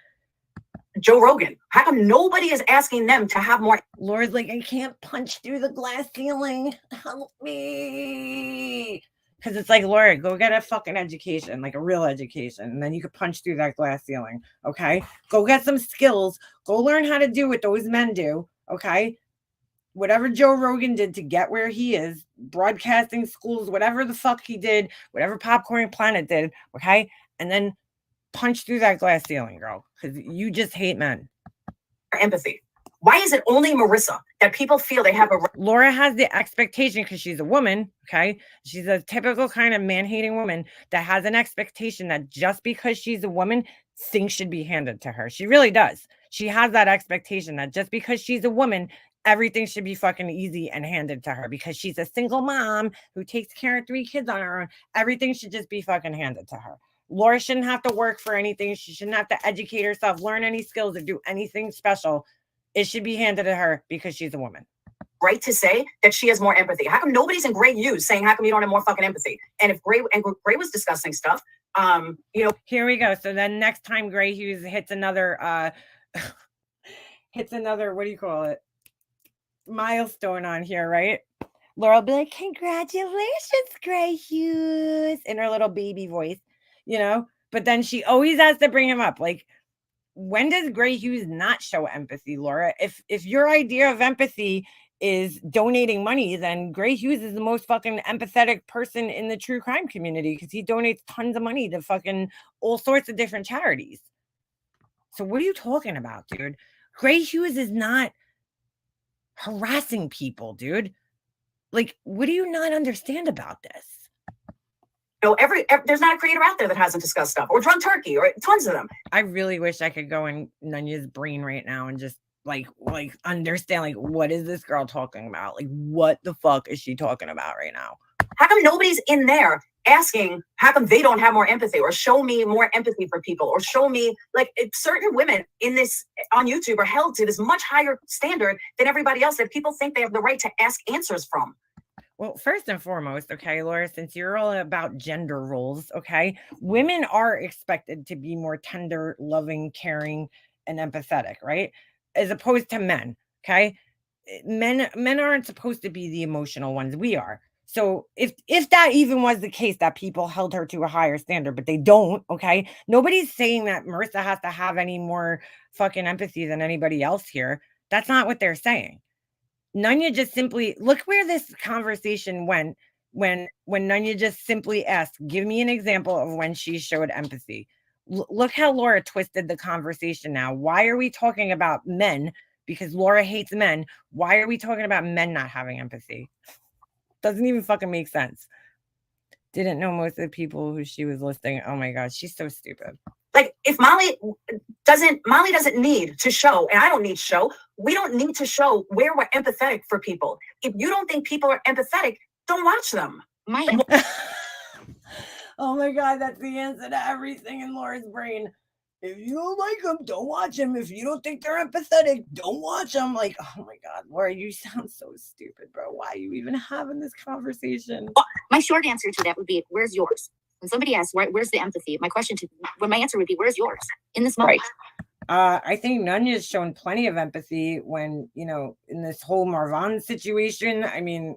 Joe Rogan. How come nobody is asking them to have more? Laura's like, I can't punch through the glass ceiling. Help me. Because it's like, Laura, go get a fucking education, like a real education. And then you could punch through that glass ceiling. Okay. Go get some skills. Go learn how to do what those men do. Okay. Whatever Joe Rogan did to get where he is, broadcasting schools, whatever the fuck he did, whatever Popcorn Planet did. Okay. And then punch through that glass ceiling, girl. Because you just hate men. Empathy. Why is it only Marissa that people feel they have a? Laura has the expectation because she's a woman, okay? She's a typical kind of man-hating woman that has an expectation that just because she's a woman, things should be handed to her. She really does. She has that expectation that just because she's a woman, everything should be fucking easy and handed to her because she's a single mom who takes care of 3 kids on her own. Everything should just be fucking handed to her. Laura shouldn't have to work for anything. She shouldn't have to educate herself, learn any skills, or do anything special. It should be handed to her because she's a woman. Right to say that she has more empathy. How come nobody's in Grey News saying how come you don't have more fucking empathy? And if Grey was discussing stuff, Here we go. So then next time Grey Hughes hits another what do you call it? Milestone on here, right? Laura will be like, congratulations, Grey Hughes, in her little baby voice, but then she always has to bring him up. Like, when does Grey Hughes not show empathy, Laura? If your idea of empathy is donating money, then Grey Hughes is the most fucking empathetic person in the true crime community because he donates tons of money to fucking all sorts of different charities. So what are you talking about, dude? Gray Hughes is not harassing people, dude. Like, what do you not understand about this? There's not a creator out there that hasn't discussed stuff, or Drunk Turkey, or tons of them. I really wish I could go in Nunya's brain right now and just like understand, like, what is this girl talking about? Like, what the fuck is she talking about right now? How come nobody's in there asking, how come they don't have more empathy, or show me more empathy for people, or show me, like, certain women in this on YouTube are held to this much higher standard than everybody else that people think they have the right to ask answers from. Well, first and foremost, okay, Laura, since you're all about gender roles, okay, women are expected to be more tender, loving, caring, and empathetic, right? As opposed to men, okay? Men aren't supposed to be the emotional ones. We are. So if that even was the case, that people held her to a higher standard, but they don't, okay? Nobody's saying that Marissa has to have any more fucking empathy than anybody else here. That's not what they're saying. Nunya just simply, look where this conversation went when Nunya just simply asked, give me an example of when she showed empathy. Look how Laura twisted the conversation now. Why are we talking about men? Because Laura hates men. Why are we talking about men not having empathy? Doesn't even fucking make sense. Didn't know most of the people who she was listing. Oh my God, she's so stupid. Like, if Molly doesn't need to show, and I don't need to show, we don't need to show where we're empathetic for people. If you don't think people are empathetic, don't watch them. Oh my God, that's the answer to everything in Laura's brain. If you don't like them, don't watch them. If you don't think they're empathetic, don't watch them. Like, oh my God, Laura, you sound so stupid, bro. Why are you even having this conversation? My short answer to that would be, where's yours? When somebody asks, where's the empathy? My answer would be, where's yours in this moment? I think Nunya's shown plenty of empathy when, in this whole Marwan situation. I mean,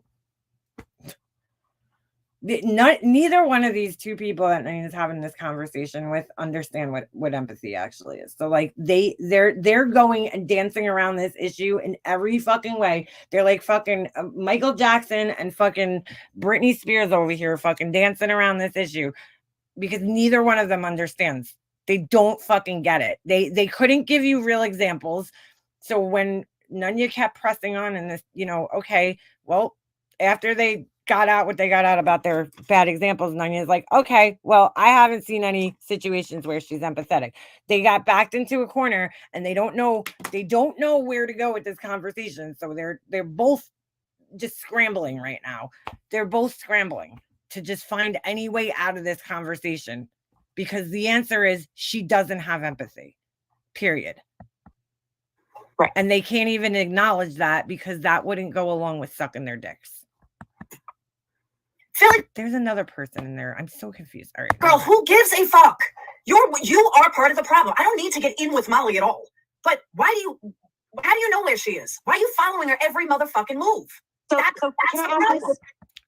neither one of these two people that Nunya's having this conversation with understand what empathy actually is. So like they're going and dancing around this issue in every fucking way. They're like fucking Michael Jackson and fucking Britney Spears over here fucking dancing around this issue because neither one of them understands. They don't fucking get it. They couldn't give you real examples. So when Nunya kept pressing on in this, okay, well, after they got out what they got out about their bad examples, Nunya's like, okay, well, I haven't seen any situations where she's empathetic. They got backed into a corner and they don't know where to go with this conversation. So they're both just scrambling right now. They're both scrambling to just find any way out of this conversation because the answer is she doesn't have empathy, period. Right. And they can't even acknowledge that because that wouldn't go along with sucking their dicks. Philly, There's another person in there. I'm so confused. All right. girl, who gives a fuck? You are part of the problem. I don't need to get in with Molly at all. But how do you know where she is? Why are you following her every motherfucking move? So That's can the I ask problem.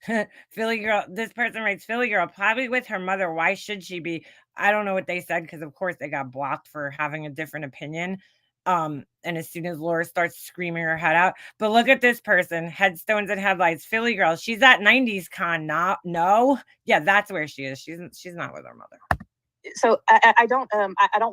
this? Philly girl, this person writes, Philly girl, probably with her mother. Why should she be? I don't know what they said because, of course, they got blocked for having a different opinion. And as soon as Laura starts screaming her head out, but look at this person, headstones and headlights. Philly girl, she's at 90s con. No, yeah, that's where she is. She's not with her mother. So I don't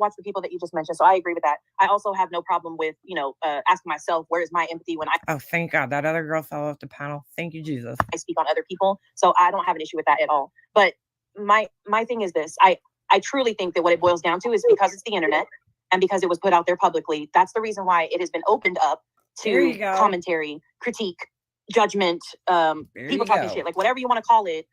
watch the people that you just mentioned. So I agree with that. I also have no problem with asking myself, where is my empathy when Oh, thank God that other girl fell off the panel. Thank you, Jesus. I speak on other people. So I don't have an issue with that at all. But my thing is this: I truly think that what it boils down to is because it's the internet and because it was put out there publicly. That's the reason why it has been opened up There you to go. commentary, critique, judgment, There people you talking go. shit, like whatever you want to call it.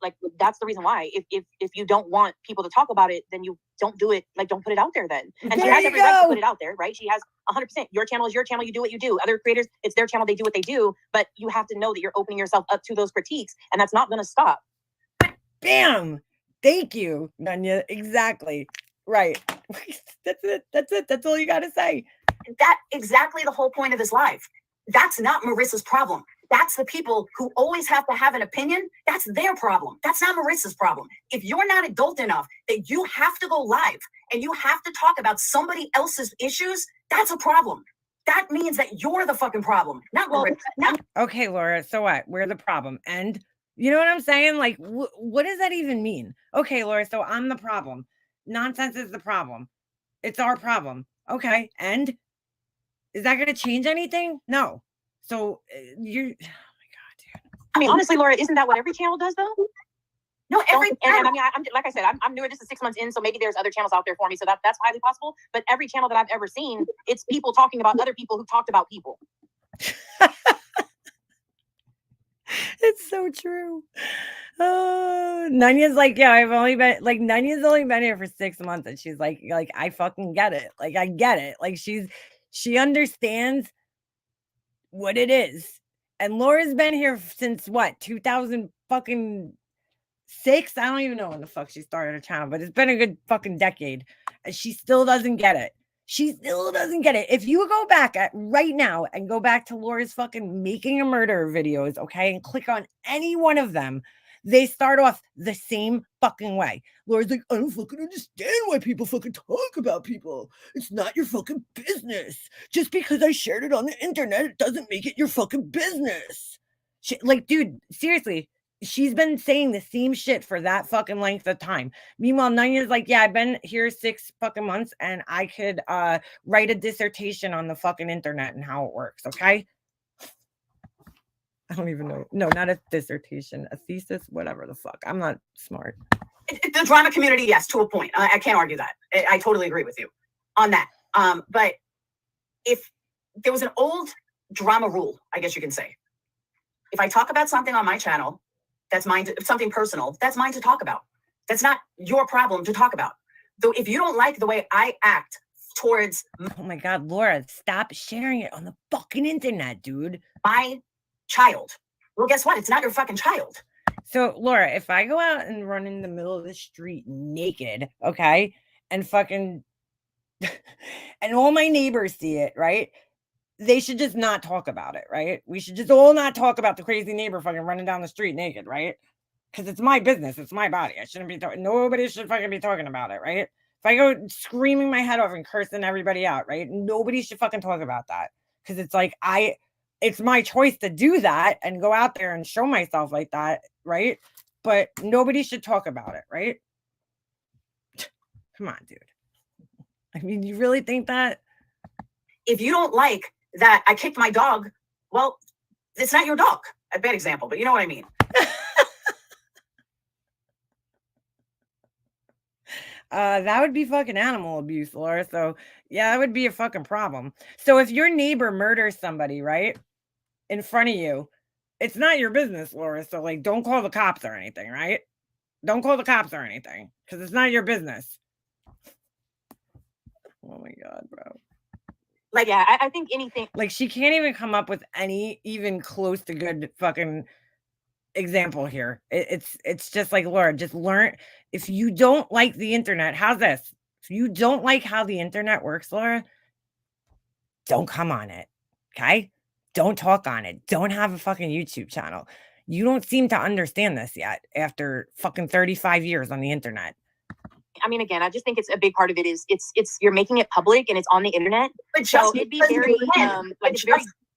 Like that's the reason why. If you don't want people to talk about it, then you don't do it. Like don't put it out there then. And she There has you every right to go. put it out there, right? She has 100%. Your channel is your channel. You do what you do. Other creators, it's their channel. They do what they do. But you have to know that you're opening yourself up to those critiques, and that's not going to stop. Bam. Thank you, Nunya. Exactly. Right. That's it. That's all you got to say. That exactly the whole point of this live. That's not Marissa's problem. That's the people who always have to have an opinion. That's their problem. That's not Marissa's problem. If you're not adult enough that you have to go live and you have to talk about somebody else's issues, that's a problem. That means that you're the fucking problem, not Marissa. Not Okay, Laura. So what? We're the problem. And you know what I'm saying? Like, what does that even mean? Okay, Laura. So I'm the problem. Nonsense is the problem. It's our problem. Okay. And Is that going to change anything? No. So you're, oh my God, dude. I mean, honestly, Laura, isn't that what every channel does though? No, every And I mean, I'm like I said, I'm newer. This is 6 months in, so maybe there's other channels out there for me. So that's highly possible. But every channel that I've ever seen, it's people talking about other people who talked about people. It's so true. Oh, Nanya's like, yeah, I've only been like Nanya's only been here for 6 months, and she's like, I fucking get it. Like, I get it. Like, she understands what it is. And Laura's been here since what, 2000 fucking 6? I don't even know when the fuck she started her channel, but it's been a good fucking decade, and she still doesn't get it. She still doesn't get it. If you go back at right now and go back to Laura's fucking making a murder videos, okay, and click on any one of them, they start off the same fucking way. Laura's like, I don't fucking understand why people fucking talk about people. It's not your fucking business. Just because I shared it on the internet, it doesn't make it your fucking business. Like, dude, seriously, she's been saying the same shit for that fucking length of time. Meanwhile, Nanya's like, yeah, I've been here 6 fucking months, and I could write a dissertation on the fucking internet and how it works, okay? I don't even know. No, not a dissertation, a thesis, whatever the fuck. I'm not smart. The drama community, yes, to a point. I can't argue that. I totally agree with you on that. But if there was an old drama rule, I guess you can say, if I talk about something on my channel, that's mine, something personal, that's mine to talk about. That's not your problem to talk about. Though if you don't like the way I act towards Oh my God, Laura, stop sharing it on the fucking internet, dude. my child, well, guess what? It's not your fucking child. So, Laura, if I go out and run in the middle of the street naked, okay, and fucking, and all my neighbors see it, right? They should just not talk about it, right? We should just all not talk about the crazy neighbor fucking running down the street naked, right? Because it's my business. It's my body. I shouldn't be talking. Nobody should fucking be talking about it, right? If I go screaming my head off and cursing everybody out, right? Nobody should fucking talk about that. Because it's like, it's my choice to do that and go out there and show myself like that, right? But nobody should talk about it, right? Come on, dude. I mean, you really think that? If you don't like that I kicked my dog, well, it's not your dog. A bad example, but you know what I mean. That would be fucking animal abuse, Laura. So yeah, that would be a fucking problem. So if your neighbor murders somebody, right, in front of you, it's not your business, Laura. So like, don't call the cops or anything, right? Don't call the cops or anything, because it's not your business. Oh my God, bro. Like, yeah, I think anything. Like, she can't even come up with any even close to good fucking example here. It's just like, Laura, just learn. If you don't like the internet, how's this? If you don't like how the internet works, Laura, don't come on it. Okay? Don't talk on it. Don't have a fucking YouTube channel. You don't seem to understand this yet after fucking 35 years on the internet. I mean, again, I just think it's a big part of it is it's you're making it public and it's on the internet. But So just it'd be because very you can, like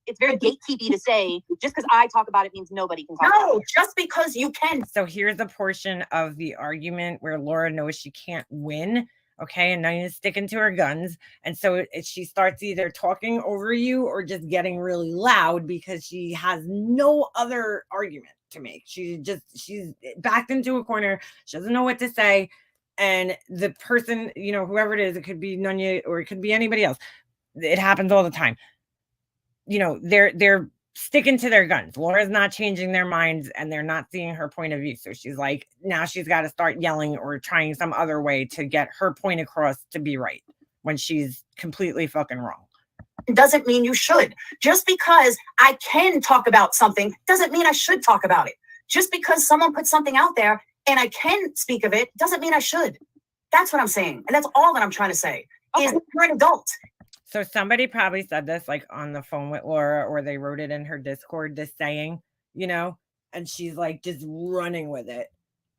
it's very gatekeepy to say just because I talk about it means nobody can talk about no, it. just because you can. So here's a portion of the argument where Laura knows she can't win. Okay. And Nanya's sticking to her guns. And so she starts either talking over you or just getting really loud because she has no other argument to make. She's backed into a corner. She doesn't know what to say. And the person, whoever it is, it could be Nanya or it could be anybody else. It happens all the time. They're sticking to their guns. Laura's not changing their minds and they're not seeing her point of view. So she's like, now she's got to start yelling or trying some other way to get her point across to be right when she's completely fucking wrong. Doesn't mean you should. Just because I can talk about something doesn't mean I should talk about it. Just because someone puts something out there and I can speak of it doesn't mean I should. That's what I'm saying. And that's all that I'm trying to say is you're an adult. So somebody probably said this like on the phone with Laura, or they wrote it in her Discord, this saying, and she's like just running with it.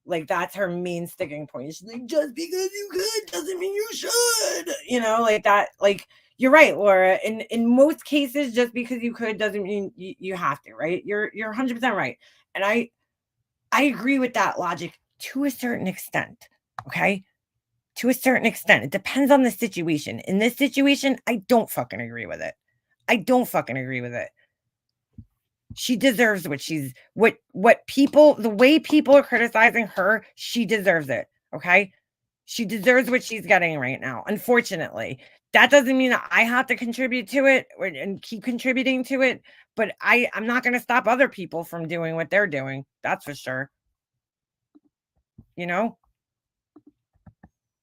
Like that's her main sticking point. She's like, just because you could doesn't mean you should, like that. Like, you're right, Laura. In most cases, just because you could doesn't mean you have to, right? You're 100% right. And I agree with that logic to a certain extent. Okay. To a certain extent, it depends on the situation. In this situation, I don't fucking agree with it. I don't fucking agree with it. She deserves what people, the way people are criticizing her, she deserves it. Okay. She deserves what she's getting right now. Unfortunately, that doesn't mean that I have to contribute to it and keep contributing to it, but I'm not going to stop other people from doing what they're doing. That's for sure. You know?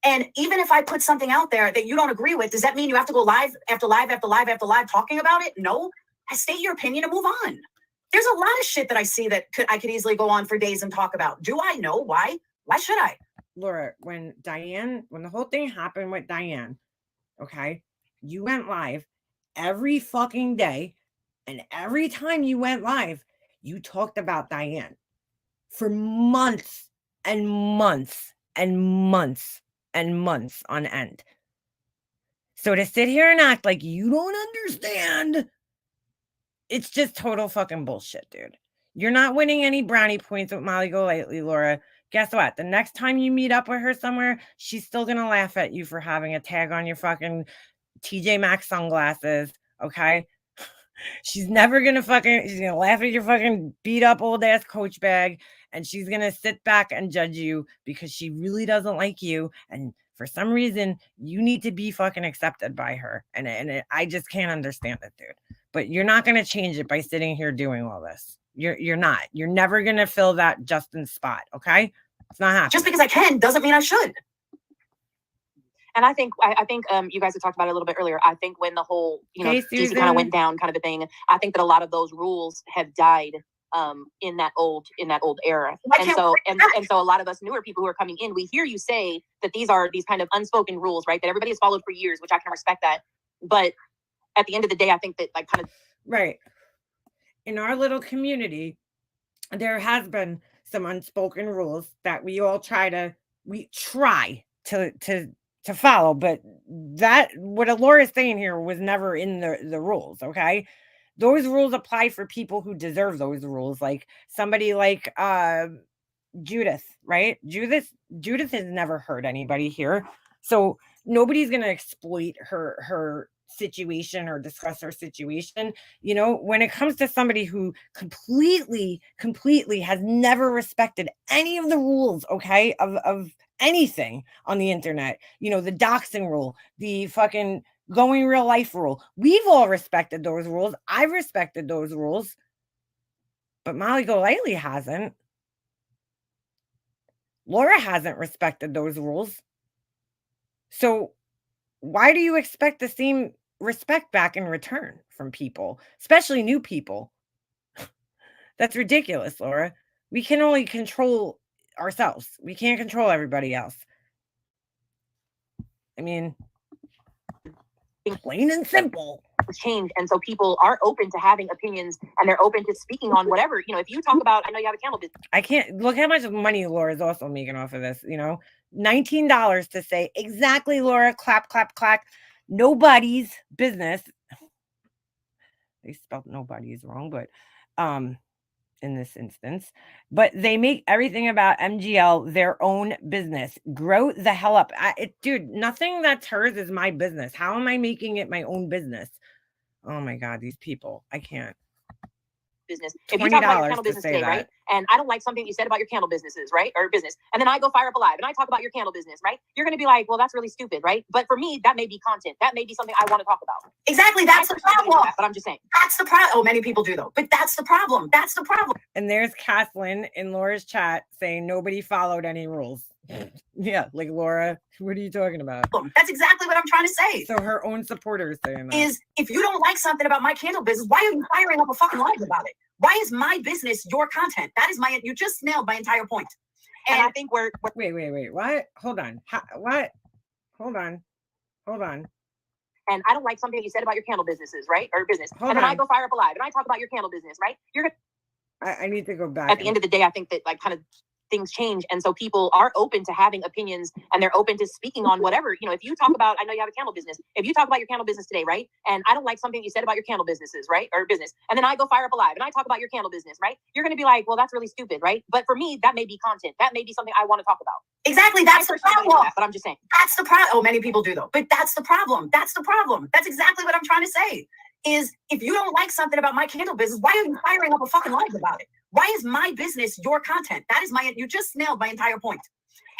And even if I put something out there that you don't agree with, does that mean you have to go live after live after live after live talking about it? No. State your opinion and move on. There's a lot of shit that I see that I could easily go on for days and talk about. Do I know why? Why should I? Laura, when the whole thing happened with Diane, okay, you went live every fucking day, and every time you went live, you talked about Diane for months and months and months and months on end. So to sit here and act like you don't understand, it's just total fucking bullshit, dude. You're not winning any brownie points with Molly Golightly, Laura. Guess what? The next time you meet up with her somewhere, she's still gonna laugh at you for having a tag on your fucking TJ Maxx sunglasses, okay? She's never gonna she's gonna laugh at your fucking beat up old ass Coach bag, and she's gonna sit back and judge you because she really doesn't like you, and for some reason you need to be fucking accepted by her, and I just can't understand it, dude. But you're not gonna change it by sitting here doing all this. You're not. You're never gonna fill that Justin spot, okay? It's not happening. Just because I can doesn't mean I should. And I think you guys have talked about it a little bit earlier. I think when the whole Hey, season kind of went down, kind of a thing, I think that a lot of those rules have died in that old era. And so a lot of us newer people who are coming in, we hear you say that these are these kind of unspoken rules, right? That everybody has followed for years, which I can respect that. But at the end of the day, I think that like kind of right. In our little community, there has been some unspoken rules that we try to follow, but that what Laura is saying here was never in the rules, okay? Those rules apply for people who deserve those rules, like somebody like Judith, right? Judith has never hurt anybody here, so nobody's gonna exploit her situation or discuss her situation. When it comes to somebody who completely has never respected any of the rules, okay, of anything on the internet, the doxing rule, the fucking going real life rule, we've all respected those rules. I've respected those rules, but Molly Golightly hasn't. Laura hasn't respected those rules. So why do you expect the same respect back in return from people, especially new people? That's ridiculous, Laura. We can only control ourselves. We can't control everybody else. I mean, plain and simple. change, and so people are open to having opinions and they're open to speaking on whatever. If you talk about, I know you have a candle business. I can't look how much money Laura is also making off of this. $19 to say exactly, Laura, clap, clap, clap. Nobody's business. They spelled nobody's wrong, but in this instance, but they make everything about MGL their own business. Grow the hell up. Dude, nothing that's hers is my business. How am I making it my own business? Oh my God, these people. I can't. Business. If you talk about your candle business today, that. right? And I don't like something you said about your candle businesses, right? Or business. And then I go fire up a live and I talk about your candle business, right? You're going to be like, well, that's really stupid, right? But for me, that may be content. That may be something I want to talk about. Exactly. That's the problem. But I'm just saying. That's the problem. Oh, many people do though. But that's the problem. That's the problem. And there's Kathleen in Laura's chat saying nobody followed any rules. Yeah, like Laura, what are you talking about? That's exactly what I'm trying to say. So her own supporters saying that. Is if you don't like something about my candle business, why are you firing up a fucking live about it? Why is my business your content? That is you just nailed my entire point. And I think we're wait. What? Hold on. What? Hold on. And I don't like something you said about your candle businesses, right? Or business. Hold then on. I go fire up a live and I talk about your candle business, right? I need to go back. At the end of the day, I think that like kind of things change, and so people are open to having opinions and they're open to speaking on whatever. If you talk about, I know you have a candle business. If you talk about your candle business today, right? And I don't like something you said about your candle businesses, right? Or business. And then I go fire up a live and I talk about your candle business, right? You're going to be like, well, that's really stupid, right? But for me, that may be content. That may be something I want to talk about. Exactly. That's the problem. But I'm just saying. That's the problem. Oh, many people do though. But that's the problem. That's the problem. That's exactly what I'm trying to say. is if you don't like something about my candle business, why are you firing up a fucking live about it? Why is my business your content? That is you just nailed my entire point.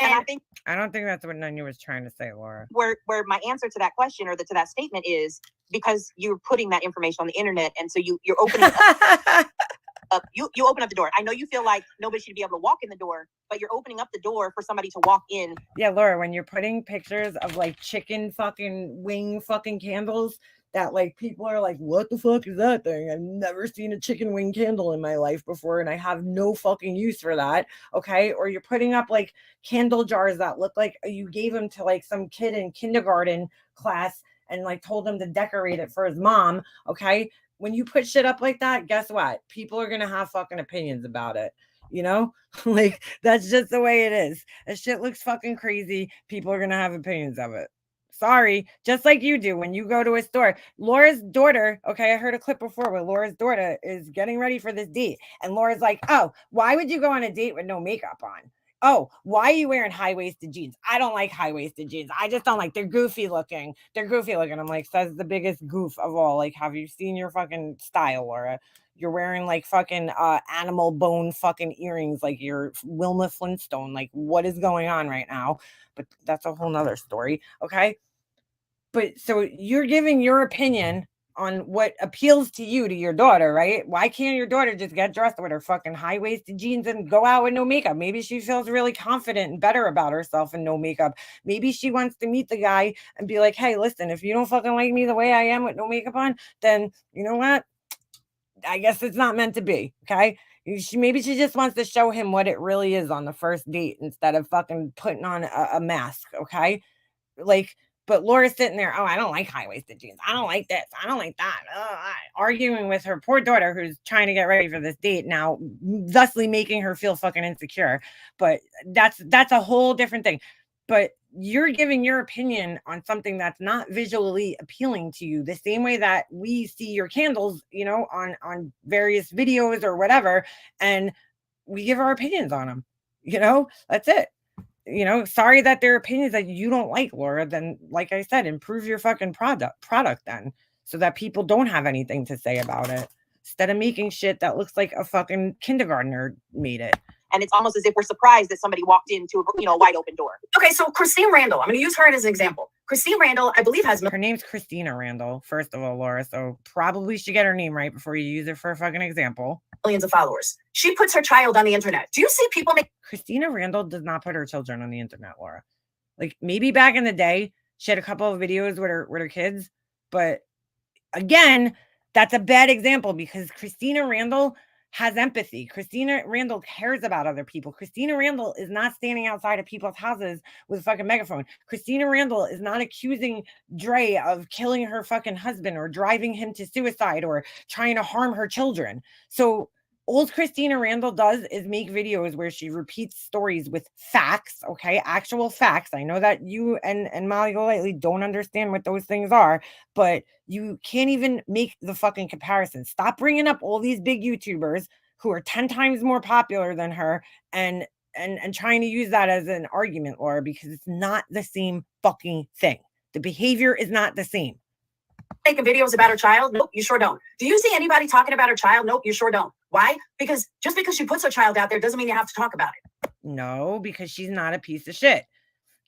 And I And think I don't think that's what Nunya was trying to say, Laura. where my answer to that question or to that statement is because you're putting that information on the internet, and so you're opening up. You open up the door. I know you feel like nobody should be able to walk in the door, but you're opening up the door for somebody to walk in. Yeah, Laura, when you're putting pictures of like chicken fucking wing fucking candles that like people are like, what the fuck is that thing? I've never seen a chicken wing candle in my life before, and I have no fucking use for that. Okay. Or you're putting up like candle jars that look like you gave them to like some kid in kindergarten class and like told him to decorate it for his mom. Okay. When you put shit up like that, guess what? People are gonna have fucking opinions about it. You know, like that's just the way it is. That shit looks fucking crazy. People are gonna have opinions of it. Sorry, just like you do when you go to a store. Laura's daughter, okay, I heard a clip before where Laura's daughter is getting ready for this date. And Laura's like, oh, why would you go on a date with no makeup on? Oh, why are you wearing high-waisted jeans? I don't like high-waisted jeans. I just don't like, they're goofy looking. They're goofy looking. I'm like, says the biggest goof of all. Like, have you seen your fucking style, Laura? You're wearing like fucking animal bone fucking earrings like you're Wilma Flintstone. Like, what is going on right now? But that's a whole nother story. Okay. But so you're giving your opinion on what appeals to you, to your daughter, right? Why can't your daughter just get dressed with her fucking high-waisted jeans and go out with no makeup? Maybe she feels really confident and better about herself and no makeup. Maybe she wants to meet the guy and be like, hey, listen, if you don't fucking like me the way I am with no makeup on, then you know what? I guess it's not meant to be. Okay. Maybe she just wants to show him what it really is on the first date instead of fucking putting on a mask. Okay. Like, but Laura's sitting there, oh, I don't like high-waisted jeans. I don't like this. I don't like that. Arguing with her poor daughter who's trying to get ready for this date now, thusly making her feel fucking insecure. But that's a whole different thing. But you're giving your opinion on something that's not visually appealing to you, the same way that we see your candles, you know, on various videos or whatever, and we give our opinions on them. You know, that's it. You know, sorry that there are opinions that you don't like, Laura. Then, like I said, improve your fucking product then, so that people don't have anything to say about it. Instead of making shit that looks like a fucking kindergartner made it. And it's almost as if we're surprised that somebody walked into a wide open door. okay, so Christine Randall, I'm going to use her as an example. Christine Randall, I believe, has Her name's Christina Randall, first of all, Laura. So probably should get her name right before you use it for a fucking example. millions of followers. She puts her child on the internet. Do you see people make Christina Randall does not put her children on the internet, Laura. Like maybe back in the day, she had a couple of videos with her kids, but again, that's a bad example because Christina Randall has empathy. Christina Randall cares about other people. Christina Randall is not standing outside of people's houses with a fucking megaphone. Christina Randall is not accusing Dre of killing her fucking husband or driving him to suicide or trying to harm her children. So old Christina Randall does is make videos where she repeats stories with facts, okay? Actual facts. I know that you and Molly Golightly don't understand what those things are, but you can't even make the fucking comparison. Stop bringing up all these big YouTubers who are 10 times more popular than her and trying to use that as an argument, Laura, because it's not the same fucking thing. The behavior is not the same. making videos about her child? Nope, you sure don't. Do you see anybody talking about her child? Nope, you sure don't. Why? Because just because she puts her child out there doesn't mean you have to talk about it. No, because she's not a piece of shit.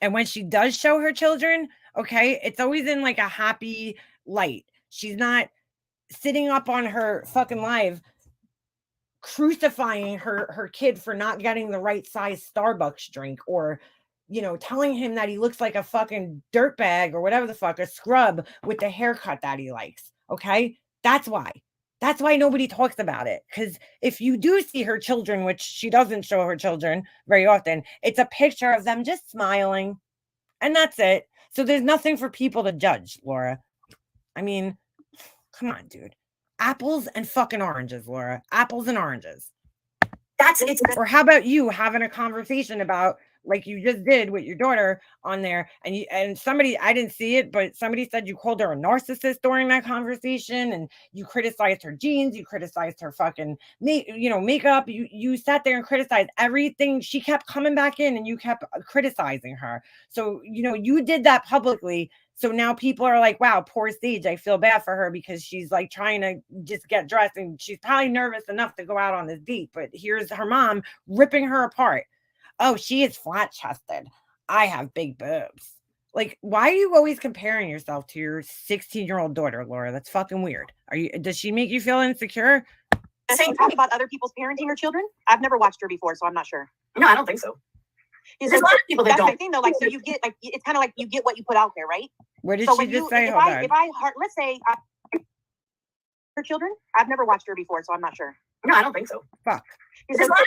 And when she does show her children, okay, it's always in like a happy light. She's not sitting up on her fucking live crucifying her kid for not getting the right size Starbucks drink or, you know, telling him that he looks like a fucking dirtbag or whatever the fuck, a scrub with the haircut that he likes. Okay. That's why nobody talks about it. Because if you do see her children, which she doesn't show her children very often, it's a picture of them just smiling and that's it. So there's nothing for people to judge, Laura. I mean, come on, dude. Apples and fucking oranges, Laura. Apples and oranges. That's it's Or how about you having a conversation about, like you just did with your daughter on there, and somebody, I didn't see it, but somebody said you called her a narcissist during that conversation, and you criticized her jeans, you criticized her fucking makeup, you sat there and criticized everything. She kept coming back in and you kept criticizing her. So you did that publicly So now people are like, wow, poor Sage. I feel bad for her because she's like trying to just get dressed and she's probably nervous enough to go out on this date. But here's her mom ripping her apart. Oh, she is flat chested. I have big boobs. Like, why are you always comparing yourself to your 16-year-old daughter, Laura? That's fucking weird. Does she make you feel insecure? Saying talk about other people's parenting or children? I've never watched her before, so I'm not sure. No, I don't think so. Is There's a lot of people that that's my don't. thing though. Like, so you get like it's kind of like you get what you put out there, right? What did So she when just you, say? if Hold I, on. if I, heart- let's say her children, I've never watched her before, so I'm not sure. No, I don't think so. Fuck. There's a lot.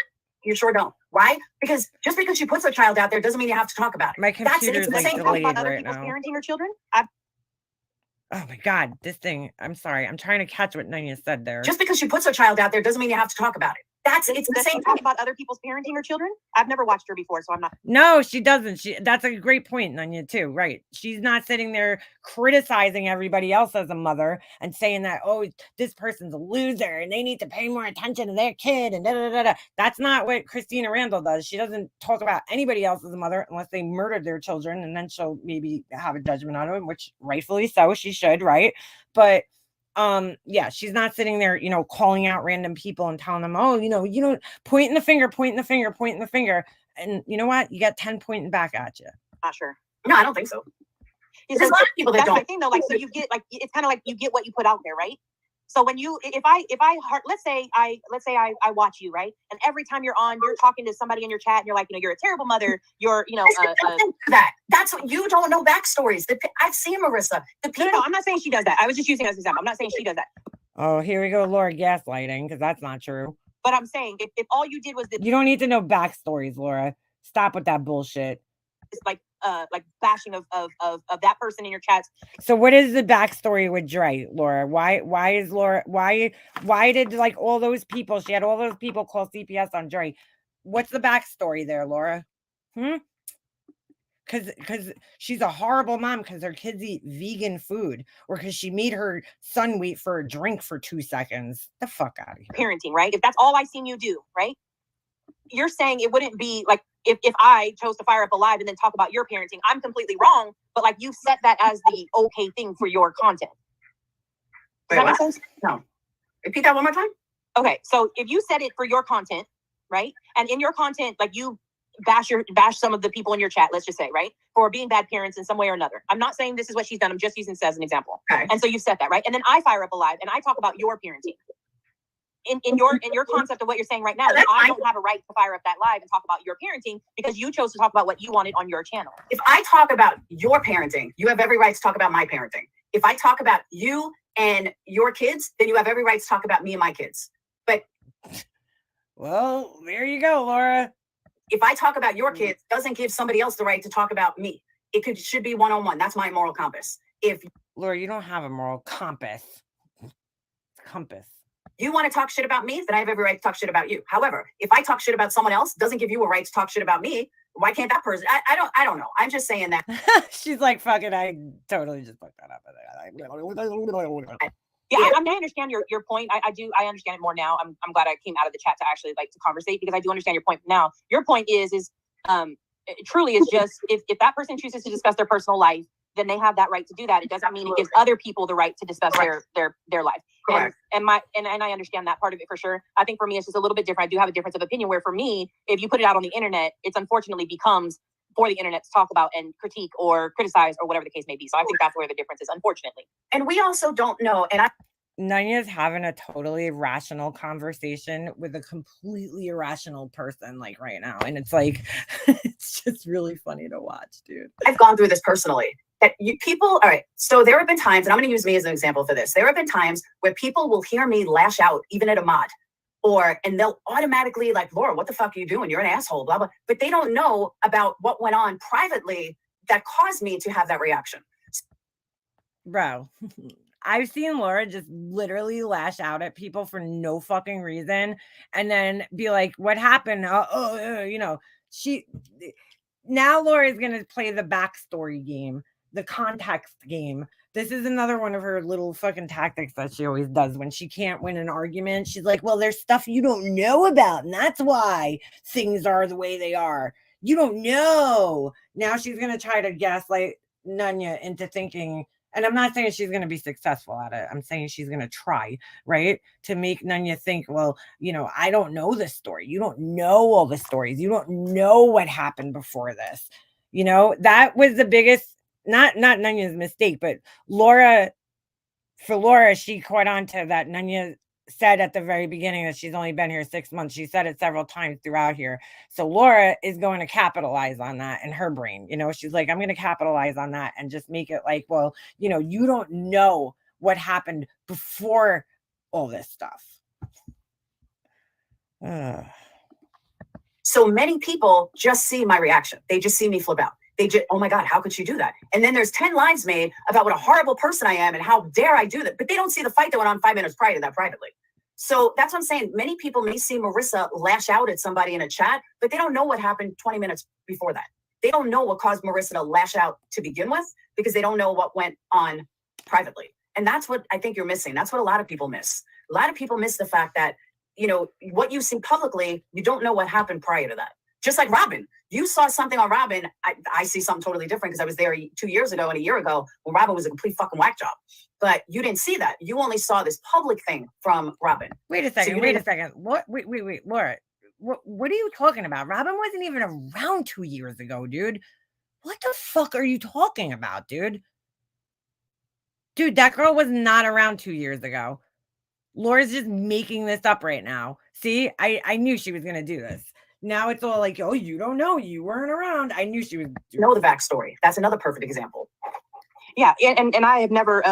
You sure don't. Why? Because just because she puts a child out there doesn't mean you have to talk about it. My That's computer's the like same Talk delayed about other right people's now. parenting or children. Oh my God, this thing. I'm sorry. I'm trying to catch what Nanya said there. Just because she puts her child out there doesn't mean you have to talk about it. It's the same Talk thing. about other people's parenting or children. I've never watched her before, so I'm not. No, she doesn't. That's a great point, Nanya, too. Right. She's not sitting there criticizing everybody else as a mother and saying that, oh, this person's a loser and they need to pay more attention to their kid and da da da da. That's not what Christina Randall does. She doesn't talk about anybody else as a mother unless they murdered their children, and then she'll maybe have a judgment on them, which rightfully so, she should, right? But yeah, she's not sitting there, calling out random people and telling them, oh, you don't pointing the finger, and you know what, you got 10 pointing back at you. Not sure. No, I don't think so. Is There's a lot of people that that's my don't. thing though. Like, so you get like it's kind of like you get what you put out there, right? So when you, if I let's say I watch you, right? And every time you're on, you're talking to somebody in your chat, and you're like, you're a terrible mother. You're, That's what you don't know backstories. I've seen Marissa. The people. no, I'm not saying she does that. I was just using it as an example. I'm not saying she does that. Oh, here we go, Laura gaslighting, because that's not true. But I'm saying if all you did was this, You don't need to know backstories, Laura. Stop with that bullshit. like bashing of that person in your chats. So what is the backstory with Dre, Laura? Why is Laura why did like all those people, she had all those people call CPS on Dre? What's the backstory there, Laura? Because she's a horrible mom because her kids eat vegan food, or because she made her son wait for a drink for 2 seconds. The fuck out of here. Parenting, right? If that's all I seen you do, right? You're saying it wouldn't be like if I chose to fire up a live and then talk about your parenting, I'm completely wrong. But like you set that as the okay thing for your content. Does that make sense? No. Repeat that one more time. Okay, so if you set it for your content, right? And in your content, like you bash some of the people in your chat, let's just say, right? For being bad parents in some way or another. I'm not saying this is what she's done. I'm just using this as an example. Okay. And so you set that, right? And then I fire up a live and I talk about your parenting. In your concept of what you're saying right now, That's I fine. don't have a right to fire up that live and talk about your parenting because you chose to talk about what you wanted on your channel. If I talk about your parenting, you have every right to talk about my parenting. If I talk about you and your kids, then you have every right to talk about me and my kids. But Well, there you go, Laura. if I talk about your kids, doesn't give somebody else the right to talk about me. Should be one-on-one. That's my moral compass. If Laura, you don't have a moral compass. Compass. you want to talk shit about me, then I have every right to talk shit about you. However, if I talk shit about someone else, doesn't give you a right to talk shit about me. Why can't that person? I don't know. I'm just saying that. She's like, fucking, I totally just fucked that up. Yeah, Yeah. I understand your point. I understand it more now. I'm glad I came out of the chat to actually like to conversate because I do understand your point now. Your point is truly is just if that person chooses to discuss their personal life, then they have that right to do that. It doesn't mean it gives other people the right to discuss their life. Correct. And I understand that part of it for sure. I think for me it's just a little bit different. I do have a difference of opinion where for me, if you put it out on the internet, it's unfortunately becomes for the internet to talk about and critique or criticize or whatever the case may be. So I think that's where the difference is, unfortunately. And we also don't know. And Nanya's having a totally rational conversation with a completely irrational person, like right now. And it's like, it's just really funny to watch, dude. I've gone through this personally. That all right. So there have been times, and I'm going to use me as an example for this. There have been times where people will hear me lash out, even at a mod, and they'll automatically like, Laura, what the fuck are you doing? You're an asshole, blah, blah. But they don't know about what went on privately that caused me to have that reaction. Bro, I've seen Laura just literally lash out at people for no fucking reason and then be like, what happened? Now Laura's going to play the backstory game, the context game. This is another one of her little fucking tactics that she always does when she can't win an argument. She's like, well, there's stuff you don't know about, and that's why things are the way they are. You don't know. Now she's going to try to gaslight Nunya into thinking, and I'm not saying she's going to be successful at it. I'm saying she's going to try, right? To make Nunya think, well, I don't know this story. You don't know all the stories. You don't know what happened before this. That was the biggest, not Nunya's mistake, but Laura, she caught on to that. Nunya said at the very beginning that she's only been here 6 months. She said it several times throughout here. So Laura is going to capitalize on that in her brain. She's like, I'm going to capitalize on that and just make it like, well, you don't know what happened before all this stuff. So many people just see my reaction. They just see me flip out. They just, oh my God, how could she do that? And then there's 10 lines made about what a horrible person I am and how dare I do that. But they don't see the fight that went on 5 minutes prior to that privately. So that's what I'm saying. Many people may see Marissa lash out at somebody in a chat, but they don't know what happened 20 minutes before that. They don't know what caused Marissa to lash out to begin with because they don't know what went on privately. And that's what I think you're missing. That's what a lot of people miss. A lot of people miss the fact that, what you see publicly, you don't know what happened prior to that. Just like Robin, you saw something on Robin. I see something totally different because I was there 2 years ago and a year ago when Robin was a complete fucking whack job. But you didn't see that. You only saw this public thing from Robin. Wait a second. What? Wait, Laura. What are you talking about? Robin wasn't even around 2 years ago, dude. What the fuck are you talking about, dude? Dude, that girl was not around 2 years ago. Laura's just making this up right now. See, I knew she was going to do this. Now it's all like, oh, you don't know. You weren't around. I knew she was. Know the backstory. That's another perfect example. Yeah. And I have never,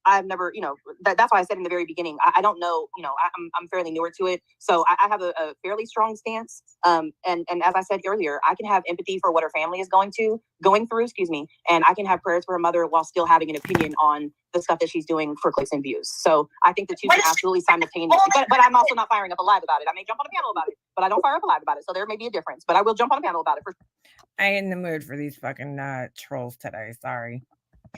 that's why I said in the very beginning, I don't know, I'm fairly newer to it. So I have a fairly strong stance. And as I said earlier, I can have empathy for what her family is going through, and I can have prayers for her mother while still having an opinion on the stuff that she's doing for clicks and views. So I think the two can absolutely simultaneously, but I'm also not firing up a live about it. I may jump on a panel about it, but I don't fire up a live about it. So there may be a difference, but I will jump on a panel about it. I ain't in the mood for these fucking trolls today. Sorry.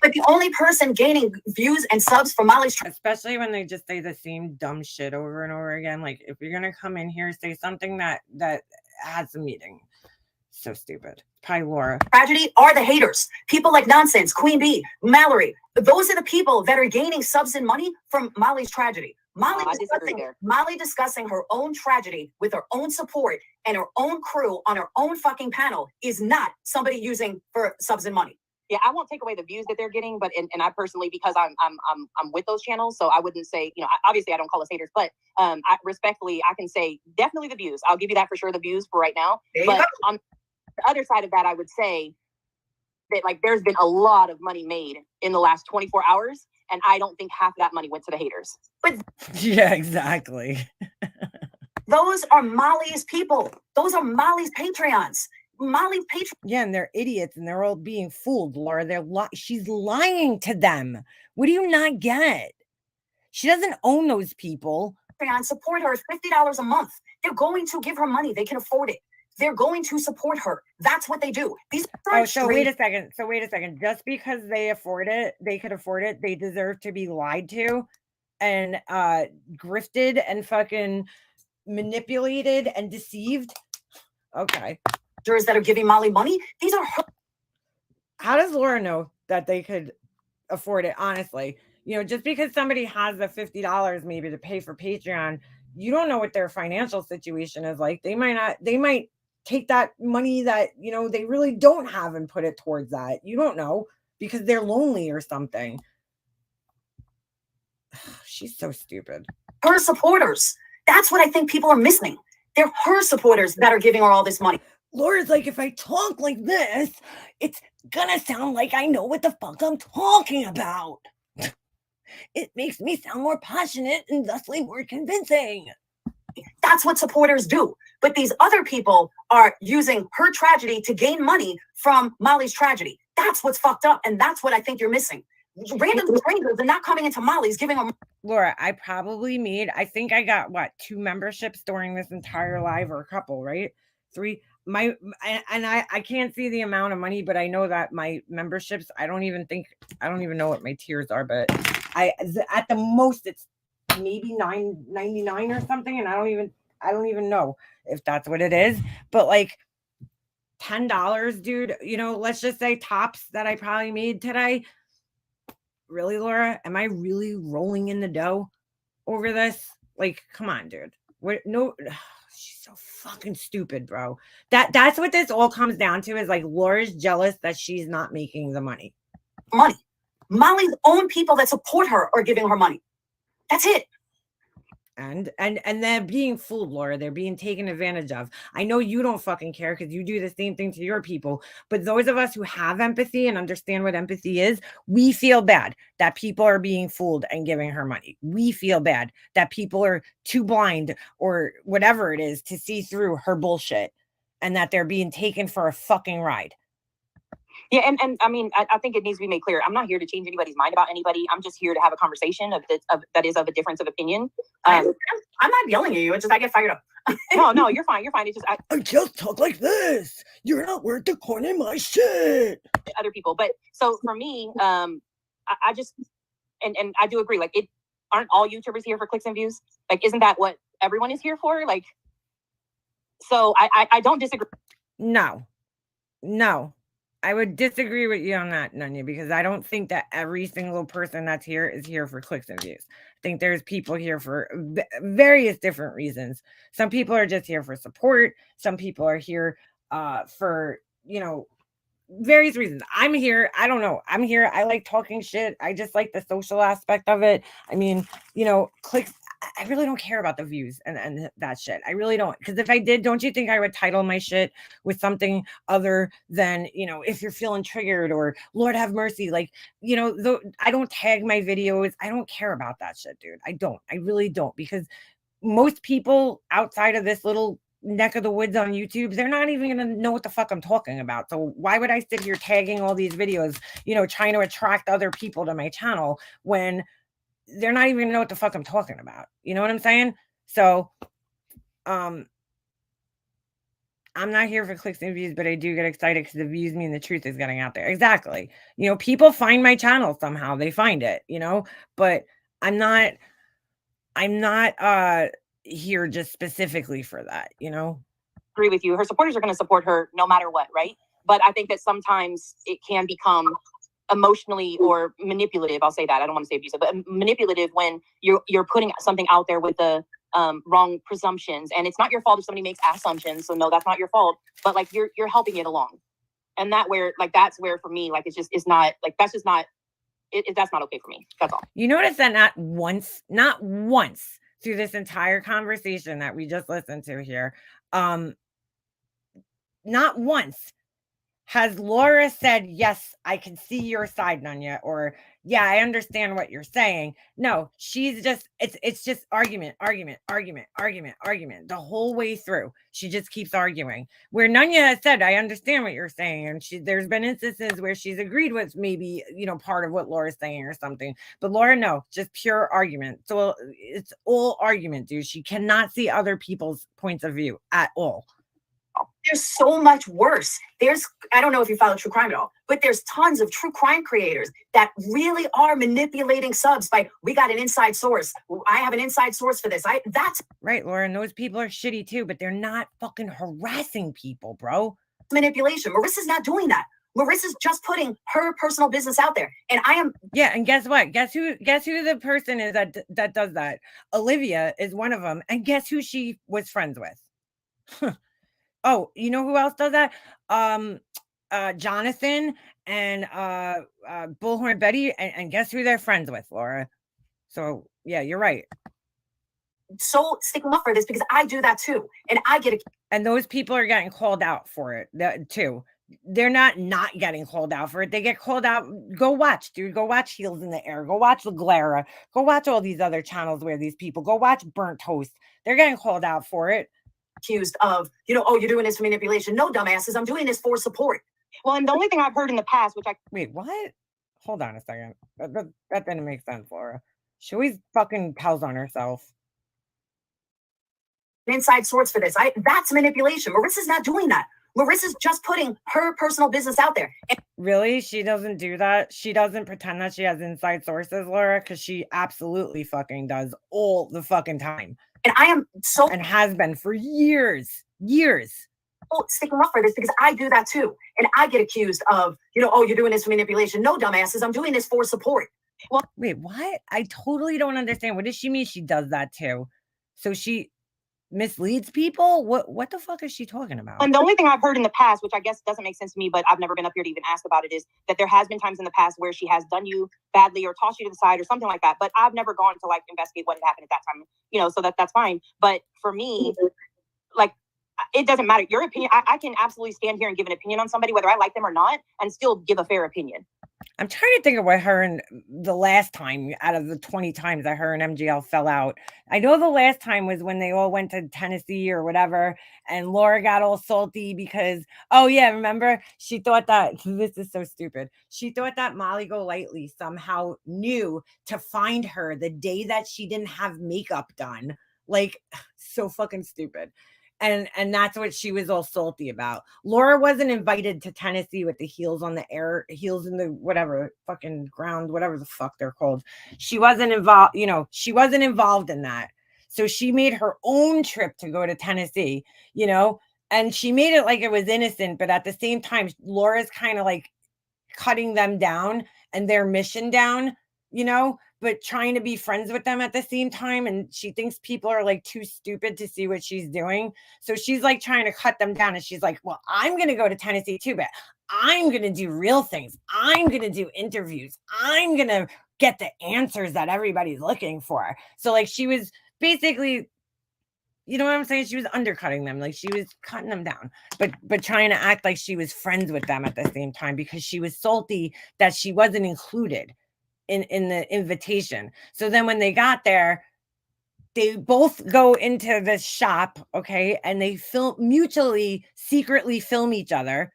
But the only person gaining views and subs for Molly's especially when they just say the same dumb shit over and over again. Like, if you're gonna come in here, say something that has a meaning. So stupid. Probably Laura. Tragedy are the haters. People like Nonsense, Queen Bee, Mallory. Those are the people that are gaining subs and money from Molly's tragedy. Molly discussing her own tragedy with her own support and her own crew on her own fucking panel is not somebody using for subs and money. Yeah, I won't take away the views that they're getting, but and I personally, because I'm with those channels, so I wouldn't say, obviously I don't call us haters, but I respectfully I can say definitely the views. I'll give you that for sure, the views for right now. But on the other side of that, I would say that there's been a lot of money made in the last 24 hours, and I don't think half of that money went to the haters. But yeah, exactly. Those are Molly's people. Those are Molly's Patreons. Molly's Patreon. Yeah, and they're idiots and they're all being fooled, Laura. She's lying to them. What do you not get? She doesn't own those people. Patreon support her $50 a month. They're going to give her money. They can afford it. They're going to support her. That's what they do. These wait a second. Just because they could afford it, they deserve to be lied to and grifted and fucking manipulated and deceived. Okay. That are giving Molly money. These are her. How does Laura know that they could afford it? Honestly, just because somebody has the $50 maybe to pay for Patreon, you don't know what their financial situation is like. They might take that money that, they really don't have and put it towards that. You don't know because they're lonely or something. She's so stupid. Her supporters. That's what I think people are missing. They're her supporters that are giving her all this money. Laura's like, if I talk like this, it's gonna sound like I know what the fuck I'm talking about. It makes me sound more passionate and thusly more convincing. That's what supporters do. But these other people are using her tragedy to gain money from Molly's tragedy. That's what's fucked up. And that's what I think you're missing. Random strangers are not coming into Molly's giving them. Laura, I think I got 2 memberships during this entire live, or a couple, right? 3. I can't see the amount of money, but I know that my memberships, I don't even know what my tiers are, but at the most it's maybe $9.99 or something, and I don't even know if that's what it is. But $10, dude, you know, let's just say tops that I probably made today. Really, Laura? Am I really rolling in the dough over this? Like, come on, dude. What? No, she's so fucking stupid, bro. That's what this all comes down to is like Laura's jealous that she's not making the money. Money. Molly's own people that support her are giving her money. That's it. And they're being fooled, Laura. They're being taken advantage of. I know you don't fucking care because you do the same thing to your people. But those of us who have empathy and understand what empathy is, we feel bad that people are being fooled and giving her money. We feel bad that people are too blind or whatever it is to see through her bullshit and that they're being taken for a fucking ride. Yeah, and I mean, I think it needs to be made clear. I'm not here to change anybody's mind about anybody. I'm just here to have a conversation that is of a difference of opinion. I'm not yelling at you. It's just I get fired up. No, you're fine. You're fine. It's just I just talk like this. You're not worth the corn in my shit. other people. But so for me, I just and I do agree. Like, it aren't all YouTubers here for clicks and views? Like, isn't that what everyone is here for? Like, so I don't disagree. No. I would disagree with you on that, Nunya, because I don't think that every single person that's here is here for clicks and views. I think there's people here for various different reasons. Some people are just here for support. Some people are here for, you know, various reasons. I'm here. I don't know. I'm here. I like talking shit. I just like the social aspect of it. I mean, you know, clicks. I really don't care about the views and that shit. I really don't. Because if I did, don't you think I would title my shit with something other than, you know, if you're feeling triggered or Lord have mercy? Like, you know, I don't tag my videos. I don't care about that shit, dude. I don't. I really don't. Because most people outside of this little neck of the woods on YouTube, they're not even going to know what the fuck I'm talking about. So why would I sit here tagging all these videos, you know, trying to attract other people to my channel when they're not even gonna know what the fuck I'm talking about? You know what I'm saying? So, I'm not here for clicks and views, but I do get excited because the views mean the truth is getting out there. Exactly. You know, people find my channel somehow. They find it, you know, but I'm not here just specifically for that, you know? Agree with you. Her supporters are going to support her no matter what, right? But I think that sometimes it can become emotionally or manipulative. I'll say that. I don't want to say abusive, but manipulative when you're putting something out there with the wrong presumptions. And it's not your fault if somebody makes assumptions. So no, that's not your fault. But like you're helping it along. And that's where for me, like it's not like that's just not that's not okay for me. That's all. You notice that not once through this entire conversation that we just listened to here, not once has Laura said, yes, I can see your side, Nunya, or yeah, I understand what you're saying. No, she's just, it's just argument the whole way through. She just keeps arguing. Where Nunya has said, I understand what you're saying. And there's been instances where she's agreed with maybe, you know, part of what Laura's saying or something. But Laura, no, just pure argument. So it's all argument, dude. She cannot see other people's points of view at all. There's so much worse. I don't know if you follow true crime at all, but there's tons of true crime creators that really are manipulating subs by, we got an inside source. I have an inside source for this. That's right, Laura. And those people are shitty too, but they're not fucking harassing people, bro. Manipulation. Marissa's not doing that. Marissa's just putting her personal business out there. And I am. Yeah. And guess what? Guess who the person is that does that? Olivia is one of them. And guess who she was friends with? Oh, you know who else does that? Jonathan and Bullhorn Betty, and guess who they're friends with, Laura? So yeah, you're right. So sticking up for this because I do that too, and I get it. And those people are getting called out for it too. They're not getting called out for it. They get called out. Go watch, dude. Go watch Heels in the Air. Go watch La Glera. Go watch all these other channels where these people. Go watch Burnt Toast. They're getting called out for it. Accused of, you know, oh, you're doing this for manipulation. No, dumbasses, I'm doing this for support. Well, and the only thing I've heard in the past, wait, what? Hold on a second. That didn't make sense, Laura. She always fucking tells on herself. An inside source for this. That's manipulation. Marissa's not doing that. Marissa's just putting her personal business out there. Really? She doesn't do that? She doesn't pretend that she has inside sources, Laura? Because she absolutely fucking does all the fucking time. And I am so. And has been for years. sticking up for this because I do that too. And I get accused of, oh, you're doing this for manipulation. No, dumbasses, I'm doing this for support. Wait, what? I totally don't understand. What does she mean she does that too? So she misleads people? What the fuck is she talking about? And the only thing I've heard in the past, which I guess doesn't make sense to me, but I've never been up here to even ask about it, is that there has been times in the past where she has done you badly or tossed you to the side or something like that. But I've never gone to like investigate what had happened at that time, so that's fine. But for me, like, it doesn't matter. Your opinion, I can absolutely stand here and give an opinion on somebody, whether I like them or not, and still give a fair opinion. I'm trying to think of what her and the last time out of the 20 times that her and MGL fell out. I know the last time was when they all went to Tennessee or whatever, and Laura got all salty because, oh yeah, remember? She thought that, this is so stupid. She thought that Molly Golightly somehow knew to find her the day that she didn't have makeup done. Like, so fucking stupid. And that's what she was all salty about. Laura wasn't invited to Tennessee with the heels on the air, heels in the whatever fucking ground, whatever the fuck they're called. She wasn't involved, she wasn't involved in that. So she made her own trip to go to Tennessee, and she made it like it was innocent, but at the same time, Laura's kind of like cutting them down and their mission down, but trying to be friends with them at the same time. And she thinks people are like too stupid to see what she's doing. So she's like trying to cut them down. And she's like, well, I'm going to go to Tennessee too, but I'm going to do real things. I'm going to do interviews. I'm going to get the answers that everybody's looking for. So like she was basically, you know what I'm saying? She was undercutting them. Like she was cutting them down, but trying to act like she was friends with them at the same time because she was salty that she wasn't included in the invitation. So then when they got there, they both go into this shop, okay, and they mutually secretly film each other,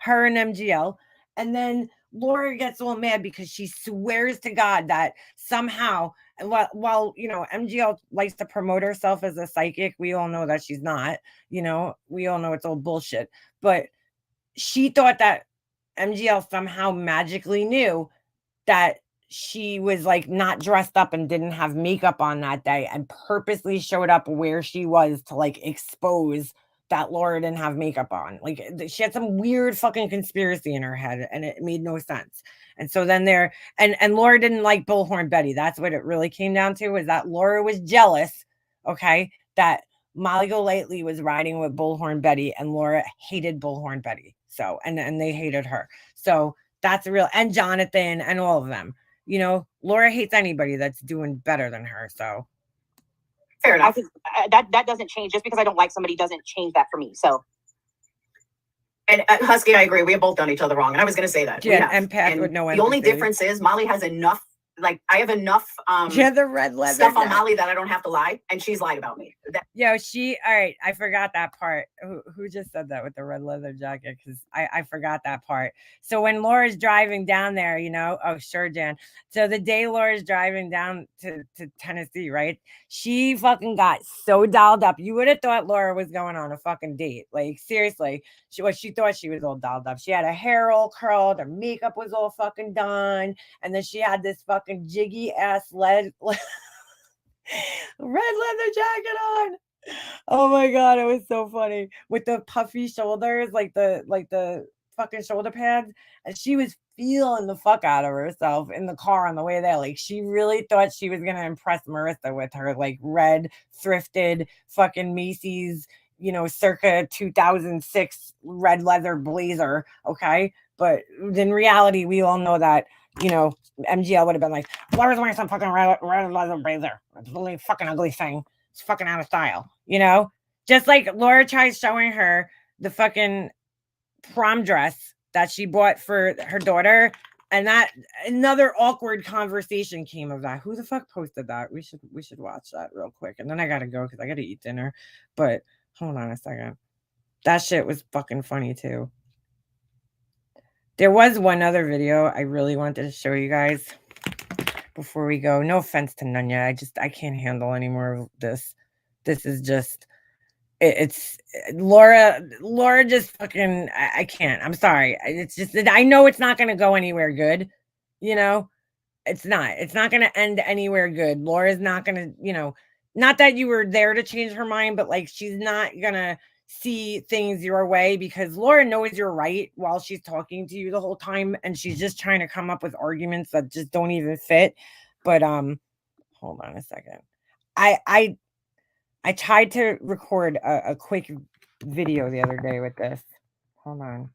her and MGL. And then Laura gets all mad because she swears to God that somehow, while MGL likes to promote herself as a psychic, we all know that she's not, we all know it's all bullshit. But she thought that MGL somehow magically knew that she was like not dressed up and didn't have makeup on that day and purposely showed up where she was to like expose that Laura didn't have makeup on. Like she had some weird fucking conspiracy in her head and it made no sense. And so then and Laura didn't like Bullhorn Betty. That's what it really came down to, was that Laura was jealous, okay, that Molly Golightly was riding with Bullhorn Betty and Laura hated Bullhorn Betty. So, and they hated her. So that's real. And Jonathan and all of them, Laura hates anybody that's doing better than her. So Fair enough. That doesn't change. Just because I don't like somebody doesn't change that for me. So. And Husky, I agree. We have both done each other wrong. And I was going to say that. Yeah, empath with no empathy. The only difference is Molly has enough, like I have enough the red leather stuff on Molly that I don't have to lie. And she's lied about me. All right, I forgot that part. Who just said that with the red leather jacket? Because I forgot that part. So when Laura's driving down there, oh, sure, Jan. So the day Laura's driving down to Tennessee, right? She fucking got so dolled up. You would have thought Laura was going on a fucking date. Like, seriously. She thought she was all dolled up. She had her hair all curled. Her makeup was all fucking done. And then she had this fucking jiggy ass red leather jacket on. Oh my God, it was so funny with the puffy shoulders, like the fucking shoulder pads. And she was feeling the fuck out of herself in the car on the way there. Like she really thought she was gonna impress Marissa with her like red thrifted fucking Macy's, circa 2006 red leather blazer. Okay, but in reality, we all know that MGL would have been like, Laura's wearing some fucking red leather blazer. It's a really fucking ugly thing. It's fucking out of style, Just like Laura tries showing her the fucking prom dress that she bought for her daughter, and that another awkward conversation came of that. Who the fuck posted that? We should watch that real quick, and then I gotta go because I gotta eat dinner. But hold on a second. That shit was fucking funny too. There was one other video I really wanted to show you guys before we go. No offense to Nunya. I can't handle any more of this. This is just, it's Laura just fucking, I can't. I'm sorry. It's just, I know it's not going to go anywhere good. It's not going to end anywhere good. Laura's not going to, not that you were there to change her mind, but like, she's not going to see things your way because Laura knows you're right while she's talking to you the whole time, and she's just trying to come up with arguments that just don't even fit. But hold on a second. I tried to record a quick video the other day with this. Hold on.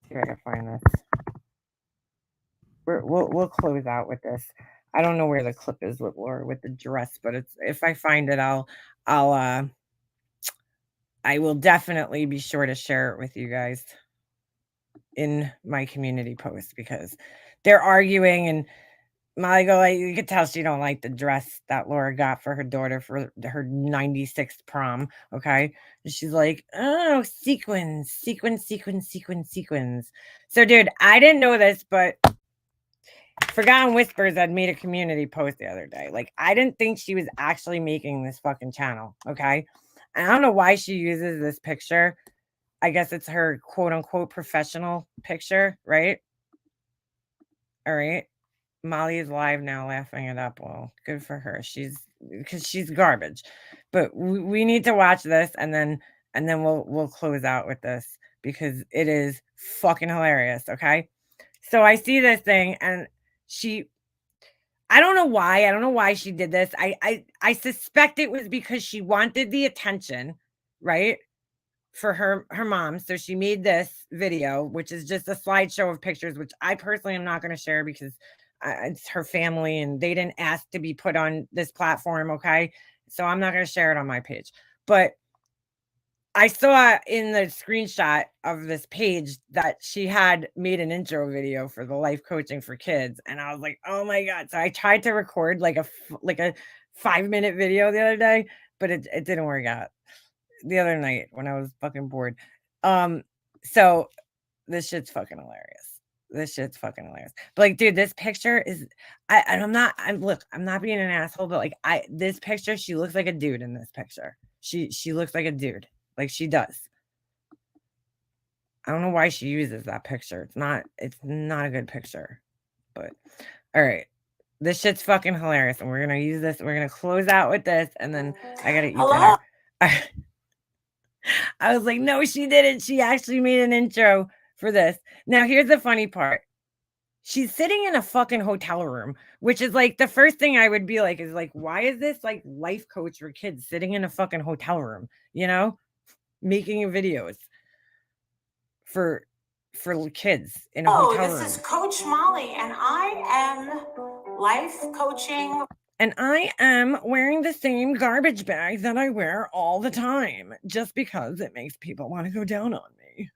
See if I can find this. We'll close out with this. I don't know where the clip is with Laura with the dress, but it's if I find it, I will definitely be sure to share it with you guys in my community post because they're arguing and Molly go like you could tell she don't like the dress that Laura got for her daughter for her 96th prom. Okay. And she's like, oh, sequins. So dude, I didn't know this, but Forgotten Whispers had made a community post the other day. Like, I didn't think she was actually making this fucking channel. Okay. And I don't know why she uses this picture. I guess it's her quote unquote professional picture, right? All right. Molly is live now laughing it up. Well, good for her. Because she's garbage. But we need to watch this and then we'll close out with this because it is fucking hilarious. Okay. So I see this thing and I don't know why she did this. I suspect it was because she wanted the attention, right? For her mom. So she made this video, which is just a slideshow of pictures, which I personally am not going to share because it's her family and they didn't ask to be put on this platform. Okay. So I'm not going to share it on my page, but I saw in the screenshot of this page that she had made an intro video for the life coaching for kids. And I was like, oh my God. So I tried to record like a 5-minute video the other day, but it didn't work out the other night when I was fucking bored. So this shit's fucking hilarious. But like, dude, this picture is I'm not being an asshole, but like this picture, she looks like a dude in this picture. She looks like a dude. Like she does. I don't know why she uses that picture. It's not a good picture. But all right. This shit's fucking hilarious. And we're gonna use this. We're gonna close out with this, and then I gotta eat dinner. I was like, no, she didn't. She actually made an intro for this. Now, here's the funny part. She's sitting in a fucking hotel room, which is like the first thing I would be like, is like, why is this like life coach for kids sitting in a fucking hotel room, making videos for kids in a hotel room? This is Coach Molly, and I am life coaching. And I am wearing the same garbage bag that I wear all the time, just because it makes people want to go down on me.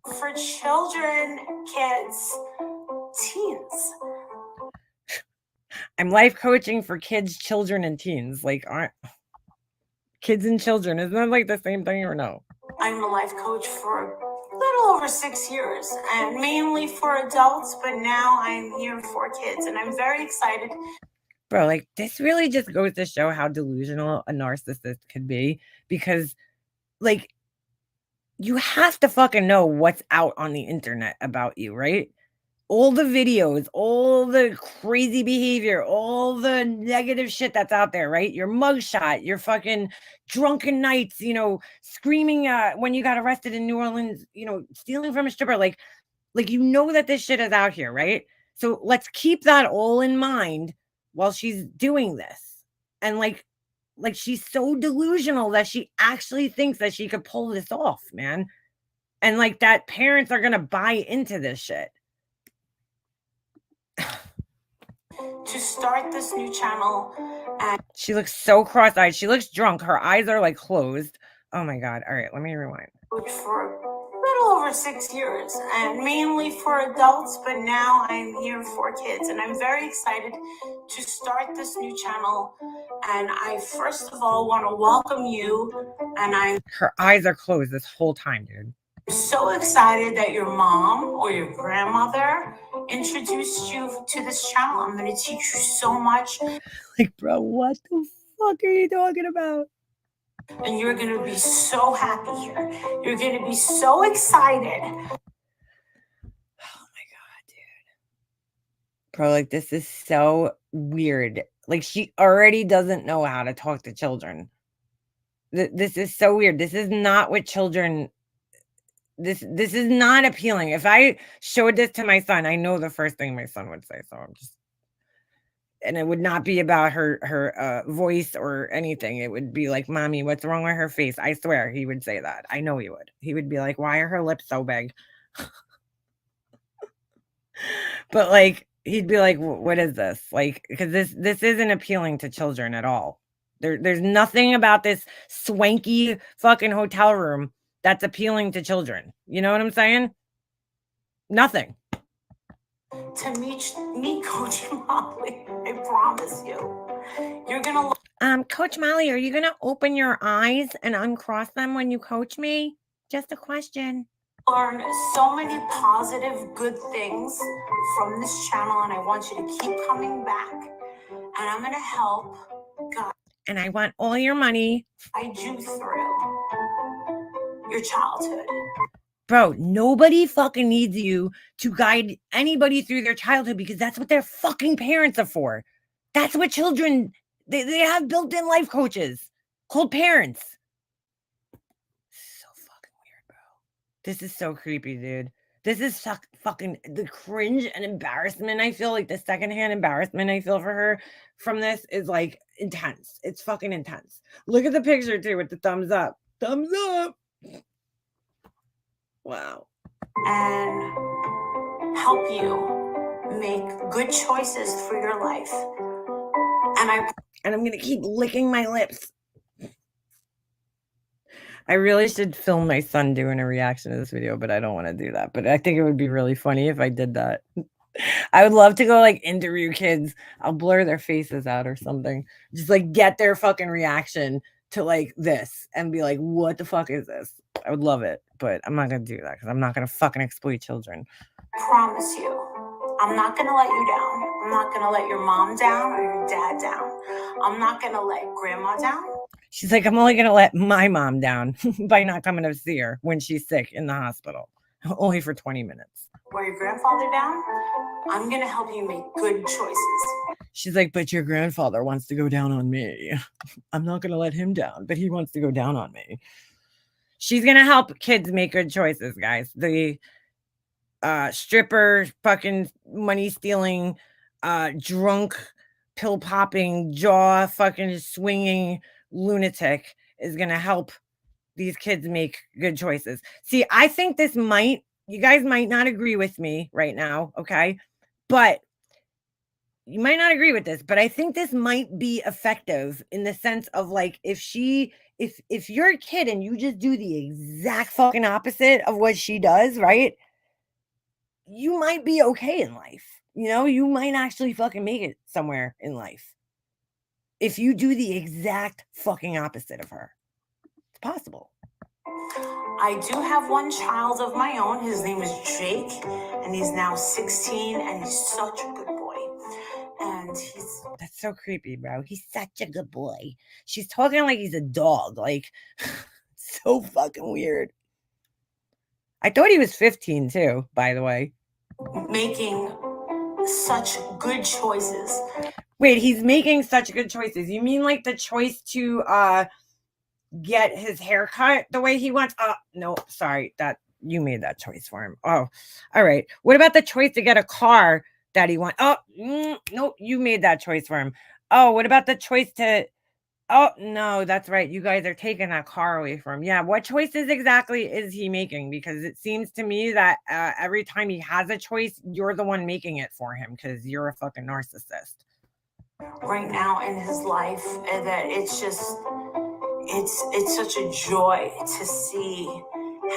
For children, kids, teens. I'm life coaching for kids, children, and teens. Like, aren't kids and children, isn't that like the same thing or no? I'm a life coach for a little over 6 years, and mainly for adults, but now I'm here for kids, and I'm very excited. Bro, like, this really just goes to show how delusional a narcissist could be, because, like, you have to fucking know what's out on the internet about you, right? All the videos, all the crazy behavior, all the negative shit that's out there, right? Your mugshot, your fucking drunken nights, screaming when you got arrested in New Orleans, stealing from a stripper, like that this shit is out here, right? So let's keep that all in mind while she's doing this. And like she's so delusional that she actually thinks that she could pull this off, man. And like that parents are gonna buy into this shit. To start this new channel. And she looks so cross-eyed. She looks drunk. Her eyes are like closed. Oh my God. All right, let me rewind. For a little over 6 years, and mainly for adults, but now I'm here for kids, and I'm very excited to start this new channel. And I first of all want to welcome you, and her eyes are closed this whole time, dude. So excited that your mom or your grandmother introduced you to this channel. I'm going to teach you so much. Like, bro, what the fuck are you talking about? And you're going to be so happy here. You're going to be so excited. Oh my God, dude. Bro, like, this is so weird. Like, she already doesn't know how to talk to children. This is so weird. This is not what children. This is not appealing. If I showed this to my son, I know the first thing my son would say. So I'm just, and it would not be about her voice or anything. It would be like, "Mommy, what's wrong with her face?" I swear he would say that. I know he would. He would be like, "Why are her lips so big?" But like, he'd be like, "What is this?" Like, because this isn't appealing to children at all. There's nothing about this swanky fucking hotel room that's appealing to children. You know what I'm saying? Nothing. To meet Coach Molly. I promise you. You're gonna Coach Molly, are you gonna open your eyes and uncross them when you coach me? Just a question. learn so many positive, good things from this channel, and I want you to keep coming back. And I'm gonna help guide And I want all your money. you through your childhood. Bro, nobody fucking needs you to guide anybody through their childhood because that's what their fucking parents are for. That's what children, they have built-in life coaches called parents. So fucking weird, bro. This is so creepy, dude. This is fucking the cringe and embarrassment I feel, like the secondhand embarrassment I feel for her from this is like intense. It's fucking intense. Look at the picture too with the thumbs up. Thumbs up. Wow. And help you make good choices for your life. And I'm gonna keep licking my lips. I really should film my son doing a reaction to this video, but I don't want to do that. But I think it would be really funny if I did that. I would love to go like interview kids. I'll blur their faces out or something. Just like get their fucking reaction to like this and be like, what the fuck is this? I would love it, but I'm not gonna do that because I'm not gonna fucking exploit children. I promise you, I'm not gonna let you down. I'm not gonna let your mom down or your dad down. I'm not gonna let grandma down. She's like, I'm only gonna let my mom down by not coming to see her when she's sick in the hospital. Only for 20 minutes. Or your grandfather down. I'm gonna help you make good choices. She's like, but your grandfather wants to go down on me. I'm not gonna let him down, but he wants to go down on me. She's gonna help kids make good choices, guys. The stripper, fucking money stealing, drunk, pill popping, jaw fucking swinging lunatic is gonna help these kids make good choices. See, I think this might, you guys might not agree with me right now, okay? But you might not agree with this, but I think this might be effective in the sense of like if you're a kid and you just do the exact fucking opposite of what she does, right? You might be okay in life. You know, you might actually fucking make it somewhere in life. If you do the exact fucking opposite of her. It's possible. I do have one child of my own. His name is Jake, and he's now 16, and he's such a good boy. And that's so creepy, bro. He's such a good boy. She's talking like he's a dog. Like, so fucking weird. I thought he was 15 too, by the way. Making such good choices. Wait, he's making such good choices. You mean like the choice to get his hair cut the way he wants? No, sorry, that you made that choice for him. Oh, all right. What about the choice to get a car that he wants? Oh, no, you made that choice for him. Oh, what about the choice to? Oh, no, that's right. You guys are taking that car away from him. Yeah, what choices exactly is he making? Because it seems to me that every time he has a choice, you're the one making it for him because you're a fucking narcissist. Right now in his life, and that it's just, it's such a joy to see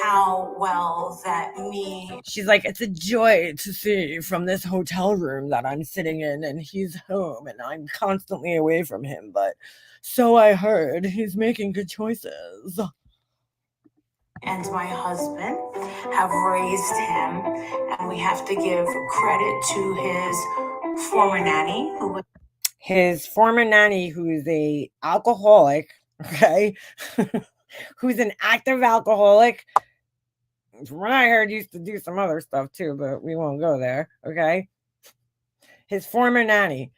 how well that me. She's like, it's a joy to see from this hotel room that I'm sitting in and he's home and I'm constantly away from him, but so I heard he's making good choices. And my husband have raised him, and we have to give credit to his former nanny, who's a alcoholic, okay? Who's an active alcoholic. From what I heard, used to do some other stuff too, but we won't go there, okay? His former nanny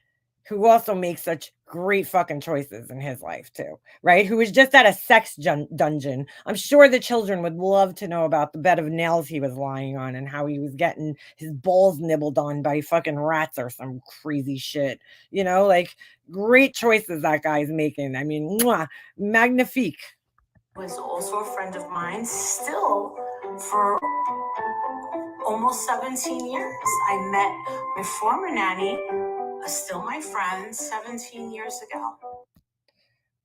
who also makes such great fucking choices in his life too, right? Who was just at a sex dungeon. I'm sure the children would love to know about the bed of nails he was lying on and how he was getting his balls nibbled on by fucking rats or some crazy shit. You know, like great choices that guy's making. I mean, mwah, magnifique. Was also a friend of mine, still for almost 17 years. I met my former nanny, still my friend, 17 years ago.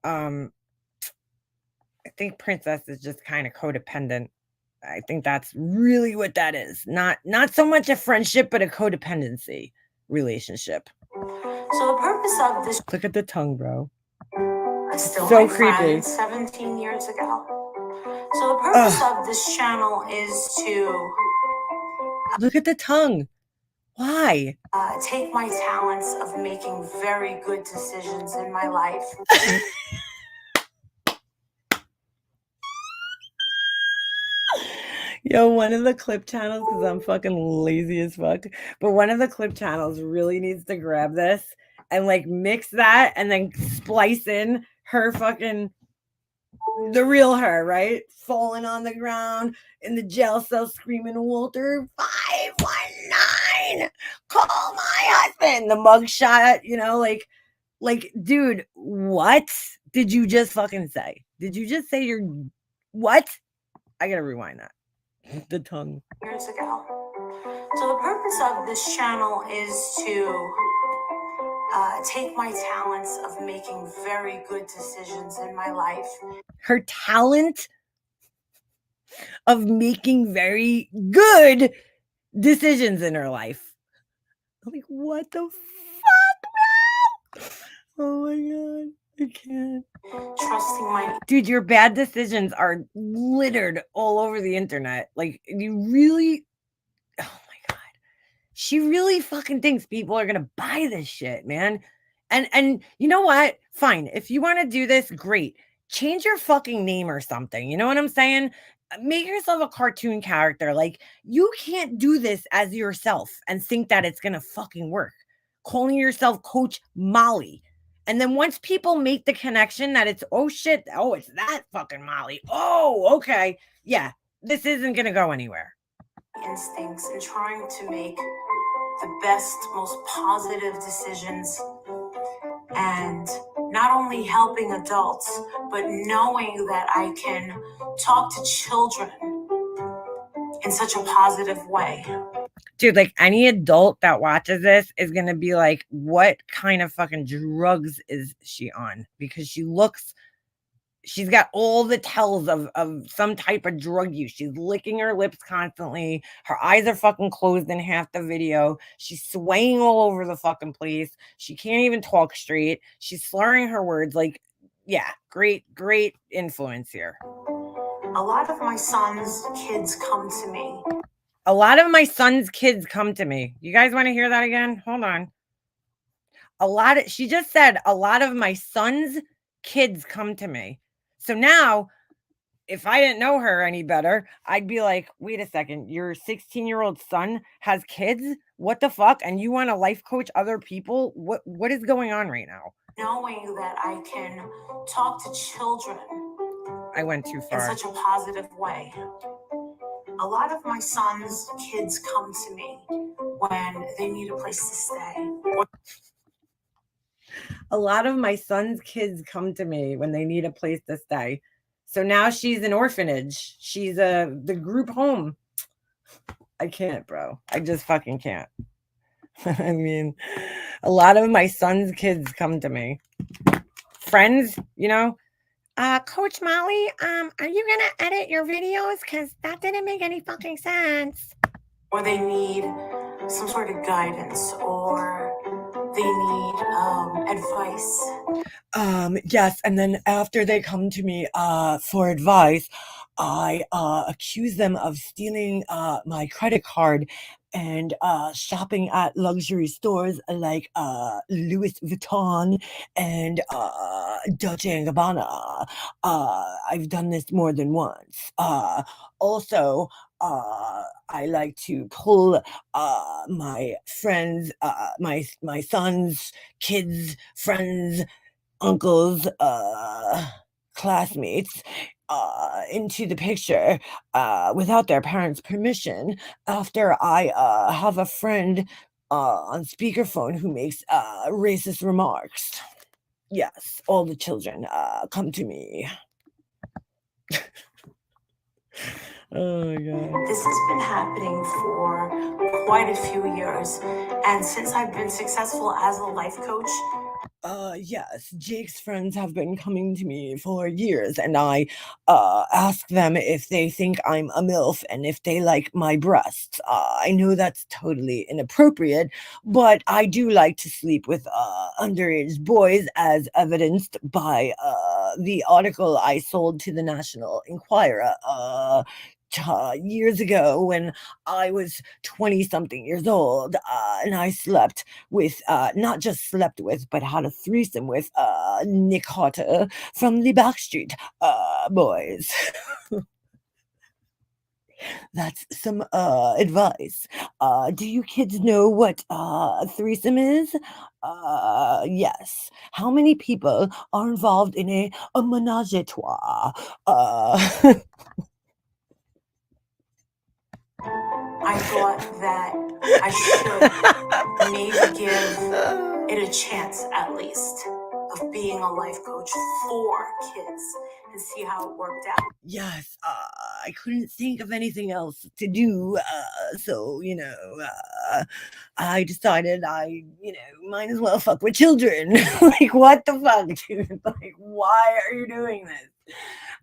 I think Princess is just kind of codependent. I think that's really what that is. Not so much a friendship, but a codependency relationship. So the purpose of this Look at the tongue, bro. still So my creepy. friend 17 years ago. So the purpose of this channel is to Look at the tongue. Why? take my talents of making very good decisions in my life Yo, one of the clip channels, because I'm fucking lazy as fuck, but one of the clip channels really needs to grab this and like mix that and then splice in her fucking, the real her, right? Falling on the ground in the jail cell screaming, Walter 519, call my husband. The mugshot, you know, like, dude, what did you just fucking say? Did you just say you're what? I gotta rewind that. The tongue. years ago. So the purpose of this channel is to take my talents of making very good decisions in my life Her talent of making very good decisions in her life. Like, what the fuck, bro? Oh my god, I can't. trusting my Dude, your bad decisions are littered all over the internet. Like, you really, oh my god, she really fucking thinks people are gonna buy this shit, man. And you know what? Fine, if you want to do this, great. Change your fucking name or something. You know what I'm saying? Make yourself a cartoon character. Like, you can't do this as yourself and think that it's gonna fucking work. Calling yourself Coach Molly. And then once people make the connection that it's, oh shit, oh, it's that fucking Molly. Oh, okay. Yeah, this isn't going to go anywhere. instincts and trying to make the best, most positive decisions, and not only helping adults, but knowing that I can talk to children in such a positive way. Dude, like any adult that watches this is going to be like, what kind of fucking drugs is she on? Because she's got all the tells of some type of drug use. She's licking her lips constantly. Her eyes are fucking closed in half the video. She's swaying all over the fucking place. She can't even talk straight. She's slurring her words. Like, yeah, great influence here. A lot of my son's kids come to me. A lot of my son's kids come to me. You guys want to hear that again? Hold on. She just said, a lot of my son's kids come to me. So now, if I didn't know her any better, I'd be like, wait a second, your 16-year-old son has kids? What the fuck? And you want to life coach other people? What is going on right now? Knowing that I can talk to children I went too in far. such a positive way. A lot of my son's kids come to me when they need a place to stay. A lot of my son's kids come to me when they need a place to stay. So now she's an orphanage. She's the group home. I can't, bro. I just fucking can't. I mean, a lot of my son's kids come to me. Friends, you know, Coach Molly, are you gonna edit your videos? Because that didn't make any fucking sense. Or they need some sort of guidance, or they need advice. Yes, and then after they come to me for advice, I accuse them of stealing my credit card and shopping at luxury stores like Louis Vuitton and Dolce & Gabbana. I've done this more than once. Also, I like to pull my friends, my sons, kids, friends, uncles, classmates into the picture without their parents' permission after I have a friend on speakerphone who makes racist remarks. Yes, all the children come to me. Oh my god. This has been happening for quite a few years. And since I've been successful as a life coach, Yes, Jake's friends have been coming to me for years, and I ask them if they think I'm a MILF and if they like my breasts. I know that's totally inappropriate, but I do like to sleep with underage boys, as evidenced by the article I sold to the National Enquirer years ago when I was 20 something years old, and I slept with, not just slept with, but had a threesome with Nick Carter from the Backstreet Boys. That's some advice. Do you kids know what a threesome is? Yes. How many people are involved in a menage a trois? I thought that I should maybe give it a chance at least of being a life coach for kids and see how it worked out. Yes, I couldn't think of anything else to do, so, I decided might as well fuck with children. Like, what the fuck, dude? Like, why are you doing this?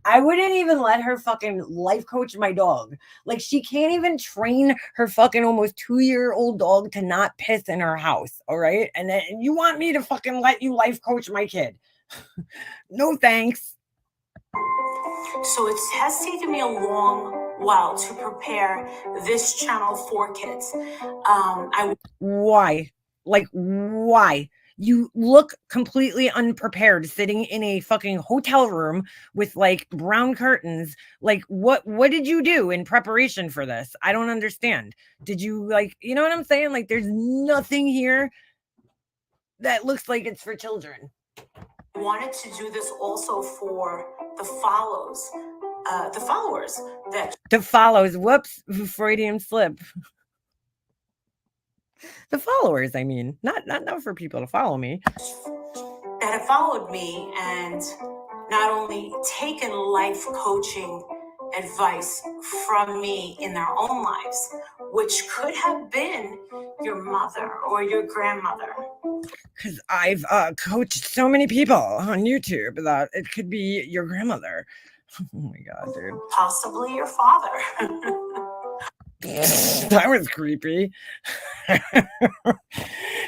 I wouldn't even let her fucking life coach my dog. Like, she can't even train her fucking almost 2-year-old dog to not piss in her house, all right? And then you want me to fucking let you life coach my kid? No thanks. So it has taken me a long while to prepare this channel for kids. Why? Like, why? You look completely unprepared sitting in a fucking hotel room with like brown curtains. Like, what did you do in preparation for this? I don't understand. Did you, like, you know what I'm saying? Like, there's nothing here that looks like it's for children. I wanted to do this also for the followers that The follows, whoops, Freudian slip. The followers, I mean, not for people to follow me. have followed me and not only taken life coaching advice from me in their own lives, which could have been your mother or your grandmother. Because I've coached so many people on YouTube that it could be your grandmother. Oh my god, dude. Possibly your father. That was creepy.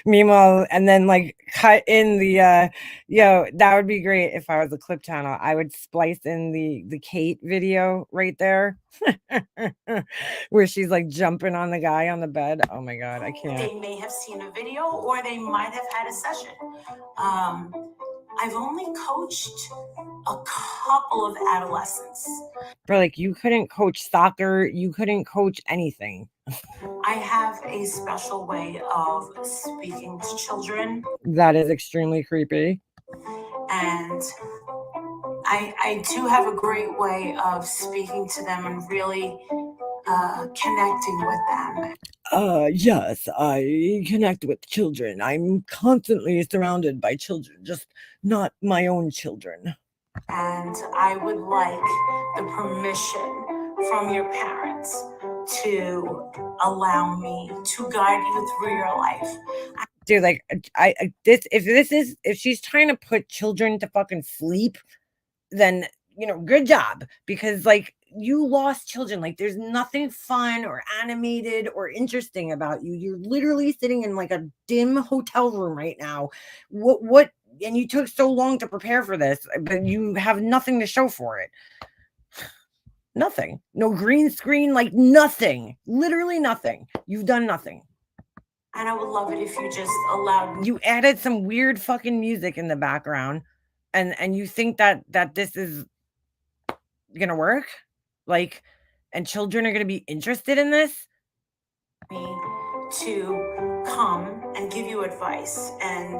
Meanwhile, and then like cut in the that would be great if I was a clip channel. I would splice in the Kate video right there where she's like jumping on the guy on the bed. Oh my god, I can't. They may have seen a video or they might have had a session. I've only coached a couple of adolescents. Bro, like, you couldn't coach soccer, you couldn't coach anything. I have a special way of speaking to children. That is extremely creepy. And I do have a great way of speaking to them and really connecting with them. Yes, I connect with children. I'm constantly surrounded by children, just not my own children. And I would like the permission from your parents to allow me to guide you through your life. Dude, like, if she's trying to put children to fucking sleep, then, good job, because like, you lost children. Like, there's nothing fun or animated or interesting about you. You're literally sitting in like a dim hotel room right now. What and you took so long to prepare for this, but you have nothing to show for it. Nothing. No green screen, like nothing. Literally nothing. You've done nothing. And I would love it if you just allowed me. You added some weird fucking music in the background, and you think that this is gonna work? Like, and children are going to be interested in this? Me to come and give you advice and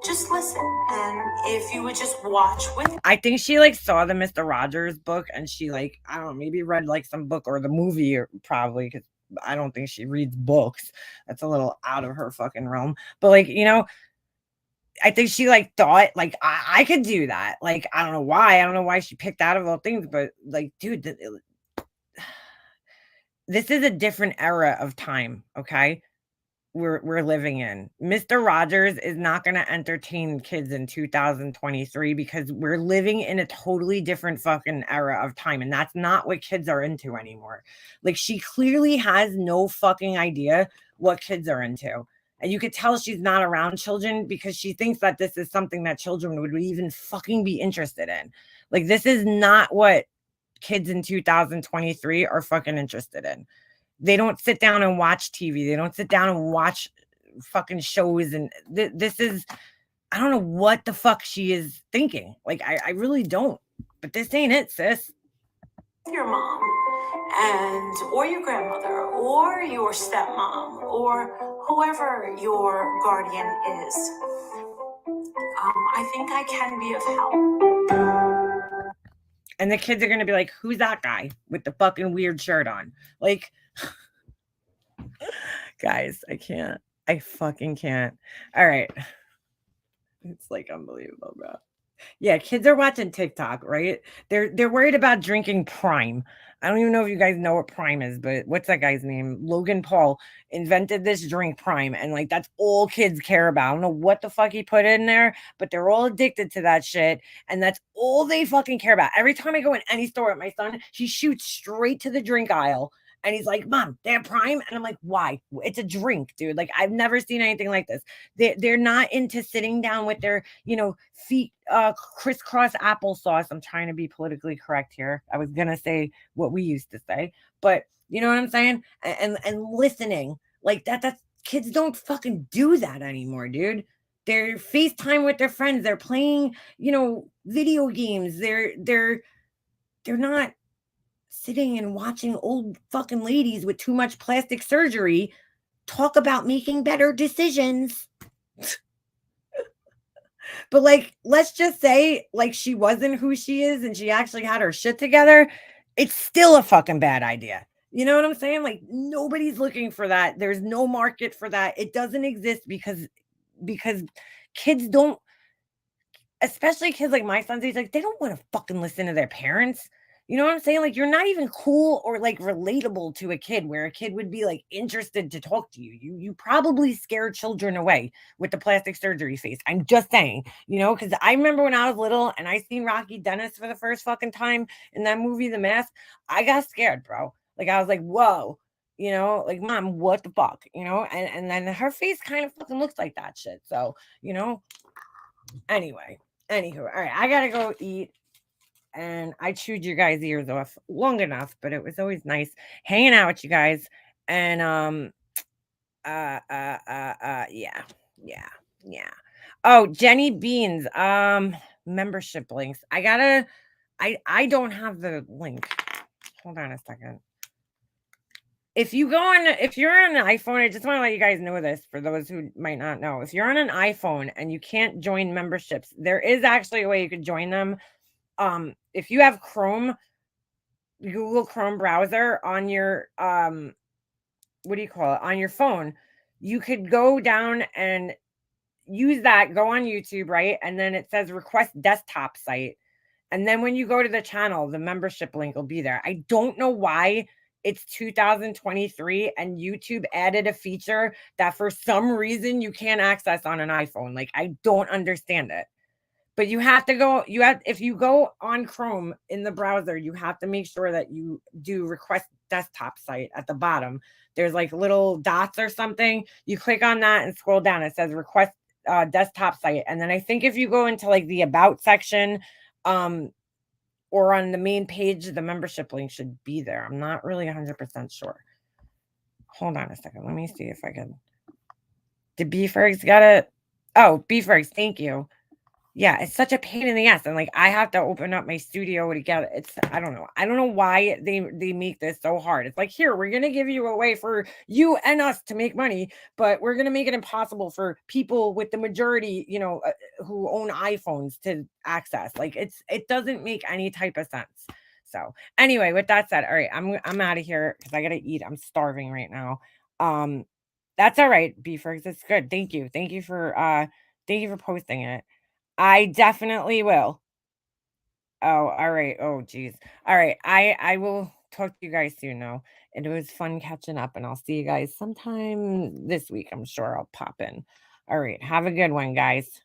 just listen. And if you would just watch with I think she like saw the Mr. Rogers book and she like, I don't know, maybe read like some book or the movie or probably because I don't think she reads books. That's a little out of her fucking realm. But like, you know, I think she like thought like I could do that. Like, I don't know why. I don't know why she picked out of all things, but like, dude, this is a different era of time. Okay. We're living in. Mr. Rogers is not going to entertain kids in 2023 because we're living in a totally different fucking era of time, and that's not what kids are into anymore. Like, she clearly has no fucking idea what kids are into. And you could tell she's not around children because she thinks that this is something that children would even fucking be interested in. Like, this is not what kids in 2023 are fucking interested in. They don't sit down and watch TV. They don't sit down and watch fucking shows. And this is, I don't know what the fuck she is thinking. Like, I really don't. But this ain't it, sis. your mom and or your grandmother or your stepmom or whoever your guardian is. I think I can be of help. And the kids are going to be like, who's that guy with the fucking weird shirt on? Like, guys, I can't. I fucking can't. All right. It's like unbelievable, bro. Yeah, kids are watching TikTok, right? They're worried about drinking Prime. I don't even know if you guys know what Prime is, but what's that guy's name? Logan Paul invented this drink Prime, and like that's all kids care about. I don't know what the fuck he put in there, but they're all addicted to that shit, and that's all they fucking care about. Every time I go in any store with my son, he shoots straight to the drink aisle. And he's like, Mom, they have Prime? And I'm like, why? It's a drink, dude. Like, I've never seen anything like this. They're not into sitting down with their, you know, feet crisscross applesauce. I'm trying to be politically correct here. I was gonna say what we used to say, but you know what I'm saying? And listening. Like that's kids don't fucking do that anymore, dude. They're FaceTime with their friends. They're playing, you know, video games. They're not sitting and watching old fucking ladies with too much plastic surgery talk about making better decisions. But like, let's just say like she wasn't who she is and she actually had her shit together. It's still a fucking bad idea. You know what I'm saying? Like nobody's looking for that. There's no market for that. It doesn't exist because kids don't, especially kids like my son's age, like they don't want to fucking listen to their parents. You know what I'm saying? Like you're not even cool or like relatable to a kid where a kid would be like interested to talk to you. You probably scare children away with the plastic surgery face. I'm just saying, you know, because I remember when I was little and I seen Rocky Dennis for the first fucking time in that movie, The Mask, I got scared, bro. Like I was like, whoa, you know, like Mom, what the fuck? You know, and then her face kind of fucking looks like that shit. So, you know, anyway, anywho, all right, I gotta go eat. And I chewed your guys' ears off long enough, but it was always nice hanging out with you guys. And yeah. Oh, Jenny Beans, membership links. I don't have the link. Hold on a second. If you're on an iPhone, I just want to let you guys know this for those who might not know. If you're on an iPhone and you can't join memberships, there is actually a way you could join them. If you have Chrome, Google Chrome browser on your what do you call it, on your phone, you could go down and use that, go on YouTube, right? And then it says request desktop site. And then when you go to the channel, the membership link will be there. I don't know why it's 2023 and YouTube added a feature that for some reason you can't access on an iPhone. Like I don't understand it. But you have to go, if you go on Chrome in the browser, you have to make sure that you do request desktop site at the bottom. There's like little dots or something. You click on that and scroll down. It says request desktop site. And then I think if you go into like the about section or on the main page, the membership link should be there. I'm not really 100% sure. Hold on a second. Let me see if I can. Did B-Fergs got it? Oh, B-Fergs, thank you. Yeah, it's such a pain in the ass, and, like, I have to open up my studio to get it's I don't know. I don't know why they make this so hard. It's like, "Here, we're gonna give you a way for you and us to make money, but we're gonna make it impossible for people with the majority, who own iPhones to access." Like, it doesn't make any type of sense. So, anyway, with that said, all right, I'm out of here because I gotta eat. I'm starving right now. Um, that's all right, Beefers. It's good. Thank you for posting it. I definitely will. Oh, all right. Oh, geez. All right. I will talk to you guys soon though. And it was fun catching up, and I'll see you guys sometime this week. I'm sure I'll pop in. All right. Have a good one, guys.